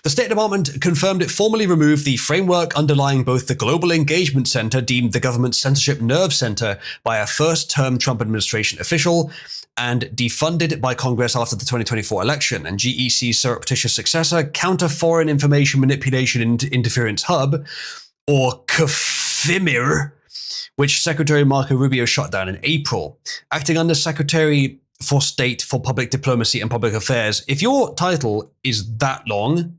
[SPEAKER 1] The State Department confirmed it formally removed the framework underlying both the Global Engagement Center, deemed the government's censorship nerve center by a first-term Trump administration official, and defunded it by Congress after the 2024 election, and GEC's surreptitious successor, Counter Foreign Information Manipulation and Interference Hub, or CFIMIR, which Secretary Marco Rubio shut down in April. Acting under Secretary for State for Public Diplomacy and Public Affairs, if your title is that long,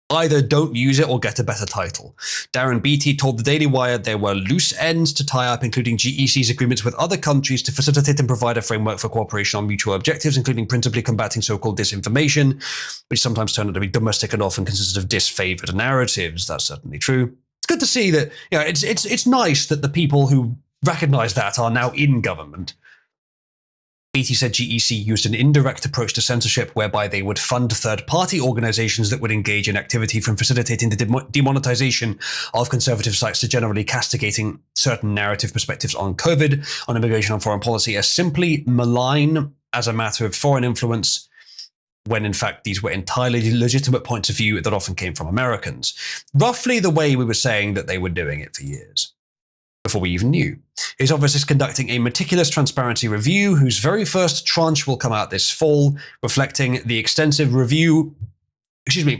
[SPEAKER 1] either don't use it or get a better title. Darren Beatty told the Daily Wire there were loose ends to tie up, including GEC's agreements with other countries to facilitate and provide a framework for cooperation on mutual objectives, including principally combating so-called disinformation, which sometimes turn out to be domestic and often consisted of disfavored narratives. That's certainly true. It's good to see that, you know, it's nice that the people who recognize that are now in government. 2080 said GEC used an indirect approach to censorship whereby they would fund third-party organizations that would engage in activity from facilitating the demonetization of conservative sites to generally castigating certain narrative perspectives on COVID, on immigration, on foreign policy as simply malign as a matter of foreign influence, when in fact these were entirely legitimate points of view that often came from Americans. Roughly the way we were saying that they were doing it for years, before we even knew. His office is conducting a meticulous transparency review whose very first tranche will come out this fall, reflecting the extensive review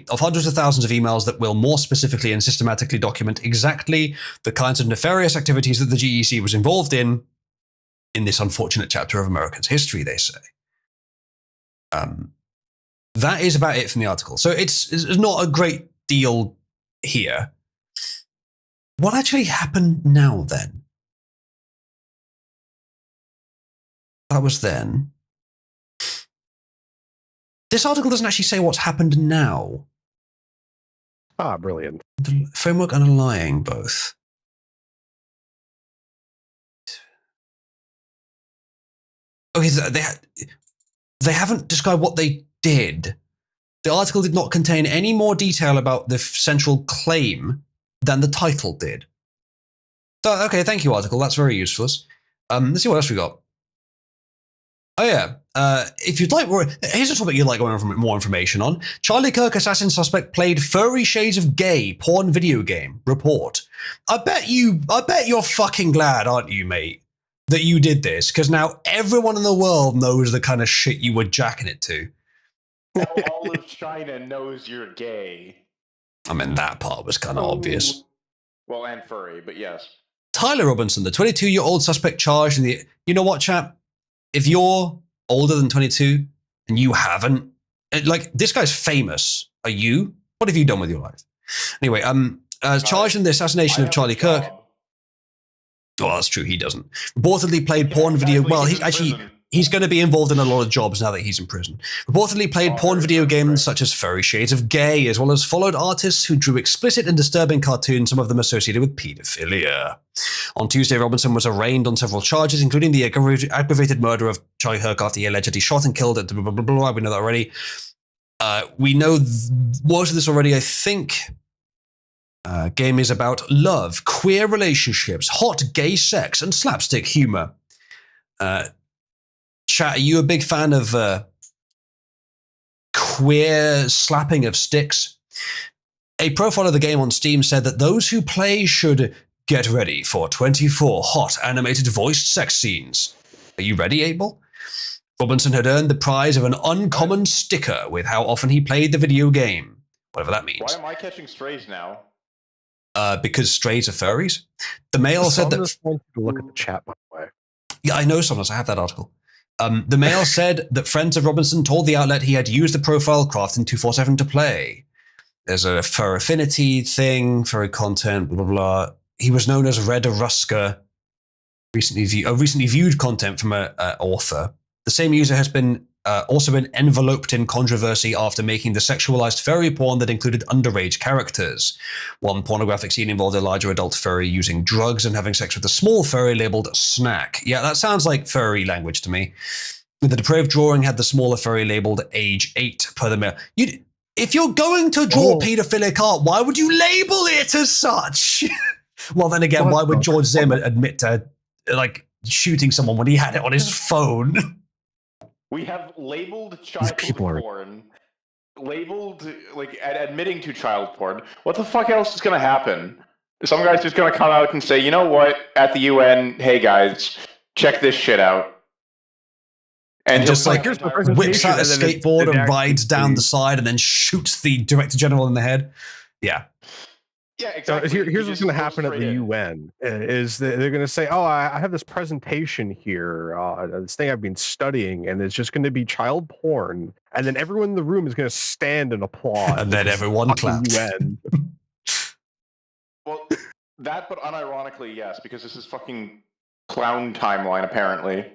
[SPEAKER 1] of hundreds of thousands of emails that will more specifically and systematically document exactly the kinds of nefarious activities that the GEC was involved in this unfortunate chapter of Americans' history, they say. That is about it from the article. So it's not a great deal here. What actually happened now then? That was then. This article doesn't actually say what's happened now.
[SPEAKER 17] Ah, brilliant.
[SPEAKER 1] The framework and lying both. Okay, they haven't described what they did. The article did not contain any more detail about the central claim than the title did. So, okay, thank you, article. That's very useful. Let's see what else we got. Oh yeah, if you'd like more, here's a topic you'd like more information on. Charlie Kirk assassin suspect played furry shades of gay porn video game. Report. I bet you're fucking glad, aren't you, mate, that you did this, because now everyone in the world knows the kind of shit you were jacking it to.
[SPEAKER 2] All of China knows you're gay.
[SPEAKER 1] I mean, that part was kind of obvious.
[SPEAKER 2] Well, and furry, but yes.
[SPEAKER 1] Tyler Robinson, the 22-year-old suspect charged in the... You know what, chap? If you're older than 22 and you haven't... Like, this guy's famous. Are you? What have you done with your life? Anyway, charged in the assassination of Charlie Kirk... Well, that's true, he doesn't. Reportedly played porn video... Well, he's going to be involved in a lot of jobs now that he's in prison. Reportedly played porn video games such as Furry Shades of Gay, as well as followed artists who drew explicit and disturbing cartoons, some of them associated with paedophilia. On Tuesday, Robinson was arraigned on several charges, including the aggravated murder of Charlie Kirk after he allegedly shot and killed it. We know that already. We know most of this already, I think. Game is about love, queer relationships, hot gay sex, and slapstick humor. Chat, are you a big fan of queer slapping of sticks? A profile of the game on Steam said that those who play should get ready for 24 hot animated voiced sex scenes. Are you ready, Abel? Robinson had earned the prize of an uncommon sticker with how often he played the video game. Whatever that means.
[SPEAKER 2] Why am I catching strays now?
[SPEAKER 1] Because strays are furries. The Mail said that...
[SPEAKER 17] Look at the chat, by the way.
[SPEAKER 1] Yeah, I know Somnus. I have that article. The Mail said that friends of Robinson told the outlet he had used the profile Crafting 247 to play. There's a fur affinity thing, furry content, blah, blah, blah. He was known as Red Rusker, recently viewed content from an author. The same user has been also been enveloped in controversy after making the sexualized furry porn that included underage characters. One pornographic scene involved a larger adult furry using drugs and having sex with a small furry labeled Snack. Yeah, that sounds like furry language to me. The depraved drawing had the smaller furry labeled age 8 per the Mail. If you're going to draw pedophilic art, why would you label it as such? Well, then again, why would George Zimmer admit to like shooting someone when he had it on his phone?
[SPEAKER 2] We have labeled child porn, labeled, like, admitting to child porn. What the fuck else is going to happen? Some guy's just going to come out and say, you know what, at the UN, hey guys, check this shit out.
[SPEAKER 1] And just like whips out a skateboard and rides down the side and then shoots the Director General in the head. Yeah.
[SPEAKER 2] Yeah, exactly.
[SPEAKER 17] Here's what's going to happen at the UN is that they're going to say, oh, I have this presentation here, this thing I've been studying, and it's just going to be child porn. And then everyone in the room is going to stand and applaud.
[SPEAKER 1] And then everyone claps.
[SPEAKER 17] UN.
[SPEAKER 2] Well, that, but unironically, yes, because this is fucking clown timeline, apparently.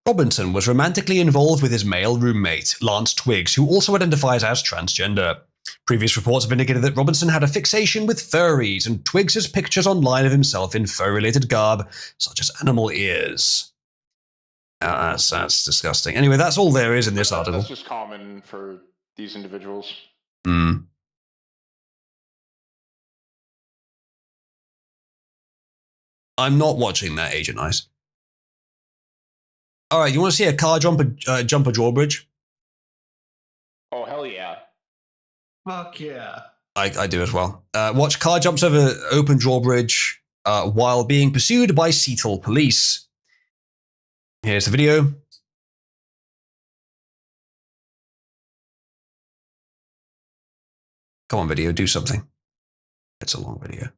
[SPEAKER 1] Robinson was romantically involved with his male roommate, Lance Twiggs, who also identifies as transgender. Previous reports have indicated that Robinson had a fixation with furries, and Twiggs has pictures online of himself in fur-related garb, such as animal ears. That's disgusting. Anyway, that's all there is in this article.
[SPEAKER 2] That's just common for these individuals.
[SPEAKER 1] Mm. I'm not watching that, Agent Ice. All right, you want to see a car jump a drawbridge?
[SPEAKER 2] Oh, hell yeah.
[SPEAKER 8] Fuck yeah.
[SPEAKER 1] I do as well. Watch car jumps over open drawbridge while being pursued by Seattle police. Here's the video. Come on, video, do something. It's a long video.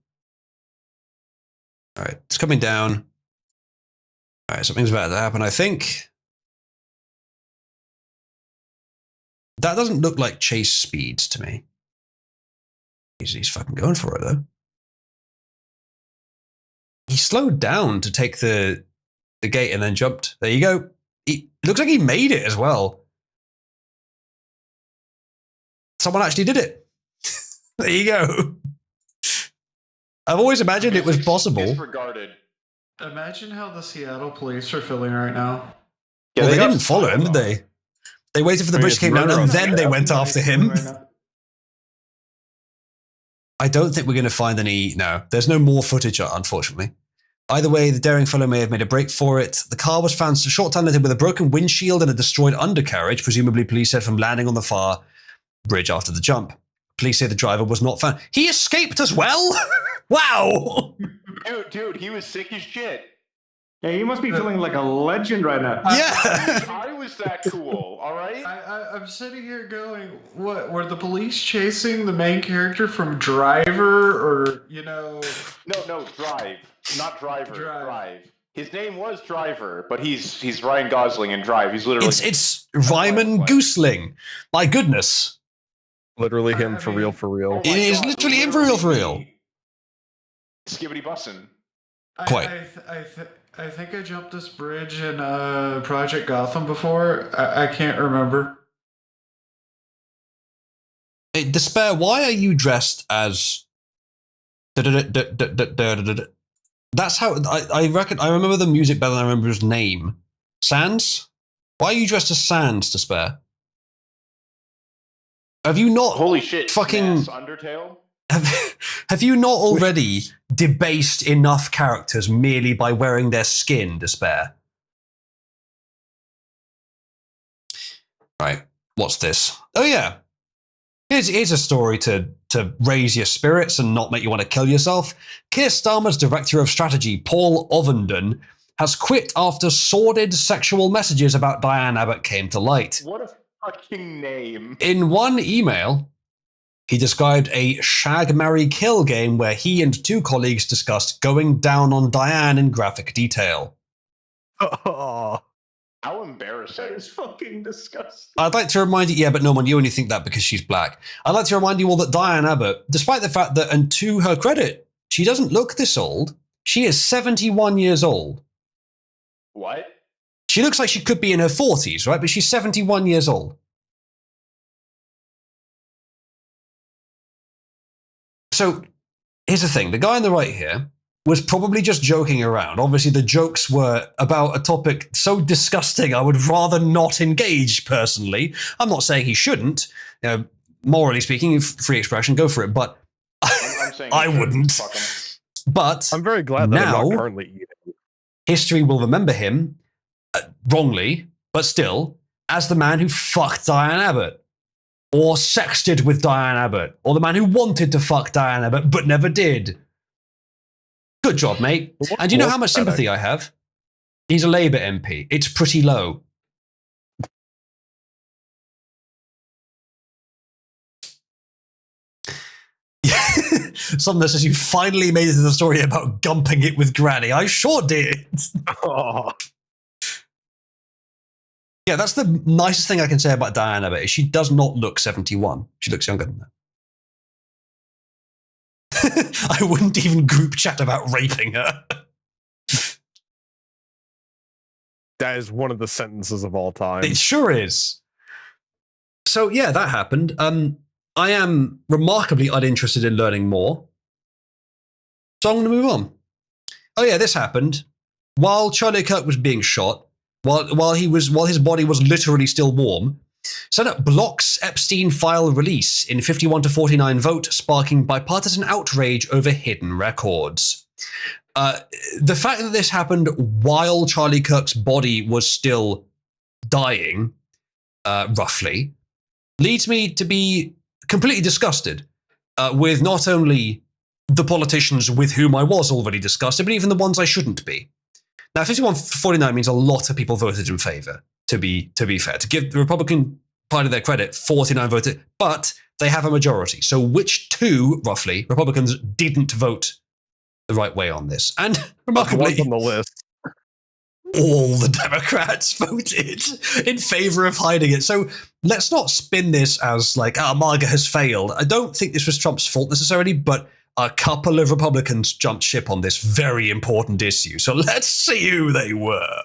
[SPEAKER 1] All right, it's coming down. All right, something's about to happen, I think. That doesn't look like chase speeds to me. He's fucking going for it, though. He slowed down to take the gate and then jumped. There you go. It looks like he made it as well. Someone actually did it. There you go. I've always imagined it was possible.
[SPEAKER 2] Disregarded.
[SPEAKER 8] Imagine how the Seattle police are feeling right now.
[SPEAKER 1] Yeah, well, they didn't follow him, did they? They waited for the bridge to come down and then they went after him. I don't think we're going to find any. No, there's no more footage, unfortunately. Either way, the daring fellow may have made a break for it. The car was found a short time later with a broken windshield and a destroyed undercarriage, presumably police said from landing on the far bridge after the jump. Police say the driver was not found. He escaped as well? Wow!
[SPEAKER 2] Dude, he was sick as shit.
[SPEAKER 12] Yeah, he must be feeling like a legend right now.
[SPEAKER 1] Yeah.
[SPEAKER 2] I was that cool, all right?
[SPEAKER 8] I'm sitting here going, what, were the police chasing the main character from Driver or, you know?
[SPEAKER 2] No, Drive. Not Driver, Drive. His name was Driver, but he's Ryan Gosling in Drive. He's literally...
[SPEAKER 1] It's Ryman Goosling. My goodness.
[SPEAKER 17] Literally him for real, for real.
[SPEAKER 1] It is literally him for real.
[SPEAKER 2] Skibbity bussin'.
[SPEAKER 1] Quite.
[SPEAKER 8] I think I jumped this bridge in Project Gotham before. I can't remember.
[SPEAKER 1] Hey, Despair, why are you dressed as... That's how... I reckon... I remember the music better than I remember his name. Sans? Why are you dressed as Sans, Despair? Have you not...
[SPEAKER 2] Holy shit.
[SPEAKER 1] Fucking...
[SPEAKER 2] Undertale?
[SPEAKER 1] Have you not already debased enough characters merely by wearing their skin, Despair? Right, what's this? Oh yeah, here's a story to raise your spirits and not make you want to kill yourself. Keir Starmer's Director of Strategy, Paul Ovenden, has quit after sordid sexual messages about Diane Abbott came to light.
[SPEAKER 2] What a fucking name.
[SPEAKER 1] In one email, he described a shag, marry, kill game where he and two colleagues discussed going down on Diane in graphic detail.
[SPEAKER 17] Oh,
[SPEAKER 2] how embarrassing.
[SPEAKER 12] That is fucking disgusting.
[SPEAKER 1] I'd like to remind you, yeah, but Norman, you only think that because she's black. I'd like to remind you all that Diane Abbott, despite the fact that, and to her credit, she doesn't look this old, she is 71 years old.
[SPEAKER 2] What?
[SPEAKER 1] She looks like she could be in her 40s, right? But she's 71 years old. So here's the thing. The guy on the right here was probably just joking around. Obviously, the jokes were about a topic so disgusting I would rather not engage personally. I'm not saying he shouldn't. You know, morally speaking, free expression, go for it. But
[SPEAKER 2] I'm saying
[SPEAKER 1] I wouldn't. But
[SPEAKER 17] I'm very glad that
[SPEAKER 1] now,
[SPEAKER 17] I'm not currently eating.
[SPEAKER 1] History will remember him, wrongly, but still, as the man who fucked Diane Abbott. Or sexted with Diane Abbott. Or the man who wanted to fuck Diane Abbott but never did. Good job, mate. And you know how much sympathy I have? He's a Labour MP. It's pretty low. Someone that says you finally made it to the story about gumping it with Granny. I sure did.
[SPEAKER 17] Oh.
[SPEAKER 1] Yeah, that's the nicest thing I can say about Diane Abbott is she does not look 71. She looks younger than that. I wouldn't even group chat about raping her.
[SPEAKER 17] That is one of the sentences of all time.
[SPEAKER 1] It sure is. So yeah, that happened. I am remarkably uninterested in learning more. So I'm going to move on. Oh yeah, this happened. While Charlie Kirk was being shot, while his body was literally still warm. Senate blocks Epstein file release in 51-49 vote, sparking bipartisan outrage over hidden records. The fact that this happened while Charlie Kirk's body was still dying, roughly, leads me to be completely disgusted with not only the politicians with whom I was already disgusted, but even the ones I shouldn't be. Now, 51-49 means a lot of people voted in favor, to be fair. To give the Republican Party their credit, 49 voted, but they have a majority. So which two, roughly, Republicans didn't vote the right way on this? And remarkably,
[SPEAKER 17] on the list,
[SPEAKER 1] all the Democrats voted in favor of hiding it. So let's not spin this as like, MAGA has failed. I don't think this was Trump's fault necessarily, but a couple of Republicans jumped ship on this very important issue. So let's see who they were.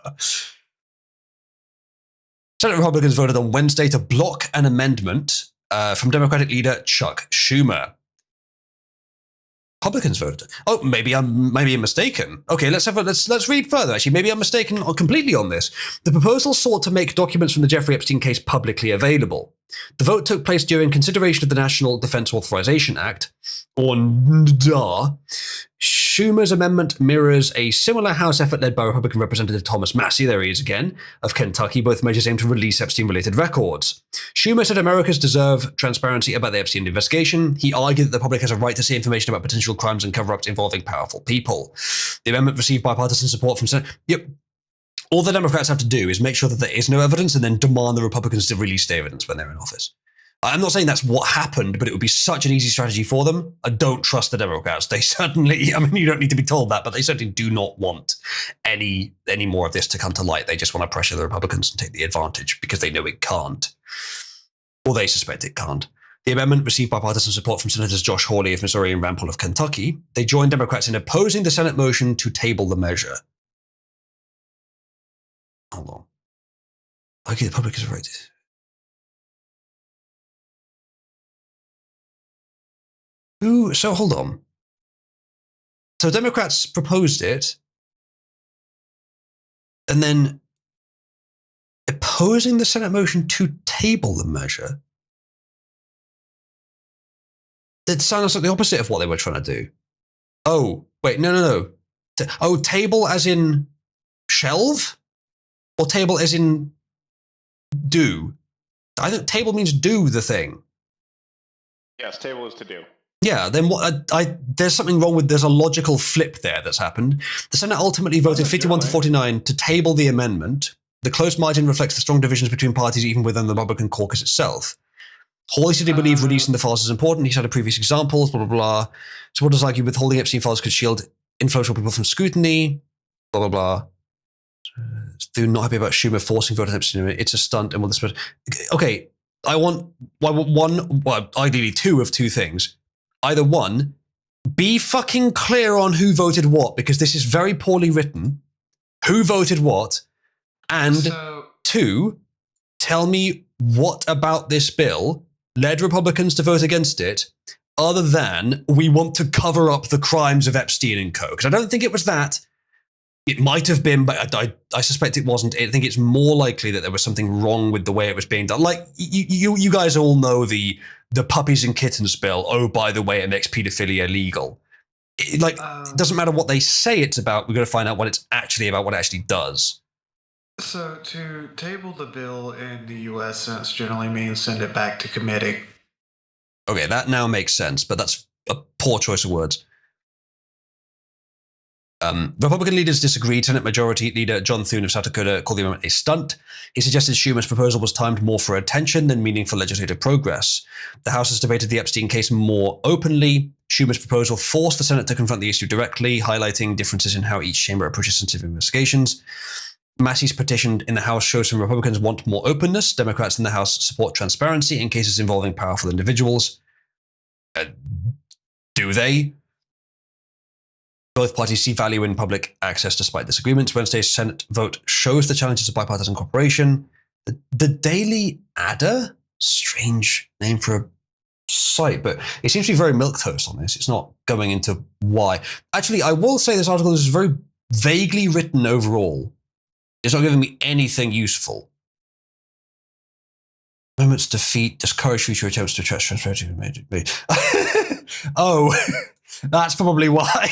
[SPEAKER 1] Senate Republicans voted on Wednesday to block an amendment from Democratic leader Chuck Schumer. Republicans voted. Oh, maybe I'm mistaken. Okay, let's read further. Actually, maybe I'm mistaken completely on this. The proposal sought to make documents from the Jeffrey Epstein case publicly available. The vote took place during consideration of the National Defense Authorization Act, or NDAA. Schumer's amendment mirrors a similar House effort led by Republican Representative Thomas Massie, there he is again, of Kentucky. Both measures aim to release Epstein-related records. Schumer said Americans deserve transparency about the Epstein investigation. He argued that the public has a right to see information about potential crimes and cover-ups involving powerful people. The amendment received bipartisan support from Senate. Yep. All the Democrats have to do is make sure that there is no evidence and then demand the Republicans to release the evidence when they're in office. I'm not saying that's what happened, but it would be such an easy strategy for them. I don't trust the Democrats. They certainly, I mean, you don't need to be told that, but they certainly do not want any more of this to come to light. They just want to pressure the Republicans and take the advantage because they know it can't. Or they suspect it can't. The amendment received bipartisan support from Senators Josh Hawley of Missouri and Rand Paul of Kentucky. They joined Democrats in opposing the Senate motion to table the measure. Hold on. Okay, the public is right. So hold on. So Democrats proposed it, and then opposing the Senate motion to table the measure. That sounds like the opposite of what they were trying to do. Oh, wait, no. Table as in shelve? Or table as in do? I think table means do the thing.
[SPEAKER 2] Yes, table is to do.
[SPEAKER 1] Yeah, then what? There's something wrong with. There's a logical flip there that's happened. The Senate ultimately voted 51-49 to table the amendment. The close margin reflects the strong divisions between parties, even within the Republican caucus itself. Hawley said he believed releasing the files is important. He cited previous examples, blah, blah, blah. Supporters argue withholding Epstein files could shield influential people from scrutiny, blah, blah, blah. They're not happy about Schumer forcing voters Epstein. It's a stunt and will this. Okay, I want one, well, ideally two of two things. Either one, be fucking clear on who voted what, because this is very poorly written. Who voted what? And two, tell me what about this bill led Republicans to vote against it, other than we want to cover up the crimes of Epstein and co. Because I don't think it was that. It might have been, but I suspect it wasn't. I think it's more likely that there was something wrong with the way it was being done. Like, you guys all know the puppies and kittens bill. Oh, by the way, it makes pedophilia legal. It doesn't matter what they say it's about. We're going to find out what it's actually about, what it actually does.
[SPEAKER 8] So to table the bill in the U.S. Senate generally means send it back to committee.
[SPEAKER 1] Okay, that now makes sense, but that's a poor choice of words. Republican leaders disagreed. Senate Majority Leader John Thune of South Dakota called the amendment a stunt. He suggested Schumer's proposal was timed more for attention than meaningful legislative progress. The House has debated the Epstein case more openly. Schumer's proposal forced the Senate to confront the issue directly, highlighting differences in how each chamber approaches sensitive investigations. Massey's petition in the House shows some Republicans want more openness. Democrats in the House support transparency in cases involving powerful individuals. Do they? Both parties see value in public access despite disagreements. Wednesday's Senate vote shows the challenges of bipartisan cooperation. The Daily Adder? Strange name for a site, but it seems to be very milquetoast on this. It's not going into why. Actually, I will say this article is very vaguely written overall. It's not giving me anything useful. Moment's defeat discourage future attempts to attract transparency. Oh, that's probably why.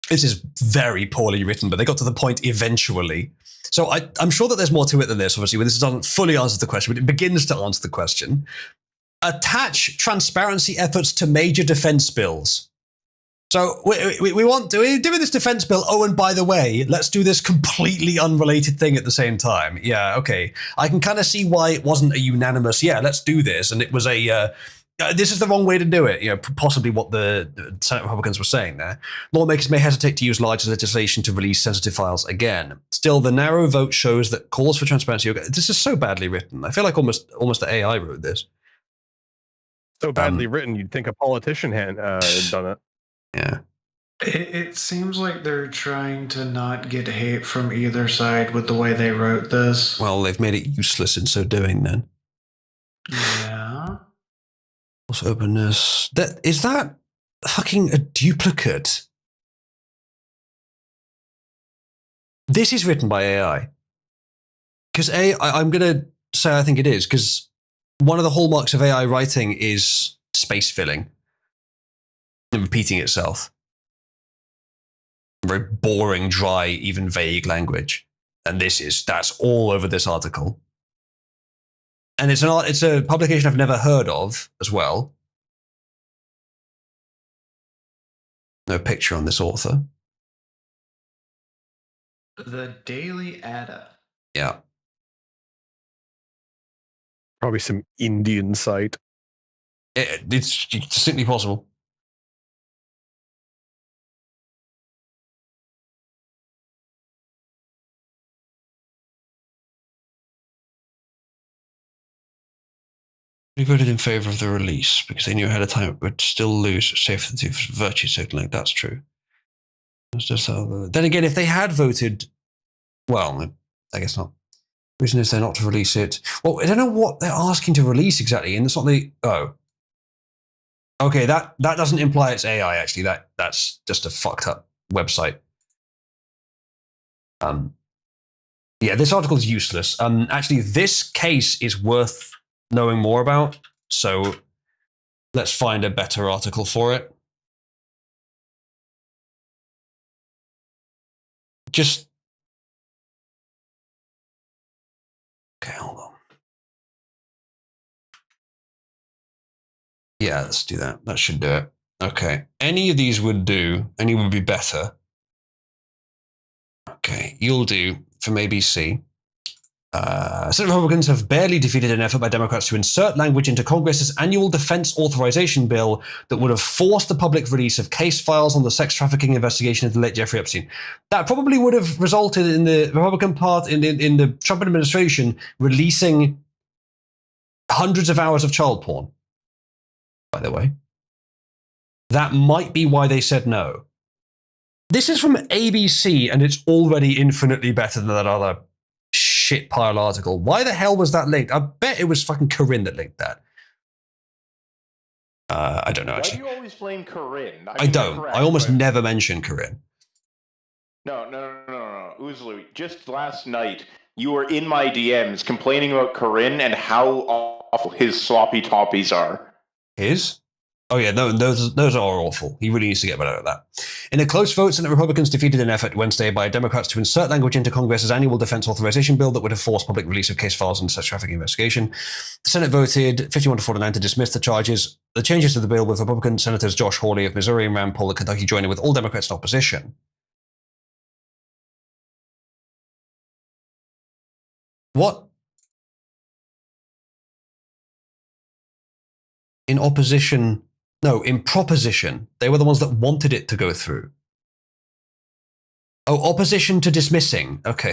[SPEAKER 1] This is very poorly written, but they got to the point eventually. So I'm sure that there's more to it than this, obviously, but this doesn't fully answer the question, but it begins to answer the question. Attach transparency efforts to major defense bills. So we're doing this defense bill. Oh, and by the way, let's do this completely unrelated thing at the same time. Yeah, okay. I can kind of see why it wasn't a unanimous, yeah, let's do this. And it was this is the wrong way to do it. Possibly what the Senate Republicans were saying there. Lawmakers may hesitate to use large legislation to release sensitive files again. Still, the narrow vote shows that calls for transparency. This is so badly written. I feel like almost the AI wrote this.
[SPEAKER 17] So badly written, you'd think a politician had done it.
[SPEAKER 1] Yeah.
[SPEAKER 8] It seems like they're trying to not get hate from either side with the way they wrote this.
[SPEAKER 1] Well, they've made it useless in so doing then.
[SPEAKER 8] Yeah.
[SPEAKER 1] False openness. Is that fucking a duplicate? This is written by AI. Because I'm going to say I think it is, because one of the hallmarks of AI writing is space filling. And repeating itself. Very boring, dry, even vague language. And that's all over this article. And it's a publication I've never heard of as well. No picture on this author.
[SPEAKER 8] The Daily Adda.
[SPEAKER 1] Yeah.
[SPEAKER 17] Probably some Indian site.
[SPEAKER 1] It's distinctly possible. We voted in favor of the release because they knew ahead of time it would still lose safety for virtue sake. Like, that's true. It's just then again, if they had voted, well, I guess not. The reason is they're not to release it. Well, I don't know what they're asking to release exactly, and it's not the okay, that doesn't imply it's AI. Actually, that's just a fucked up website. Yeah, this article is useless. Actually, this case is worth knowing more about, so let's find a better article for it. Just okay, hold on. Yeah, let's do that. That should do it. Okay, any of these would do. Any would be better. Okay, you'll do for maybe C. Senate Republicans have barely defeated an effort by Democrats to insert language into Congress's annual defense authorization bill that would have forced the public release of case files on the sex trafficking investigation of the late Jeffrey Epstein. That probably would have resulted in the Republican part in the Trump administration releasing hundreds of hours of child porn. By the way, that might be why they said no. This is from ABC, and it's already infinitely better than that other shit pile article. Why the hell was that linked? I bet it was fucking Corinne that linked that. I don't know, actually.
[SPEAKER 2] Why do you always blame Corinne?
[SPEAKER 1] I don't. Correct, I almost never mention Corinne.
[SPEAKER 2] No. Uzlu, just last night, you were in my DMs complaining about Corinne and how awful his sloppy toppies are.
[SPEAKER 1] His? Oh yeah, no, those are awful. He really needs to get better at that. In a close vote, Senate Republicans defeated an effort Wednesday by Democrats to insert language into Congress's annual defense authorization bill that would have forced public release of case files in such trafficking investigation. The Senate voted 51-49 to dismiss the charges. The changes to the bill, with Republican Senators Josh Hawley of Missouri and Rand Paul of Kentucky joining, with all Democrats in opposition. What? In opposition? No, in proposition. They were the ones that wanted it to go through. Oh, opposition to dismissing. Okay.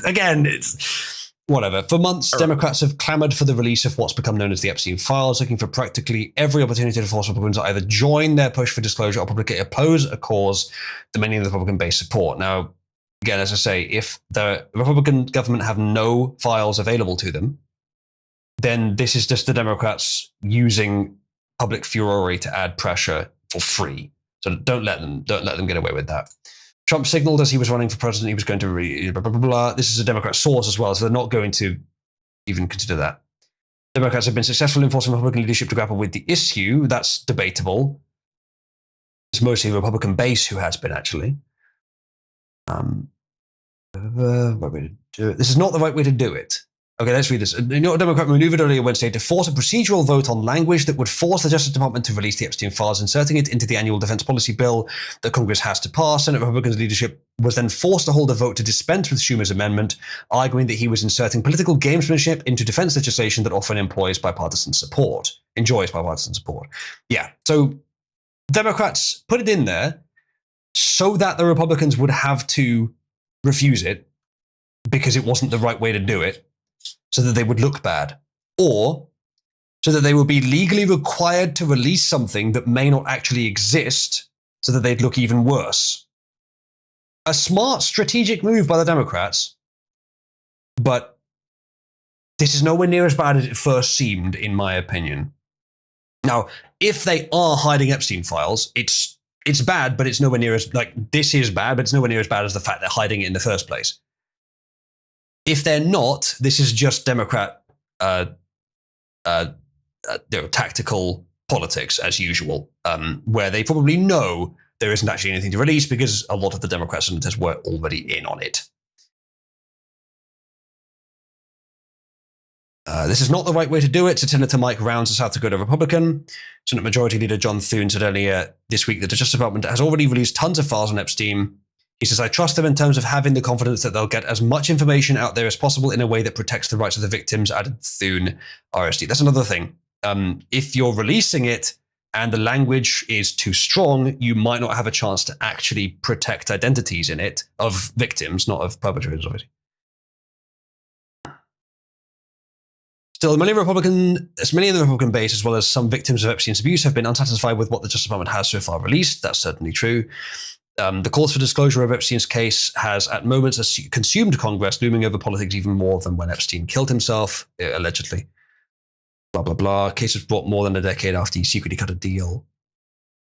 [SPEAKER 1] Again, it's whatever. For months, Democrats have clamored for the release of what's become known as the Epstein files, looking for practically every opportunity to force Republicans to either join their push for disclosure or publicly oppose a cause that many of the Republican base support. Now, again, as I say, if the Republican government have no files available to them, then this is just the Democrats using public furore to add pressure for free. So don't let them get away with that. Trump signaled as he was running for president he was going to blah, blah, blah, blah. This is a Democrat source as well, so they're not going to even consider that. Democrats have been successful in forcing Republican leadership to grapple with the issue. That's debatable. It's mostly the Republican base who has been, actually. This is not the right way to do it. Okay, let's read this. A New York Democrat maneuvered earlier Wednesday to force a procedural vote on language that would force the Justice Department to release the Epstein files, inserting it into the annual defense policy bill that Congress has to pass. Senate Republicans' leadership was then forced to hold a vote to dispense with Schumer's amendment, arguing that he was inserting political gamesmanship into defense legislation that often enjoys bipartisan support. Yeah, so Democrats put it in there so that the Republicans would have to refuse it because it wasn't the right way to do it, so that they would look bad, or so that they would be legally required to release something that may not actually exist, so that they'd look even worse. A smart strategic move by the Democrats, but this is nowhere near as bad as it first seemed, in my opinion. Now, if they are hiding Epstein files, it's bad, but it's nowhere near as, this is bad, but it's nowhere near as bad as the fact they're hiding it in the first place. If they're not, this is just Democrat tactical politics as usual, where they probably know there isn't actually anything to release because a lot of the Democrat senators were already in on it. This is not the right way to do it, said Senator Mike Rounds, a South Dakota Republican. Senate Majority Leader John Thune said earlier this week that the Justice Department has already released tons of files on Epstein. He says, I trust them in terms of having the confidence that they'll get as much information out there as possible in a way that protects the rights of the victims, added Thune, RSD. That's another thing. If you're releasing it and the language is too strong, you might not have a chance to actually protect identities in it of victims, not of perpetrators, obviously. Still, many of the Republican base, as well as some victims of Epstein's abuse, have been unsatisfied with what the Justice Department has so far released. That's certainly true. The calls for disclosure of Epstein's case has, at moments, consumed Congress, looming over politics even more than when Epstein killed himself, allegedly. Blah, blah, blah. Case was brought more than a decade after he secretly cut a deal.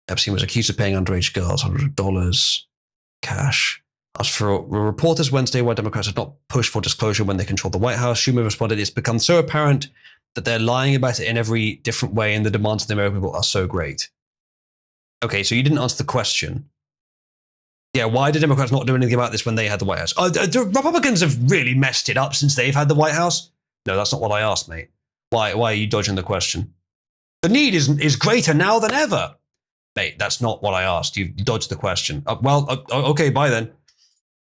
[SPEAKER 1] Epstein was accused of paying underage girls $100 cash. As for reporters Wednesday why Democrats had not pushed for disclosure when they controlled the White House, Schumer responded, it's become so apparent that they're lying about it in every different way and the demands of the American people are so great. Okay, so you didn't answer the question. Yeah, why did Democrats not do anything about this when they had the White House? The Republicans have really messed it up since they've had the White House. No, that's not what I asked, mate. Why are you dodging the question? The need is greater now than ever. Mate, that's not what I asked. You dodged the question. Okay, bye then.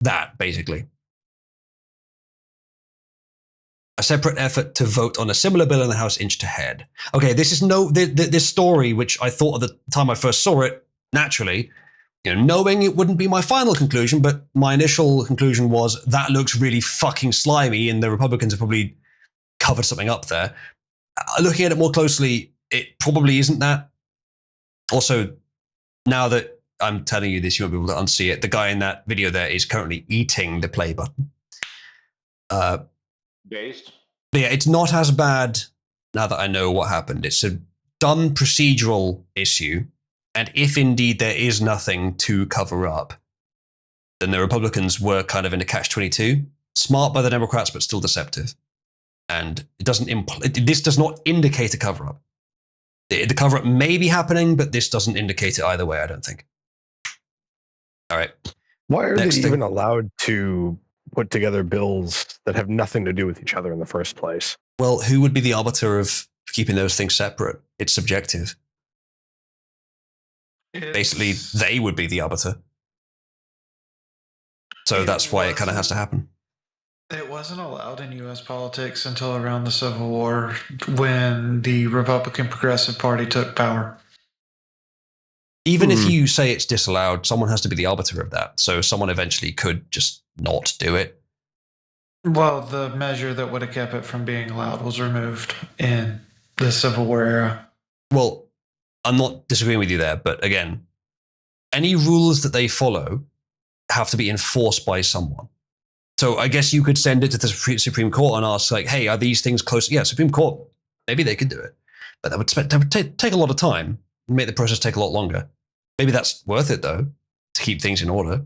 [SPEAKER 1] That, basically. A separate effort to vote on a similar bill in the House inched ahead. Okay, this is this story, which I thought at the time I first saw it, naturally, knowing it wouldn't be my final conclusion, but my initial conclusion was that looks really fucking slimy and the Republicans have probably covered something up there. Looking at it more closely, it probably isn't that. Also, now that I'm telling you this, you won't be able to unsee it. The guy in that video there is currently eating the play button.
[SPEAKER 2] Based?
[SPEAKER 1] Yeah, it's not as bad now that I know what happened. It's a dumb procedural issue. And if indeed there is nothing to cover up, then the Republicans were kind of in a catch-22. Smart by the Democrats, but still deceptive. And this does not indicate a cover-up. The cover-up may be happening, but this doesn't indicate it either way, I don't think. All right.
[SPEAKER 17] Why are they even allowed to put together bills that have nothing to do with each other in the first place?
[SPEAKER 1] Well, who would be the arbiter of keeping those things separate? It's subjective. Basically, they would be the arbiter. So that's why it kind of has to happen.
[SPEAKER 8] It wasn't allowed in U.S. politics until around the Civil War when the Republican Progressive Party took power.
[SPEAKER 1] Even if you say it's disallowed, someone has to be the arbiter of that. So someone eventually could just not do it.
[SPEAKER 8] Well, the measure that would have kept it from being allowed was removed in the Civil War era.
[SPEAKER 1] Well, I'm not disagreeing with you there, but again, any rules that they follow have to be enforced by someone. So I guess you could send it to the Supreme Court and ask, like, hey, are these things close? Yeah, Supreme Court, maybe they could do it. But that would take a lot of time and make the process take a lot longer. Maybe that's worth it, though, to keep things in order.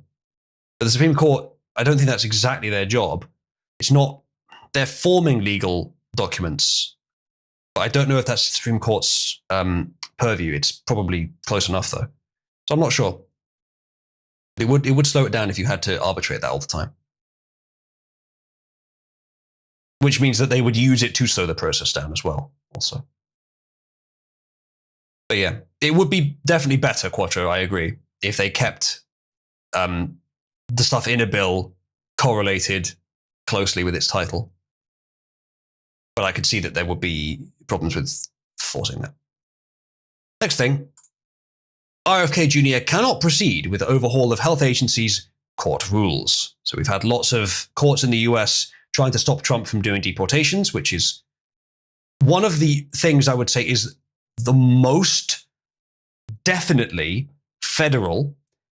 [SPEAKER 1] But the Supreme Court, I don't think that's exactly their job. It's not, they're forming legal documents, but I don't know if that's the Supreme Court's purview. It's probably close enough, though. So I'm not sure. It would slow it down if you had to arbitrate that all the time. Which means that they would use it to slow the process down as well, also. But yeah, it would be definitely better, Quattro, I agree, if they kept the stuff in a bill correlated closely with its title. But I could see that there would be problems with forcing that. Next thing, RFK Jr. cannot proceed with overhaul of health agencies' court rules. So we've had lots of courts in the US trying to stop Trump from doing deportations, which is one of the things I would say is the most definitely federal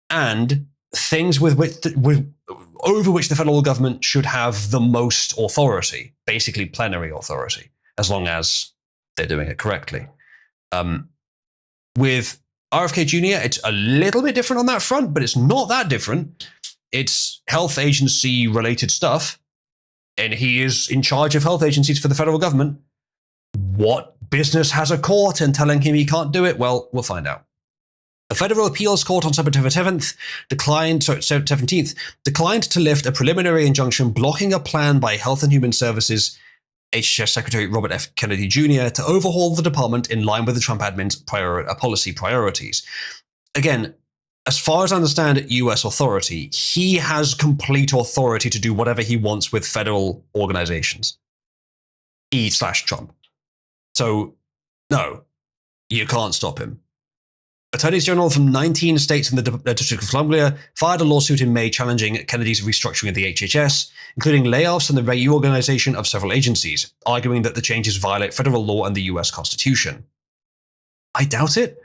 [SPEAKER 1] and things over which the federal government should have the most authority, basically plenary authority, as long as they're doing it correctly. With RFK Jr., it's a little bit different on that front, but it's not that different. It's health agency related stuff, and he is in charge of health agencies for the federal government. What business has a court and telling him he can't do it? Well, we'll find out. The Federal Appeals Court on September 17th declined to lift a preliminary injunction blocking a plan by Health and Human Services HHS Secretary Robert F. Kennedy Jr. to overhaul the department in line with the Trump admin's policy priorities. Again, as far as I understand US authority, he has complete authority to do whatever he wants with federal organizations. Trump. So, no, you can't stop him. Attorneys General from 19 states and the District of Columbia filed a lawsuit in May challenging Kennedy's restructuring of the HHS, including layoffs and the reorganization of several agencies, arguing that the changes violate federal law and the US Constitution. I doubt it.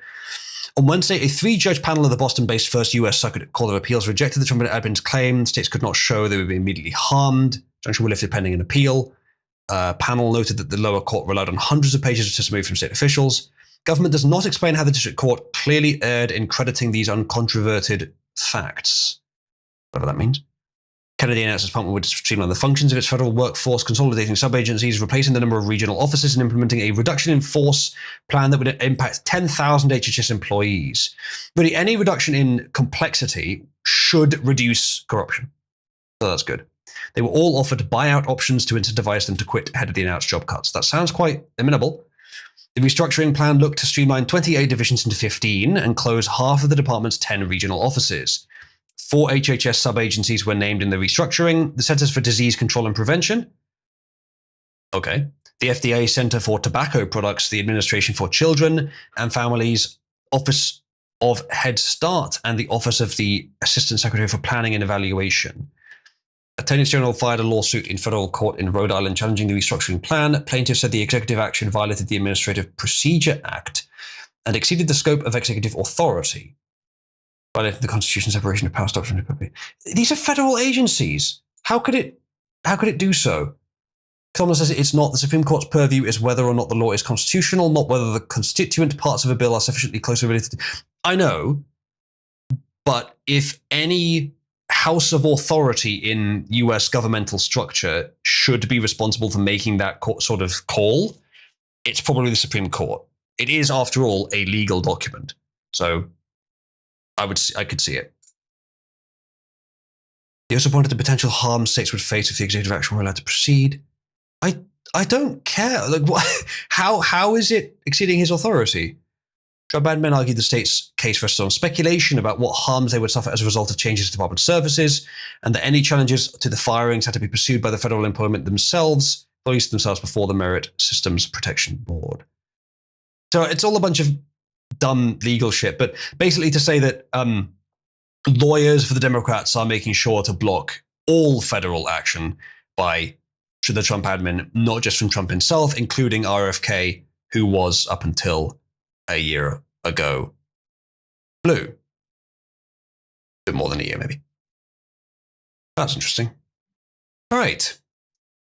[SPEAKER 1] On Wednesday, a 3-judge panel of the Boston-based First U.S. Circuit Court of Appeals rejected the Trump admin's claim. States could not show they would be immediately harmed. Injunction will lifted pending an appeal. Panel noted that the lower court relied on hundreds of pages of testimony from state officials. Government does not explain how the district court clearly erred in crediting these uncontroverted facts. Whatever that means. Kennedy announced his department would streamline the functions of its federal workforce, consolidating sub-agencies, replacing the number of regional offices, and implementing a reduction in force plan that would impact 10,000 HHS employees. Really, any reduction in complexity should reduce corruption. So that's good. They were all offered buyout options to incentivize them to quit ahead of the announced job cuts. That sounds quite amenable. The restructuring plan looked to streamline 28 divisions into 15 and close half of the department's 10 regional offices. 4 HHS sub-agencies were named in the restructuring: the Centers for Disease Control and Prevention, okay, the FDA Center for Tobacco Products, the Administration for Children and Families, Office of Head Start, and the Office of the Assistant Secretary for Planning and Evaluation. Attorneys General filed a lawsuit in federal court in Rhode Island challenging the restructuring plan. Plaintiffs said the executive action violated the Administrative Procedure Act and exceeded the scope of executive authority. Violated the Constitution, separation of powers doctrine. These are federal agencies. How could it do so? Someone says it's not. The Supreme Court's purview is whether or not the law is constitutional, not whether the constituent parts of a bill are sufficiently closely related. I know, but if any house of authority in US governmental structure should be responsible for making that sort of call, it's probably the Supreme Court. It is, after all, a legal document. So I could see it. He also pointed to the potential harm states would face if the executive action were allowed to proceed. I don't care. Like, how is it exceeding his authority? Trump admin argued the state's case rested on speculation about what harms they would suffer as a result of changes to department services, and that any challenges to the firings had to be pursued by the federal employment themselves, before the Merit Systems Protection Board. So it's all a bunch of dumb legal shit, but basically to say that lawyers for the Democrats are making sure to block all federal action by the Trump admin, not just from Trump himself, including RFK, who was up until a year ago blue. A bit more than a year, maybe. That's interesting. All right.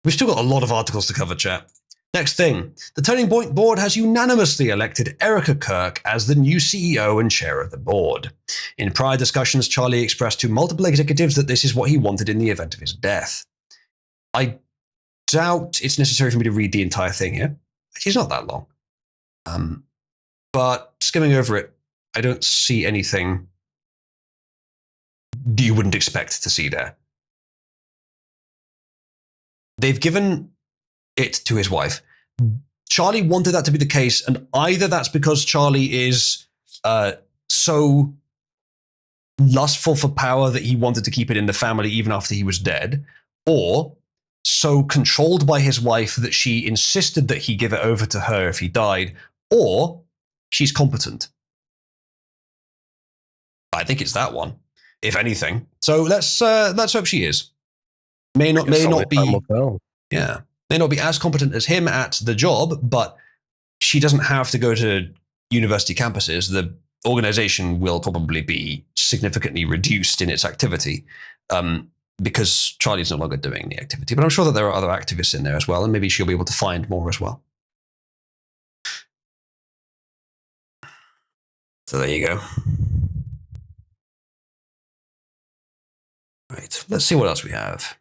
[SPEAKER 1] We've still got a lot of articles to cover, chat. Next thing, the Turning Point board has unanimously elected Erica Kirk as the new CEO and chair of the board. In prior discussions, Charlie expressed to multiple executives that this is what he wanted in the event of his death. I doubt it's necessary for me to read the entire thing here. It's not that long. But skimming over it, I don't see anything you wouldn't expect to see there. They've given it to his wife. Charlie wanted that to be the case, and either that's because Charlie is so lustful for power that he wanted to keep it in the family even after he was dead, or so controlled by his wife that she insisted that he give it over to her if he died, or she's competent. I think it's that one, if anything. So let's hope she is. May not be. Yeah. May not be as competent as him at the job, but she doesn't have to go to university campuses. The organization will probably be significantly reduced in its activity because Charlie's no longer doing the activity. But I'm sure that there are other activists in there as well, and maybe she'll be able to find more as well. So there you go. Right, let's see what else we have.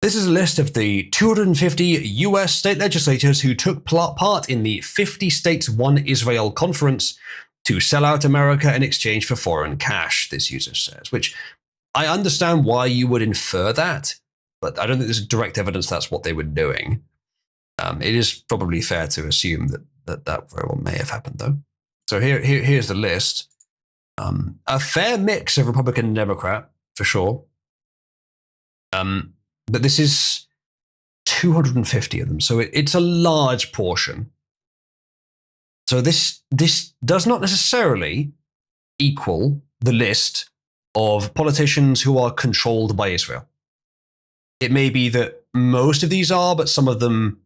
[SPEAKER 1] This is a list of the 250 US state legislators who took part in the 50 States One Israel conference to sell out America in exchange for foreign cash, this user says, which I understand why you would infer that, but I don't think there's direct evidence that's what they were doing. It is probably fair to assume that very well may have happened, though. So here's the list. A fair mix of Republican and Democrat, for sure. But this is 250 of them, so it's a large portion. So this does not necessarily equal the list of politicians who are controlled by Israel. It may be that most of these are, but some of them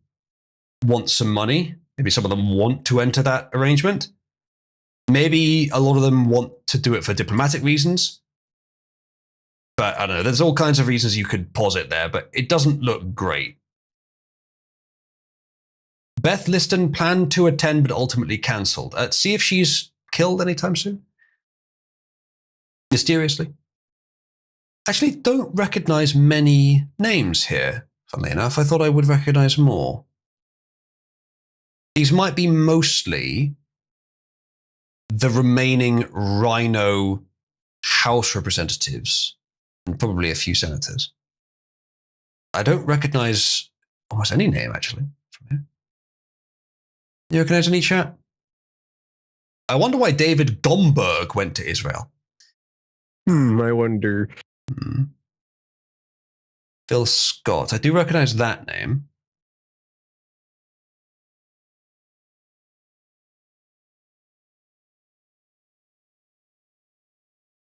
[SPEAKER 1] want some money. Maybe some of them want to enter that arrangement. Maybe a lot of them want to do it for diplomatic reasons. But I don't know, there's all kinds of reasons you could posit there, but it doesn't look great. Beth Liston planned to attend, but ultimately cancelled. See if she's killed anytime soon. Mysteriously. Actually, don't recognize many names here, funnily enough. I thought I would recognize more. These might be mostly the remaining Rhino House representatives, and probably a few senators. I don't recognize almost any name, actually, from here. You recognize any, chat? I wonder why David Gomberg went to Israel.
[SPEAKER 17] I wonder.
[SPEAKER 1] Phil Scott. I do recognize that name.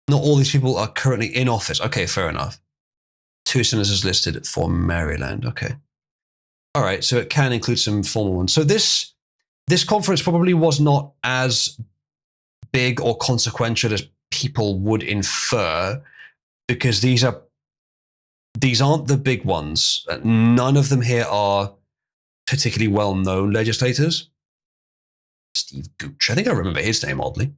[SPEAKER 1] Not all these people are currently in office. Okay, fair enough. 2 senators listed for Maryland. Okay. All right, so it can include some formal ones. So this conference probably was not as big or consequential as people would infer, because these aren't the big ones. None of them here are particularly well-known legislators. Steve Gooch. I think I remember his name, oddly.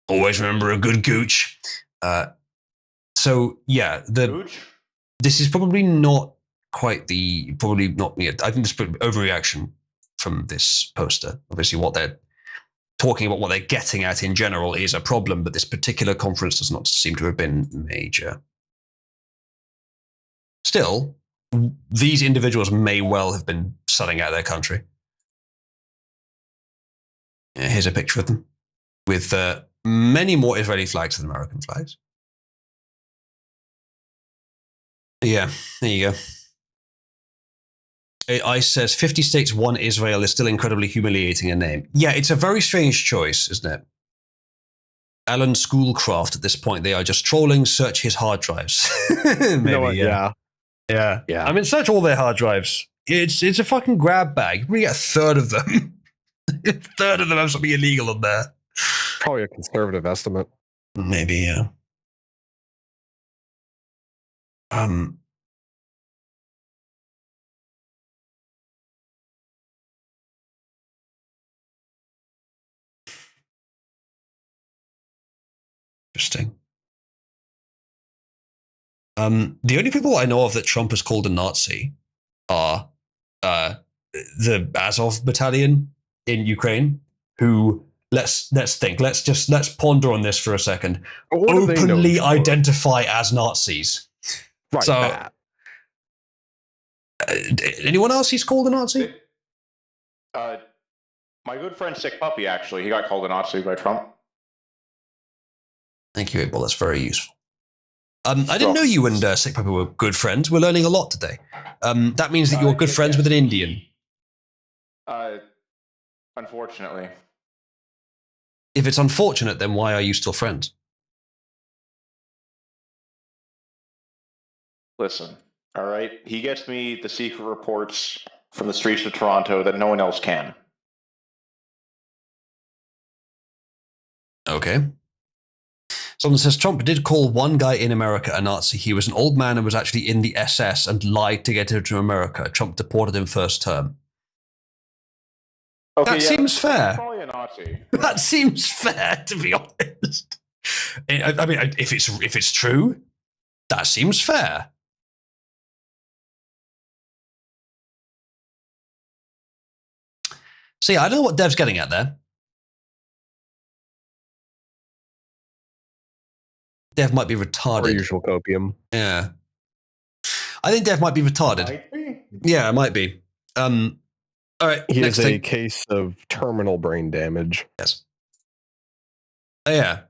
[SPEAKER 1] Always remember a good Gooch. So yeah, this is probably not quite probably not. Yeah, I think this is overreaction from this poster. Obviously, what they're talking about, what they're getting at in general, is a problem, but this particular conference does not seem to have been major. Still, these individuals may well have been selling out their country. Yeah, here's a picture of them with many more Israeli flags than American flags. Yeah, there you go. ICE says 50 states, one Israel is still incredibly humiliating a name. Yeah, it's a very strange choice, isn't it? Alan Schoolcraft, at this point, they are just trolling. Search his hard drives. Maybe,
[SPEAKER 17] you know what, yeah.
[SPEAKER 1] I mean, search all their hard drives. It's a fucking grab bag. We get a third of them. A third of them have something illegal in there.
[SPEAKER 17] Probably a conservative estimate.
[SPEAKER 1] Maybe, yeah. Interesting. The only people I know of that Trump has called a Nazi are the Azov battalion in Ukraine, who let's think, let's ponder on this for a second. Openly identify as Nazis.
[SPEAKER 17] Right.
[SPEAKER 1] So, anyone else he's called a Nazi?
[SPEAKER 2] My good friend Sick Puppy, actually, he got called a Nazi by Trump.
[SPEAKER 1] Thank you, Abel. That's very useful. I didn't know you and Sick Puppy were good friends. We're learning a lot today. That means that you're good friends with an Indian.
[SPEAKER 2] Unfortunately.
[SPEAKER 1] If it's unfortunate, then why are you still friends?
[SPEAKER 2] Listen, all right? He gets me the secret reports from the streets of Toronto that no one else can.
[SPEAKER 1] Okay. Someone says Trump did call one guy in America a Nazi. He was an old man and was actually in the SS and lied to get into America. Trump deported him first term.
[SPEAKER 2] Okay,
[SPEAKER 1] that seems fair.
[SPEAKER 2] Probably a Nazi.
[SPEAKER 1] That seems fair, to be honest. I mean, if it's true, that seems fair. See, I don't know what Dev's getting at there. Dev might be retarded.
[SPEAKER 17] Or usual copium.
[SPEAKER 1] Yeah. I think Dev might be retarded.
[SPEAKER 2] Might be?
[SPEAKER 1] Yeah, it might be. All right.
[SPEAKER 17] He has a case of terminal brain damage.
[SPEAKER 1] Yes. Yeah.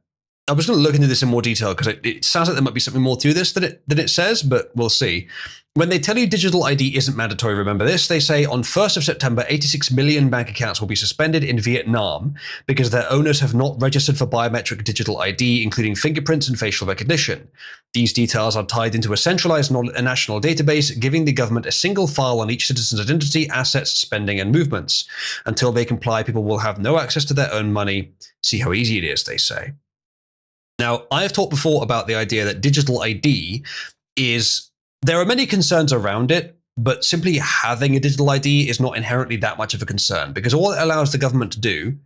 [SPEAKER 1] I was going to look into this in more detail because it sounds like there might be something more to this than it says, but we'll see. When they tell you digital ID isn't mandatory, remember this. They say on 1st of September, 86 million bank accounts will be suspended in Vietnam because their owners have not registered for biometric digital ID, including fingerprints and facial recognition. These details are tied into a centralized national database, giving the government a single file on each citizen's identity, assets, spending, and movements. Until they comply, people will have no access to their own money. See how easy it is, they say. Now, I have talked before about the idea that digital ID there are many concerns around it, but simply having a digital ID is not inherently that much of a concern because all it allows the government to do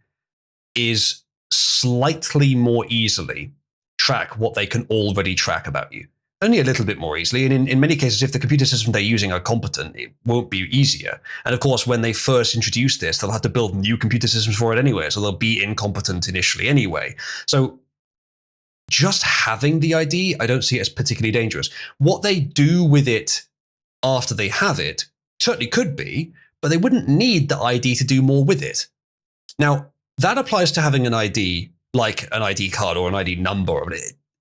[SPEAKER 1] is slightly more easily track what they can already track about you. Only a little bit more easily. And in many cases, if the computer system they're using are competent, it won't be easier. And of course, when they first introduce this, they'll have to build new computer systems for it anyway. So they'll be incompetent initially anyway. So just having the ID, I don't see it as particularly dangerous. What they do with it after they have it certainly could be, but they wouldn't need the ID to do more with it. Now, that applies to having an ID, like an ID card or an ID number.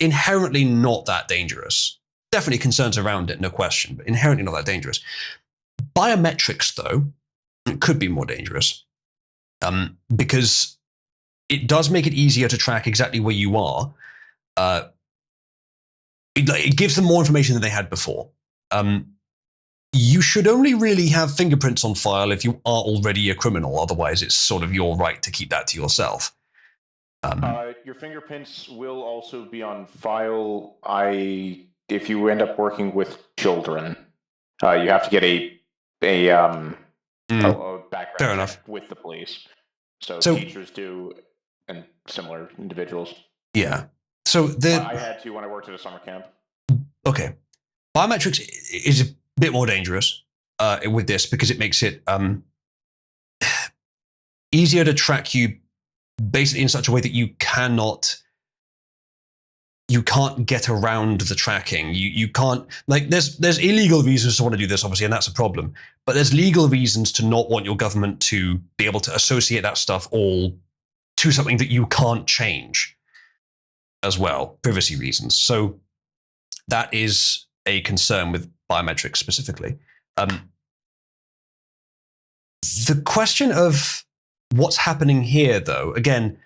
[SPEAKER 1] Inherently not that dangerous. Definitely concerns around it, no question, but inherently not that dangerous. Biometrics, though, could be more dangerous because it does make it easier to track exactly where you are. It gives them more information than they had before. You should only really have fingerprints on file if you are already a criminal. Otherwise, it's sort of your right to keep that to yourself.
[SPEAKER 2] Your fingerprints will also be on file if you end up working with children. You have to get a background
[SPEAKER 1] Fair enough.
[SPEAKER 2] with the police. So teachers do, and similar individuals.
[SPEAKER 1] Yeah. So
[SPEAKER 2] I had to when I worked at a summer camp.
[SPEAKER 1] Okay. Biometrics is a bit more dangerous with this because it makes it easier to track you basically in such a way that you can't get around the tracking. You can't, like, there's illegal reasons to want to do this, obviously, and that's a problem. But there's legal reasons to not want your government to be able to associate that stuff all to something that you can't change as well, privacy reasons. So that is a concern with biometrics specifically. The question of what's happening here, though, again,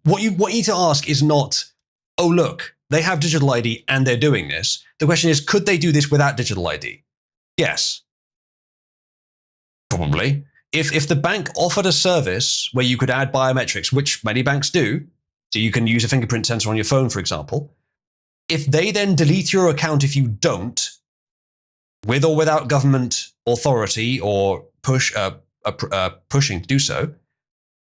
[SPEAKER 1] what you need to ask is not, oh, look, they have digital ID and they're doing this. The question is, could they do this without digital ID? Yes. Probably. If the bank offered a service where you could add biometrics, which many banks do, so you can use a fingerprint sensor on your phone, for example, If they then delete your account if you don't, with or without government authority or pushing to do so,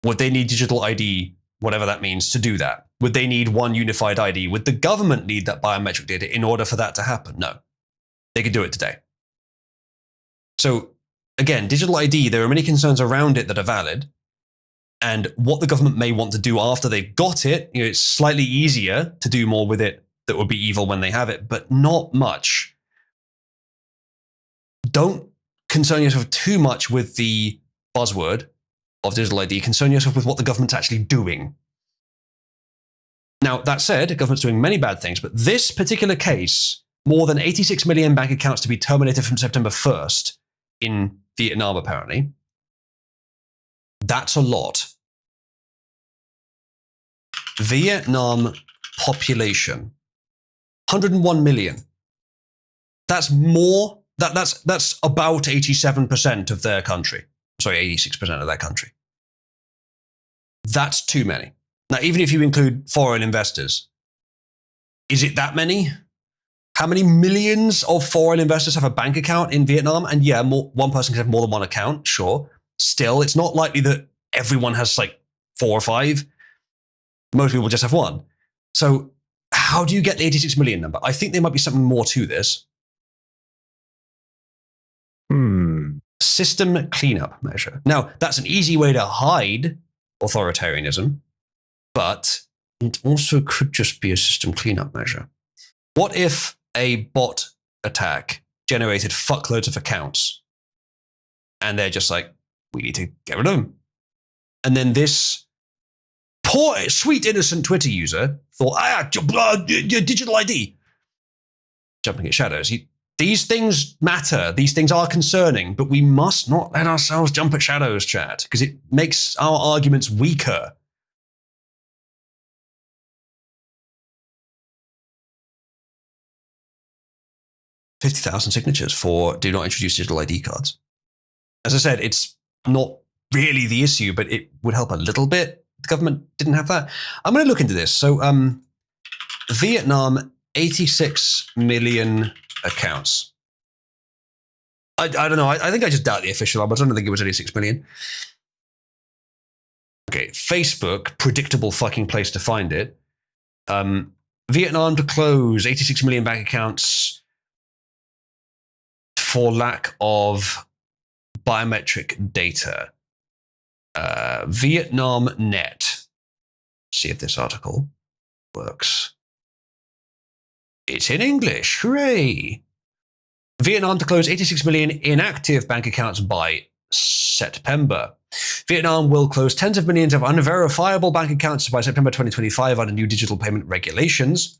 [SPEAKER 1] would they need digital ID, whatever that means, to do that? Would they need one unified ID? Would the government need that biometric data in order for that to happen? No. They could do it today. So again, digital ID, there are many concerns around it that are valid. And what the government may want to do after they've got it, it's slightly easier to do more with it that would be evil when they have it, but not much. Don't concern yourself too much with the buzzword of digital ID. Concern yourself with what the government's actually doing. Now, that said, the government's doing many bad things, but this particular case, more than 86 million bank accounts to be terminated from September 1st in Vietnam, apparently. That's a lot. Vietnam population, 101 million. That's more. That's about 87% of their country. Sorry, 86% of their country. That's too many. Now, even if you include foreign investors, is it that many? How many millions of foreign investors have a bank account in Vietnam? And yeah, one person can have more than one account, sure. Still, it's not likely that everyone has like 4 or 5. Most people just have one. So how do you get the 86 million number? I think there might be something more to this. System cleanup measure. Now, that's an easy way to hide authoritarianism, but it also could just be a system cleanup measure. What if a bot attack generated fuckloads of accounts and they're just like, we need to get rid of them? And then this poor, sweet, innocent Twitter user thought, digital ID. Jumping at shadows. These things matter. These things are concerning, but we must not let ourselves jump at shadows, chat, because it makes our arguments weaker. $50,000 signatures for do not introduce digital ID cards. As I said, it's not really the issue, but it would help a little bit. The government didn't have that. I'm going to look into this. So Vietnam, 86 million accounts. I don't know. I think I just doubt the official number. I don't think it was 86 million. Okay, Facebook, predictable fucking place to find it. Vietnam to close 86 million bank accounts for lack of biometric data. Vietnam Net. See if this article works. It's in English. Hooray! Vietnam to close 86 million inactive bank accounts by September. Vietnam will close tens of millions of unverifiable bank accounts by September 2025 under new digital payment regulations.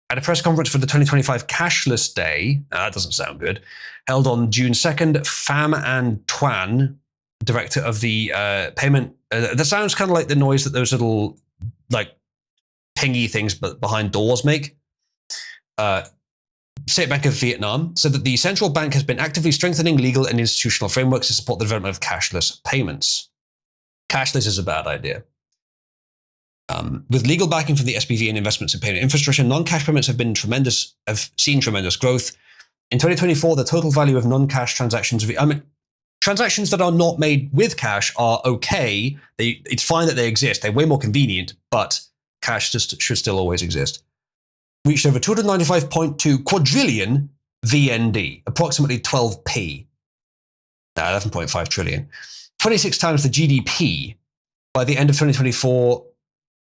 [SPEAKER 1] At a press conference for the 2025 Cashless Day, that doesn't sound good, held on June 2nd, Pham An Tuan, director of the payment, that sounds kind of like the noise that those little like pingy things but behind doors make. State Bank of Vietnam said that the central bank has been actively strengthening legal and institutional frameworks to support the development of cashless payments. Cashless is a bad idea. With legal backing from the SPV and investments in payment infrastructure, non-cash payments have seen tremendous growth. In 2024, the total value of non-cash transactions, transactions that are not made with cash are okay. It's fine that they exist. They're way more convenient, but cash should still always exist. Reached over 295.2 quadrillion VND, approximately 12p. 11.5 trillion. 26 times the GDP. By the end of 2024,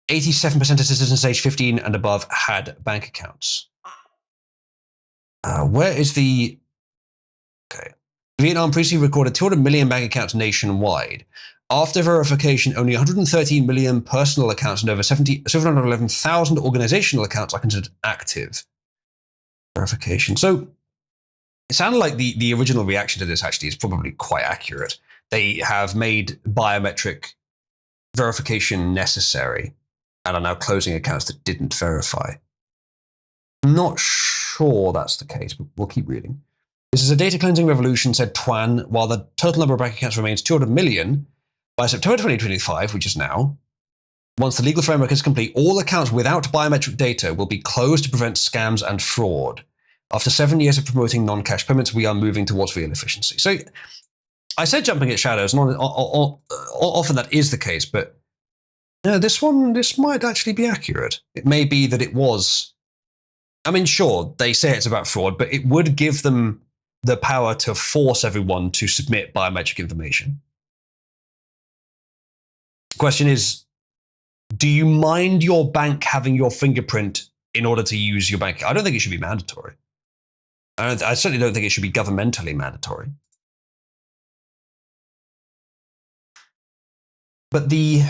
[SPEAKER 1] 87% of citizens aged 15 and above had bank accounts. Where is the... Okay. Vietnam previously recorded 200 million bank accounts nationwide. After verification, only 113 million personal accounts and over 711,000 organizational accounts are considered active. Verification. So it sounded like the original reaction to this actually is probably quite accurate. They have made biometric verification necessary and are now closing accounts that didn't verify. I'm not sure that's the case, but we'll keep reading. This is a data cleansing revolution, said Tuan, while the total number of bank accounts remains 200 million. By September 2025, which is now, Once the legal framework is complete, all accounts without biometric data will be closed to prevent scams and fraud. After 7 years of promoting non-cash payments, we are moving towards real efficiency. So I said jumping at shadows, and often that is the case, but this might actually be accurate. It may be that it was. I mean, sure, they say it's about fraud, but it would give them the power to force everyone to submit biometric information. The question is, do you mind your bank having your fingerprint in order to use your bank? I don't think it should be mandatory. I certainly don't think it should be governmentally mandatory. But the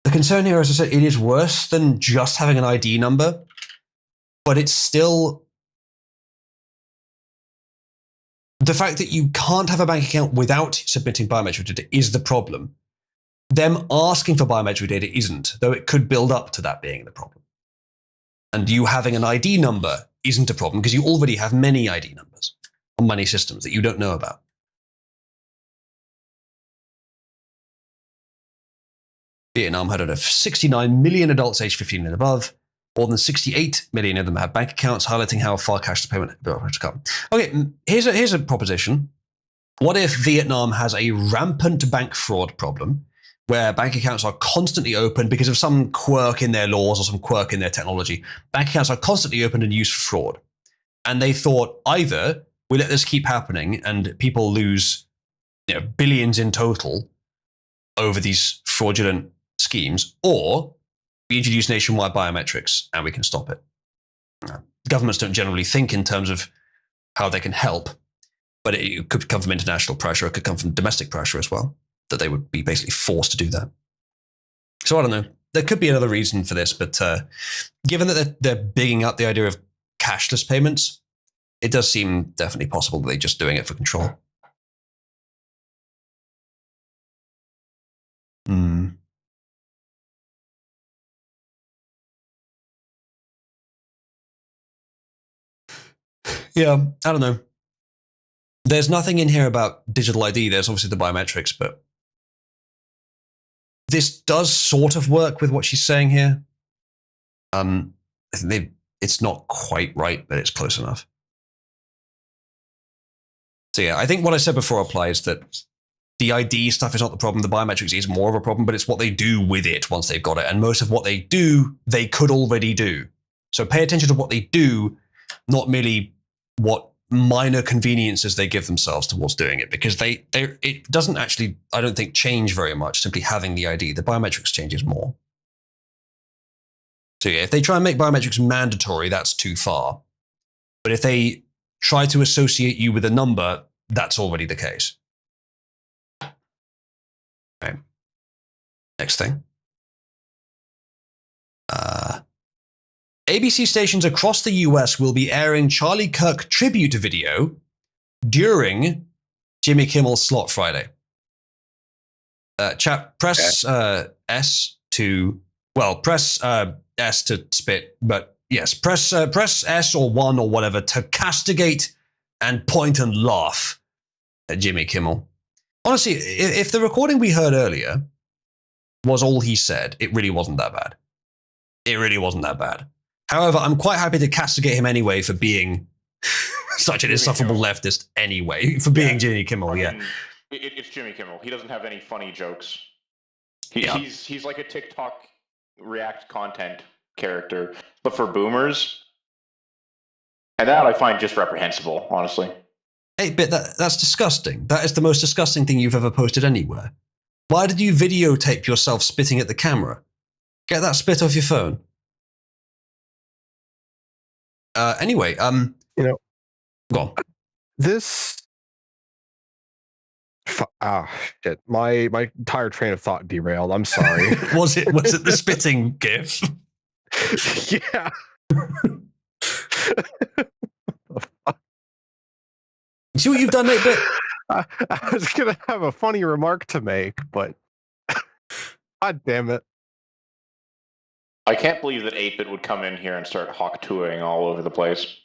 [SPEAKER 1] concern here, as I said, it is worse than just having an ID number, but it's still the fact that you can't have a bank account without submitting biometric data is the problem. Them asking for biometric data isn't, though it could build up to that being the problem. And you having an ID number isn't a problem because you already have many ID numbers on many systems that you don't know about. Vietnam had 69 million adults aged 15 and above. More than 68 million of them have bank accounts, highlighting how far cashless payment has come. Okay, here's a proposition. What if Vietnam has a rampant bank fraud problem where bank accounts are constantly open because of some quirk in their laws or some quirk in their technology? Bank accounts are constantly opened and used for fraud. And they thought either we let this keep happening and people lose billions in total over these fraudulent schemes, or we introduce nationwide biometrics and we can stop it. Governments don't generally think in terms of how they can help, but it could come from international pressure. It could come from domestic pressure as well, that they would be basically forced to do that. So I don't know. There could be another reason for this, but given that they're bigging up the idea of cashless payments, it does seem definitely possible that they're just doing it for control. Yeah, I don't know. There's nothing in here about digital ID. There's obviously the biometrics, but this does sort of work with what she's saying here. I think it's not quite right, but it's close enough. So yeah, I think what I said before applies, that the ID stuff is not the problem. The biometrics is more of a problem, but it's what they do with it once they've got it. And most of what they do, they could already do. So pay attention to what they do, not merely what minor conveniences they give themselves towards doing it, because it doesn't actually, I don't think, change very much simply having the ID. The biometrics changes more. So yeah, if they try and make biometrics mandatory, that's too far. But if they try to associate you with a number, that's already the case. Okay. Next thing. ABC stations across the US will be airing Charlie Kirk tribute video during Jimmy Kimmel's Slot Friday. Chat, press S to, well, press S to spit, but yes, press S or 1 or whatever to castigate and point and laugh at Jimmy Kimmel. Honestly, if the recording we heard earlier was all he said, it really wasn't that bad. It really wasn't that bad. However, I'm quite happy to castigate him anyway for being such an insufferable leftist anyway, for being Jimmy Kimmel,
[SPEAKER 2] mean, it's Jimmy Kimmel. He doesn't have any funny jokes. He's like a TikTok React content character, but for boomers, and that I find just reprehensible, honestly.
[SPEAKER 1] Hey, but that's disgusting. That is the most disgusting thing you've ever posted anywhere. Why did you videotape yourself spitting at the camera? Get that spit off your phone. Anyway,
[SPEAKER 17] go
[SPEAKER 1] on.
[SPEAKER 17] This, shit, my entire train of thought derailed. I'm sorry.
[SPEAKER 1] was it the spitting gif?
[SPEAKER 17] Yeah.
[SPEAKER 1] See what you've done, Nate?
[SPEAKER 17] I was gonna have a funny remark to make, but god damn it.
[SPEAKER 2] I can't believe that 8-Bit would come in here and start hawk touring all over the place.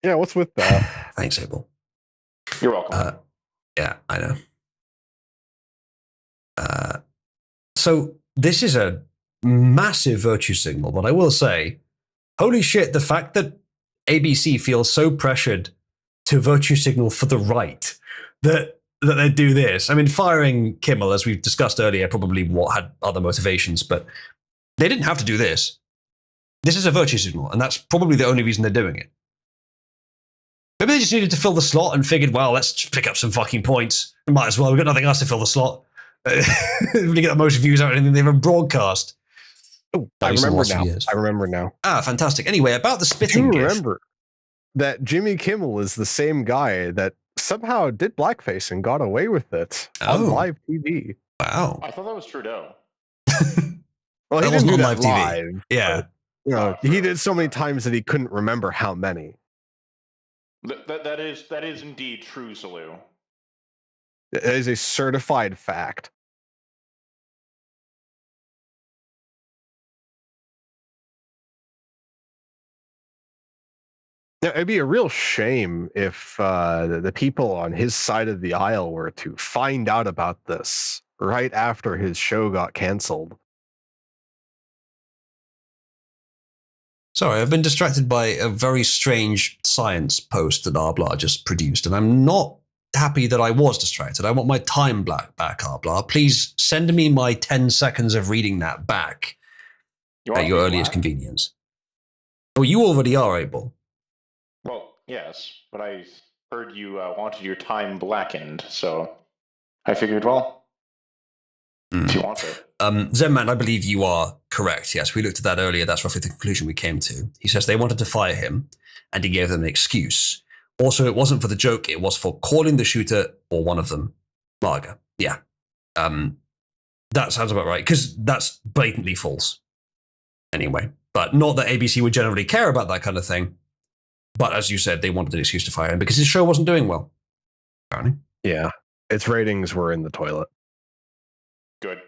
[SPEAKER 17] Yeah, what's with that?
[SPEAKER 1] Thanks, Abel.
[SPEAKER 2] You're welcome.
[SPEAKER 1] Yeah, I know. So this is a massive virtue signal, but I will say, holy shit, the fact that ABC feels so pressured to virtue signal for the right that they do this. I mean, firing Kimmel, as we've discussed earlier, probably had other motivations, but they didn't have to do this. This is a virtue signal, and that's probably the only reason they're doing it. Maybe they just needed to fill the slot and figured, well, let's just pick up some fucking points. Might as well. We've got nothing else to fill the slot. Really get the most views out of anything they've ever broadcast.
[SPEAKER 17] Oh, I remember now.
[SPEAKER 1] Ah, fantastic. Anyway, about the spitting
[SPEAKER 17] gif.
[SPEAKER 1] Remember
[SPEAKER 17] that Jimmy Kimmel is the same guy that somehow did blackface and got away with it on live TV.
[SPEAKER 1] Wow.
[SPEAKER 2] I thought that was Trudeau.
[SPEAKER 17] Well, he
[SPEAKER 1] that
[SPEAKER 17] didn't do
[SPEAKER 1] wasn't
[SPEAKER 17] that
[SPEAKER 1] live TV.
[SPEAKER 17] live.
[SPEAKER 1] Yeah.
[SPEAKER 17] But, he did so many times that he couldn't remember how many.
[SPEAKER 2] That is indeed true, Salu.
[SPEAKER 17] It is a certified fact. Now, it'd be a real shame if the people on his side of the aisle were to find out about this right after his show got canceled.
[SPEAKER 1] Sorry, I've been distracted by a very strange science post that Arbla just produced, and I'm not happy that I was distracted. I want my time back, Arbla. Please send me my 10 seconds of reading that back at your earliest convenience. Oh, you already are able.
[SPEAKER 2] Well, yes, but I heard you wanted your time blackened, so I figured, well, if you want it.
[SPEAKER 1] Zenman, I believe you are correct. Yes, we looked at that earlier. That's roughly the conclusion we came to. He says they wanted to fire him, and he gave them an excuse. Also, it wasn't for the joke. It was for calling the shooter, or one of them, Marga. Yeah. That sounds about right, because that's blatantly false. Anyway, but not that ABC would generally care about that kind of thing. But as you said, they wanted an excuse to fire him because his show wasn't doing well. Apparently.
[SPEAKER 17] Yeah, its ratings were in the toilet.
[SPEAKER 2] Good.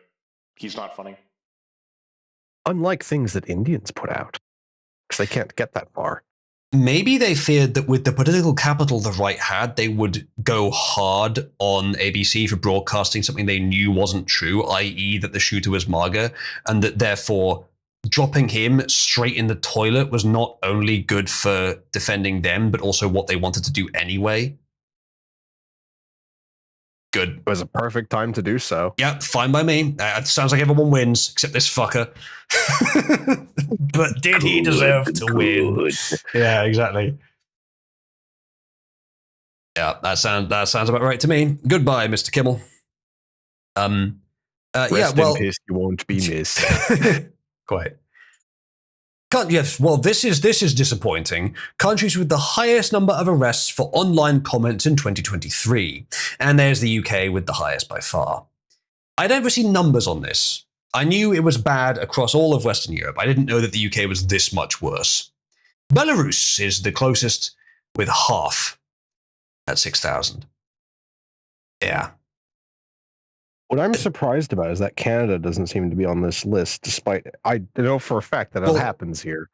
[SPEAKER 2] He's not funny.
[SPEAKER 17] Unlike things that Indians put out, because they can't get that far.
[SPEAKER 1] Maybe they feared that with the political capital the right had, they would go hard on ABC for broadcasting something they knew wasn't true, i.e. that the shooter was MAGA, and that therefore dropping him straight in the toilet was not only good for defending them, but also what they wanted to do anyway. Good.
[SPEAKER 17] It was a perfect time to do so.
[SPEAKER 1] Yeah, fine by me. It sounds like everyone wins, except this fucker. But did he deserve to win? Yeah, exactly. Yeah, that sounds about right to me. Goodbye, Mr. Kimmel.
[SPEAKER 17] Rest in peace, you won't be missed.
[SPEAKER 1] Quite. Yes, well, this is disappointing. Countries with the highest number of arrests for online comments in 2023. And there's the UK with the highest by far. I'd never seen numbers on this. I knew it was bad across all of Western Europe. I didn't know that the UK was this much worse. Belarus is the closest with half at 6,000. Yeah.
[SPEAKER 17] What I'm surprised about is that Canada doesn't seem to be on this list, despite I know for a fact that it happens here.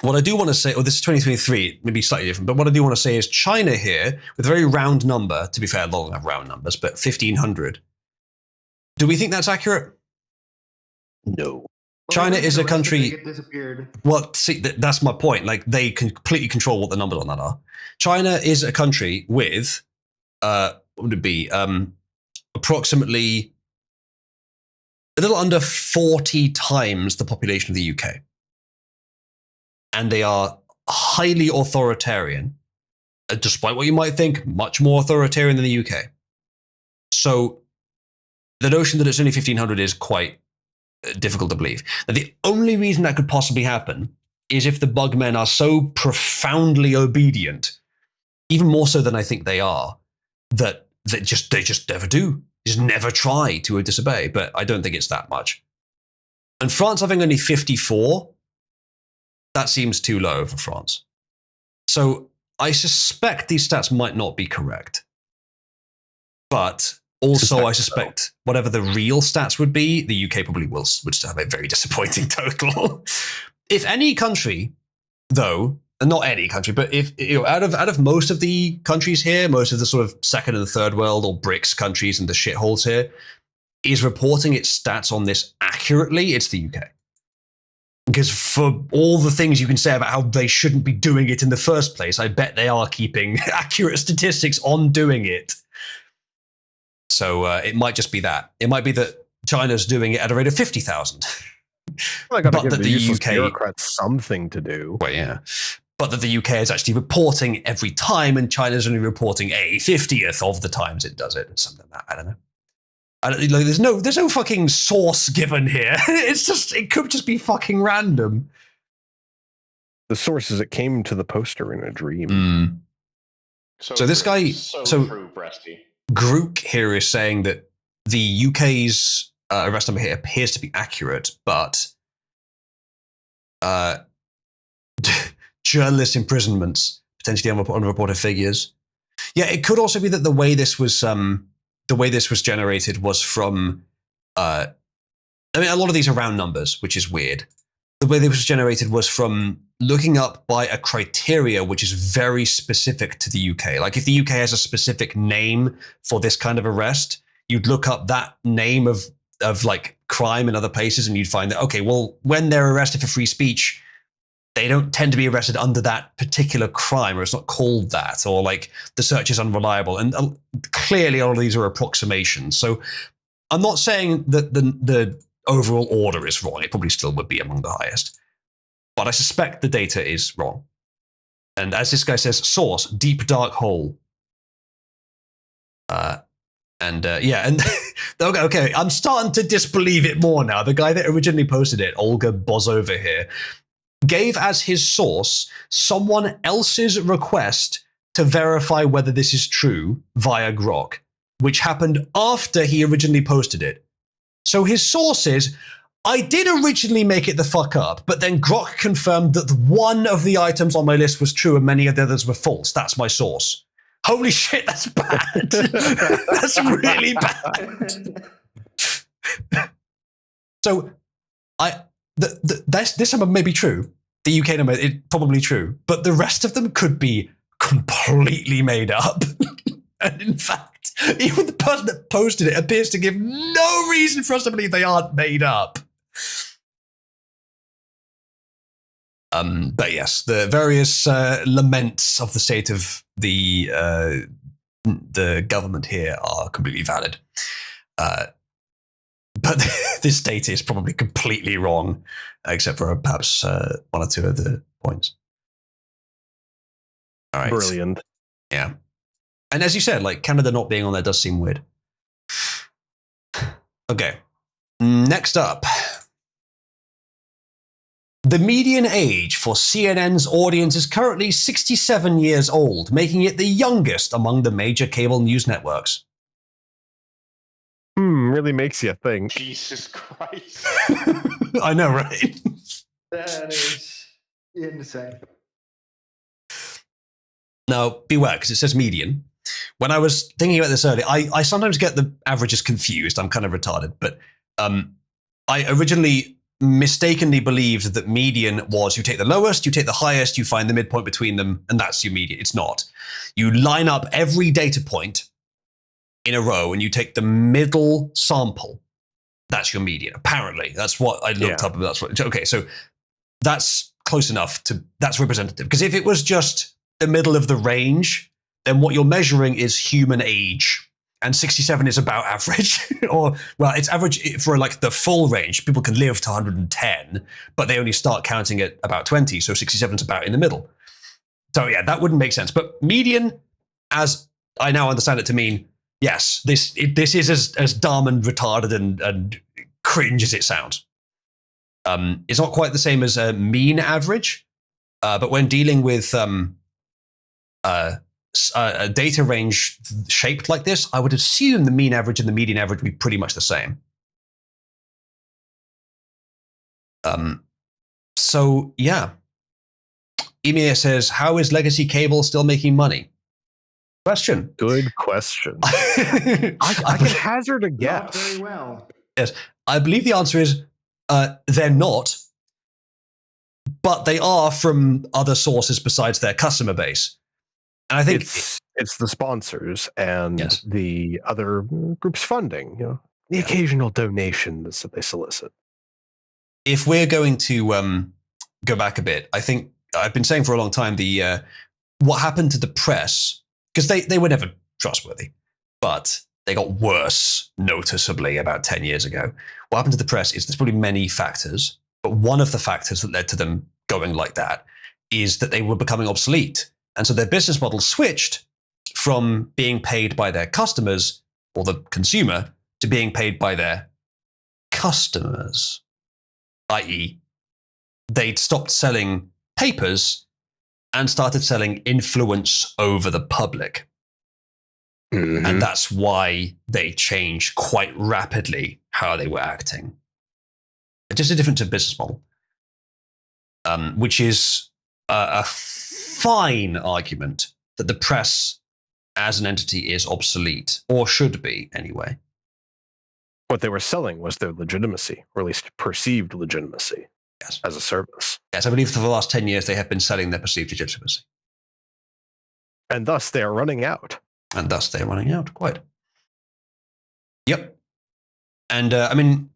[SPEAKER 1] What I do want to say, this is 2023, maybe slightly different, but what I do want to say is China here, with a very round number, to be fair, they don't have round numbers, but 1,500. Do we think that's accurate?
[SPEAKER 17] No.
[SPEAKER 1] China is a country.
[SPEAKER 12] Get disappeared.
[SPEAKER 1] Well, see, that's my point. Like, they can completely control what the numbers on that are. China is a country with, what would it be? Approximately a little under 40 times the population of the UK. And they are highly authoritarian, despite what you might think, much more authoritarian than the UK. So the notion that it's only 1,500 is quite difficult to believe. Now, the only reason that could possibly happen is if the bugmen are so profoundly obedient, even more so than I think they are, that they just never do. Just never try to disobey, but I don't think it's that much. And France having only 54, that seems too low for France. So I suspect these stats might not be correct. But also I suspect whatever the real stats would be, the UK probably would still have a very disappointing total. If any country, though, and not any country, but if out of most of the countries here, most of the sort of second and third world or BRICS countries and the shitholes here, is reporting its stats on this accurately, it's the UK. Because for all the things you can say about how they shouldn't be doing it in the first place, I bet they are keeping accurate statistics on doing it. So it might just be that. It might be that China's doing it at a rate of 50,000.
[SPEAKER 17] But that the UK bureaucrats something to do.
[SPEAKER 1] Well, yeah. But that the UK is actually reporting every time, and China's only reporting a 50th of the times it does it. Something like that. I don't know. There's no fucking source given here. It could just be fucking random.
[SPEAKER 17] The source is it came to the poster in a dream.
[SPEAKER 1] So this guy,
[SPEAKER 2] true, Breasty.
[SPEAKER 1] Grook here is saying that the UK's arrest number here appears to be accurate, but journalist imprisonments, potentially unreported figures. Yeah, it could also be that the way this was generated was from. I mean, a lot of these are round numbers, which is weird. The way this was generated was from looking up by a criteria which is very specific to the UK. Like if the UK has a specific name for this kind of arrest, you'd look up that name of like crime in other places, and you'd find that, okay, well, when they're arrested for free speech, they don't tend to be arrested under that particular crime, or it's not called that, or like the search is unreliable. And clearly all of these are approximations. So I'm not saying that the overall order is wrong. It probably still would be among the highest. But I suspect the data is wrong. And as this guy says, source, deep dark hole. Okay, I'm starting to disbelieve it more now. The guy that originally posted it, Olga Bozova here, gave as his source someone else's request to verify whether this is true via Grok, which happened after he originally posted it. So his source is, I did originally make it the fuck up, but then Grok confirmed that one of the items on my list was true and many of the others were false. That's my source. Holy shit, that's bad. That's really bad. So this number may be true. The UK number is probably true, but the rest of them could be completely made up. And in fact, even the person that posted it appears to give no reason for us to believe they aren't made up. But yes, the various laments of the state of the government here are completely valid. But this data is probably completely wrong, except for perhaps one or two of the points. All right.
[SPEAKER 17] Brilliant.
[SPEAKER 1] Yeah. And as you said, like Canada not being on there does seem weird. Okay. Next up. The median age for CNN's audience is currently 67 years old, making it the youngest among the major cable news networks.
[SPEAKER 17] Really makes you think.
[SPEAKER 2] Jesus Christ.
[SPEAKER 1] I know, right?
[SPEAKER 12] That is insane.
[SPEAKER 1] Now, beware, because it says median. When I was thinking about this earlier, I sometimes get the averages confused. I'm kind of retarded. But I originally mistakenly believed that median was you take the lowest, you take the highest, you find the midpoint between them, and that's your median. It's not. You line up every data point in a row and you take the middle sample. That's your median. Apparently, that's what I looked up. That's what. Okay, so that's close enough to that's representative. Because if it was just the middle of the range, then what you're measuring is human age. And 67 is about average, or, well, it's average for like the full range. People can live to 110, but they only start counting at about 20. So 67 is about in the middle. So yeah, that wouldn't make sense. But median, as I now understand it to mean, yes, this is as dumb and retarded and cringe as it sounds. It's not quite the same as a mean average, but when dealing with a data range shaped like this, I would assume the mean average and the median average would be pretty much the same. So yeah. Emir says, how is legacy cable still making money? Question.
[SPEAKER 17] Good question. I can hazard a guess.
[SPEAKER 12] Not very well.
[SPEAKER 1] Yes. I believe the answer is they're not, but they are from other sources besides their customer base. And I think
[SPEAKER 17] it's the sponsors and the other groups funding. You know, The occasional donations that they solicit.
[SPEAKER 1] If we're going to go back a bit, I think I've been saying for a long time what happened to the press, because they were never trustworthy, but they got worse noticeably about 10 years ago. What happened to the press is there's probably many factors, but one of the factors that led to them going like that is that they were becoming obsolete. And so their business model switched from being paid by their customers or the consumer to being paid by their customers, i.e., they'd stopped selling papers and started selling influence over the public. Mm-hmm. And that's why they changed quite rapidly how they were acting. Just a different business model, which is a fine argument that the press as an entity is obsolete, or should be anyway.
[SPEAKER 17] What they were selling was their legitimacy, or at least perceived legitimacy, as a service.
[SPEAKER 1] Yes, I believe for the last 10 years they have been selling their perceived legitimacy.
[SPEAKER 17] And thus they are running out.
[SPEAKER 1] Quite. Yep. And I mean,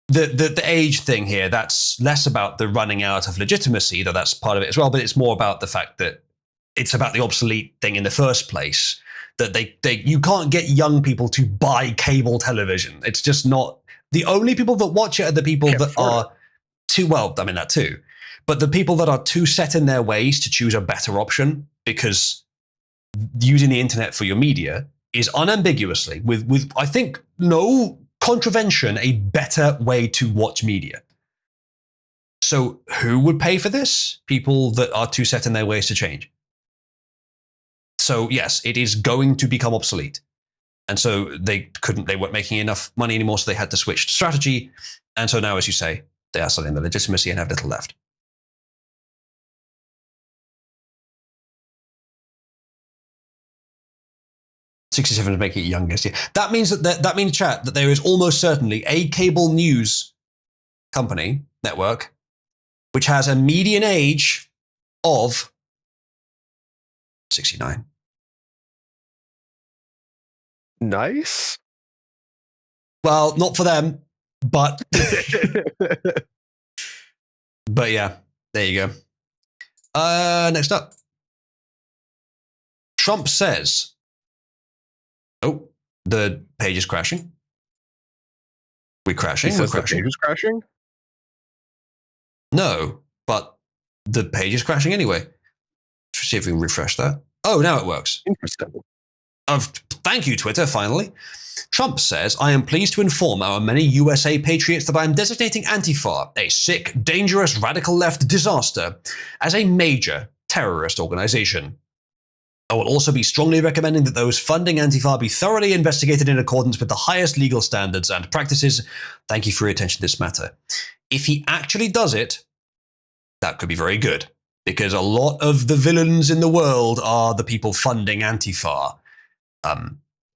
[SPEAKER 1] the age thing here, that's less about the running out of legitimacy, though that's part of it as well, but it's more about the fact that it's about the obsolete thing in the first place, that you can't get young people to buy cable television. It's just not. The only people that watch it are the people that are too, well, I mean, that too, but the people that are too set in their ways to choose a better option, because using the internet for your media is unambiguously, with I think no contravention, a better way to watch media. So who would pay for this? People that are too set in their ways to change. So yes, it is going to become obsolete. And so they weren't making enough money anymore, so they had to switch to strategy. And so now, as you say, they are selling the legitimacy and have little left. '67 is making it youngest. Yeah. That means that means, chat, that there is almost certainly a cable news company network which has a median age of 69.
[SPEAKER 17] Nice.
[SPEAKER 1] Well, not for them, but but yeah, there you go. Next up, Trump says, "Oh, the page is crashing. We're crashing.
[SPEAKER 17] We're crashing. The page is crashing.
[SPEAKER 1] No, but the page is crashing anyway. Let's see if we can refresh that. Oh, now it works.
[SPEAKER 17] Interesting.
[SPEAKER 1] Thank you, Twitter, finally. Trump says, I am pleased to inform our many USA patriots that I am designating Antifa, a sick, dangerous, radical left disaster, as a major terrorist organization. I will also be strongly recommending that those funding Antifa be thoroughly investigated in accordance with the highest legal standards and practices. Thank you for your attention to this matter." If he actually does it, that could be very good, because a lot of the villains in the world are the people funding Antifa.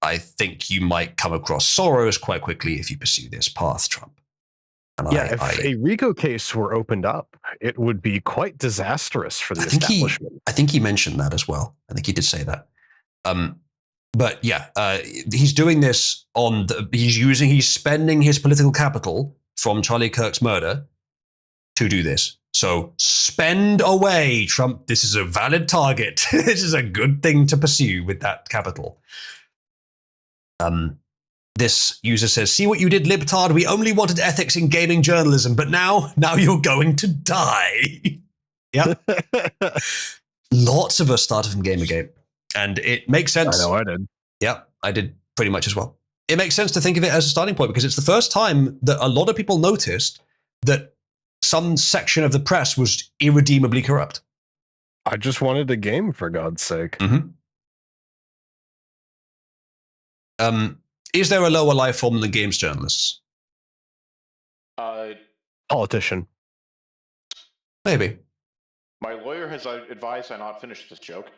[SPEAKER 1] I think you might come across Soros quite quickly if you pursue this path, Trump. And
[SPEAKER 17] yeah, if a RICO case were opened up, it would be quite disastrous for the establishment.
[SPEAKER 1] I think he mentioned that as well. I think he did say that. But yeah, he's doing this he's spending his political capital from Charlie Kirk's murder to do this. So spend away, Trump. This is a valid target. This is a good thing to pursue with that capital. This user says, "See what you did, libtard. We only wanted ethics in gaming journalism, but now you're going to die." Yeah. Lots of us started from Gamergate, and it makes sense.
[SPEAKER 17] I know I did.
[SPEAKER 1] Yeah, I did pretty much as well. It makes sense to think of it as a starting point, because it's the first time that a lot of people noticed that some section of the press was irredeemably corrupt.
[SPEAKER 17] I just wanted a game, for God's sake.
[SPEAKER 1] Mm-hmm. Is there a lower life form than games journalists?
[SPEAKER 17] Politician.
[SPEAKER 1] Maybe.
[SPEAKER 2] My lawyer has advised I not finish this joke.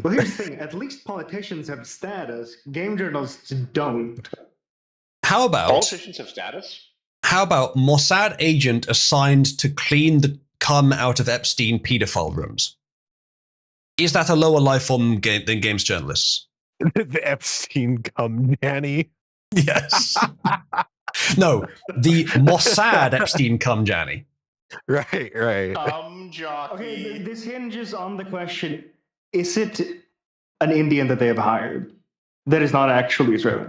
[SPEAKER 12] Well, here's the thing. At least politicians have status. Game journalists don't.
[SPEAKER 1] How about...
[SPEAKER 2] Politicians have status?
[SPEAKER 1] How about Mossad agent assigned to clean the cum out of Epstein pedophile rooms? Is that a lower life form than games journalists?
[SPEAKER 17] The Epstein cum nanny.
[SPEAKER 1] Yes. No, the Mossad Epstein cum Janny.
[SPEAKER 17] Right.
[SPEAKER 12] Okay, this hinges on the question: is it an Indian that they have hired that is not actually Israeli?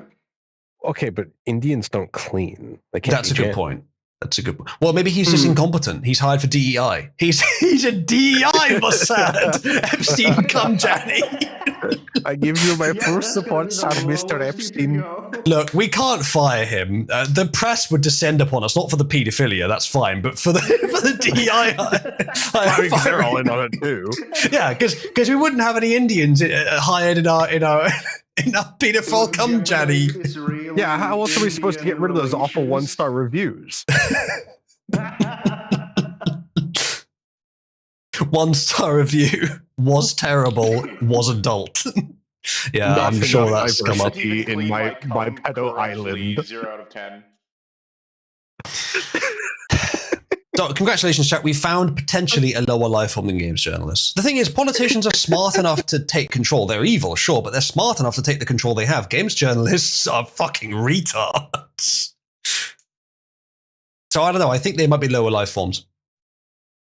[SPEAKER 17] Okay, but Indians don't clean. They can't.
[SPEAKER 1] That's a good point. That's a good point. Well, maybe he's just incompetent. He's hired for DEI. He's a DEI Mossad Epstein cum Janny.
[SPEAKER 17] I give you my full support, sir, Mr. Epstein.
[SPEAKER 1] Look, we can't fire him. The press would descend upon us, not for the paedophilia, that's fine, but for the DEI.
[SPEAKER 17] They're all in on it too.
[SPEAKER 1] Yeah, because we wouldn't have any Indians hired in our pedophile cum Janny.
[SPEAKER 17] Yeah, how else are we supposed to get rid of those awful 1-star reviews?
[SPEAKER 1] 1-star review was terrible, was adult. Yeah, I'm sure that's come up
[SPEAKER 17] in my pedo island.
[SPEAKER 2] 0 out of 10.
[SPEAKER 1] So, congratulations, chat. We found potentially a lower life form than games journalists. The thing is, politicians are smart enough to take control. They're evil, sure, but they're smart enough to take the control they have. Games journalists are fucking retards. So I don't know. I think they might be lower life forms.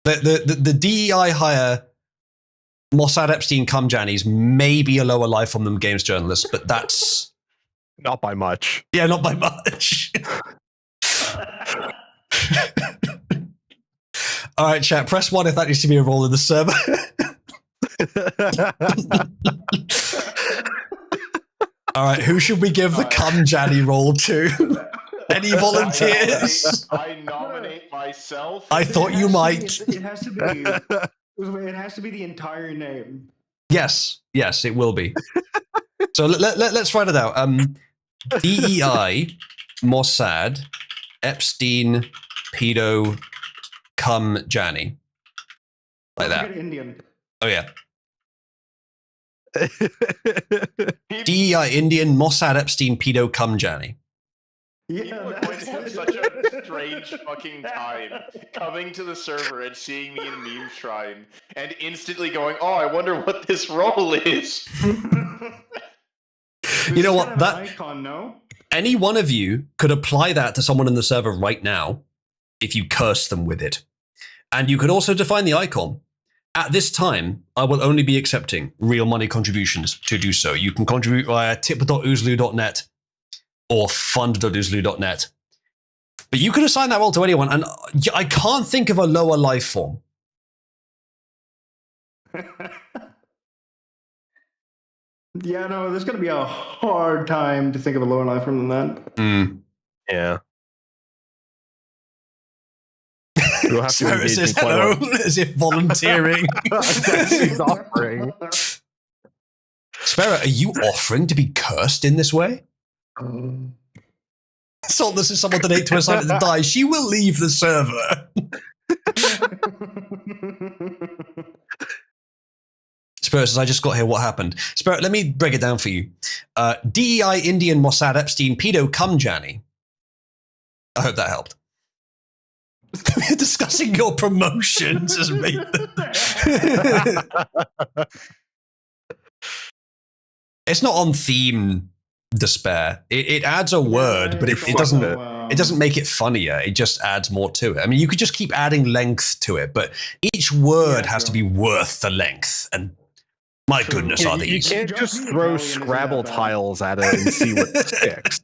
[SPEAKER 1] The DEI hire Mossad Epstein cum Jannies may be a lower life form than games journalists, but that's
[SPEAKER 17] not by much.
[SPEAKER 1] Yeah, not by much. All right, chat. Press 1 if that needs to be a role in the server. All right, who should we give the cum Janny role to? Any volunteers?
[SPEAKER 2] I nominate myself.
[SPEAKER 1] I thought you might.
[SPEAKER 12] It has to be. It has to be the entire name.
[SPEAKER 1] Yes, it will be. So let's write it out. DEI, Mossad, Epstein, pedo, cum Janny. Like that.
[SPEAKER 12] Indian.
[SPEAKER 1] Oh yeah. DEI, Indian, Mossad, Epstein, pedo, cum Janny.
[SPEAKER 2] People are going to have such a strange fucking time coming to the server and seeing me in Meme Shrine and instantly going, oh, I wonder what this role is.
[SPEAKER 1] You know what? That
[SPEAKER 12] icon, no?
[SPEAKER 1] Any one of you could apply that to someone in the server right now if you curse them with it. And you could also define the icon. At this time, I will only be accepting real money contributions to do so. You can contribute via tip.oozloo.net or fund.oozloo.net. But you could assign that role to anyone, and I can't think of a lower life form.
[SPEAKER 12] Yeah, no, there's going to be a hard time to think of a lower life form than that.
[SPEAKER 17] Yeah. You'll have to
[SPEAKER 1] Sarah
[SPEAKER 17] engage
[SPEAKER 1] says
[SPEAKER 17] in quite a
[SPEAKER 1] hello, as if volunteering.
[SPEAKER 17] She's offering.
[SPEAKER 1] Sparrow, are you offering to be cursed in this way? So this is someone donate to a site that dies. She will leave the server. Spirit says, I just got here. What happened? Spirit, let me break it down for you. DEI, Indian, Mossad, Epstein, pedo, cum Janny. I hope that helped. We're discussing your promotions as me. It's not on theme, despair. It adds a word, but it doesn't make it funnier. It just adds more to it. I mean, you could just keep adding length to it, but each word has to be worth the length. And my goodness, are these?
[SPEAKER 17] You can't just throw Scrabble tiles at it and see what sticks.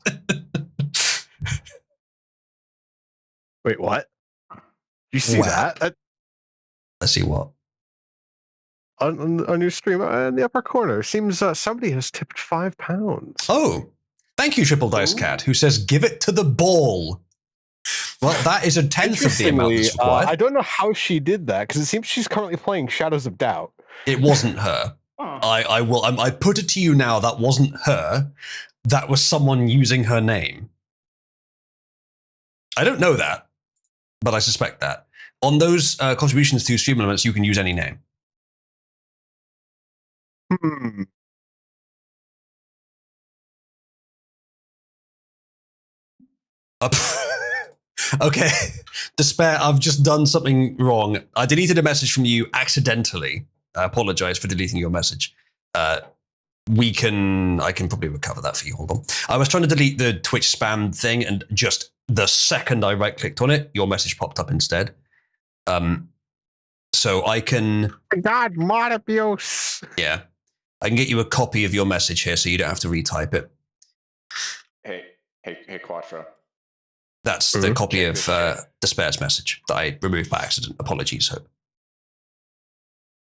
[SPEAKER 17] Wait, what? You see that?
[SPEAKER 1] Let's see what.
[SPEAKER 17] On your stream in the upper corner, seems somebody has tipped £5.
[SPEAKER 1] Oh, thank you, Triple Dice Cat, who says, give it to the ball. Well, that is a tenth of the amount that's required.
[SPEAKER 17] I don't know how she did that, because it seems she's currently playing Shadows of Doubt.
[SPEAKER 1] It wasn't her. I put it to you now, that wasn't her. That was someone using her name. I don't know that, but I suspect that. On those contributions to stream elements, you can use any name. Okay, Despair, I've just done something wrong. I deleted a message from you accidentally. I apologize for deleting your message. I can probably recover that for you. Hold on. I was trying to delete the Twitch spam thing, and just the second I right-clicked on it, your message popped up instead. So I can...
[SPEAKER 17] God, mod abuse!
[SPEAKER 1] Yeah. I can get you a copy of your message here so you don't have to retype it.
[SPEAKER 2] Hey, Quattro.
[SPEAKER 1] That's the copy of Despair's message that I removed by accident. Apologies, Hope.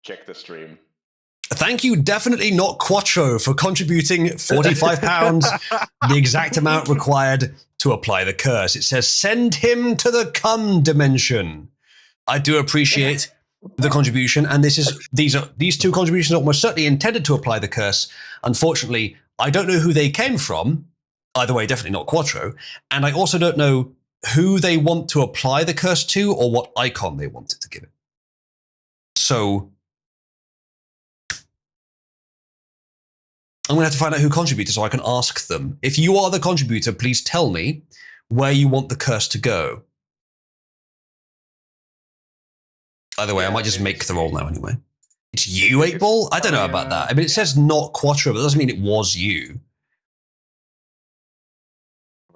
[SPEAKER 2] Check the stream.
[SPEAKER 1] Thank you, definitely not Quattro, for contributing £45, the exact amount required to apply the curse. It says, send him to the cum dimension. I do appreciate the contribution, and these two contributions are almost certainly intended to apply the curse. Unfortunately, I don't know who they came from. Either way, definitely not Quattro. And I also don't know who they want to apply the curse to or what icon they wanted to give it. So I'm going to have to find out who contributed so I can ask them. If you are the contributor, please tell me where you want the curse to go. Either way, I might just make the roll now anyway. It's you, 8-Ball? I don't know about that. I mean, it says not Quattro, but that doesn't mean it was you.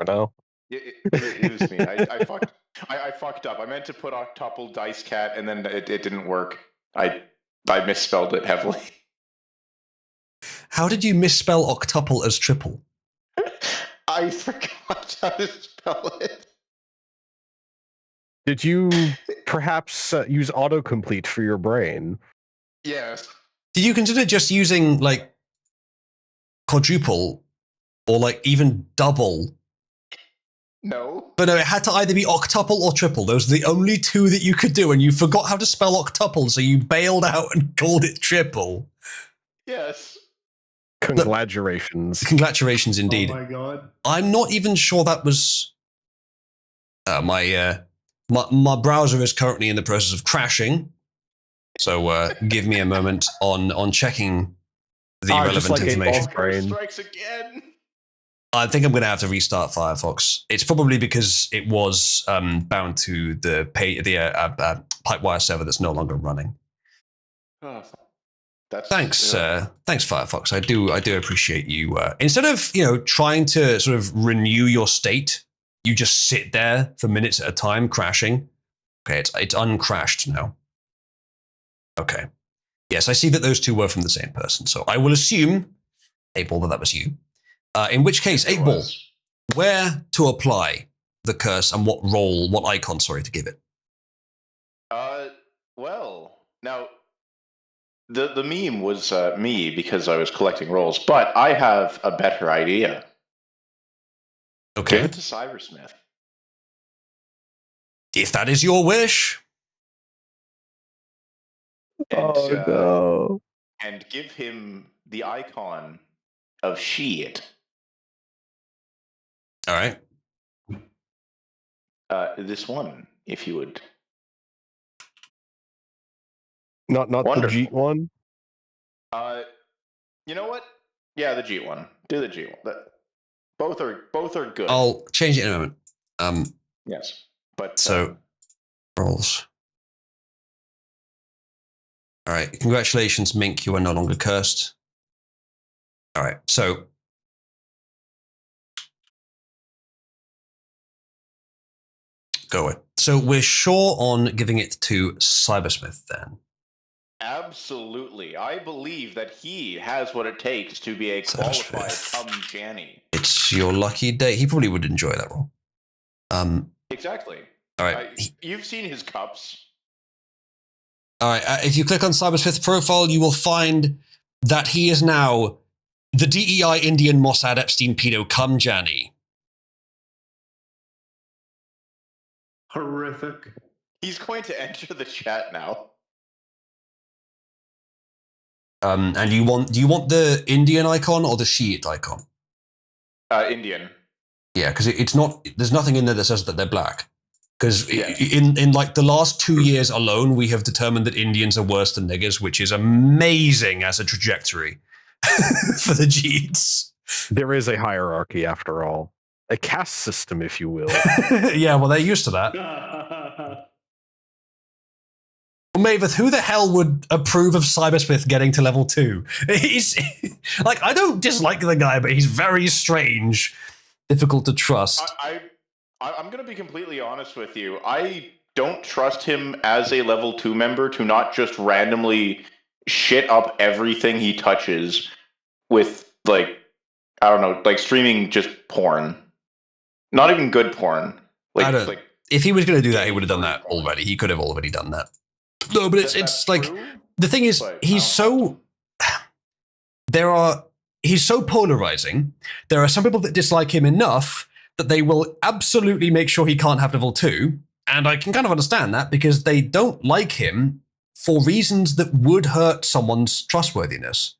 [SPEAKER 17] No.
[SPEAKER 2] It was me. I fucked up. I meant to put octuple dice cat, and then it didn't work. I misspelled it heavily.
[SPEAKER 1] How did you misspell octuple as triple?
[SPEAKER 2] I forgot how to spell it.
[SPEAKER 17] Did you perhaps use autocomplete for your brain?
[SPEAKER 2] Yes.
[SPEAKER 1] Did you consider just using, like, quadruple or, like, even double?
[SPEAKER 2] No.
[SPEAKER 1] But no, it had to either be octuple or triple. Those are the only two that you could do, and you forgot how to spell octuple, so you bailed out and called it triple.
[SPEAKER 2] Yes.
[SPEAKER 17] Congratulations.
[SPEAKER 1] Congratulations, indeed.
[SPEAKER 12] Oh my god.
[SPEAKER 1] I'm not even sure that was... My browser is currently in the process of crashing, so give me a moment on checking the relevant information.
[SPEAKER 2] Strikes again.
[SPEAKER 1] I think I'm going to have to restart Firefox. It's probably because it was bound to the Pipewire server that's no longer running.
[SPEAKER 2] Oh,
[SPEAKER 1] thanks, thanks Firefox. I do appreciate you. Instead of trying to sort of renew your state, you just sit there for minutes at a time, crashing. Okay, it's uncrashed now. Okay, yes, I see that those two were from the same person, so I will assume, 8-Ball, that was you. In which case, 8-Ball, where to apply the curse and what icon, to give it?
[SPEAKER 2] Well, now, the meme was me because I was collecting rolls, but I have a better idea.
[SPEAKER 1] Okay.
[SPEAKER 2] Give it to Cybersmith.
[SPEAKER 1] If that is your wish.
[SPEAKER 2] No. And give him the icon of Sheet.
[SPEAKER 1] All right.
[SPEAKER 2] This one, if you would.
[SPEAKER 17] Not the Jeet one?
[SPEAKER 2] You know what? Yeah, the Jeet one. Do the Jeet one. Both are good.
[SPEAKER 1] I'll change it in a moment.
[SPEAKER 2] Yes. But
[SPEAKER 1] so rolls. All right. Congratulations, Mink. You are no longer cursed. All right. So go away. So we're sure on giving it to Cybersmith then.
[SPEAKER 2] Absolutely. I believe that he has what it takes to be a qualified Janny.
[SPEAKER 1] It's your lucky day. He probably would enjoy that role.
[SPEAKER 2] Exactly.
[SPEAKER 1] All right.
[SPEAKER 2] You've seen his cups.
[SPEAKER 1] All right. If you click on Cybersmith's profile, you will find that he is now the DEI Indian Mossad Epstein pedo cum Janny.
[SPEAKER 12] Horrific.
[SPEAKER 2] He's going to enter the chat now.
[SPEAKER 1] And do you want the Indian icon or the Shiite icon?
[SPEAKER 2] Indian.
[SPEAKER 1] Yeah, because it's not. There's nothing in there that says that they're black. Because in like the last 2 years alone, we have determined that Indians are worse than niggers, which is amazing as a trajectory for the Jeets.
[SPEAKER 17] There is a hierarchy, after all, a caste system, if you will.
[SPEAKER 1] Yeah, well, they're used to that. Mavis, who the hell would approve of Cybersmith getting to level 2? He's like, I don't dislike the guy, but he's very strange, difficult to trust.
[SPEAKER 2] I'm going to be completely honest with you. I don't trust him as a level 2 member to not just randomly shit up everything he touches with, like, I don't know, like streaming just porn. Not even good porn. Like,
[SPEAKER 1] if he was going to do that, he would have done that already. He could have already done that. No, but it's like, the thing is, he's so polarizing. There are some people that dislike him enough that they will absolutely make sure he can't have level 2. And I can kind of understand that because they don't like him for reasons that would hurt someone's trustworthiness.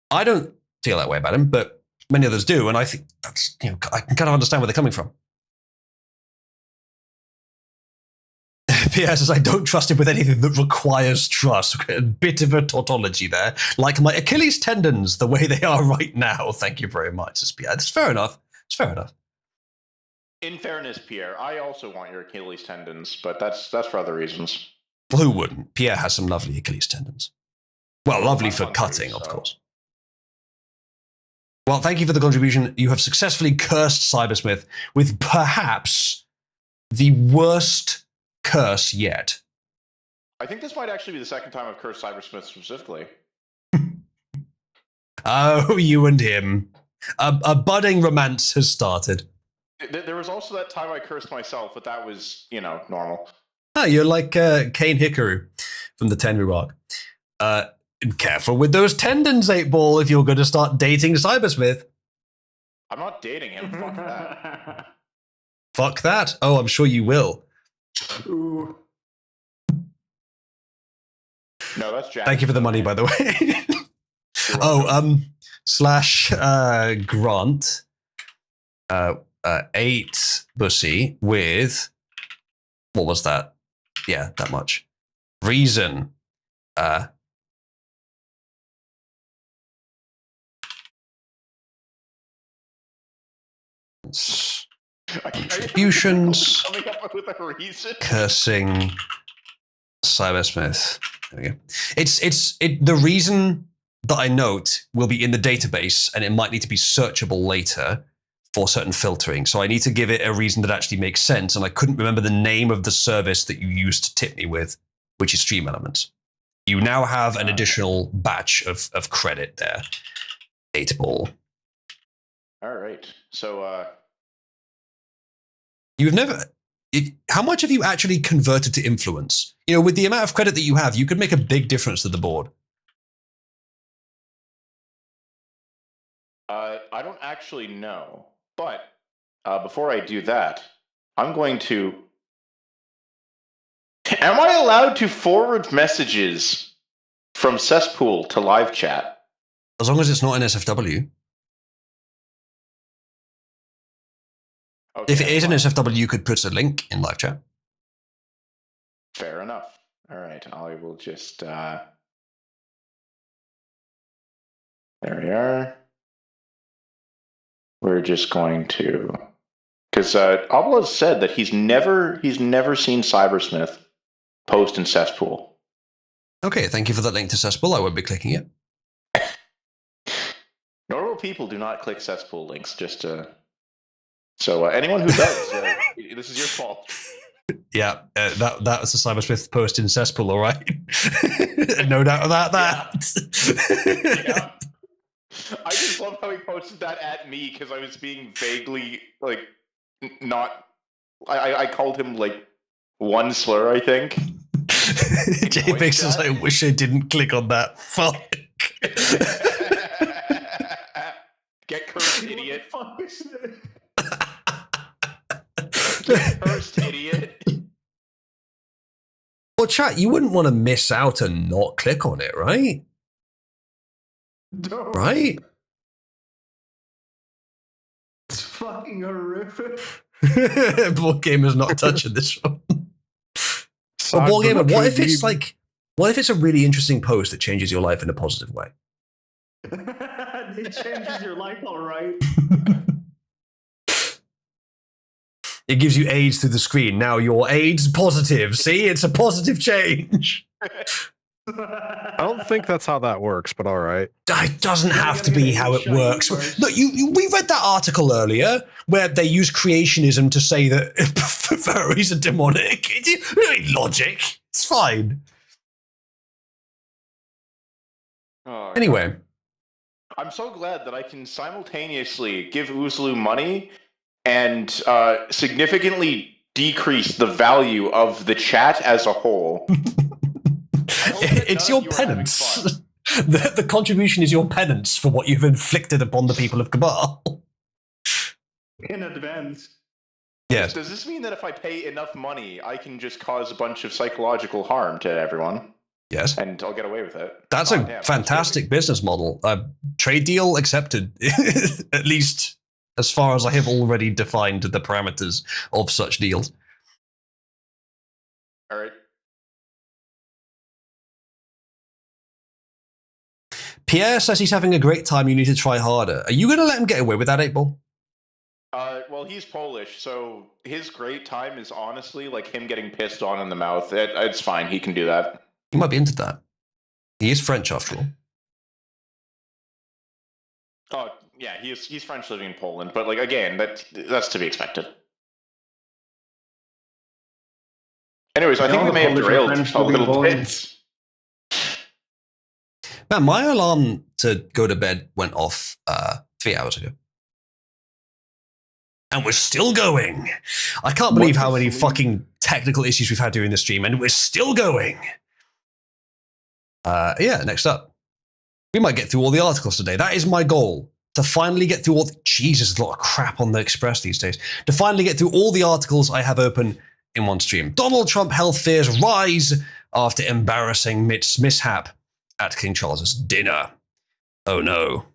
[SPEAKER 1] I don't feel that way about him, but many others do. And I think that's, I can kind of understand where they're coming from. Pierre says, I don't trust him with anything that requires trust. A bit of a tautology there. Like my Achilles tendons, the way they are right now. Thank you very much, says Pierre. That's fair enough. It's fair enough.
[SPEAKER 2] In fairness, Pierre, I also want your Achilles tendons, but that's for other reasons.
[SPEAKER 1] Well, who wouldn't? Pierre has some lovely Achilles tendons. Well, lovely for cutting, of course. Well, thank you for the contribution. You have successfully cursed Cybersmith with perhaps the worst curse yet.
[SPEAKER 2] I think this might actually be the second time I've cursed Cybersmith specifically.
[SPEAKER 1] Oh, you and him. A budding romance has started.
[SPEAKER 2] There was also that time I cursed myself, but that was, normal.
[SPEAKER 1] Oh, you're like Kane Hikaru from the Tenru Rock. Careful with those tendons, 8-Ball, if you're going to start dating Cybersmith.
[SPEAKER 2] I'm not dating him. Fuck that.
[SPEAKER 1] Fuck that? Oh, I'm sure you will.
[SPEAKER 12] Ooh.
[SPEAKER 2] No, that's Jack.
[SPEAKER 1] Thank you for the money, by the way. / Grant 8 Bussy with, what was that? Yeah, that much. Reason. Contributions.
[SPEAKER 2] Coming up with a reason.
[SPEAKER 1] Cursing Cybersmith. There we go. It's the reason that I note will be in the database, and it might need to be searchable later for certain filtering. So I need to give it a reason that actually makes sense. And I couldn't remember the name of the service that you used to tip me with, which is Stream Elements. You now have an additional batch of credit there. 8-Ball.
[SPEAKER 2] All right. So
[SPEAKER 1] you've never. How much have you actually converted to influence? With the amount of credit that you have, you could make a big difference to the board.
[SPEAKER 2] I don't actually know, but before I do that, I'm going to. Am I allowed to forward messages from Cesspool to live chat?
[SPEAKER 1] As long as it's not in SFW.
[SPEAKER 2] Okay,
[SPEAKER 1] if it is in SFW, you could put a link in live chat.
[SPEAKER 2] Fair enough. All right, I will just. There we are. We're just going to, because Abla said that he's never seen Cybersmith post in Cesspool.
[SPEAKER 1] Okay, thank you for that link to Cesspool. I won't be clicking it.
[SPEAKER 2] Normal people do not click Cesspool links. Just so anyone who does, this is your fault.
[SPEAKER 1] Yeah, that was a Cybersmith post in Cesspool, all right. No doubt about that.
[SPEAKER 2] Yeah. I just love how he posted that at me because I was being vaguely not. I called him one slur, I think.
[SPEAKER 1] JPEG says, I wish I didn't click on that. Fuck.
[SPEAKER 2] Get cursed, idiot. Get cursed, idiot.
[SPEAKER 1] Well, chat, you wouldn't want to miss out and not click on it, right?
[SPEAKER 12] No.
[SPEAKER 1] Right?
[SPEAKER 12] It's fucking horrific.
[SPEAKER 1] Board Gamer's not touching this one. Well, Board Gamer, what if it's a really interesting post that changes your life in a positive way?
[SPEAKER 12] It changes your life, all right.
[SPEAKER 1] It gives you AIDS through the screen. Now you're AIDS positive. See, it's a positive change.
[SPEAKER 17] I don't think that's how that works, but all right.
[SPEAKER 1] It doesn't have to be how it works. Look, we read that article earlier where they use creationism to say that furries are demonic. Logic. It's fine.
[SPEAKER 2] Oh,
[SPEAKER 1] anyway.
[SPEAKER 2] I'm so glad that I can simultaneously give Oozlu money and significantly decrease the value of the chat as a whole.
[SPEAKER 1] It's your penance. The contribution is your penance for what you've inflicted upon the people of Cabal.
[SPEAKER 12] In advance.
[SPEAKER 1] Yes.
[SPEAKER 2] Does this mean that if I pay enough money, I can just cause a bunch of psychological harm to everyone?
[SPEAKER 1] Yes.
[SPEAKER 2] And I'll get away with it.
[SPEAKER 1] That's a fantastic business model. Trade deal accepted, at least as far as I have already defined the parameters of such deals.
[SPEAKER 2] All right.
[SPEAKER 1] Pierre says he's having a great time. You need to try harder. Are you going to let him get away with that, 8-Ball?
[SPEAKER 2] Well, he's Polish, so his great time is honestly like him getting pissed on in the mouth. It's fine. He can do that.
[SPEAKER 1] He might be into that. He is French, after all.
[SPEAKER 2] Oh, yeah, he's French living in Poland, but like again, that's to be expected. Anyways, I think we may have derailed a little bit.
[SPEAKER 1] Man, my alarm to go to bed went off 3 hours ago. And we're still going. I can't believe how many fucking technical issues we've had during the stream, and we're still going. Yeah, next up. We might get through all the articles today. That is my goal. To finally get through all Jesus, there's a lot of crap on the Express these days. To finally get through all the articles I have open in one stream. Donald Trump health fears rise after embarrassing mishap at King Charles's dinner. Oh no.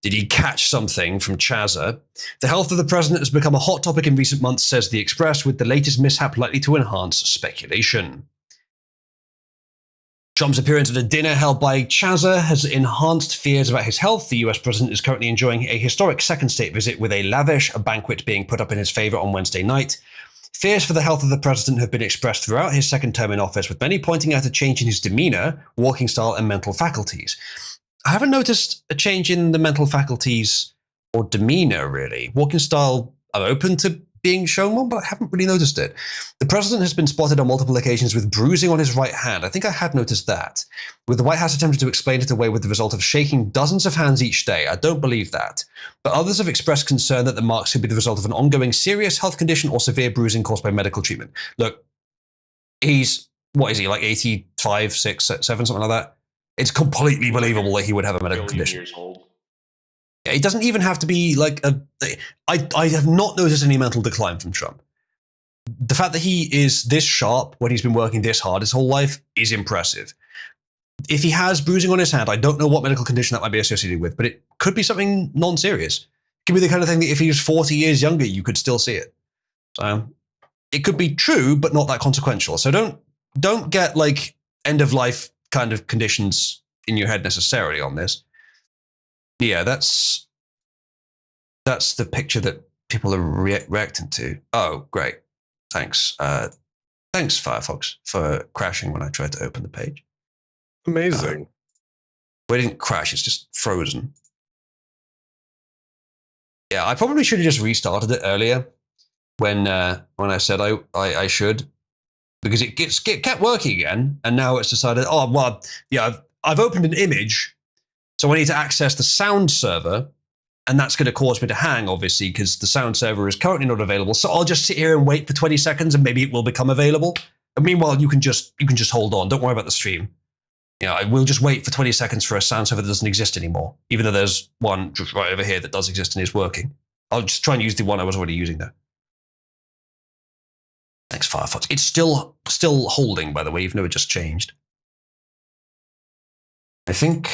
[SPEAKER 1] Did he catch something from Chazza? The health of the president has become a hot topic in recent months, says the Express, with the latest mishap likely to enhance speculation. Trump's appearance at a dinner held by Chazza has enhanced fears about his health. The US president is currently enjoying a historic second state visit with a lavish banquet being put up in his favor on Wednesday night. Fears for the health of the president have been expressed throughout his second term in office, with many pointing out a change in his demeanor, walking style, and mental faculties. I haven't noticed a change in the mental faculties or demeanor, really. Walking style, I'm open to being shown one, but I haven't really noticed it. The president has been spotted on multiple occasions with bruising on his right hand. I think I had noticed that. With the White House attempting to explain it away with the result of shaking dozens of hands each day. I don't believe that. But others have expressed concern that the marks could be the result of an ongoing serious health condition or severe bruising caused by medical treatment. Look, what is he, like 85, 6, 7, something like that? It's completely believable that he would have a medical condition.
[SPEAKER 2] Years old.
[SPEAKER 1] It doesn't even have to be like I have not noticed any mental decline from Trump. The fact that he is this sharp when he's been working this hard his whole life is impressive. If he has bruising on his hand, I don't know what medical condition that might be associated with, but it could be something non-serious. It could be the kind of thing that if he was 40 years younger, you could still see it. So it could be true, but not that consequential. So don't get like end of life kind of conditions in your head necessarily on this. Yeah, that's the picture that people are reacting to. Oh, great. Thanks. Thanks, Firefox, for crashing when I tried to open the page.
[SPEAKER 17] Amazing.
[SPEAKER 1] Well, it didn't crash, it's just frozen. Yeah, I probably should have just restarted it earlier when I said I should, because it kept working again, and now it's decided, oh, well, yeah, I've opened an image, so I need to access the sound server, and that's going to cause me to hang, obviously, because the sound server is currently not available. So I'll just sit here and wait for 20 seconds, and maybe it will become available. And meanwhile, you can just hold on. Don't worry about the stream. You know, I will just wait for 20 seconds for a sound server that doesn't exist anymore, even though there's one just right over here that does exist and is working. I'll just try and use the one I was already using there. Thanks, Firefox. It's still holding, by the way, even though it just changed. I think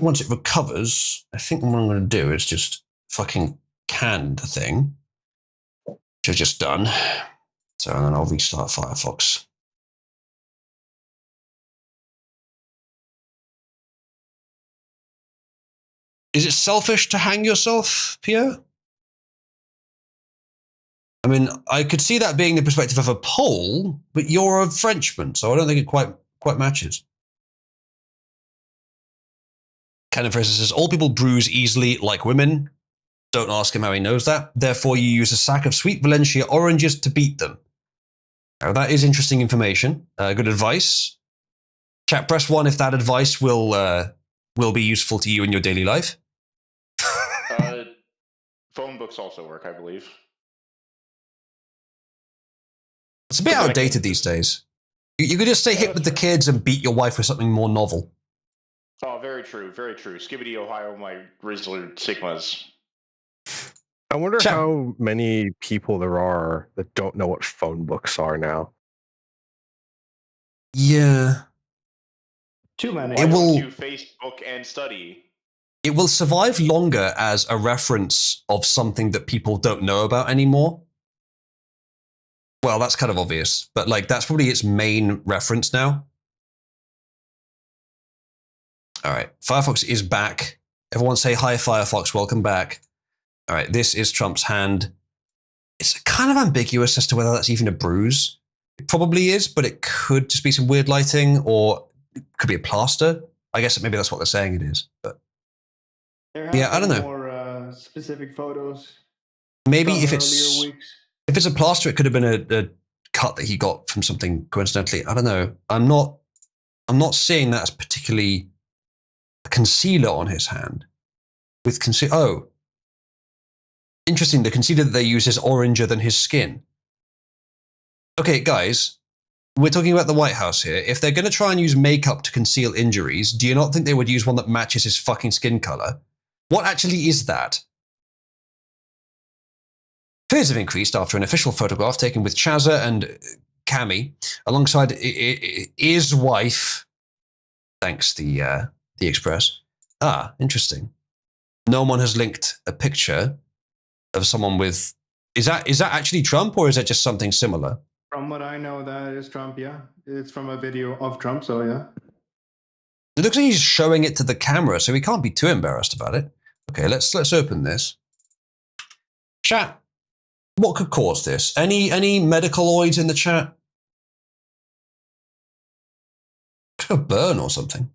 [SPEAKER 1] once it recovers, I think what I'm going to do is just fucking can the thing, which I've just done. So then I'll restart Firefox. Is it selfish to hang yourself, Pierre? I mean, I could see that being the perspective of a Pole, but you're a Frenchman, so I don't think it quite matches. Cannon Fraser says, all people bruise easily like women. Don't ask him how he knows that. Therefore, you use a sack of sweet Valencia oranges to beat them. Now, that is interesting information. Good advice. Chat, press 1 if that advice will be useful to you in your daily life.
[SPEAKER 2] Phone books also work, I believe.
[SPEAKER 1] It's a bit outdated these days. You could just stay hip with the kids and beat your wife with something more novel.
[SPEAKER 2] Oh, very true, very true. Skibbity Ohio, my Rizzler Sigmas.
[SPEAKER 17] I wonder how many people there are that don't know what phone books are now.
[SPEAKER 1] Yeah.
[SPEAKER 12] Too many.
[SPEAKER 2] Why don't you Facebook and study?
[SPEAKER 1] It will survive longer as a reference of something that people don't know about anymore. Well, that's kind of obvious, but like that's probably its main reference now. All right, Firefox is back. Everyone say hi, Firefox, welcome back. All right, this is Trump's hand. It's kind of ambiguous as to whether that's even a bruise. It probably is, but it could just be some weird lighting, or it could be a plaster. I guess maybe that's what they're saying it is, but yeah, I don't know.
[SPEAKER 12] More specific photos.
[SPEAKER 1] Maybe if it's a plaster, it could have been a cut that he got from something coincidentally. I don't know. I'm not seeing that as particularly a concealer on his hand. With oh, interesting. The concealer that they use is oranger than his skin. Okay, guys, we're talking about the White House here. If they're going to try and use makeup to conceal injuries, do you not think they would use one that matches his fucking skin color? What actually is that? Fears have increased after an official photograph taken with Chazza and Cammy alongside his wife. Thanks, the Express. Ah, interesting. No one has linked a picture of someone with. Is that actually Trump, or is that just something similar?
[SPEAKER 12] From what I know, that is Trump. Yeah, it's from a video of Trump. So yeah.
[SPEAKER 1] It looks like he's showing it to the camera, so he can't be too embarrassed about it. Okay, let's open this. Chat. What could cause this? Any medicaloids in the chat? Could a burn or something.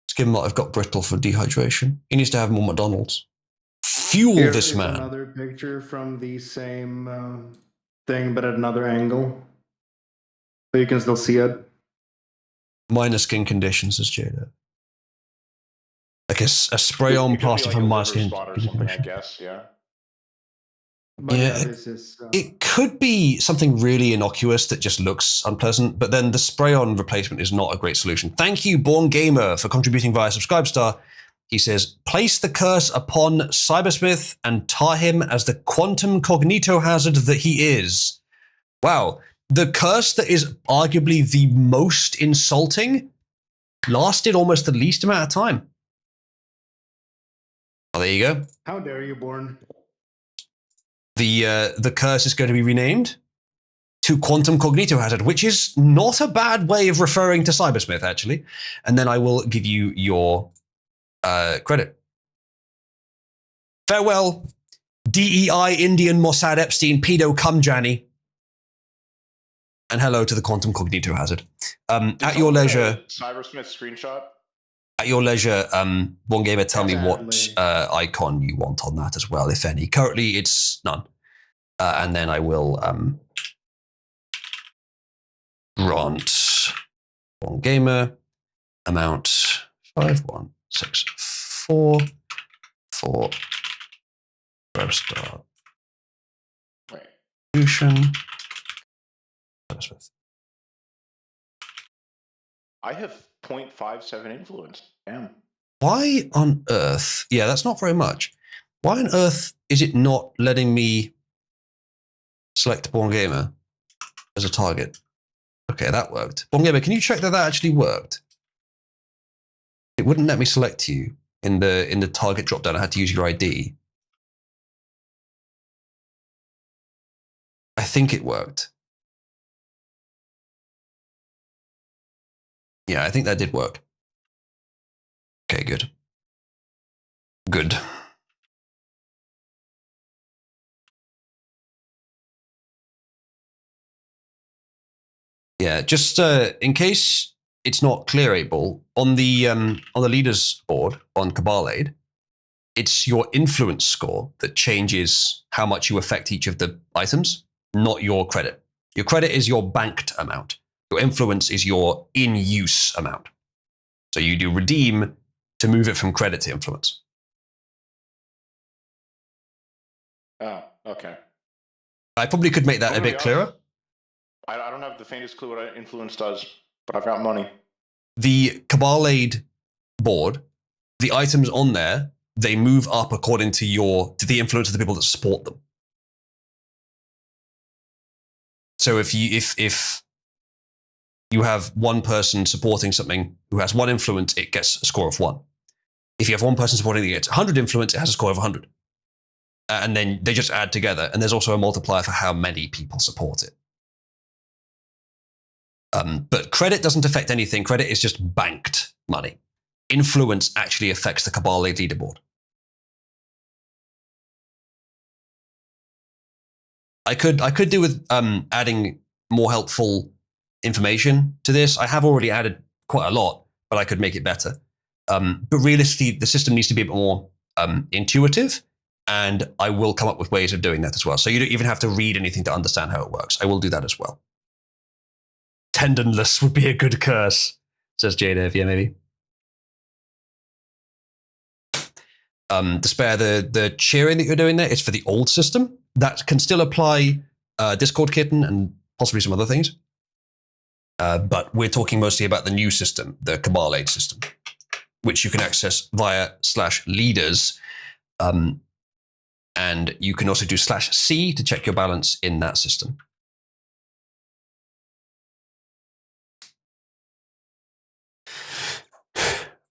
[SPEAKER 1] Skin might have got brittle for dehydration. He needs to have more McDonald's. Fuel
[SPEAKER 12] Here
[SPEAKER 1] this
[SPEAKER 12] is
[SPEAKER 1] man.
[SPEAKER 12] Another picture from the same thing, but at another angle, so you can still see it.
[SPEAKER 1] Minor skin conditions, as Jada. Like a spray-on plaster from minor skin
[SPEAKER 2] or something, I guess. Yeah.
[SPEAKER 12] But
[SPEAKER 1] yeah,
[SPEAKER 12] this is.
[SPEAKER 1] It could be something really innocuous that just looks unpleasant, but then the spray-on replacement is not a great solution. Thank you, Born Gamer, for contributing via Subscribestar. He says, place the curse upon Cybersmith and tar him as the quantum cognito hazard that he is. Wow. The curse that is arguably the most insulting lasted almost the least amount of time. Oh, there you go.
[SPEAKER 12] How dare you, Born?
[SPEAKER 1] The curse is going to be renamed to Quantum Cognito Hazard, which is not a bad way of referring to Cybersmith, actually. And then I will give you your credit. Farewell, DEI, Indian, Mossad, Epstein, pedo, Cumjani. And hello to the Quantum Cognito Hazard. At your leisure...
[SPEAKER 2] Cybersmith screenshot?
[SPEAKER 1] At your leisure, One Gamer, tell me what icon you want on that as well, if any. Currently, it's none. And then I will grant One Gamer amount 5164 for Webstar Solution.
[SPEAKER 2] I have 0.57 influence. Damn.
[SPEAKER 1] Why on earth? Yeah, that's not very much. Why on earth is it not letting me select Born Gamer as a target? Okay, that worked. Born Gamer, can you check that actually worked? It wouldn't let me select you in the target dropdown. I had to use your ID. I think it worked. Yeah, I think that did work. Okay, good. Good. Yeah, just in case it's not clear, Abel, on the leaders board on Cabal Aid, it's your influence score that changes how much you affect each of the items, not your credit. Your credit is your banked amount. Your influence is your in-use amount. So you do redeem to move it from credit to influence.
[SPEAKER 2] Oh, okay.
[SPEAKER 1] I probably could make that a bit clearer.
[SPEAKER 2] I don't have the faintest clue what influence does, but I've got money.
[SPEAKER 1] The Cabal Aid board, the items on there, they move up according to the influence of the people that support them. So if you have one person supporting something who has 1 influence, it gets a score of 1. If you have one person supporting it gets 100 influence, it has a score of 100. And then they just add together. And there's also a multiplier for how many people support it. But credit doesn't affect anything. Credit is just banked money. Influence actually affects the Cabal Aid leaderboard. I could do with adding more helpful information to this. I have already added quite a lot, but I could make it better. But realistically, the system needs to be a bit more intuitive, and I will come up with ways of doing that as well. So you don't even have to read anything to understand how it works. I will do that as well. Tendonless would be a good curse, says Jada. Yeah, maybe. Despair, the cheering that you're doing there is for the old system. That can still apply Discord Kitten and possibly some other things. But we're talking mostly about the new system, the Cabal Aid system, which you can access via /leaders. And you can also do /C to check your balance in that system.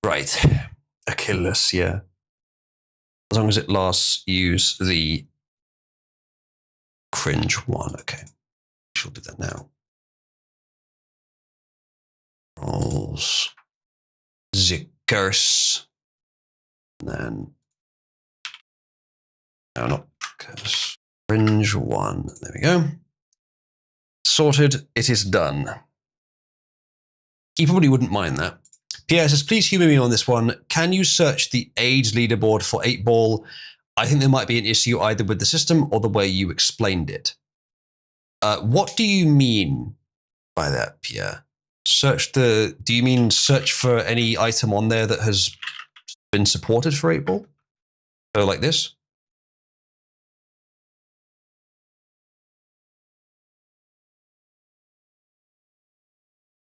[SPEAKER 1] Right. Achilles, yeah. As long as it lasts, use the cringe one. Okay. She'll do that now. Rolls. Zickers. And then. No, not curse. Cringe one. There we go. Sorted. It is done. He probably wouldn't mind that. Pierre says, please humor me on this one. Can you search the AIDS leaderboard for 8-ball? I think there might be an issue either with the system or the way you explained it. What do you mean by that, Pierre? Do you mean search for any item on there that has been supported for 8-ball? So like this?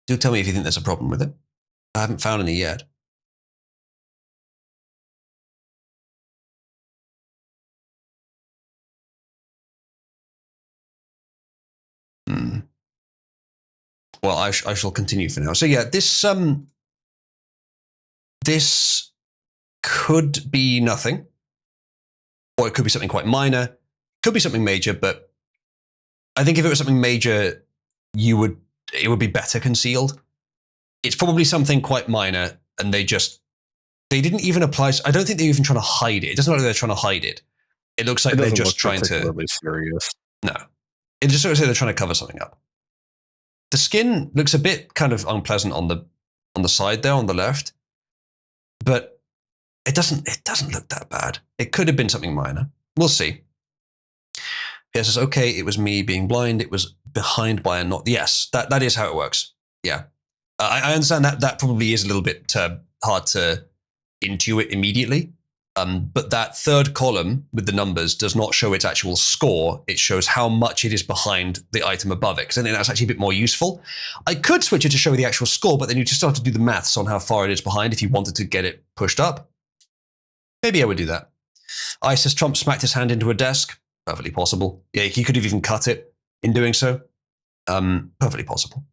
[SPEAKER 1] Do tell me if you think there's a problem with it. I haven't found any yet. Well, I shall continue for now. So yeah, this could be nothing, or it could be something quite minor. Could be something major, but I think if it was something major, it would be better concealed. It's probably something quite minor, and they didn't even apply. I don't think they're even trying to hide it. It doesn't look like they're trying to hide it. It looks like they're just trying to.
[SPEAKER 17] Serious.
[SPEAKER 1] No, it just looks like they're trying to cover something up. The skin looks a bit kind of unpleasant on the side there on the left, but it doesn't look that bad. It could have been something minor. We'll see. Pierre says, okay, it was me being blind. It was behind by a knot. Yes, that is how it works. Yeah. I understand that probably is a little bit hard to intuit immediately. But that third column with the numbers does not show its actual score. It shows how much it is behind the item above it, because I think that's actually a bit more useful. I could switch it to show the actual score, but then you just have to do the maths on how far it is behind if you wanted to get it pushed up. Maybe I would do that. Says Trump smacked his hand into a desk. Perfectly possible. Yeah, he could have even cut it in doing so. Perfectly possible.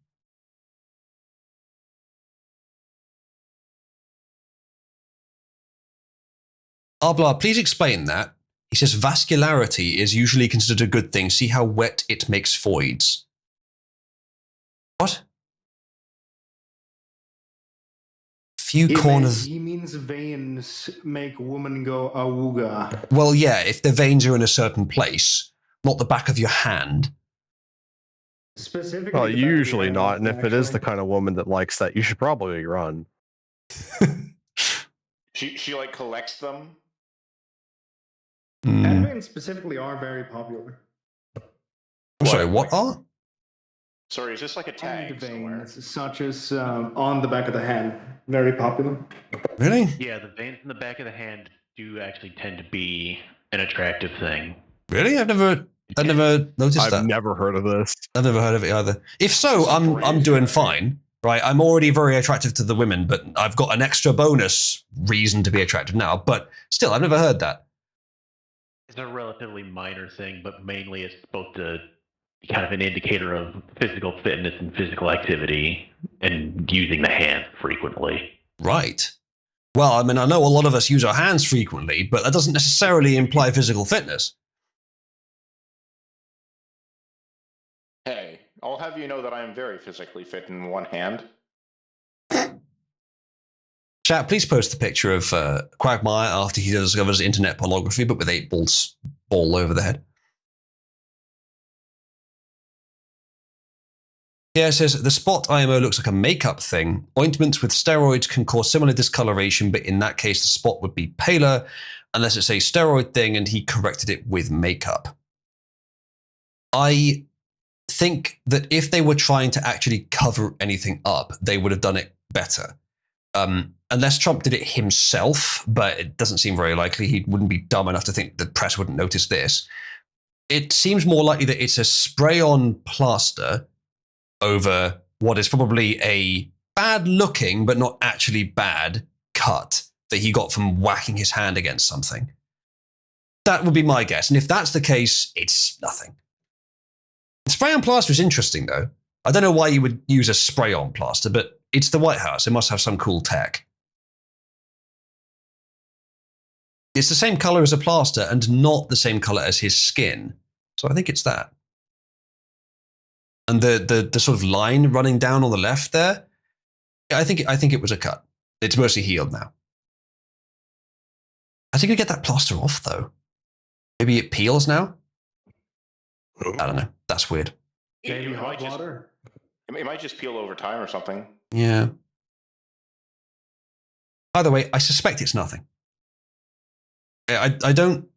[SPEAKER 1] Arbla, please explain that. He says vascularity is usually considered a good thing. See how wet it makes voids. What? Corners.
[SPEAKER 12] He means veins make a woman go awooga.
[SPEAKER 1] Well, yeah, if the veins are in a certain place, not the back of your hand.
[SPEAKER 12] Specifically,
[SPEAKER 17] Well,
[SPEAKER 12] the back of the
[SPEAKER 17] usually
[SPEAKER 12] hand,
[SPEAKER 17] not. And if it is the
[SPEAKER 12] actually.
[SPEAKER 17] kind of woman that likes that, you should probably run.
[SPEAKER 2] She like collects them.
[SPEAKER 12] Hand veins specifically are very popular.
[SPEAKER 1] I'm sorry, what are?
[SPEAKER 2] Sorry, is this like a tag
[SPEAKER 12] Hand
[SPEAKER 2] somewhere?
[SPEAKER 12] veins, such as on the back of the hand, very popular.
[SPEAKER 1] Really?
[SPEAKER 5] Yeah, the veins in the back of the hand do actually tend to be an attractive thing.
[SPEAKER 1] Really? I've never noticed that.
[SPEAKER 17] I've never heard of this.
[SPEAKER 1] I've never heard of it either. If so, I'm doing fine. Right, I'm already very attractive to the women, but I've got an extra bonus reason to be attractive now. But still, I've never heard that.
[SPEAKER 5] It's a relatively minor thing, but mainly it's both the kind of an indicator of physical fitness and physical activity and using the hand frequently.
[SPEAKER 1] Right. Well, I mean, I know a lot of us use our hands frequently, but that doesn't necessarily imply physical fitness.
[SPEAKER 2] Hey, I'll have you know that I am very physically fit in one hand.
[SPEAKER 1] Chat, please post the picture of Quagmire after he discovers internet pornography, but with 8 balls all over the head. Yeah, it says, the spot IMO looks like a makeup thing. Ointments with steroids can cause similar discoloration, but in that case, the spot would be paler, unless it's a steroid thing and he corrected it with makeup. I think that if they were trying to actually cover anything up, they would have done it better. Unless Trump did it himself, but it doesn't seem very likely. He wouldn't be dumb enough to think the press wouldn't notice this. It seems more likely that it's a spray-on plaster over what is probably a bad-looking, but not actually bad, cut that he got from whacking his hand against something. That would be my guess. And if that's the case, it's nothing. Spray-on plaster is interesting, though. I don't know why you would use a spray-on plaster, but it's the White House. It must have some cool tech. It's the same color as a plaster and not the same color as his skin. So I think it's that. And the sort of line running down on the left there, I think it was a cut. It's mostly healed now. How's he going to get that plaster off, though? Maybe it peels now? I don't know. That's weird.
[SPEAKER 2] Maybe hot water. It might just peel over time or something.
[SPEAKER 1] Yeah. By the way, I suspect it's nothing. I don't...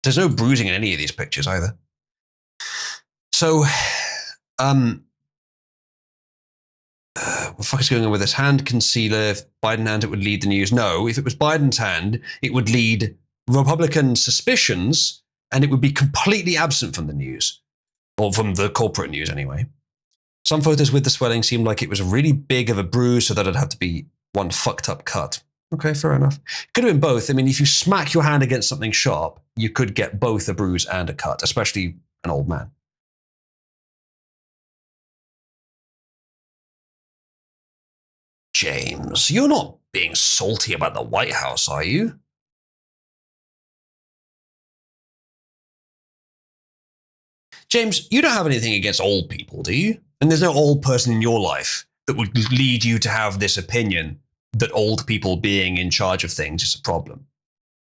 [SPEAKER 1] There's no bruising in any of these pictures either. So, what the fuck is going on with this hand concealer? If Biden hand, it would lead the news. No, if it was Biden's hand, it would lead Republican suspicions, and it would be completely absent from the news, or from the corporate news anyway. Some photos with the swelling seemed like it was really big of a bruise, so that it'd have to be one fucked up cut. Okay, fair enough. Could have been both. I mean, if you smack your hand against something sharp, you could get both a bruise and a cut, especially an old man. James, you're not being salty about the White House, are you? James, you don't have anything against old people, do you? And there's no old person in your life that would lead you to have this opinion that old people being in charge of things is a problem,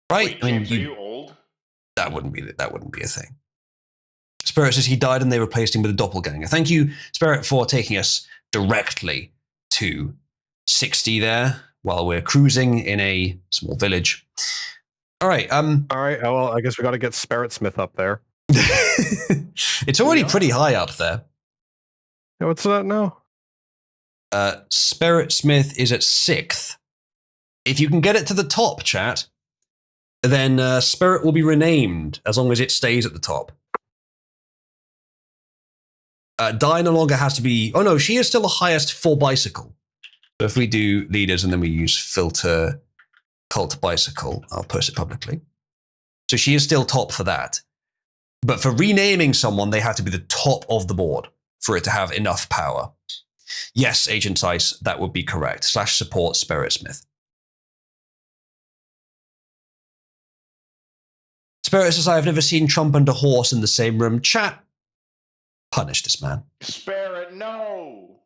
[SPEAKER 1] right?
[SPEAKER 2] Wait, James, are you old?
[SPEAKER 1] That wouldn't be a thing. Spirit says he died and they replaced him with a doppelganger. Thank you, Spirit, for taking us directly to 60 there while we're cruising in a small village. All right.
[SPEAKER 17] All right. Well, I guess we got to get Spirit Smith up there.
[SPEAKER 1] It's already pretty high up there.
[SPEAKER 17] Yeah, what's that now?
[SPEAKER 1] Spirit Smith is at 6th. If you can get it to the top, chat, then Spirit will be renamed as long as it stays at the top. Di no longer has to be... Oh no, she is still the highest for bicycle. So if we do leaders and then we use filter cult bicycle, I'll post it publicly. So she is still top for that. But for renaming someone, they have to be the top of the board for it to have enough power. Yes, Agent Ice, that would be correct. /support Spirit Smith. Spirit says, I have never seen Trump and a horse in the same room. Chat, punish this man.
[SPEAKER 2] Spirit, no.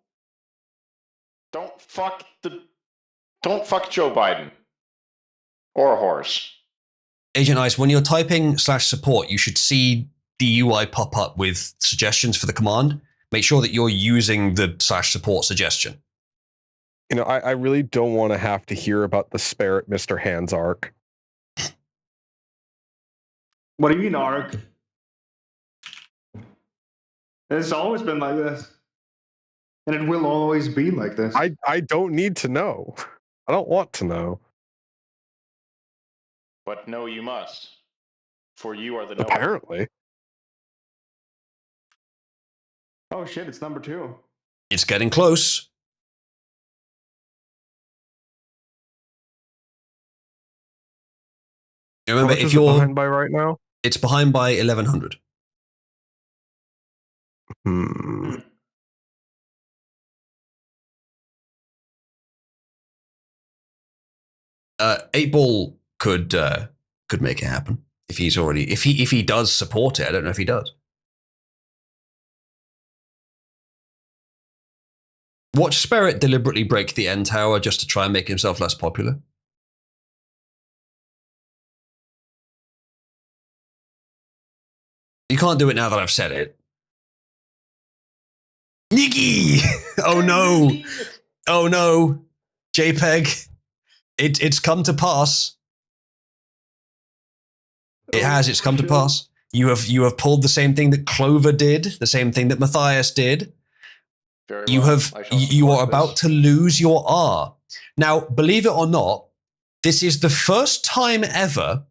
[SPEAKER 2] Don't fuck Joe Biden. Or a horse.
[SPEAKER 1] Agent Ice, when you're typing /support, you should see the UI pop up with suggestions for the command. make sure that you're using the /support suggestion.
[SPEAKER 17] You know, I really don't want to have to hear about the spare at Mr. Hands arc.
[SPEAKER 12] What do you mean arc? It's always been like this. And it will always be like this.
[SPEAKER 17] I don't need to know. I don't want to know.
[SPEAKER 2] But no, you must. For you are the knower.
[SPEAKER 17] Apparently.
[SPEAKER 12] Oh shit, it's number 2.
[SPEAKER 1] It's getting close. You remember, if you're
[SPEAKER 17] behind by right now,
[SPEAKER 1] it's behind by 1100.
[SPEAKER 17] Hmm.
[SPEAKER 1] 8-Ball could make it happen if he's already if he does support it. I don't know if he does. Watch Spirit deliberately break the end tower just to try and make himself less popular. You can't do it now that I've said it. Nikki! Oh no! Oh no! JPEG. It's come to pass. It has. It's come to pass. You have pulled the same thing that Clover did, the same thing that Matthias did. You are about to lose your R. Now, believe it or not, this is the first time ever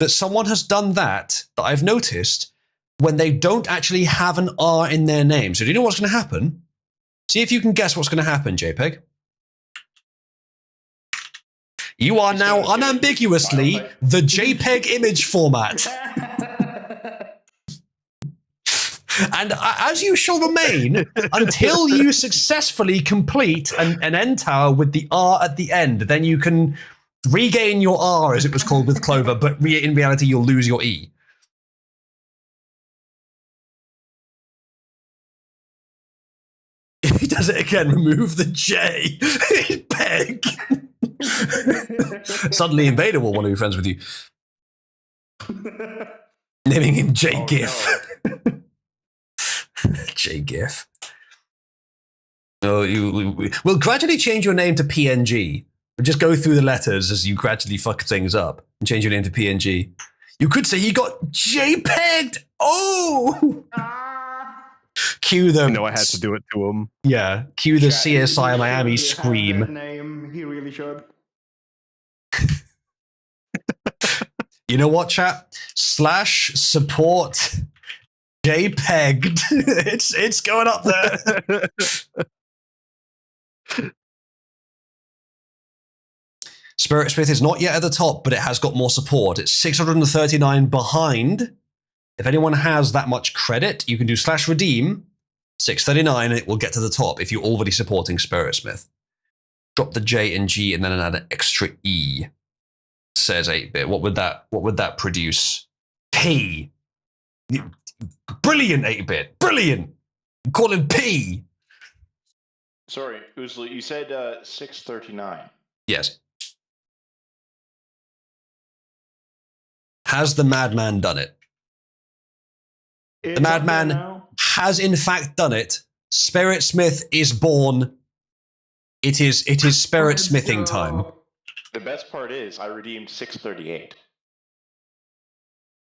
[SPEAKER 1] that someone has done that I've noticed when they don't actually have an R in their name. So do you know what's going to happen? See if you can guess what's going to happen, JPEG. You are now unambiguously the JPEG image format. And as you shall remain until you successfully complete an end tower with the R at the end. Then you can regain your R, as it was called with Clover, but in reality, you'll lose your E. If he does it again, remove the J. Peg. Suddenly Invader will want to be friends with you. Naming him J-GIF. No. J-GIF. Oh, we'll gradually change your name to PNG. We'll just go through the letters as you gradually fuck things up and change your name to PNG. You could say he got J-pegged. Oh! Cue them.
[SPEAKER 17] I know I had to do it to him.
[SPEAKER 1] Yeah. Cue the CSI Miami scream.
[SPEAKER 12] That name. He really should.
[SPEAKER 1] You know what, chat? /support JPEG'd. It's going up there. Spirit Smith is not yet at the top, but it has got more support. It's 639 behind. If anyone has that much credit, you can do /redeem 639 and it will get to the top if you're already supporting Spirit Smith. Drop the J and G and then add an extra E. Says 8-bit. What would that produce? P. Brilliant 8-bit. Brilliant. Call him P.
[SPEAKER 2] Sorry, Oozly, you said 639.
[SPEAKER 1] Yes. Has the madman done it? The madman has in fact done it. Spirit Smith is born. It is Spirit Smithing time.
[SPEAKER 2] The best part is I redeemed 638.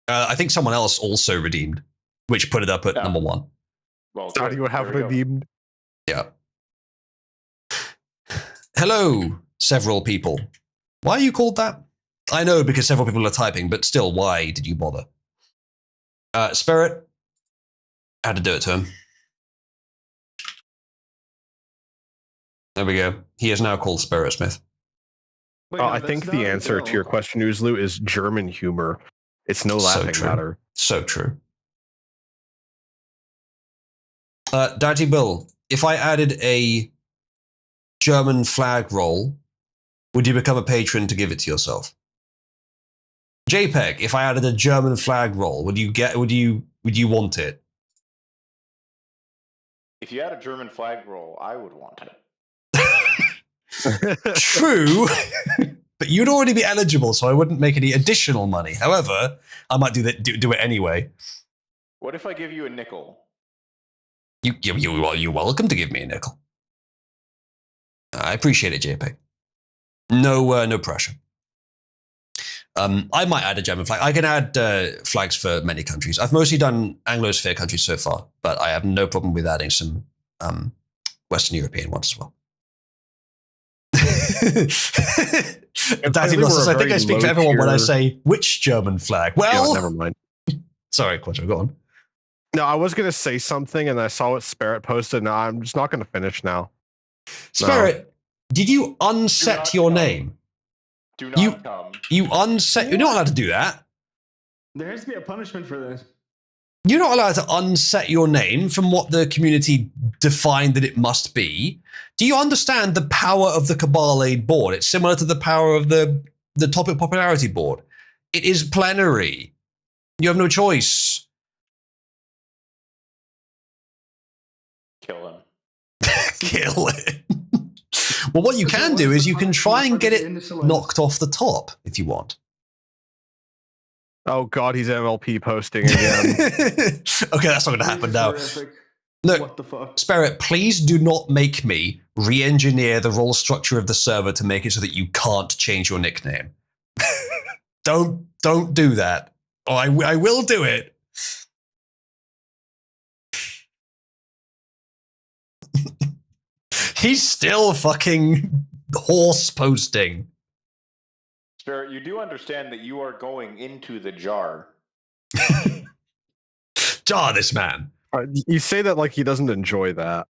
[SPEAKER 1] I think someone else also redeemed, which put it up at number 1.
[SPEAKER 2] Well,
[SPEAKER 17] how do you have redeemed?
[SPEAKER 1] Yeah. Hello, several people. Why are you called that? I know because several people are typing, but still, why did you bother? Spirit, had to do it to him. There we go. He is now called Spirit Smith.
[SPEAKER 17] I think the answer to your question, Oozlu, is German humor. It's no laughing matter.
[SPEAKER 1] So true. Daddy Bill, if I added a German flag roll, would you become a patron to give it to yourself? JPEG, if I added a German flag roll, would you want it?
[SPEAKER 2] If you had a German flag roll, I would want it.
[SPEAKER 1] True, but you'd already be eligible, so I wouldn't make any additional money. However, I might do it anyway.
[SPEAKER 2] What if I give you a nickel?
[SPEAKER 1] You're welcome to give me a nickel. I appreciate it, JP. No pressure. I might add a German flag. I can add flags for many countries. I've mostly done Anglosphere countries so far, but I have no problem with adding some Western European ones as well. Daddy Losses, I think I speak for everyone when I say which German flag. Well,
[SPEAKER 17] yeah, never mind.
[SPEAKER 1] Sorry, Quattro, go on.
[SPEAKER 17] No, I was going to say something, and I saw what Spirit posted. No, I'm just not going to finish now.
[SPEAKER 1] Spirit, did you unset your name?
[SPEAKER 2] Do not come.
[SPEAKER 1] You unset. You're not allowed to do that.
[SPEAKER 12] There has to be a punishment for this.
[SPEAKER 1] You're not allowed to unset your name from what the community defined that it must be. Do you understand the power of the Cabal Aid board? It's similar to the power of the Topic Popularity board. It is plenary. You have no choice.
[SPEAKER 2] Kill him.
[SPEAKER 1] Kill him. Well, what you can do is you can try and get it knocked off the top if you want.
[SPEAKER 17] Oh God, he's MLP posting again.
[SPEAKER 1] Okay, that's not going to happen now. Look,
[SPEAKER 12] what the fuck?
[SPEAKER 1] Spirit, please do not make me re-engineer the role structure of the server to make it so that you can't change your nickname. Don't do that. Oh, I will do it. He's still fucking horse posting.
[SPEAKER 2] Spirit, you do understand that you are going into the jar.
[SPEAKER 1] Jar this man.
[SPEAKER 17] You say that like he doesn't enjoy that.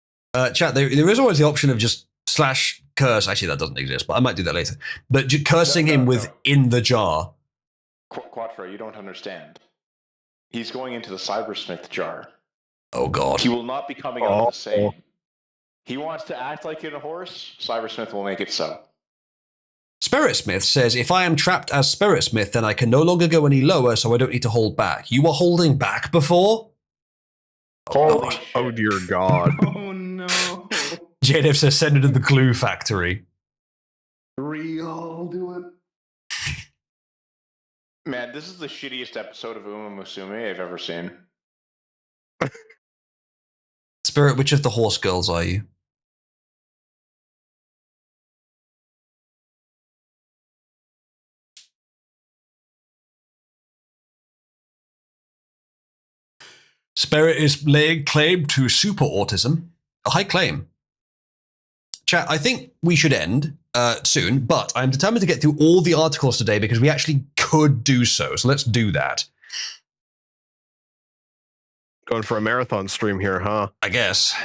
[SPEAKER 1] Chat, there is always the option of just /curse. Actually, that doesn't exist, but I might do that later. But cursing him with in the jar.
[SPEAKER 2] Quattro, you don't understand. He's going into the Cybersmith jar.
[SPEAKER 1] Oh God.
[SPEAKER 2] He will not be coming out the same. He wants to act like a horse. Cybersmith will make it so.
[SPEAKER 1] Spiritsmith says, if I am trapped as Spiritsmith, then I can no longer go any lower, so I don't need to hold back. You were holding back before?
[SPEAKER 17] Oh dear God.
[SPEAKER 12] Oh no.
[SPEAKER 1] JDF says, send it to the glue factory.
[SPEAKER 12] Real, do it.
[SPEAKER 2] Man, this is the shittiest episode of Uma Musume I've ever seen.
[SPEAKER 1] Spirit, which of the horse girls are you? Spirit is laying claim to super autism. A high claim. Chat, I think we should end soon, but I'm determined to get through all the articles today because we actually could do so. So let's do that.
[SPEAKER 17] Going for a marathon stream here, huh?
[SPEAKER 1] I guess.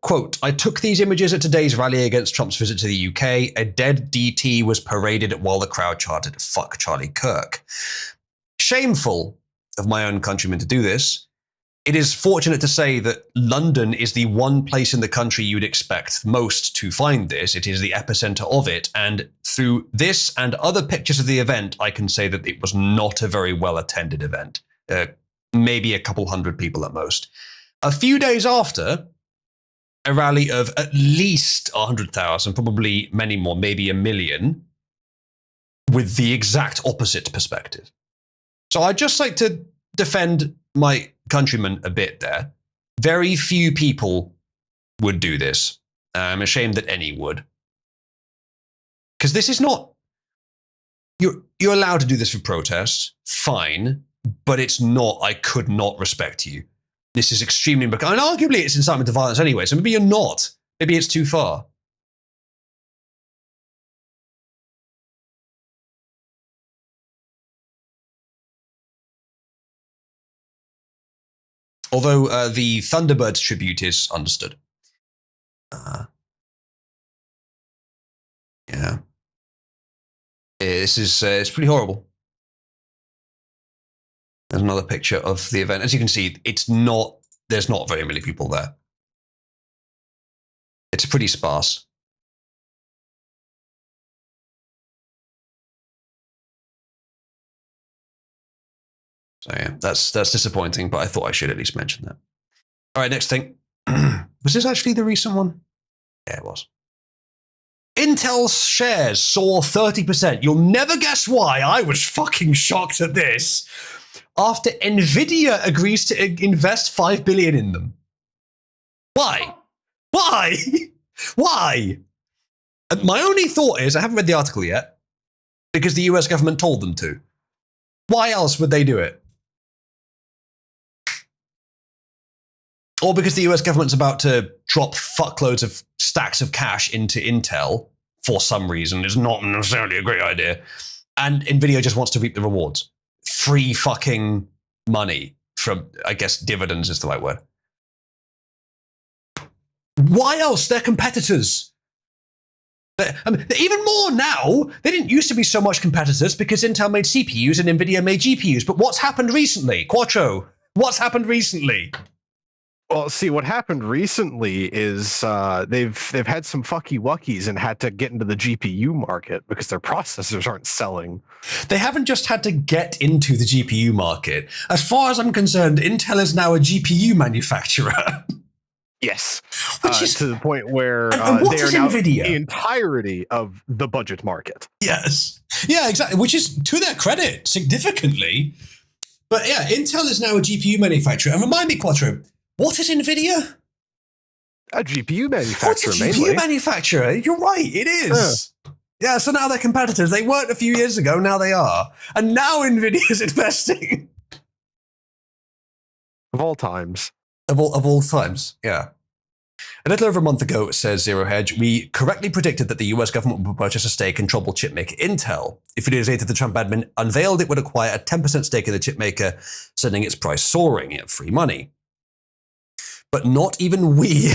[SPEAKER 1] Quote, I took these images at today's rally against Trump's visit to the UK. A dead DT was paraded while the crowd chanted, fuck Charlie Kirk. Shameful of my own countrymen to do this. It is fortunate to say that London is the one place in the country you'd expect most to find this. It is the epicenter of it. And through this and other pictures of the event, I can say that it was not a very well-attended event. Maybe a couple hundred people at most. A few days after, a rally of at least 100,000, probably many more, maybe 1 million, with the exact opposite perspective. So I'd just like to defend my countrymen a bit there. Very few people would do this. I'm ashamed that any would. Because this is not... You're allowed to do this for protest, fine, but it's not, I could not respect you. This is extremely... And arguably it's incitement to violence anyway, so maybe you're not. Maybe it's too far. Although the Thunderbirds tribute is understood. Yeah. This is it's pretty horrible. There's another picture of the event. As you can see, there's not very many people there. It's pretty sparse. So yeah, that's disappointing, but I thought I should at least mention that. All right, next thing. Was this actually the recent one? Yeah, it was. Intel shares soar 30%. You'll never guess why. I was fucking shocked at this. After Nvidia agrees to invest $5 billion in them. Why? Why? Why? And my only thought is, I haven't read the article yet, because the US government told them to. Why else would they do it? Or because the US government's about to drop fuckloads of stacks of cash into Intel for some reason. It's not necessarily a great idea. And NVIDIA just wants to reap the rewards. Free fucking money from, I guess, dividends is the right word. Why else? They're competitors. Even more now. They didn't used to be so much competitors because Intel made CPUs and NVIDIA made GPUs. But what's happened recently? Quattro, what's happened recently?
[SPEAKER 17] Well, see, what happened recently is they've had some fucky wuckies and had to get into the GPU market because their processors aren't selling.
[SPEAKER 1] They haven't just had to get into the GPU market. As far as I'm concerned, Intel is now a GPU manufacturer.
[SPEAKER 17] Yes,
[SPEAKER 1] which is
[SPEAKER 17] to the point where
[SPEAKER 1] and
[SPEAKER 17] they are now
[SPEAKER 1] NVIDIA?
[SPEAKER 17] the entirety of the budget market.
[SPEAKER 1] Yes, yeah, exactly. Which is to their credit, significantly. But yeah, Intel is now a GPU manufacturer. And remind me, Quattro, what is NVIDIA?
[SPEAKER 17] A GPU manufacturer,
[SPEAKER 1] What's a GPU
[SPEAKER 17] mainly.
[SPEAKER 1] manufacturer? You're right, it is. Yeah, so now they're competitors. They weren't a few years ago, now they are. And now NVIDIA's investing.
[SPEAKER 17] Of all times.
[SPEAKER 1] Of all times, yeah. A little over a month ago, says Zero Hedge, we correctly predicted that the US government would purchase a stake in troubled chipmaker Intel. A few days later, the Trump admin unveiled it would acquire a 10% stake in the chipmaker, sending its price soaring at free money. But not even we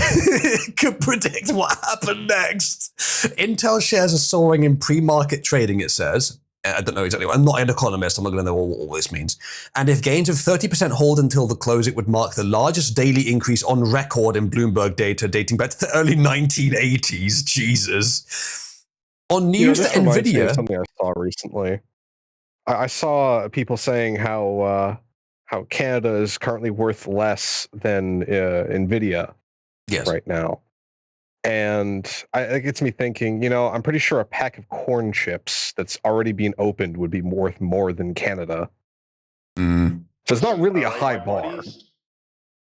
[SPEAKER 1] could predict what happened next. Intel shares are soaring in pre-market trading, it says. I don't know exactly. I'm not an economist. I'm not going to know what all this means. And if gains of 30% hold until the close, it would mark the largest daily increase on record in Bloomberg data dating back to the early 1980s. Jesus. On news that NVIDIA...
[SPEAKER 17] Something I saw recently. I saw people saying how Canada is currently worth less than NVIDIA right now. And it gets me thinking, I'm pretty sure a pack of corn chips that's already been opened would be worth more than Canada. So it's not really a high bar.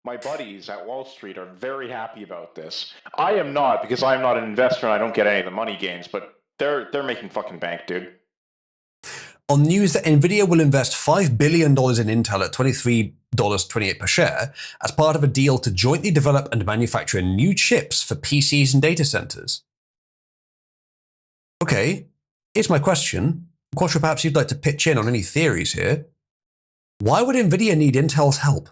[SPEAKER 2] My buddies at Wall Street are very happy about this. I am not, because I'm not an investor and I don't get any of the money gains, but they're making fucking bank, dude.
[SPEAKER 1] On news that NVIDIA will invest $5 billion in Intel at $23.28 per share as part of a deal to jointly develop and manufacture new chips for PCs and data centers. Okay, here's my question. Quattro, perhaps you'd like to pitch in on any theories here. Why would NVIDIA need Intel's help?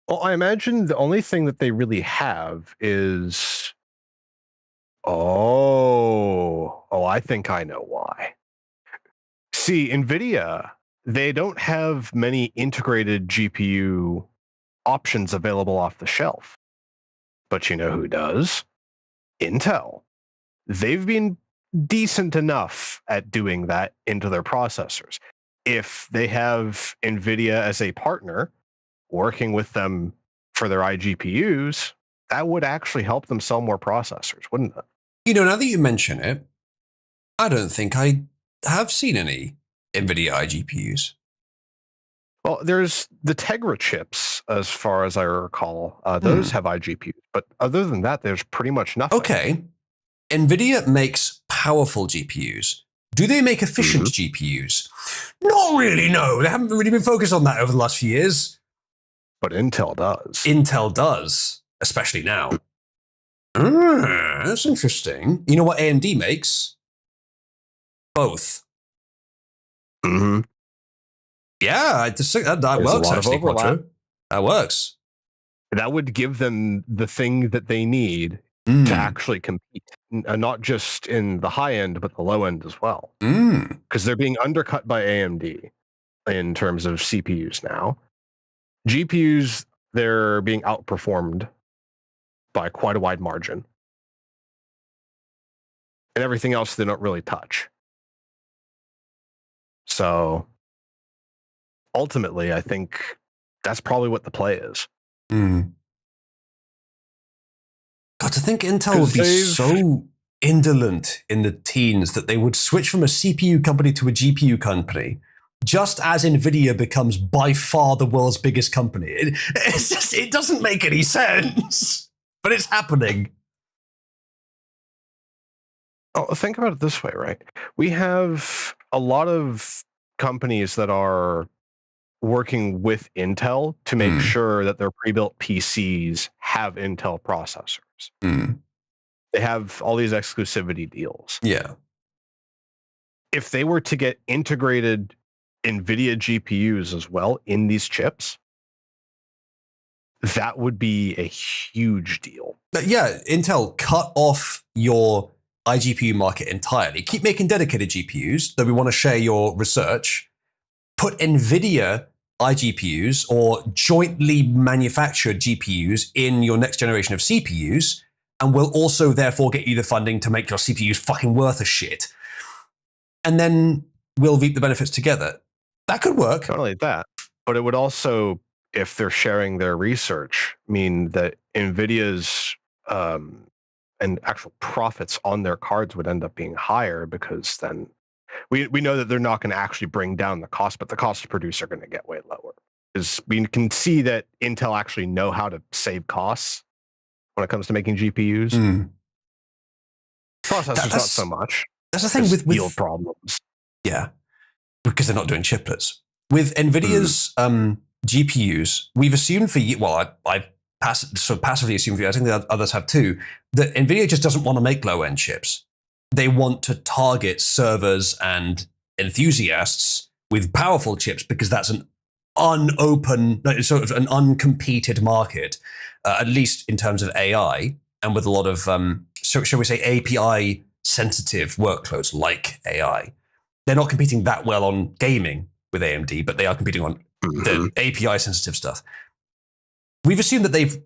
[SPEAKER 17] Well, I imagine the only thing that they really have is... Oh, I think I know why. See, NVIDIA, they don't have many integrated GPU options available off the shelf. But you know who does? Intel. They've been decent enough at doing that into their processors. If they have NVIDIA as a partner, working with them for their iGPUs, that would actually help them sell more processors, wouldn't it?
[SPEAKER 1] Now that you mention it, I don't think I have seen any NVIDIA iGPUs.
[SPEAKER 17] Well, there's the Tegra chips, as far as I recall. Those have iGPUs. But other than that, there's pretty much nothing.
[SPEAKER 1] Okay. NVIDIA makes powerful GPUs. Do they make efficient GPUs? Not really, no. They haven't really been focused on that over the last few years.
[SPEAKER 17] But Intel does.
[SPEAKER 1] Intel does, especially now. That's interesting. You know what AMD makes? Both.
[SPEAKER 17] Mm-hmm.
[SPEAKER 1] Yeah, that works, actually, Quattro. That works.
[SPEAKER 17] That would give them the thing that they need to actually compete, not just in the high end, but the low end as well. Because they're being undercut by AMD in terms of CPUs now. GPUs, they're being outperformed by quite a wide margin. And everything else they don't really touch. So ultimately, I think that's probably what the play is.
[SPEAKER 1] God, to think Intel would be so indolent in the teens that they would switch from a CPU company to a GPU company. just as Nvidia becomes by far the world's biggest company. It doesn't make any sense, but it's happening.
[SPEAKER 17] Oh, think about it this way, right? We have a lot of companies that are working with Intel to make sure that their pre-built PCs have Intel processors. They have all these exclusivity deals.
[SPEAKER 1] Yeah.
[SPEAKER 17] If they were to get integrated NVIDIA GPUs as well in these chips, that would be a huge deal.
[SPEAKER 1] But yeah, Intel cut off your iGPU market entirely. Keep making dedicated GPUs, though we want to share your research. Put NVIDIA iGPUs or jointly manufactured GPUs in your next generation of CPUs, and we'll also therefore get you the funding to make your CPUs fucking worth a shit. And then we'll reap the benefits together. That could work.
[SPEAKER 17] Not only that, but it would also, if they're sharing their research, mean that NVIDIA's and actual profits on their cards would end up being higher, because then we know that they're not going to actually bring down the cost, but the cost to produce are going to get way lower. Because we can see that Intel actually know how to save costs when it comes to making GPUs. Processors not so much.
[SPEAKER 1] That's the thing with
[SPEAKER 17] yield problems.
[SPEAKER 1] Yeah, because they're not doing chiplets. With NVIDIA's GPUs, we've assumed for I passively assumed for you, I think the others have too, that NVIDIA just doesn't want to make low-end chips. They want to target servers and enthusiasts with powerful chips because that's an sort of an uncompeted market, at least in terms of AI, and with a lot of, shall we say, API-sensitive workloads like AI. They're not competing that well on gaming with AMD, but they are competing on the API-sensitive stuff. We've assumed that they've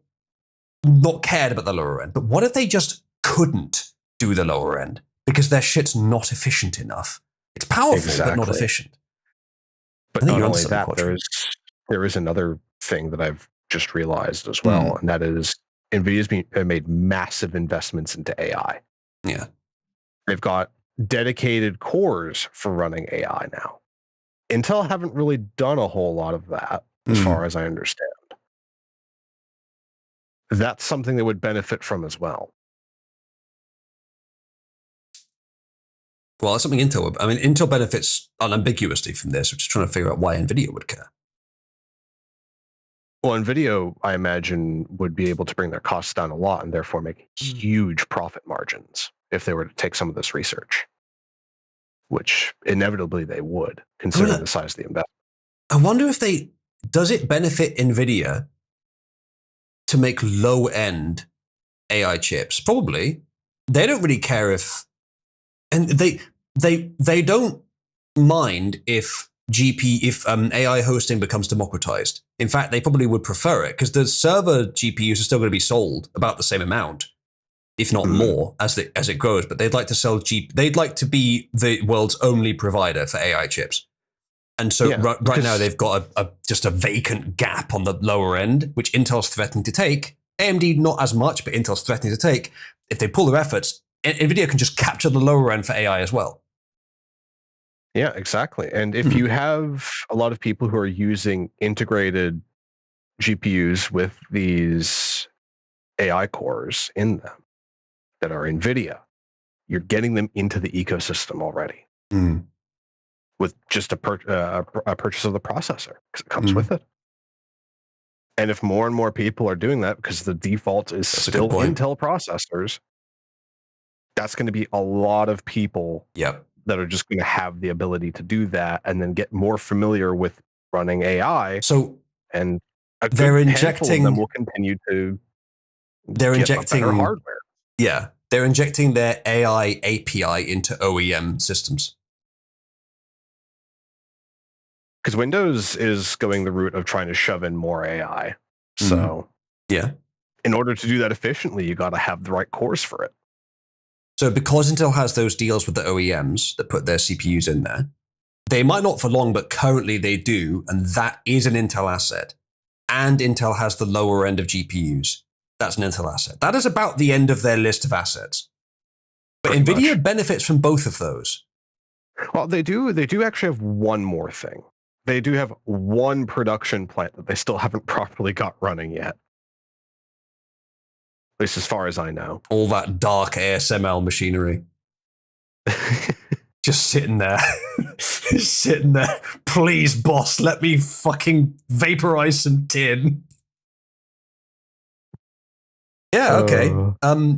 [SPEAKER 1] not cared about the lower end, but what if they just couldn't do the lower end because their shit's not efficient enough? It's powerful, but not efficient.
[SPEAKER 17] But not only that, there is another thing that I've just realized as well, and that is NVIDIA's made massive investments into AI.
[SPEAKER 1] Yeah.
[SPEAKER 17] They've got dedicated cores for running AI now. Intel haven't really done a whole lot of that, as far as I understand. That's something that would benefit from as well.
[SPEAKER 1] Well, that's something Intel benefits unambiguously from this, which is trying to figure out why NVIDIA would care.
[SPEAKER 17] Well, NVIDIA, I imagine, would be able to bring their costs down a lot and therefore make huge profit margins if they were to take some of this research, which inevitably they would, considering the size of the investment.
[SPEAKER 1] I wonder if does it benefit NVIDIA to make low-end AI chips? Probably. They don't really care and they don't mind if AI hosting becomes democratized. In fact, they probably would prefer it because the server GPUs are still going to be sold about the same amount, if not more, as it grows. But they'd like to they'd like to be the world's only provider for AI chips. And so right now they've got just a vacant gap on the lower end, which Intel's threatening to take. AMD not as much, but Intel's threatening to take. If they pull their efforts, NVIDIA can just capture the lower end for AI as well.
[SPEAKER 17] Yeah, exactly. And if you have a lot of people who are using integrated GPUs with these AI cores in them that are NVIDIA, you're getting them into the ecosystem already. With just a purchase of the processor, because it comes with it. And if more and more people are doing that, because the default is still Intel processors, that's going to be a lot of people that are just going to have the ability to do that and then get more familiar with running AI.
[SPEAKER 1] So,
[SPEAKER 17] and
[SPEAKER 1] they're injecting
[SPEAKER 17] them will continue to
[SPEAKER 1] injecting
[SPEAKER 17] better hardware.
[SPEAKER 1] Yeah, they're injecting their AI API into OEM systems.
[SPEAKER 17] Because Windows is going the route of trying to shove in more AI. So, in order to do that efficiently, you got to have the right cores for it.
[SPEAKER 1] So, because Intel has those deals with the OEMs that put their CPUs in there, they might not for long, but currently they do, and that is an Intel asset. And Intel has the lower end of GPUs. That's an Intel asset. That is about the end of their list of assets. But NVIDIA benefits from both of those.
[SPEAKER 17] Well, they do actually have one more thing. They do have one production plant that they still haven't properly got running yet. At least as far as I know.
[SPEAKER 1] All that dark ASML machinery. Just sitting there. Just sitting there. Please, boss, let me fucking vaporize some tin. Yeah, okay.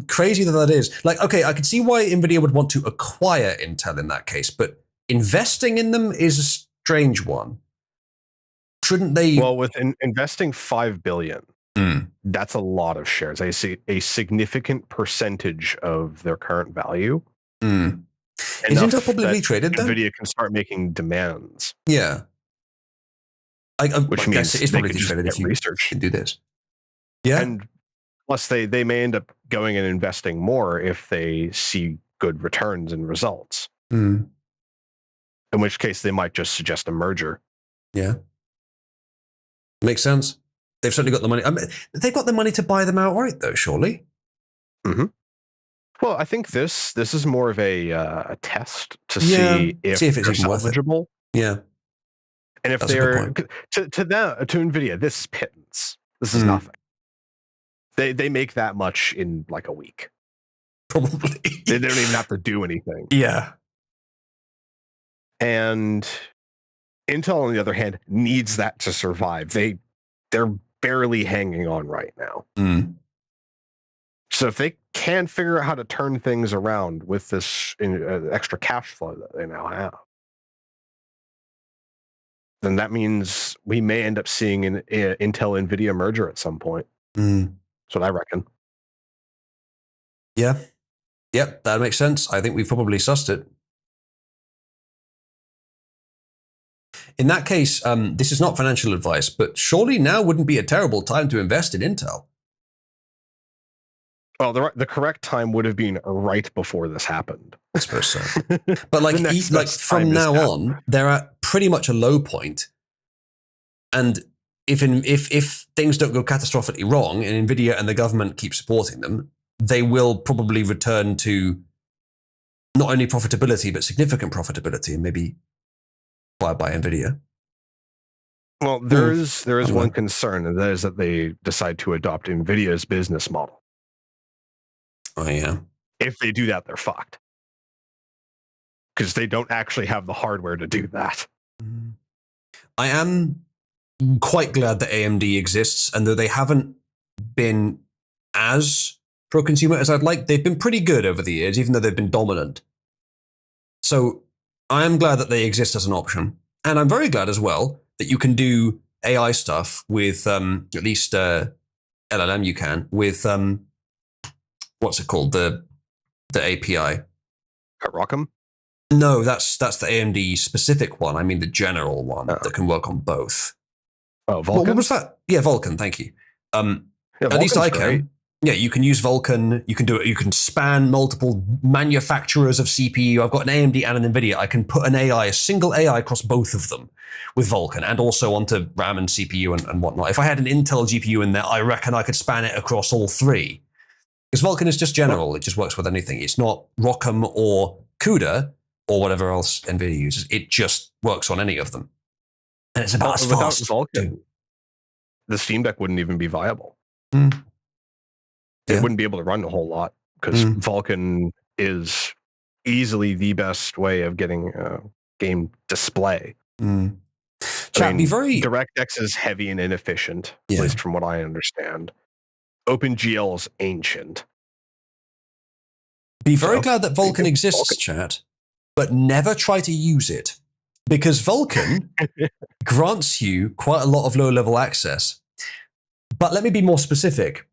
[SPEAKER 1] Crazy that is. Like, okay, I can see why NVIDIA would want to acquire Intel in that case, but investing in them is a strange one. Shouldn't they?
[SPEAKER 17] Well, with investing $5 billion, that's a lot of shares. I see a significant percentage of their current value.
[SPEAKER 1] Is Intel publicly traded then?
[SPEAKER 17] NVIDIA can start making demands.
[SPEAKER 1] Yeah.
[SPEAKER 17] Which means
[SPEAKER 1] it's
[SPEAKER 17] they
[SPEAKER 1] publicly
[SPEAKER 17] could just
[SPEAKER 1] traded
[SPEAKER 17] get
[SPEAKER 1] if you
[SPEAKER 17] research.
[SPEAKER 1] can do this. Yeah.
[SPEAKER 17] And plus, they may end up going and investing more if they see good returns and results. In which case, they might just suggest a merger.
[SPEAKER 1] Yeah. Makes sense. They've certainly got the money. I mean, they've got the money to buy them outright, though, surely.
[SPEAKER 17] Well, I think this is more of a test to see if
[SPEAKER 1] it's
[SPEAKER 17] they're
[SPEAKER 1] even worth it.
[SPEAKER 17] salvageable.
[SPEAKER 1] Yeah.
[SPEAKER 17] And if
[SPEAKER 1] That's a
[SPEAKER 17] they're
[SPEAKER 1] good
[SPEAKER 17] to NVIDIA, this is pittance. This is nothing. They make that much in like a week.
[SPEAKER 1] Probably.
[SPEAKER 17] They don't even have to do anything.
[SPEAKER 1] Yeah.
[SPEAKER 17] And Intel, on the other hand, needs that to survive. They're barely hanging on right now. So if they can figure out how to turn things around with this extra cash flow that they now have, then that means we may end up seeing an Intel-NVIDIA merger at some point. That's what I reckon.
[SPEAKER 1] Yeah. Yep, that makes sense. I think we've probably sussed it. In that case, this is not financial advice, but surely now wouldn't be a terrible time to invest in Intel.
[SPEAKER 17] Well, the correct time would have been right before this happened.
[SPEAKER 1] I suppose so. But like from now on, they're at pretty much a low point. And if things don't go catastrophically wrong, and NVIDIA and the government keep supporting them, they will probably return to not only profitability, but significant profitability, and maybe acquired by NVIDIA.
[SPEAKER 17] Well, there is one concern, and that is that they decide to adopt NVIDIA's business model.
[SPEAKER 1] Oh, yeah.
[SPEAKER 17] If they do that, they're fucked. Because they don't actually have the hardware to do that.
[SPEAKER 1] I am quite glad that AMD exists, and though they haven't been as pro-consumer as I'd like, they've been pretty good over the years, even though they've been dominant. So I am glad that they exist as an option. And I'm very glad as well that you can do AI stuff with, at least LLM you can, with, what's it called? The API.
[SPEAKER 17] Rockham?
[SPEAKER 1] No, that's the AMD specific one. I mean the general one that can work on both.
[SPEAKER 17] Oh, Vulkan?
[SPEAKER 1] What was that? Yeah, Vulkan, thank you. At least I can.
[SPEAKER 17] Great.
[SPEAKER 1] Yeah, you can use Vulkan. You can do it. You can span multiple manufacturers of CPU. I've got an AMD and an NVIDIA. I can put a single AI across both of them with Vulkan, and also onto RAM and CPU and whatnot. If I had an Intel GPU in there, I reckon I could span it across all three. Because Vulkan is just general. It just works with anything. It's not Rockham or CUDA or whatever else NVIDIA uses. It just works on any of them. And it's about as fast.
[SPEAKER 17] Without Vulkan, the Steam Deck wouldn't even be viable. It wouldn't be able to run a whole lot because Vulkan is easily the best way of getting game display. DirectX is heavy and inefficient, at least from what I understand. OpenGL is ancient.
[SPEAKER 1] Be very glad that Vulkan exists, chat, but never try to use it. Because Vulkan grants you quite a lot of low-level access. But let me be more specific.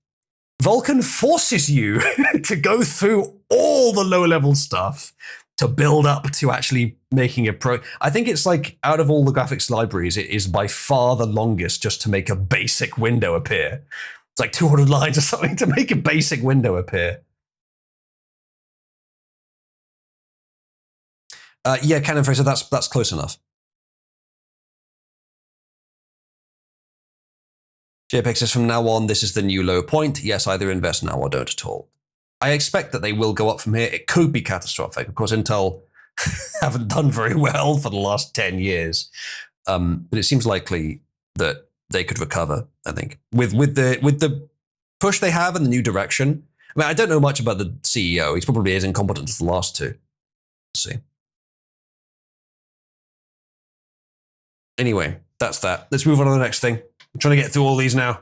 [SPEAKER 1] Vulkan forces you to go through all the low-level stuff to build up to actually making a pro. I think it's like, out of all the graphics libraries, it is by far the longest just to make a basic window appear. It's like 200 lines or something to make a basic window appear. Yeah, Cannon Fraser, that's close enough. JPEG says, from now on, this is the new low point. Yes, either invest now or don't at all. I expect that they will go up from here. It could be catastrophic. Of course, Intel haven't done very well for the last 10 years. But it seems likely that they could recover, I think, with the push they have in the new direction. I mean, I don't know much about the CEO. He's probably as incompetent as the last two. Let's see. Anyway, that's that. Let's move on to the next thing. I'm trying to get through all these now.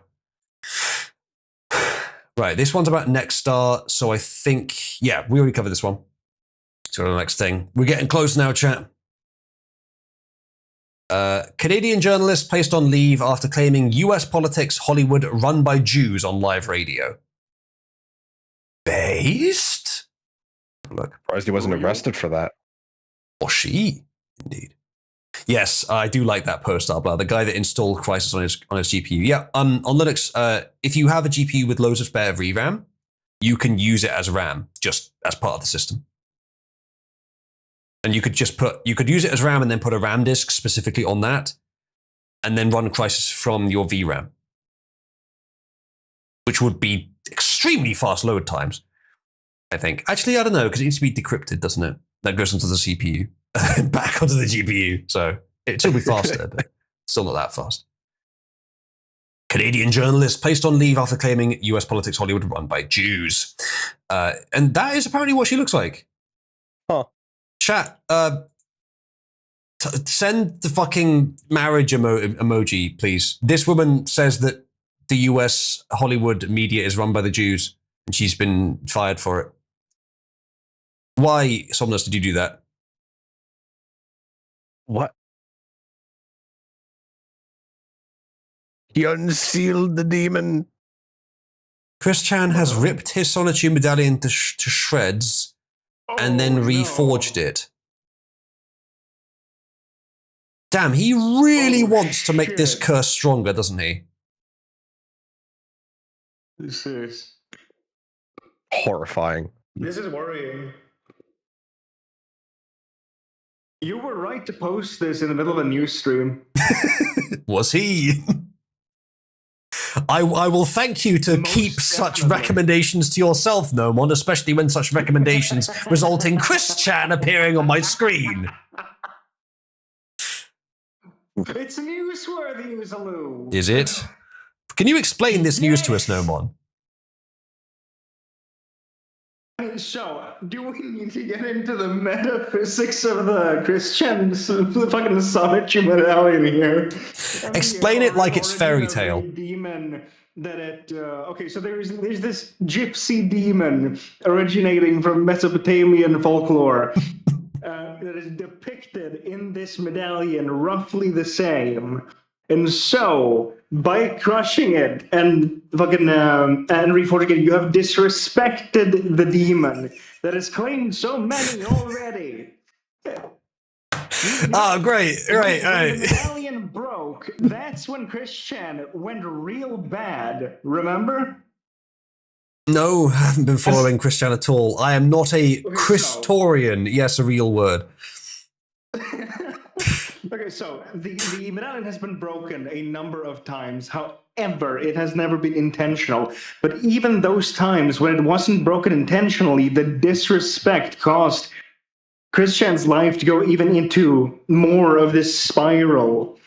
[SPEAKER 1] Right, this one's about Nextstar, so I think, yeah, we already covered this one. So the next thing. We're getting close now, chat. Canadian journalist placed on leave after claiming US politics Hollywood run by Jews on live radio. Based?
[SPEAKER 17] Look, surprised he wasn't arrested for that.
[SPEAKER 1] Or she, indeed. Yes, I do like that post, Arbla, the guy that installed Crisis on his GPU. Yeah, on Linux, if you have a GPU with loads of spare VRAM, you can use it as RAM, just as part of the system. And you could use it as RAM and then put a RAM disk specifically on that, and then run Crisis from your VRAM, which would be extremely fast load times, I think. Actually, I don't know, because it needs to be decrypted, doesn't it? That goes into the CPU. Back onto the GPU, so it should be faster, but still not that fast. Canadian journalist placed on leave after claiming US politics Hollywood run by Jews. And that is apparently what she looks like.
[SPEAKER 17] Huh.
[SPEAKER 1] Chat, send the fucking marriage emoji, please. This woman says that the US Hollywood media is run by the Jews, and she's been fired for it. Why, Somnus, did you do that?
[SPEAKER 17] What? He unsealed the demon.
[SPEAKER 1] Chris Chan has ripped his Solitude medallion to shreds and then reforged it. Damn, he really wants to make this curse stronger, doesn't he?
[SPEAKER 12] This is
[SPEAKER 17] horrifying.
[SPEAKER 12] This is worrying. You were right to post this in the middle of a news stream.
[SPEAKER 1] Was he? I will thank you to keep such recommendations to yourself, Nomon, especially when such recommendations result in Chris Chan appearing on my screen.
[SPEAKER 12] It's newsworthy, Zaloo.
[SPEAKER 1] Is it? Can you explain this news to us, Nomon?
[SPEAKER 12] So, do we need to get into the metaphysics of the Christians, the fucking Solitude medallion here?
[SPEAKER 1] Explain it like it's fairy tale.
[SPEAKER 12] Demon that it. Okay, so there's this gypsy demon originating from Mesopotamian folklore that is depicted in this medallion, roughly the same. And so, by crushing it and fucking and reforging it, you have disrespected the demon that has claimed so many already.
[SPEAKER 1] Oh, great! Right.
[SPEAKER 12] When the medallion broke, that's when Chris Chan went real bad. Remember?
[SPEAKER 1] No, I haven't been following Chris Chan at all. I am not a Christorian. Yes, a real word.
[SPEAKER 12] Okay, so the medallion has been broken a number of times. However, it has never been intentional. But even those times when it wasn't broken intentionally, the disrespect caused Chris Chan's life to go even into more of this spiral.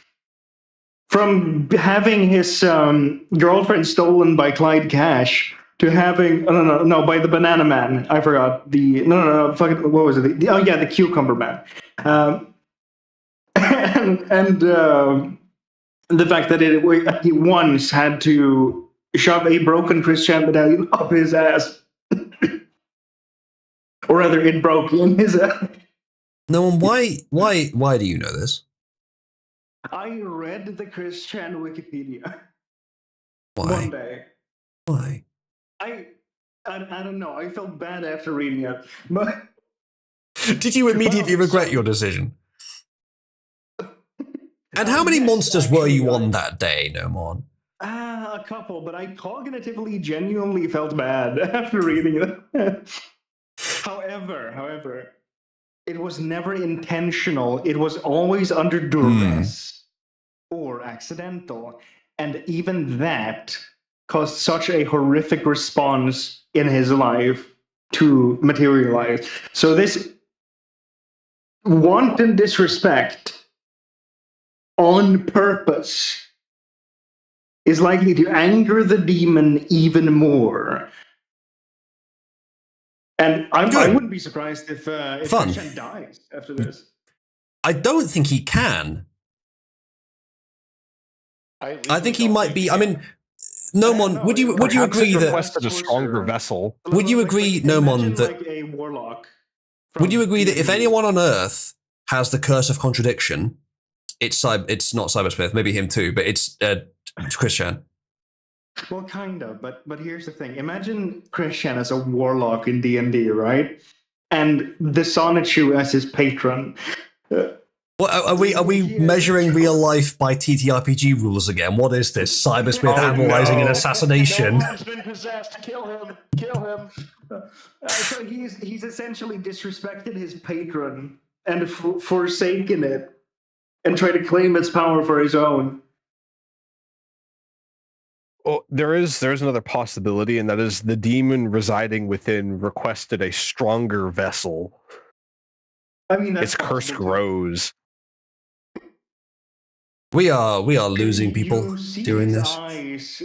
[SPEAKER 12] From having his girlfriend stolen by Clyde Cash to having by the Banana Man. I forgot fucking what was it? The Cucumber Man. And the fact that he once had to shove a broken Chris Chan medallion up his ass. Or rather, it broke in his ass.
[SPEAKER 1] No, why do you know this?
[SPEAKER 12] I read the Chris Chan Wikipedia.
[SPEAKER 1] Why?
[SPEAKER 12] One day.
[SPEAKER 1] Why?
[SPEAKER 12] I don't know. I felt bad after reading it. But
[SPEAKER 1] did you immediately regret your decision? And how many monsters were you on that day, Nomon?
[SPEAKER 12] A couple, but I cognitively genuinely felt bad after reading it. However, it was never intentional. It was always under duress or accidental. And even that caused such a horrific response in his life to materialize. So this wanton disrespect on purpose is likely to anger the demon even more. And I wouldn't be surprised if Christian dies after this.
[SPEAKER 1] I don't think he can. I think he might be. I mean, Nomon, would you agree that
[SPEAKER 17] requested a stronger vessel?
[SPEAKER 1] Would you agree, Nomon, that
[SPEAKER 12] like a warlock?
[SPEAKER 1] Would you agree that if anyone on Earth has the curse of contradiction, it's not Cybersmith, maybe him too, but it's Christian.
[SPEAKER 12] Well, kind of, but here's the thing. Imagine Christian as a warlock in D&D, right? And the Sonichu as his patron.
[SPEAKER 1] Well, are we measuring real life by TTRPG rules again? What is this? Cybersmith analyzing an assassination.
[SPEAKER 2] No one's been possessed. Kill him. Kill him.
[SPEAKER 12] So he's essentially disrespected his patron and forsaken it and tried to claim its power for his own.
[SPEAKER 17] Well, there's another possibility, and that is the demon residing within requested a stronger vessel.
[SPEAKER 12] I mean,
[SPEAKER 17] its curse grows.
[SPEAKER 1] We are losing people doing this.
[SPEAKER 12] Eyes,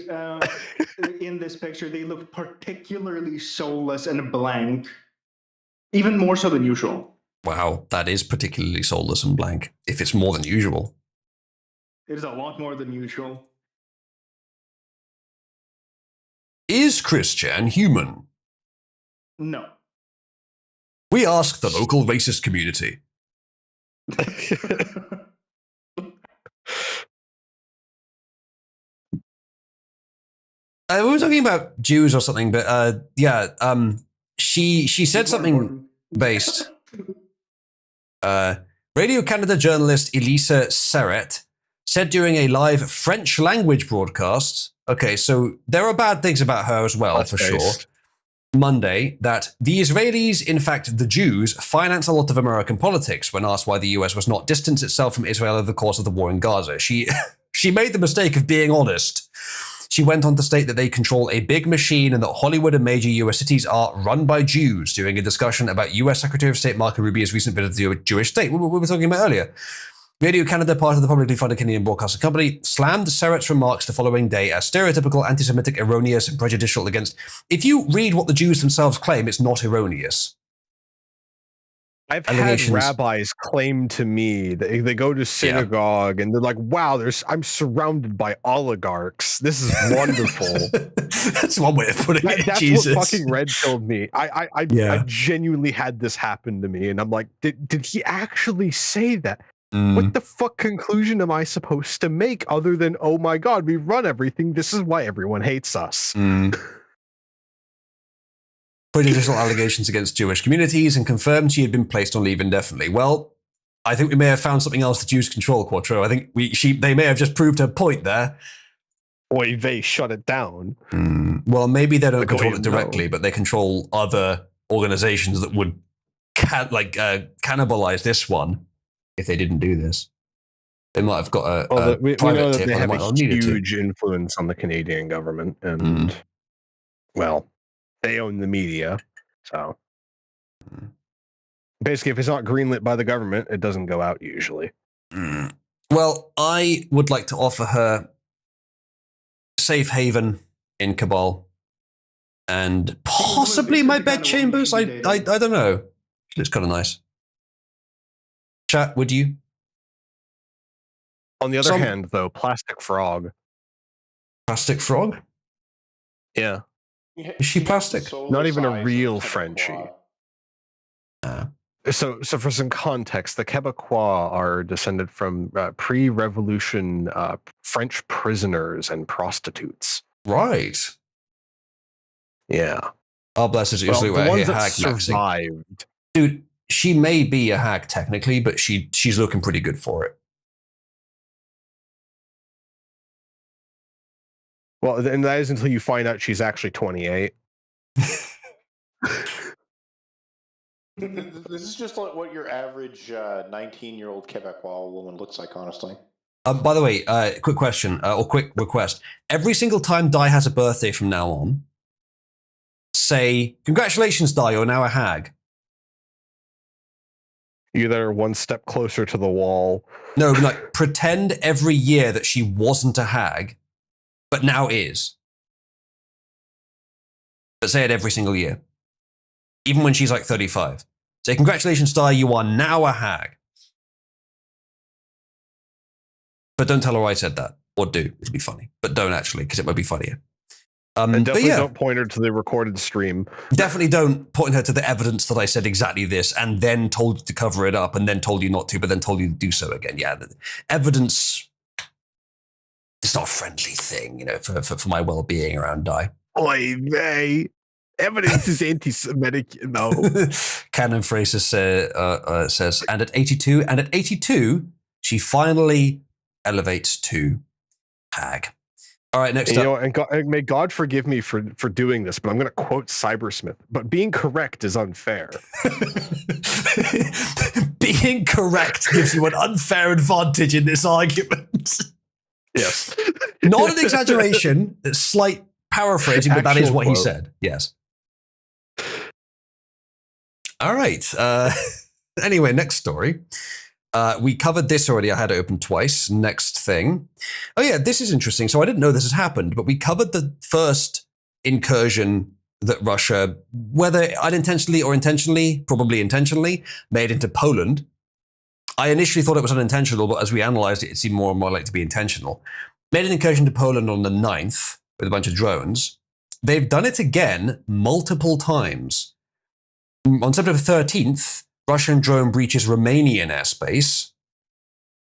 [SPEAKER 12] in this picture, they look particularly soulless and blank, even more so than usual.
[SPEAKER 1] Wow, that is particularly soulless and blank. If it's more than usual,
[SPEAKER 12] it is a lot more than usual.
[SPEAKER 1] Is Christian human?
[SPEAKER 12] No.
[SPEAKER 1] We ask the local racist community. We were talking about Jews or something, but she said something based. Radio Canada journalist Elisa Serret said during a live French language broadcast, okay, so there are bad things about her as well, for sure, Monday, that the Israelis, in fact the Jews, finance a lot of American politics when asked why the US was not distanced itself from Israel over the course of the war in Gaza. She made the mistake of being honest. She went on to state that they control a big machine and that Hollywood and major US cities are run by Jews during a discussion about US Secretary of State Marco Rubio's recent visit to the Jewish state, we were talking about earlier. Radio Canada, part of the publicly funded Canadian Broadcasting Company, slammed Serret's remarks the following day as stereotypical, anti-Semitic, erroneous, and prejudicial against... If you read what the Jews themselves claim, it's not erroneous.
[SPEAKER 17] I've had rabbis claim to me that they go to synagogue and they're like, wow, I'm surrounded by oligarchs. This is wonderful.
[SPEAKER 1] That's one way of putting it.
[SPEAKER 17] That's
[SPEAKER 1] Jesus.
[SPEAKER 17] what fucking Red told me. I genuinely had this happen to me, and I'm like, did he actually say that? What the fuck conclusion am I supposed to make other than, oh my god, we run everything, this is why everyone hates us?
[SPEAKER 1] Prejudicial allegations against Jewish communities and confirmed she had been placed on leave indefinitely. Well, I think we may have found something else the Jews control, Quattro. I think they may have just proved her point there.
[SPEAKER 17] Or they shut it down.
[SPEAKER 1] Well, maybe they don't control it directly, but they control other organizations that would cannibalize this one if they didn't do this. They might have got a
[SPEAKER 17] we
[SPEAKER 1] private
[SPEAKER 17] know that
[SPEAKER 1] tip,
[SPEAKER 17] they
[SPEAKER 1] or
[SPEAKER 17] have
[SPEAKER 1] might
[SPEAKER 17] a
[SPEAKER 1] not need it to.
[SPEAKER 17] huge influence on the Canadian government, and well, they own the media, so basically, if it's not greenlit by the government, it doesn't go out usually.
[SPEAKER 1] Well, I would like to offer her safe haven in Cabal, and possibly my bedchambers. I don't know. It looks kind of nice. Chat, would you?
[SPEAKER 17] On the other hand, though, Plastic Frog.
[SPEAKER 1] Plastic Frog?
[SPEAKER 17] Yeah.
[SPEAKER 1] Is she plastic?
[SPEAKER 17] Not even a real Frenchie. So for some context, the Quebecois are descended from pre-revolution French prisoners and prostitutes.
[SPEAKER 1] Right.
[SPEAKER 17] Yeah.
[SPEAKER 1] Oh, bless us.
[SPEAKER 17] Well, the ones that survived.
[SPEAKER 1] Dude, she may be a hag technically, but she's looking pretty good for it.
[SPEAKER 17] Well, and that is until you find out she's actually 28.
[SPEAKER 2] This is just like what your average 19-year-old Quebecois woman looks like, honestly.
[SPEAKER 1] By the way, quick question or quick request. Every single time Di has a birthday from now on, say, congratulations, Di, you're now a hag.
[SPEAKER 17] Either one step closer to the wall.
[SPEAKER 1] No, like pretend every year that she wasn't a hag, but now is. But say it every single year. Even when she's like 35. Say, congratulations, Star, you are now a hag. But don't tell her I said that. Or do. It'll be funny. But don't actually, because it might be funnier.
[SPEAKER 17] And definitely don't point her to the recorded stream.
[SPEAKER 1] Definitely don't point her to the evidence that I said exactly this and then told you to cover it up and then told you not to, but then told you to do so again. Yeah, the evidence is not a friendly thing, you know, for my well-being around Di.
[SPEAKER 17] Oy vey. Evidence is anti-Semitic, no.
[SPEAKER 1] Canon Fraser says, and at 82, she finally elevates to hag. All right, next up.
[SPEAKER 17] And may God forgive me for doing this, but I'm going to quote Cybersmith. But being correct is unfair.
[SPEAKER 1] Being correct gives you an unfair advantage in this argument.
[SPEAKER 17] Yes.
[SPEAKER 1] Not an exaggeration, it's slight paraphrasing, but that is what he
[SPEAKER 17] quote.
[SPEAKER 1] said. Yes. All right. Anyway, next story. We covered this already. I had it open twice. Next thing. Oh, yeah, this is interesting. So I didn't know this has happened, but we covered the first incursion that Russia, whether unintentionally or intentionally, probably intentionally, made into Poland. I initially thought it was unintentional, but as we analyzed it, it seemed more and more likely to be intentional. Made an incursion to Poland on the 9th with a bunch of drones. They've done it again multiple times. On September 13th, Russian drone breaches Romanian airspace.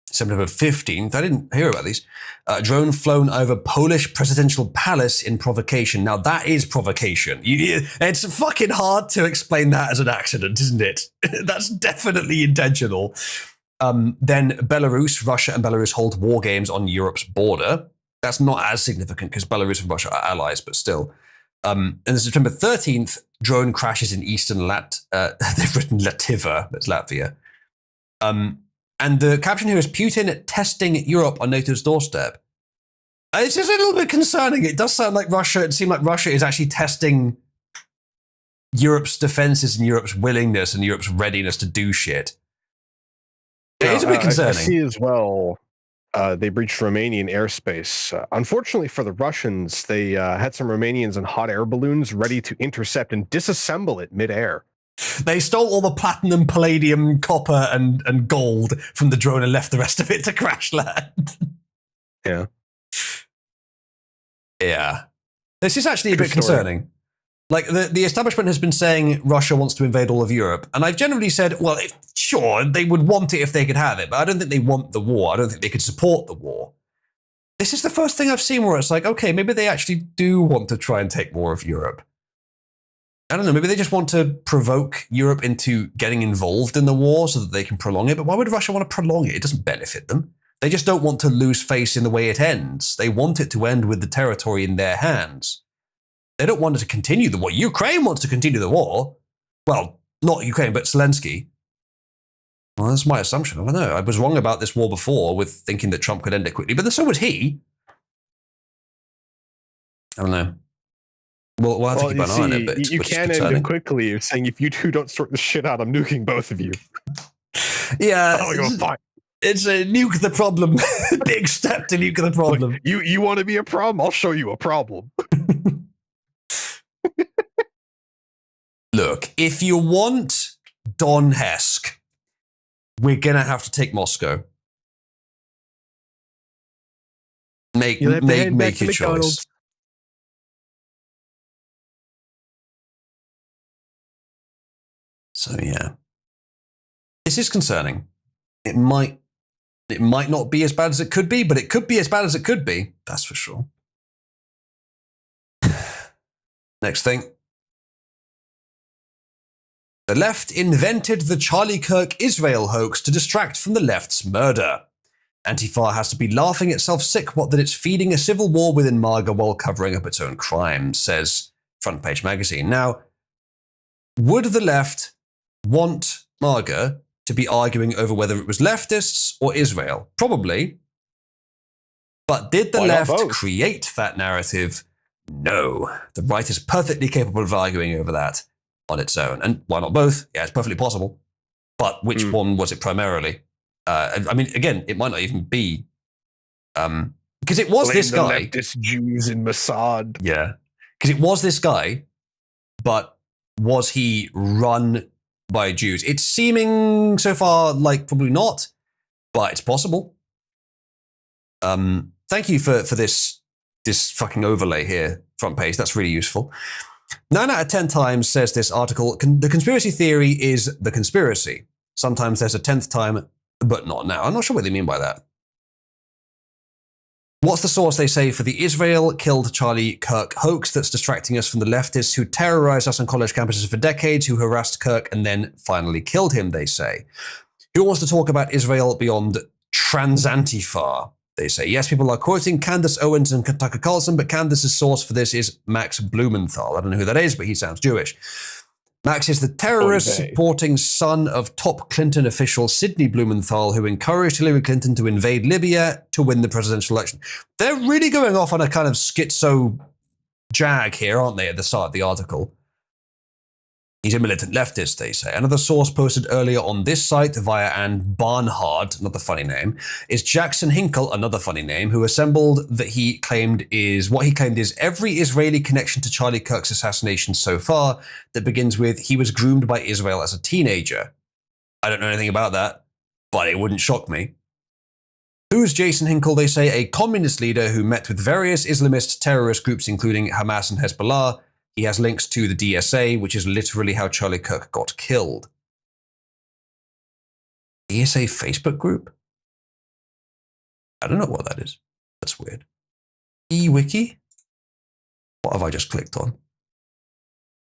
[SPEAKER 1] September 15th, I didn't hear about these. Drone flown over Polish presidential palace in provocation. Now that is provocation. It's fucking hard to explain that as an accident, isn't it? That's definitely intentional. Then Belarus, Russia and Belarus hold war games on Europe's border. That's not as significant because Belarus and Russia are allies, but still. And September 13th, drone crashes in eastern they've written Lativa, that's Latvia. And the caption here is Putin testing Europe on NATO's doorstep. It's just a little bit concerning. It does sound like Russia, it seems like Russia is actually testing Europe's defenses and Europe's willingness and Europe's readiness to do shit. It is a bit concerning.
[SPEAKER 17] I see as well, they breached Romanian airspace. Unfortunately for the Russians, they had some Romanians in hot air balloons ready to intercept and disassemble it midair.
[SPEAKER 1] They stole all the platinum, palladium, copper, and gold from the drone and left the rest of it to crash land.
[SPEAKER 17] Yeah.
[SPEAKER 1] Yeah. This is actually a bit concerning. Like, the establishment has been saying Russia wants to invade all of Europe. And I've generally said, well, sure, they would want it if they could have it, but I don't think they want the war. I don't think they could support the war. This is the first thing I've seen where it's like, okay, maybe they actually do want to try and take more of Europe. I don't know, maybe they just want to provoke Europe into getting involved in the war so that they can prolong it. But why would Russia want to prolong it? It doesn't benefit them. They just don't want to lose face in the way it ends. They want it to end with the territory in their hands. They don't want it to continue the war. Ukraine wants to continue the war. Well, not Ukraine, but Zelensky. Well, that's my assumption. I don't know. I was wrong about this war before with thinking that Trump could end it quickly, but so was he. I don't know. We'll have to keep an eye on it. But
[SPEAKER 17] you can end it quickly. You're saying if you two don't sort the shit out, I'm nuking both of you.
[SPEAKER 1] Yeah. It's a nuke the problem. Big step to nuke the problem.
[SPEAKER 17] Look, you want to be a problem? I'll show you a problem.
[SPEAKER 1] Look, if you want Donetsk, we're going to have to take Moscow. Make your choice. So yeah, this is concerning. It might not be as bad as it could be, but it could be as bad as it could be. That's for sure. Next thing. The left invented the Charlie Kirk Israel hoax to distract from the left's murder. Antifa has to be laughing itself sick that it's feeding a civil war within MAGA while covering up its own crimes, says Front Page Magazine. Now, would the left want MAGA to be arguing over whether it was leftists or Israel? Probably. But did the left create that narrative? No. The right is perfectly capable of arguing over that on its own. And why not both? Yeah, it's perfectly possible. But which one was it primarily? I mean, again, it might not even be because it was this guy.
[SPEAKER 17] Leftist Jews in Mossad.
[SPEAKER 1] Yeah, because it was this guy, but was he run by Jews? It's seeming so far like probably not, but it's possible. Thank you for this fucking overlay here, front page. That's really useful. 9 out of 10 times, says this article, the conspiracy theory is the conspiracy. Sometimes there's a 10th time, but not now. I'm not sure what they mean by that. What's the source, they say, for the Israel killed Charlie Kirk hoax that's distracting us from the leftists who terrorized us on college campuses for decades, who harassed Kirk and then finally killed him, they say. Who wants to talk about Israel beyond trans Antifa? They say, yes, people are quoting Candace Owens and Tucker Carlson, but Candace's source for this is Max Blumenthal. I don't know who that is, but he sounds Jewish. Max is the terrorist-supporting son of top Clinton official Sidney Blumenthal, who encouraged Hillary Clinton to invade Libya to win the presidential election. They're really going off on a kind of schizo jag here, aren't they, at the start of the article? He's a militant leftist, they say. Another source posted earlier on this site via Ann Barnhard, another funny name, is Jackson Hinkle, another funny name, who assembled what he claimed is every Israeli connection to Charlie Kirk's assassination so far that begins with he was groomed by Israel as a teenager. I don't know anything about that, but it wouldn't shock me. Who's Jason Hinkle? They say a communist leader who met with various Islamist terrorist groups, including Hamas and Hezbollah. He has links to the DSA, which is literally how Charlie Kirk got killed. DSA Facebook group? I don't know what that is. That's weird. eWiki? What have I just clicked on?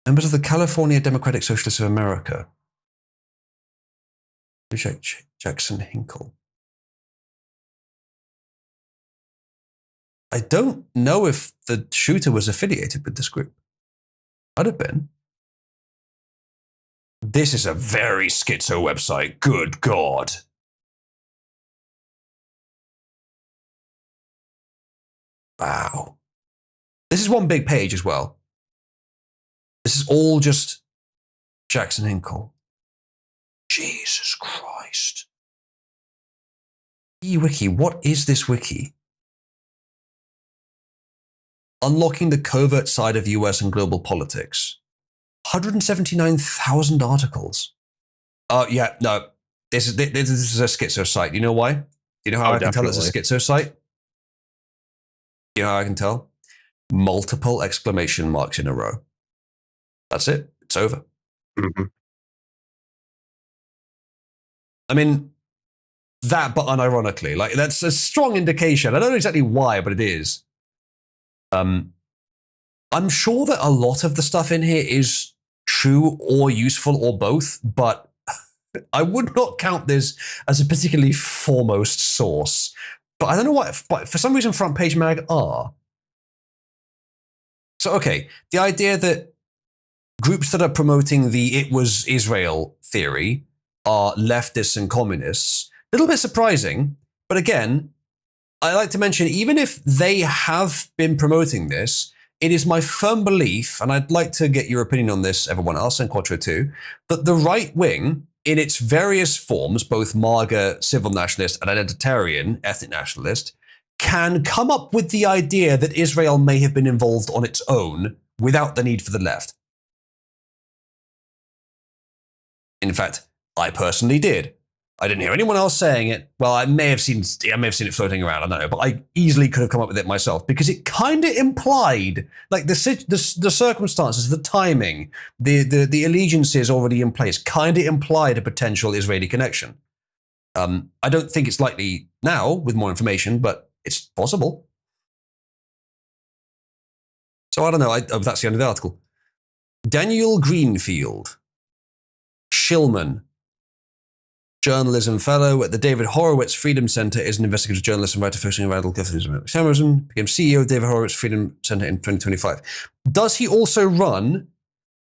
[SPEAKER 1] Members of the California Democratic Socialists of America. Jackson Hinkle. I don't know if the shooter was affiliated with this group. Might have been. This is a very schizo website. Good God. Wow. This is one big page as well. This is all just Jackson Hinkle. Jesus Christ. eWiki, what is this wiki? Unlocking the covert side of US and global politics. 179,000 articles. Oh, yeah, no. This is a schizo site. You know why? Do you know how I can tell it's a schizo site? You know how I can tell? Multiple exclamation marks in a row. That's it. It's over.
[SPEAKER 17] Mm-hmm.
[SPEAKER 1] I mean, that, but unironically. Like, that's a strong indication. I don't know exactly why, but it is. I'm sure that a lot of the stuff in here is true or useful or both, but I would not count this as a particularly foremost source. But I don't know why, but for some reason Front Page Mag are. So, okay, the idea that groups that are promoting the it was Israel theory are leftists and communists, a little bit surprising, but again, I like to mention, even if they have been promoting this, it is my firm belief, and I'd like to get your opinion on this, everyone else, and Quattro too, that the right wing, in its various forms, both MAGA, civil nationalist, and identitarian, ethnic nationalist, can come up with the idea that Israel may have been involved on its own without the need for the left. In fact, I personally did. I didn't hear anyone else saying it. Well, I may have seen it floating around. I don't know, but I easily could have come up with it myself because it kind of implied, like the circumstances, the timing, the allegiances already in place, kind of implied a potential Israeli connection. I don't think it's likely now with more information, but it's possible. So I don't know. That's the end of the article. Daniel Greenfield, Shillman. Journalism fellow at the David Horowitz Freedom Center, is an investigative journalist and writer focusing on radical terrorism. Became CEO of David Horowitz Freedom Center in 2025. Does he also run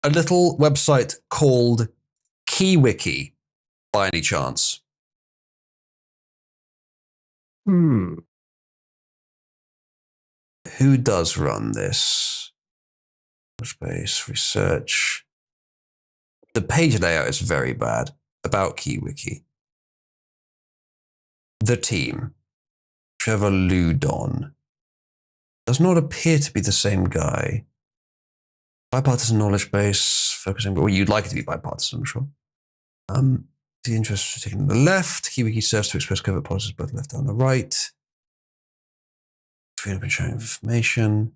[SPEAKER 1] a little website called KeyWiki by any chance? Who does run this? Space research. The page layout is very bad. About KeyWiki. The team. Trevor Ludon. Does not appear to be the same guy. Bipartisan knowledge base, focusing, well, you'd like it to be bipartisan, I'm sure. The interest for taking the left. KeyWiki serves to express covert policies both left and the right. Freedom of sharing information.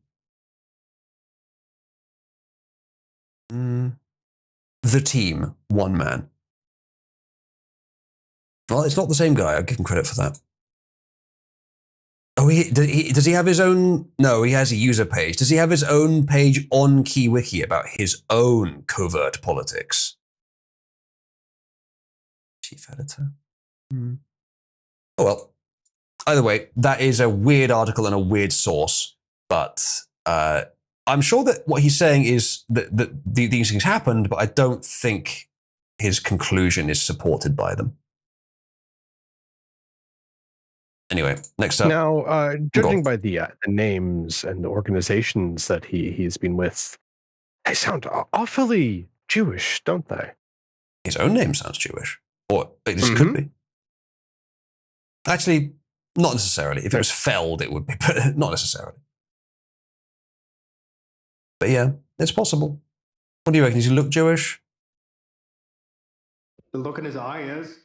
[SPEAKER 1] The team, one man. Well, it's not the same guy. I'll give him credit for that. Oh, does he have his own? No, he has a user page. Does he have his own page on KeyWiki about his own covert politics? Chief editor. Oh, well. Either way, that is a weird article and a weird source. But I'm sure that what he's saying is that these things happened, but I don't think his conclusion is supported by them. Anyway, next up.
[SPEAKER 17] Now, judging by the names and the organizations that he's been with, they sound awfully Jewish, don't they?
[SPEAKER 1] His own name sounds Jewish. Or it just could be. Actually, not necessarily. If it was Feld, it would be, but not necessarily. But yeah, it's possible. What do you reckon? Does he look Jewish?
[SPEAKER 12] The look in his eye is.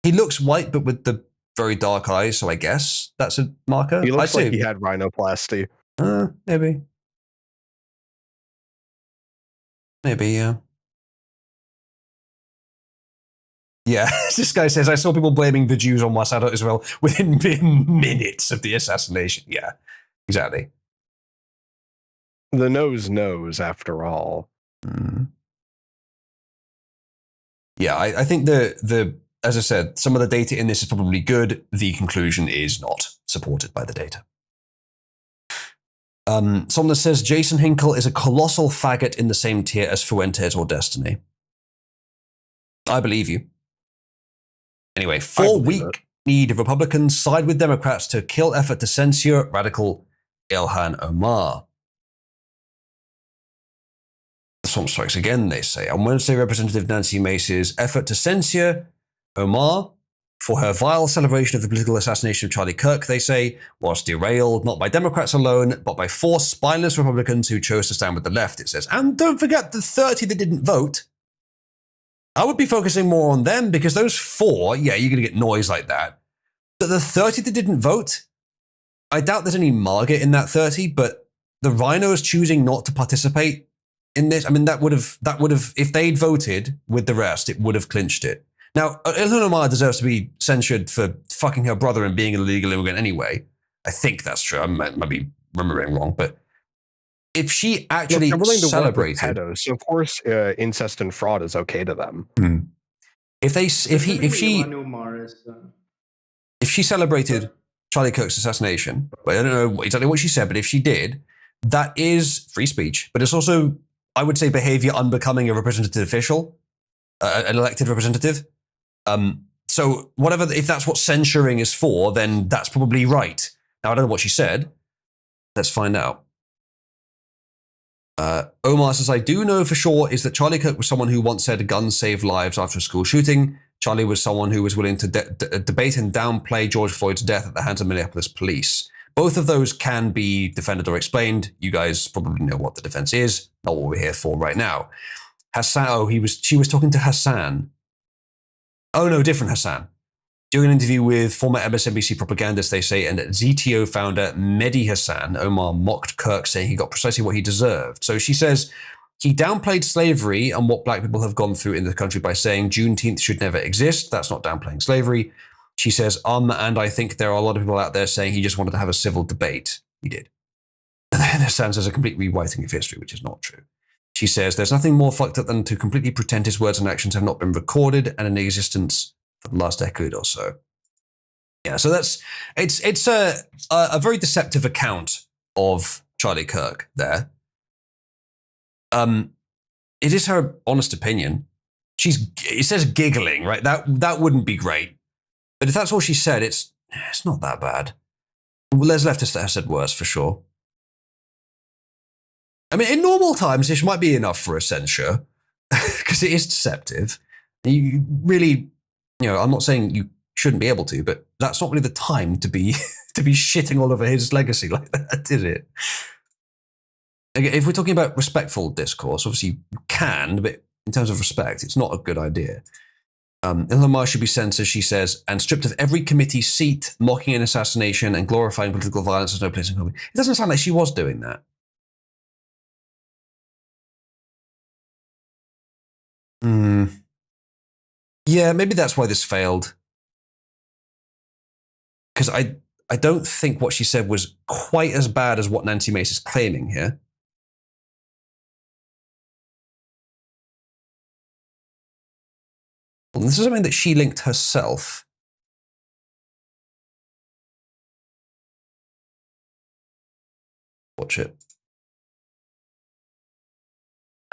[SPEAKER 1] He looks white, but with the very dark eyes, so I guess that's a marker.
[SPEAKER 17] He looks like he had rhinoplasty.
[SPEAKER 1] Maybe. Maybe, yeah. Yeah, this guy says, I saw people blaming the Jews on Mossad Israel within minutes of the assassination. Yeah, exactly.
[SPEAKER 17] The nose knows, after all.
[SPEAKER 1] Yeah, I think the as I said, some of the data in this is probably good. The conclusion is not supported by the data. Someone says Jason Hinkle is a colossal faggot in the same tier as Fuentes or Destiny. I believe you. Anyway, 4-week need Republicans side with Democrats to kill effort to censure radical Ilhan Omar. The swamp strikes again, they say. On Wednesday, Representative Nancy Mace's effort to censure Omar for her vile celebration of the political assassination of Charlie Kirk, they say, was derailed not by Democrats alone, but by 4 spineless Republicans who chose to stand with the left, it says. And don't forget the 30 that didn't vote. I would be focusing more on them because those 4, yeah, you're going to get noise like that. But the 30 that didn't vote, I doubt there's any MAGA in that 30, but the rhinos choosing not to participate in this, I mean, that would have, if they'd voted with the rest, it would have clinched it. Now, Ilhan Omar deserves to be censured for fucking her brother and being an illegal immigrant anyway. I think that's true. I might be remembering wrong, but if she actually celebrated
[SPEAKER 17] pedos, so of course, incest and fraud is okay to them.
[SPEAKER 1] If she celebrated Charlie Kirk's assassination, but I don't know exactly what she said, but if she did, that is free speech. But it's also, I would say, behavior unbecoming a representative official, an elected representative. So whatever, if that's what censuring is for, then that's probably right. Now I don't know what she said. Let's find out. Omar says, I do know for sure is that Charlie Kirk was someone who once said guns save lives after a school shooting. Charlie was someone who was willing to debate and downplay George Floyd's death at the hands of Minneapolis police. Both of those can be defended or explained. You guys probably know what the defense is, not what we're here for right now. Hassan, she was talking to Hassan. Oh no, different Hassan. During an interview with former MSNBC propagandist, they say, and ZTO founder Mehdi Hassan, Omar mocked Kirk, saying he got precisely what he deserved. So she says he downplayed slavery and what black people have gone through in the country by saying Juneteenth should never exist. That's not downplaying slavery. She says, and I think there are a lot of people out there saying he just wanted to have a civil debate. He did. And then Hassan says a complete rewriting of history, which is not true. She says, there's nothing more fucked up than to completely pretend his words and actions have not been recorded and in existence for the last decade or so. Yeah, so it's a very deceptive account of Charlie Kirk there. It is her honest opinion. It says giggling, right? That wouldn't be great. But if that's all she said, it's not that bad. Well, there's leftists that have said worse for sure. I mean, in normal times, this might be enough for a censure. because it is deceptive. You really, I'm not saying you shouldn't be able to, but that's not really the time to be to be shitting all over his legacy like that, is it? If we're talking about respectful discourse, obviously you can, but in terms of respect, it's not a good idea. Ilhan Omar should be censored, she says, and stripped of every committee seat, mocking an assassination and glorifying political violence. There's no place in comedy. It doesn't sound like she was doing that. Yeah, maybe that's why this failed. Because I don't think what she said was quite as bad as what Nancy Mace is claiming here. Well, this is something that she linked herself. Watch it.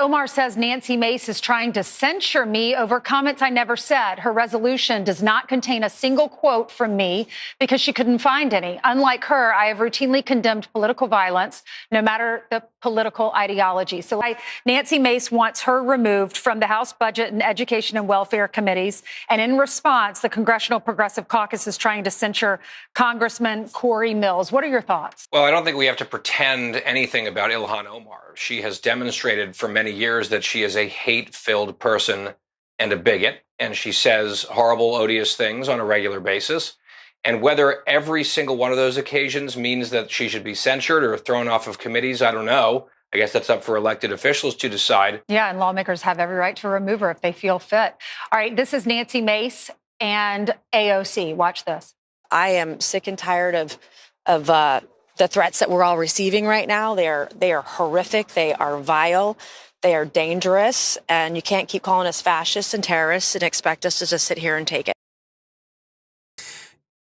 [SPEAKER 6] Omar says Nancy Mace is trying to censure me over comments I never said. Her resolution does not contain a single quote from me because she couldn't find any. Unlike her, I have routinely condemned political violence, no matter the political ideology. So Nancy Mace wants her removed from the House Budget and Education and Welfare Committees. And in response, the Congressional Progressive Caucus is trying to censure Congressman Corey Mills. What are your thoughts?
[SPEAKER 22] Well, I don't think we have to pretend anything about Ilhan Omar. She has demonstrated for many years that she is a hate-filled person and a bigot, and she says horrible, odious things on a regular basis. And whether every single one of those occasions means that she should be censured or thrown off of committees, I don't know. I guess that's up for elected officials to decide.
[SPEAKER 6] Yeah, and lawmakers have every right to remove her if they feel fit. All right, this is Nancy Mace and AOC. Watch this.
[SPEAKER 23] I am sick and tired of the threats that we're all receiving right now. They are horrific. They are vile. They are dangerous. And you can't keep calling us fascists and terrorists and expect us to just sit here and take it.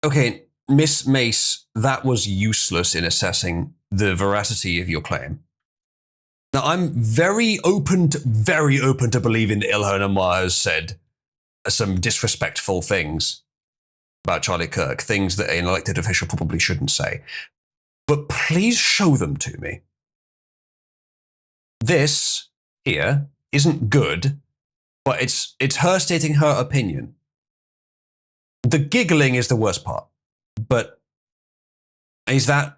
[SPEAKER 1] Okay, Miss Mace, that was useless in assessing the veracity of your claim. Now, I'm very open to believing that Ilhan Omar has said some disrespectful things about Charlie Kirk, things that an elected official probably shouldn't say. But please show them to me. This here isn't good, but it's her stating her opinion. The giggling is the worst part. But is that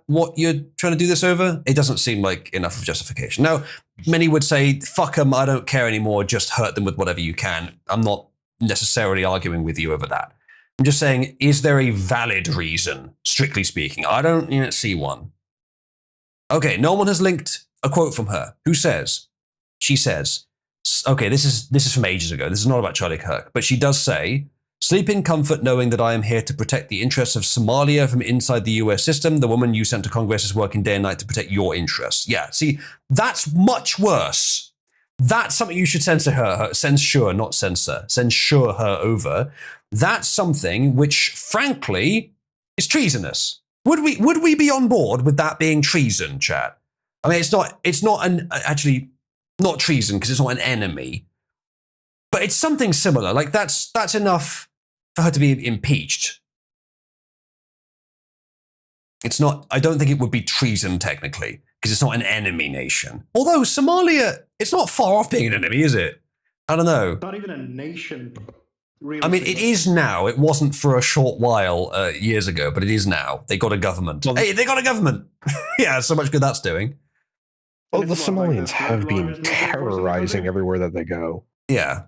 [SPEAKER 1] what you're trying to do this over? It doesn't seem like enough of justification. Now, many would say, fuck them, I don't care anymore, just hurt them with whatever you can. I'm not necessarily arguing with you over that. I'm just saying, is there a valid reason, strictly speaking? I don't see one. Okay, no one has linked a quote from her. Who says? She says, okay, this is from ages ago. This is not about Charlie Kirk. But she does say, sleep in comfort knowing that I am here to protect the interests of Somalia from inside the US system. The woman you sent to Congress is working day and night to protect your interests. Yeah, see, that's much worse. That's something you should censure her over. That's something which, frankly, is treasonous. Would we be on board with that being treason, chat? I mean, it's not treason because it's not an enemy, but it's something similar. Like that's enough for her to be impeached. It's not. I don't think it would be treason technically because it's not an enemy nation. Although Somalia, it's not far off being an enemy, is it? I don't know.
[SPEAKER 12] Not even a nation.
[SPEAKER 1] I mean, it is now. It wasn't for a short while years ago, but it is now. They got a government. Hey, they got a government. Yeah, so much good that's doing.
[SPEAKER 17] Well, the Somalians have been terrorizing everywhere that they go.
[SPEAKER 1] Yeah.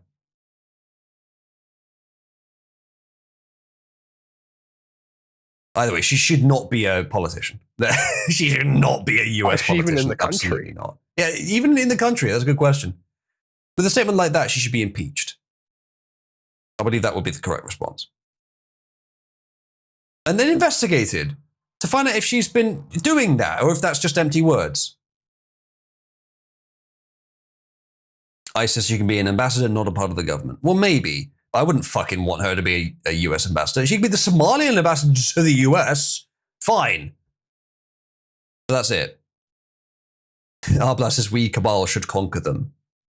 [SPEAKER 1] By the way, she should not be a politician. She should not be a US politician.
[SPEAKER 17] Even in the country.
[SPEAKER 1] Absolutely not. Yeah, even in the country. That's a good question. With a statement like that, she should be impeached. I believe that would be the correct response. And then investigated to find out if she's been doing that or if that's just empty words. ISIS, you can be an ambassador, not a part of the government. Well, maybe. I wouldn't fucking want her to be a US ambassador. She could be the Somalian ambassador to the US. Fine. But that's it. Arblas says we, Cabal, should conquer them.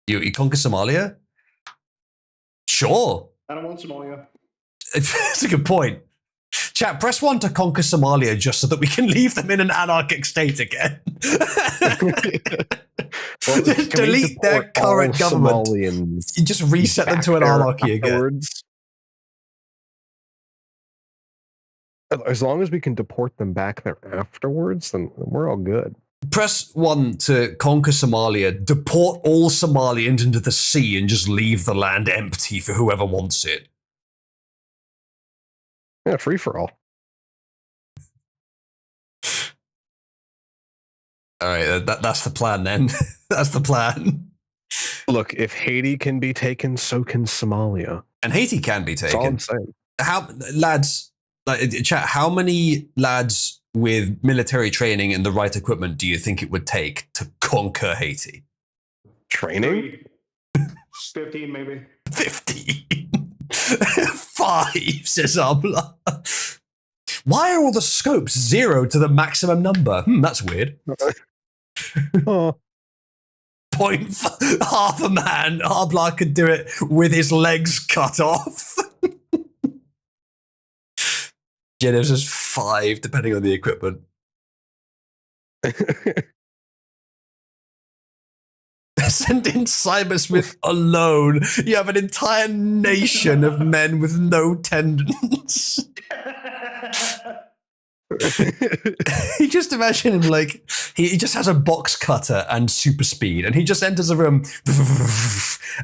[SPEAKER 1] You conquer Somalia? Sure.
[SPEAKER 12] I don't want Somalia.
[SPEAKER 1] It's a good point. Chat, press 1 to conquer Somalia just so that we can leave them in an anarchic state again.
[SPEAKER 17] Well, Well,
[SPEAKER 1] delete their current government.
[SPEAKER 17] Somalians
[SPEAKER 1] You just reset them to an anarchy again.
[SPEAKER 17] As long as we can deport them back there afterwards, then we're all good.
[SPEAKER 1] Press 1 to conquer Somalia, deport all Somalians into the sea, and just leave the land empty for whoever wants it.
[SPEAKER 17] Yeah, free for all.
[SPEAKER 1] All right, that's the plan then. That's the plan.
[SPEAKER 17] Look, if Haiti can be taken, so can Somalia.
[SPEAKER 1] And Haiti can be taken.
[SPEAKER 17] That's all I'm saying.
[SPEAKER 1] How, lads, chat, how many lads with military training and the right equipment do you think it would take to conquer Haiti?
[SPEAKER 17] Training?
[SPEAKER 12] 15, maybe.
[SPEAKER 1] 15? 5, says Abla. Why are all the scopes 0 to the maximum number? That's weird. Half a man. Abla could do it with his legs cut off. Yeah, there's just 5, depending on the equipment. Send in Cybersmith alone. You have an entire nation of men with no tendons. You just imagine him like, he just has a box cutter and super speed, and he just enters a room,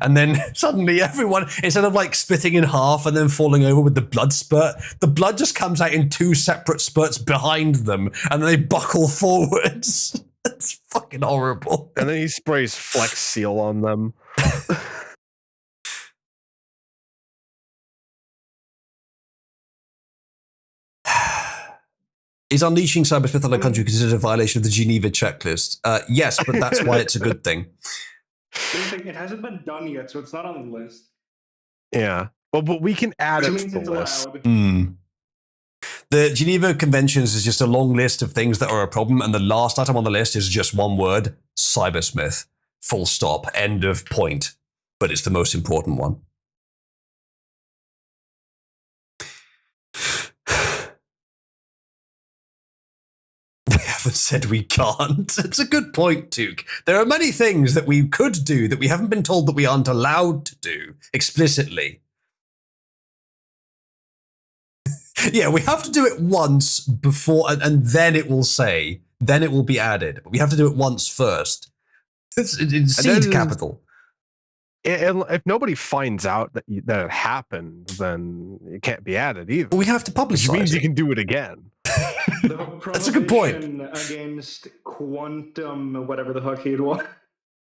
[SPEAKER 1] and then suddenly everyone, instead of like splitting in half and then falling over with the blood spurt, the blood just comes out in 2 separate spurts behind them, and then they buckle forwards. It's fucking horrible.
[SPEAKER 17] And then he sprays Flex Seal on them.
[SPEAKER 1] Is unleashing cybersmith on a country considered a violation of the Geneva checklist? Yes, but that's why it's a good thing.
[SPEAKER 12] It hasn't been done yet, so it's not on the list.
[SPEAKER 17] Yeah. Well, but we can add it to the list.
[SPEAKER 1] The Geneva Conventions is just a long list of things that are a problem, and the last item on the list is just one word, cybersmith. Full stop. End of point. But it's the most important one. They haven't said we can't. It's a good point, Tuke. There are many things that we could do that we haven't been told that we aren't allowed to do explicitly. Yeah, we have to do it once before, and then it will say, then it will be added. But we have to do it once first. It's seed capital.
[SPEAKER 17] If nobody finds out that it happened, then it can't be added either.
[SPEAKER 1] We have to publicize
[SPEAKER 17] Which means
[SPEAKER 1] it.
[SPEAKER 17] you can do it again.
[SPEAKER 1] That's a good point.
[SPEAKER 12] Against quantum, whatever the fuck it was.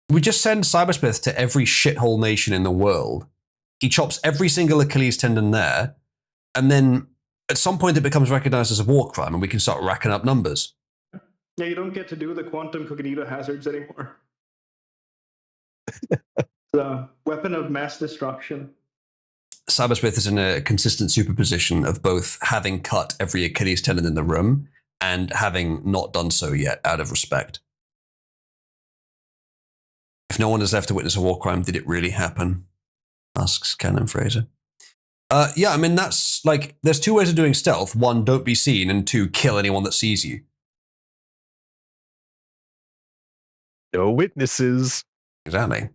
[SPEAKER 1] We just send Cybersmith to every shithole nation in the world. He chops every single Achilles tendon there, and then at some point it becomes recognized as a war crime, and we can start racking up numbers.
[SPEAKER 12] Yeah, you don't get to do the quantum cognito hazards anymore. The weapon of mass destruction.
[SPEAKER 1] Cybersmith is in a consistent superposition of both having cut every Achilles tendon in the room and having not done so yet out of respect. If no one is left to witness a war crime, did it really happen? Asks Canon Fraser. Yeah, I mean, that's like, there's 2 ways of doing stealth. 1, don't be seen, and 2, kill anyone that sees you.
[SPEAKER 17] No witnesses.
[SPEAKER 1] Exactly.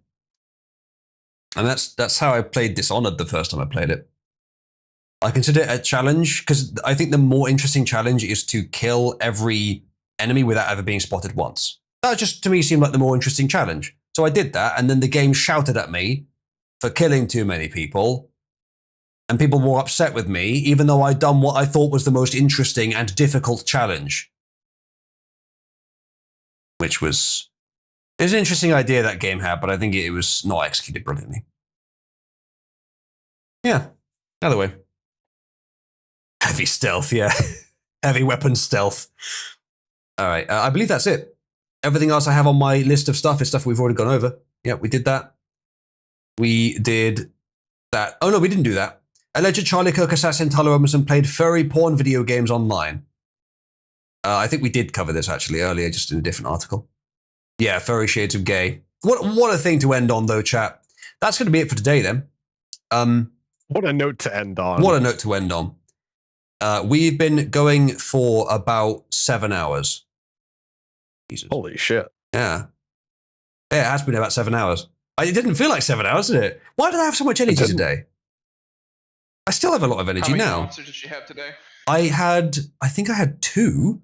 [SPEAKER 1] And that's how I played Dishonored the first time I played it. I consider it a challenge because I think the more interesting challenge is to kill every enemy without ever being spotted once. That just to me seemed like the more interesting challenge. So I did that, and then the game shouted at me for killing too many people, and people were upset with me, even though I'd done what I thought was the most interesting and difficult challenge. Which was... It was an interesting idea that game had, but I think it was not executed brilliantly. Yeah, either way. Heavy stealth, yeah. Heavy weapon stealth. All right, I believe that's it. Everything else I have on my list of stuff is stuff we've already gone over. Yeah, we did that. We did that. Oh, no, we didn't do that. Alleged Charlie Kirk assassin Tyler Robinson played furry porn video games online. I think we did cover this actually earlier, just in a different article. Yeah, furry shades of gay. What a thing to end on, though, chat. That's going to be it for today, then.
[SPEAKER 17] What a note to end on.
[SPEAKER 1] What a note to end on. We've been going for about 7 hours. Jesus.
[SPEAKER 17] Holy shit.
[SPEAKER 1] Yeah. Yeah, it has been about 7 hours. It didn't feel like 7 hours, did it? Why did I have so much energy today? I still have a lot of energy now.
[SPEAKER 9] How many monsters did you have today?
[SPEAKER 1] I think I had 2.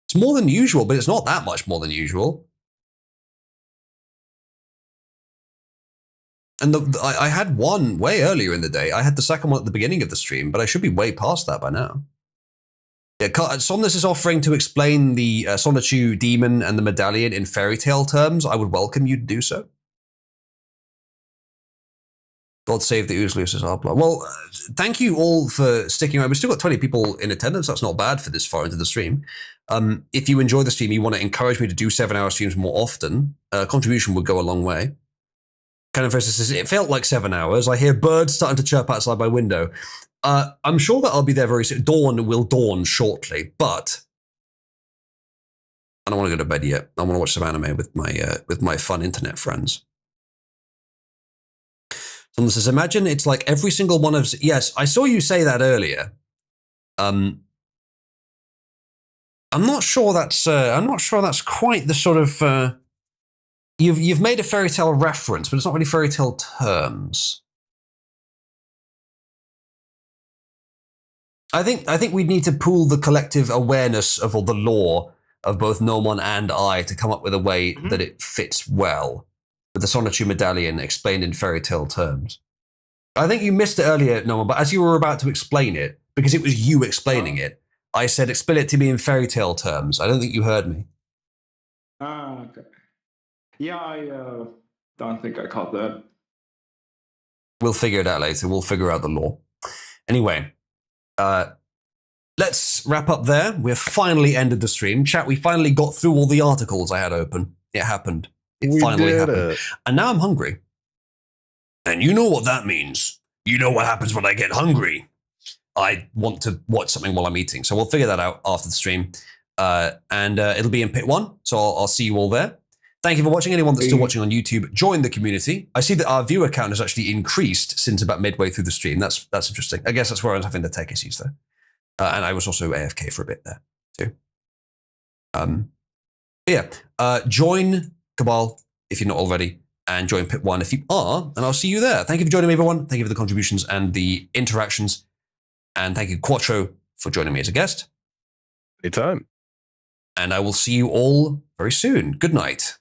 [SPEAKER 1] It's more than usual, but it's not that much more than usual. And I had 1 way earlier in the day. I had the second one at the beginning of the stream, but I should be way past that by now. Yeah, Somnus is offering to explain the Sonichu demon and the medallion in fairy tale terms. I would welcome you to do so. God save the Oozlooses Arbla. Well, thank you all for sticking around. We've still got 20 people in attendance. That's not bad for this far into the stream. If you enjoy the stream, you want to encourage me to do 7-hour streams more often, contribution would go a long way. Canon Versus says, it felt like 7 hours. I hear birds starting to chirp outside my window. I'm sure that I'll be there very soon. Dawn will dawn shortly, but I don't want to go to bed yet. I want to watch some anime with my fun internet friends. Someone says, imagine it's like every single one of... Yes, I saw you say that earlier. I'm not sure that's quite the sort of... You've made a fairy tale reference, but it's not really fairy tale terms. I think we need to pool the collective awareness of all the lore of both Nomon and I to come up with a way that it fits well. With the Sonichu medallion explained in fairy tale terms. I think you missed it earlier, Nomon, but as you were about to explain it, because it was you explaining it, I said explain it to me in fairy tale terms. I don't think you heard me.
[SPEAKER 12] Okay. Yeah, I don't think I caught that.
[SPEAKER 1] We'll figure it out later. We'll figure out the lore. Anyway, let's wrap up there. We've finally ended the stream. Chat, we finally got through all the articles I had open. It happened. It finally happened. And now I'm hungry. And you know what that means. You know what happens when I get hungry. I want to watch something while I'm eating. So we'll figure that out after the stream. And it'll be in Pit 1. So I'll see you all there. Thank you for watching. Anyone that's still watching on YouTube, join the community. I see that our viewer count has actually increased since about midway through the stream. That's interesting. I guess that's where I was having the tech issues though. And I was also AFK for a bit there too. Join Cabal if you're not already, and join Pit 1 if you are, and I'll see you there. Thank you for joining me, everyone. Thank you for the contributions and the interactions. And thank you, Quattro, for joining me as a guest.
[SPEAKER 17] Anytime.
[SPEAKER 1] And I will see you all very soon. Good night.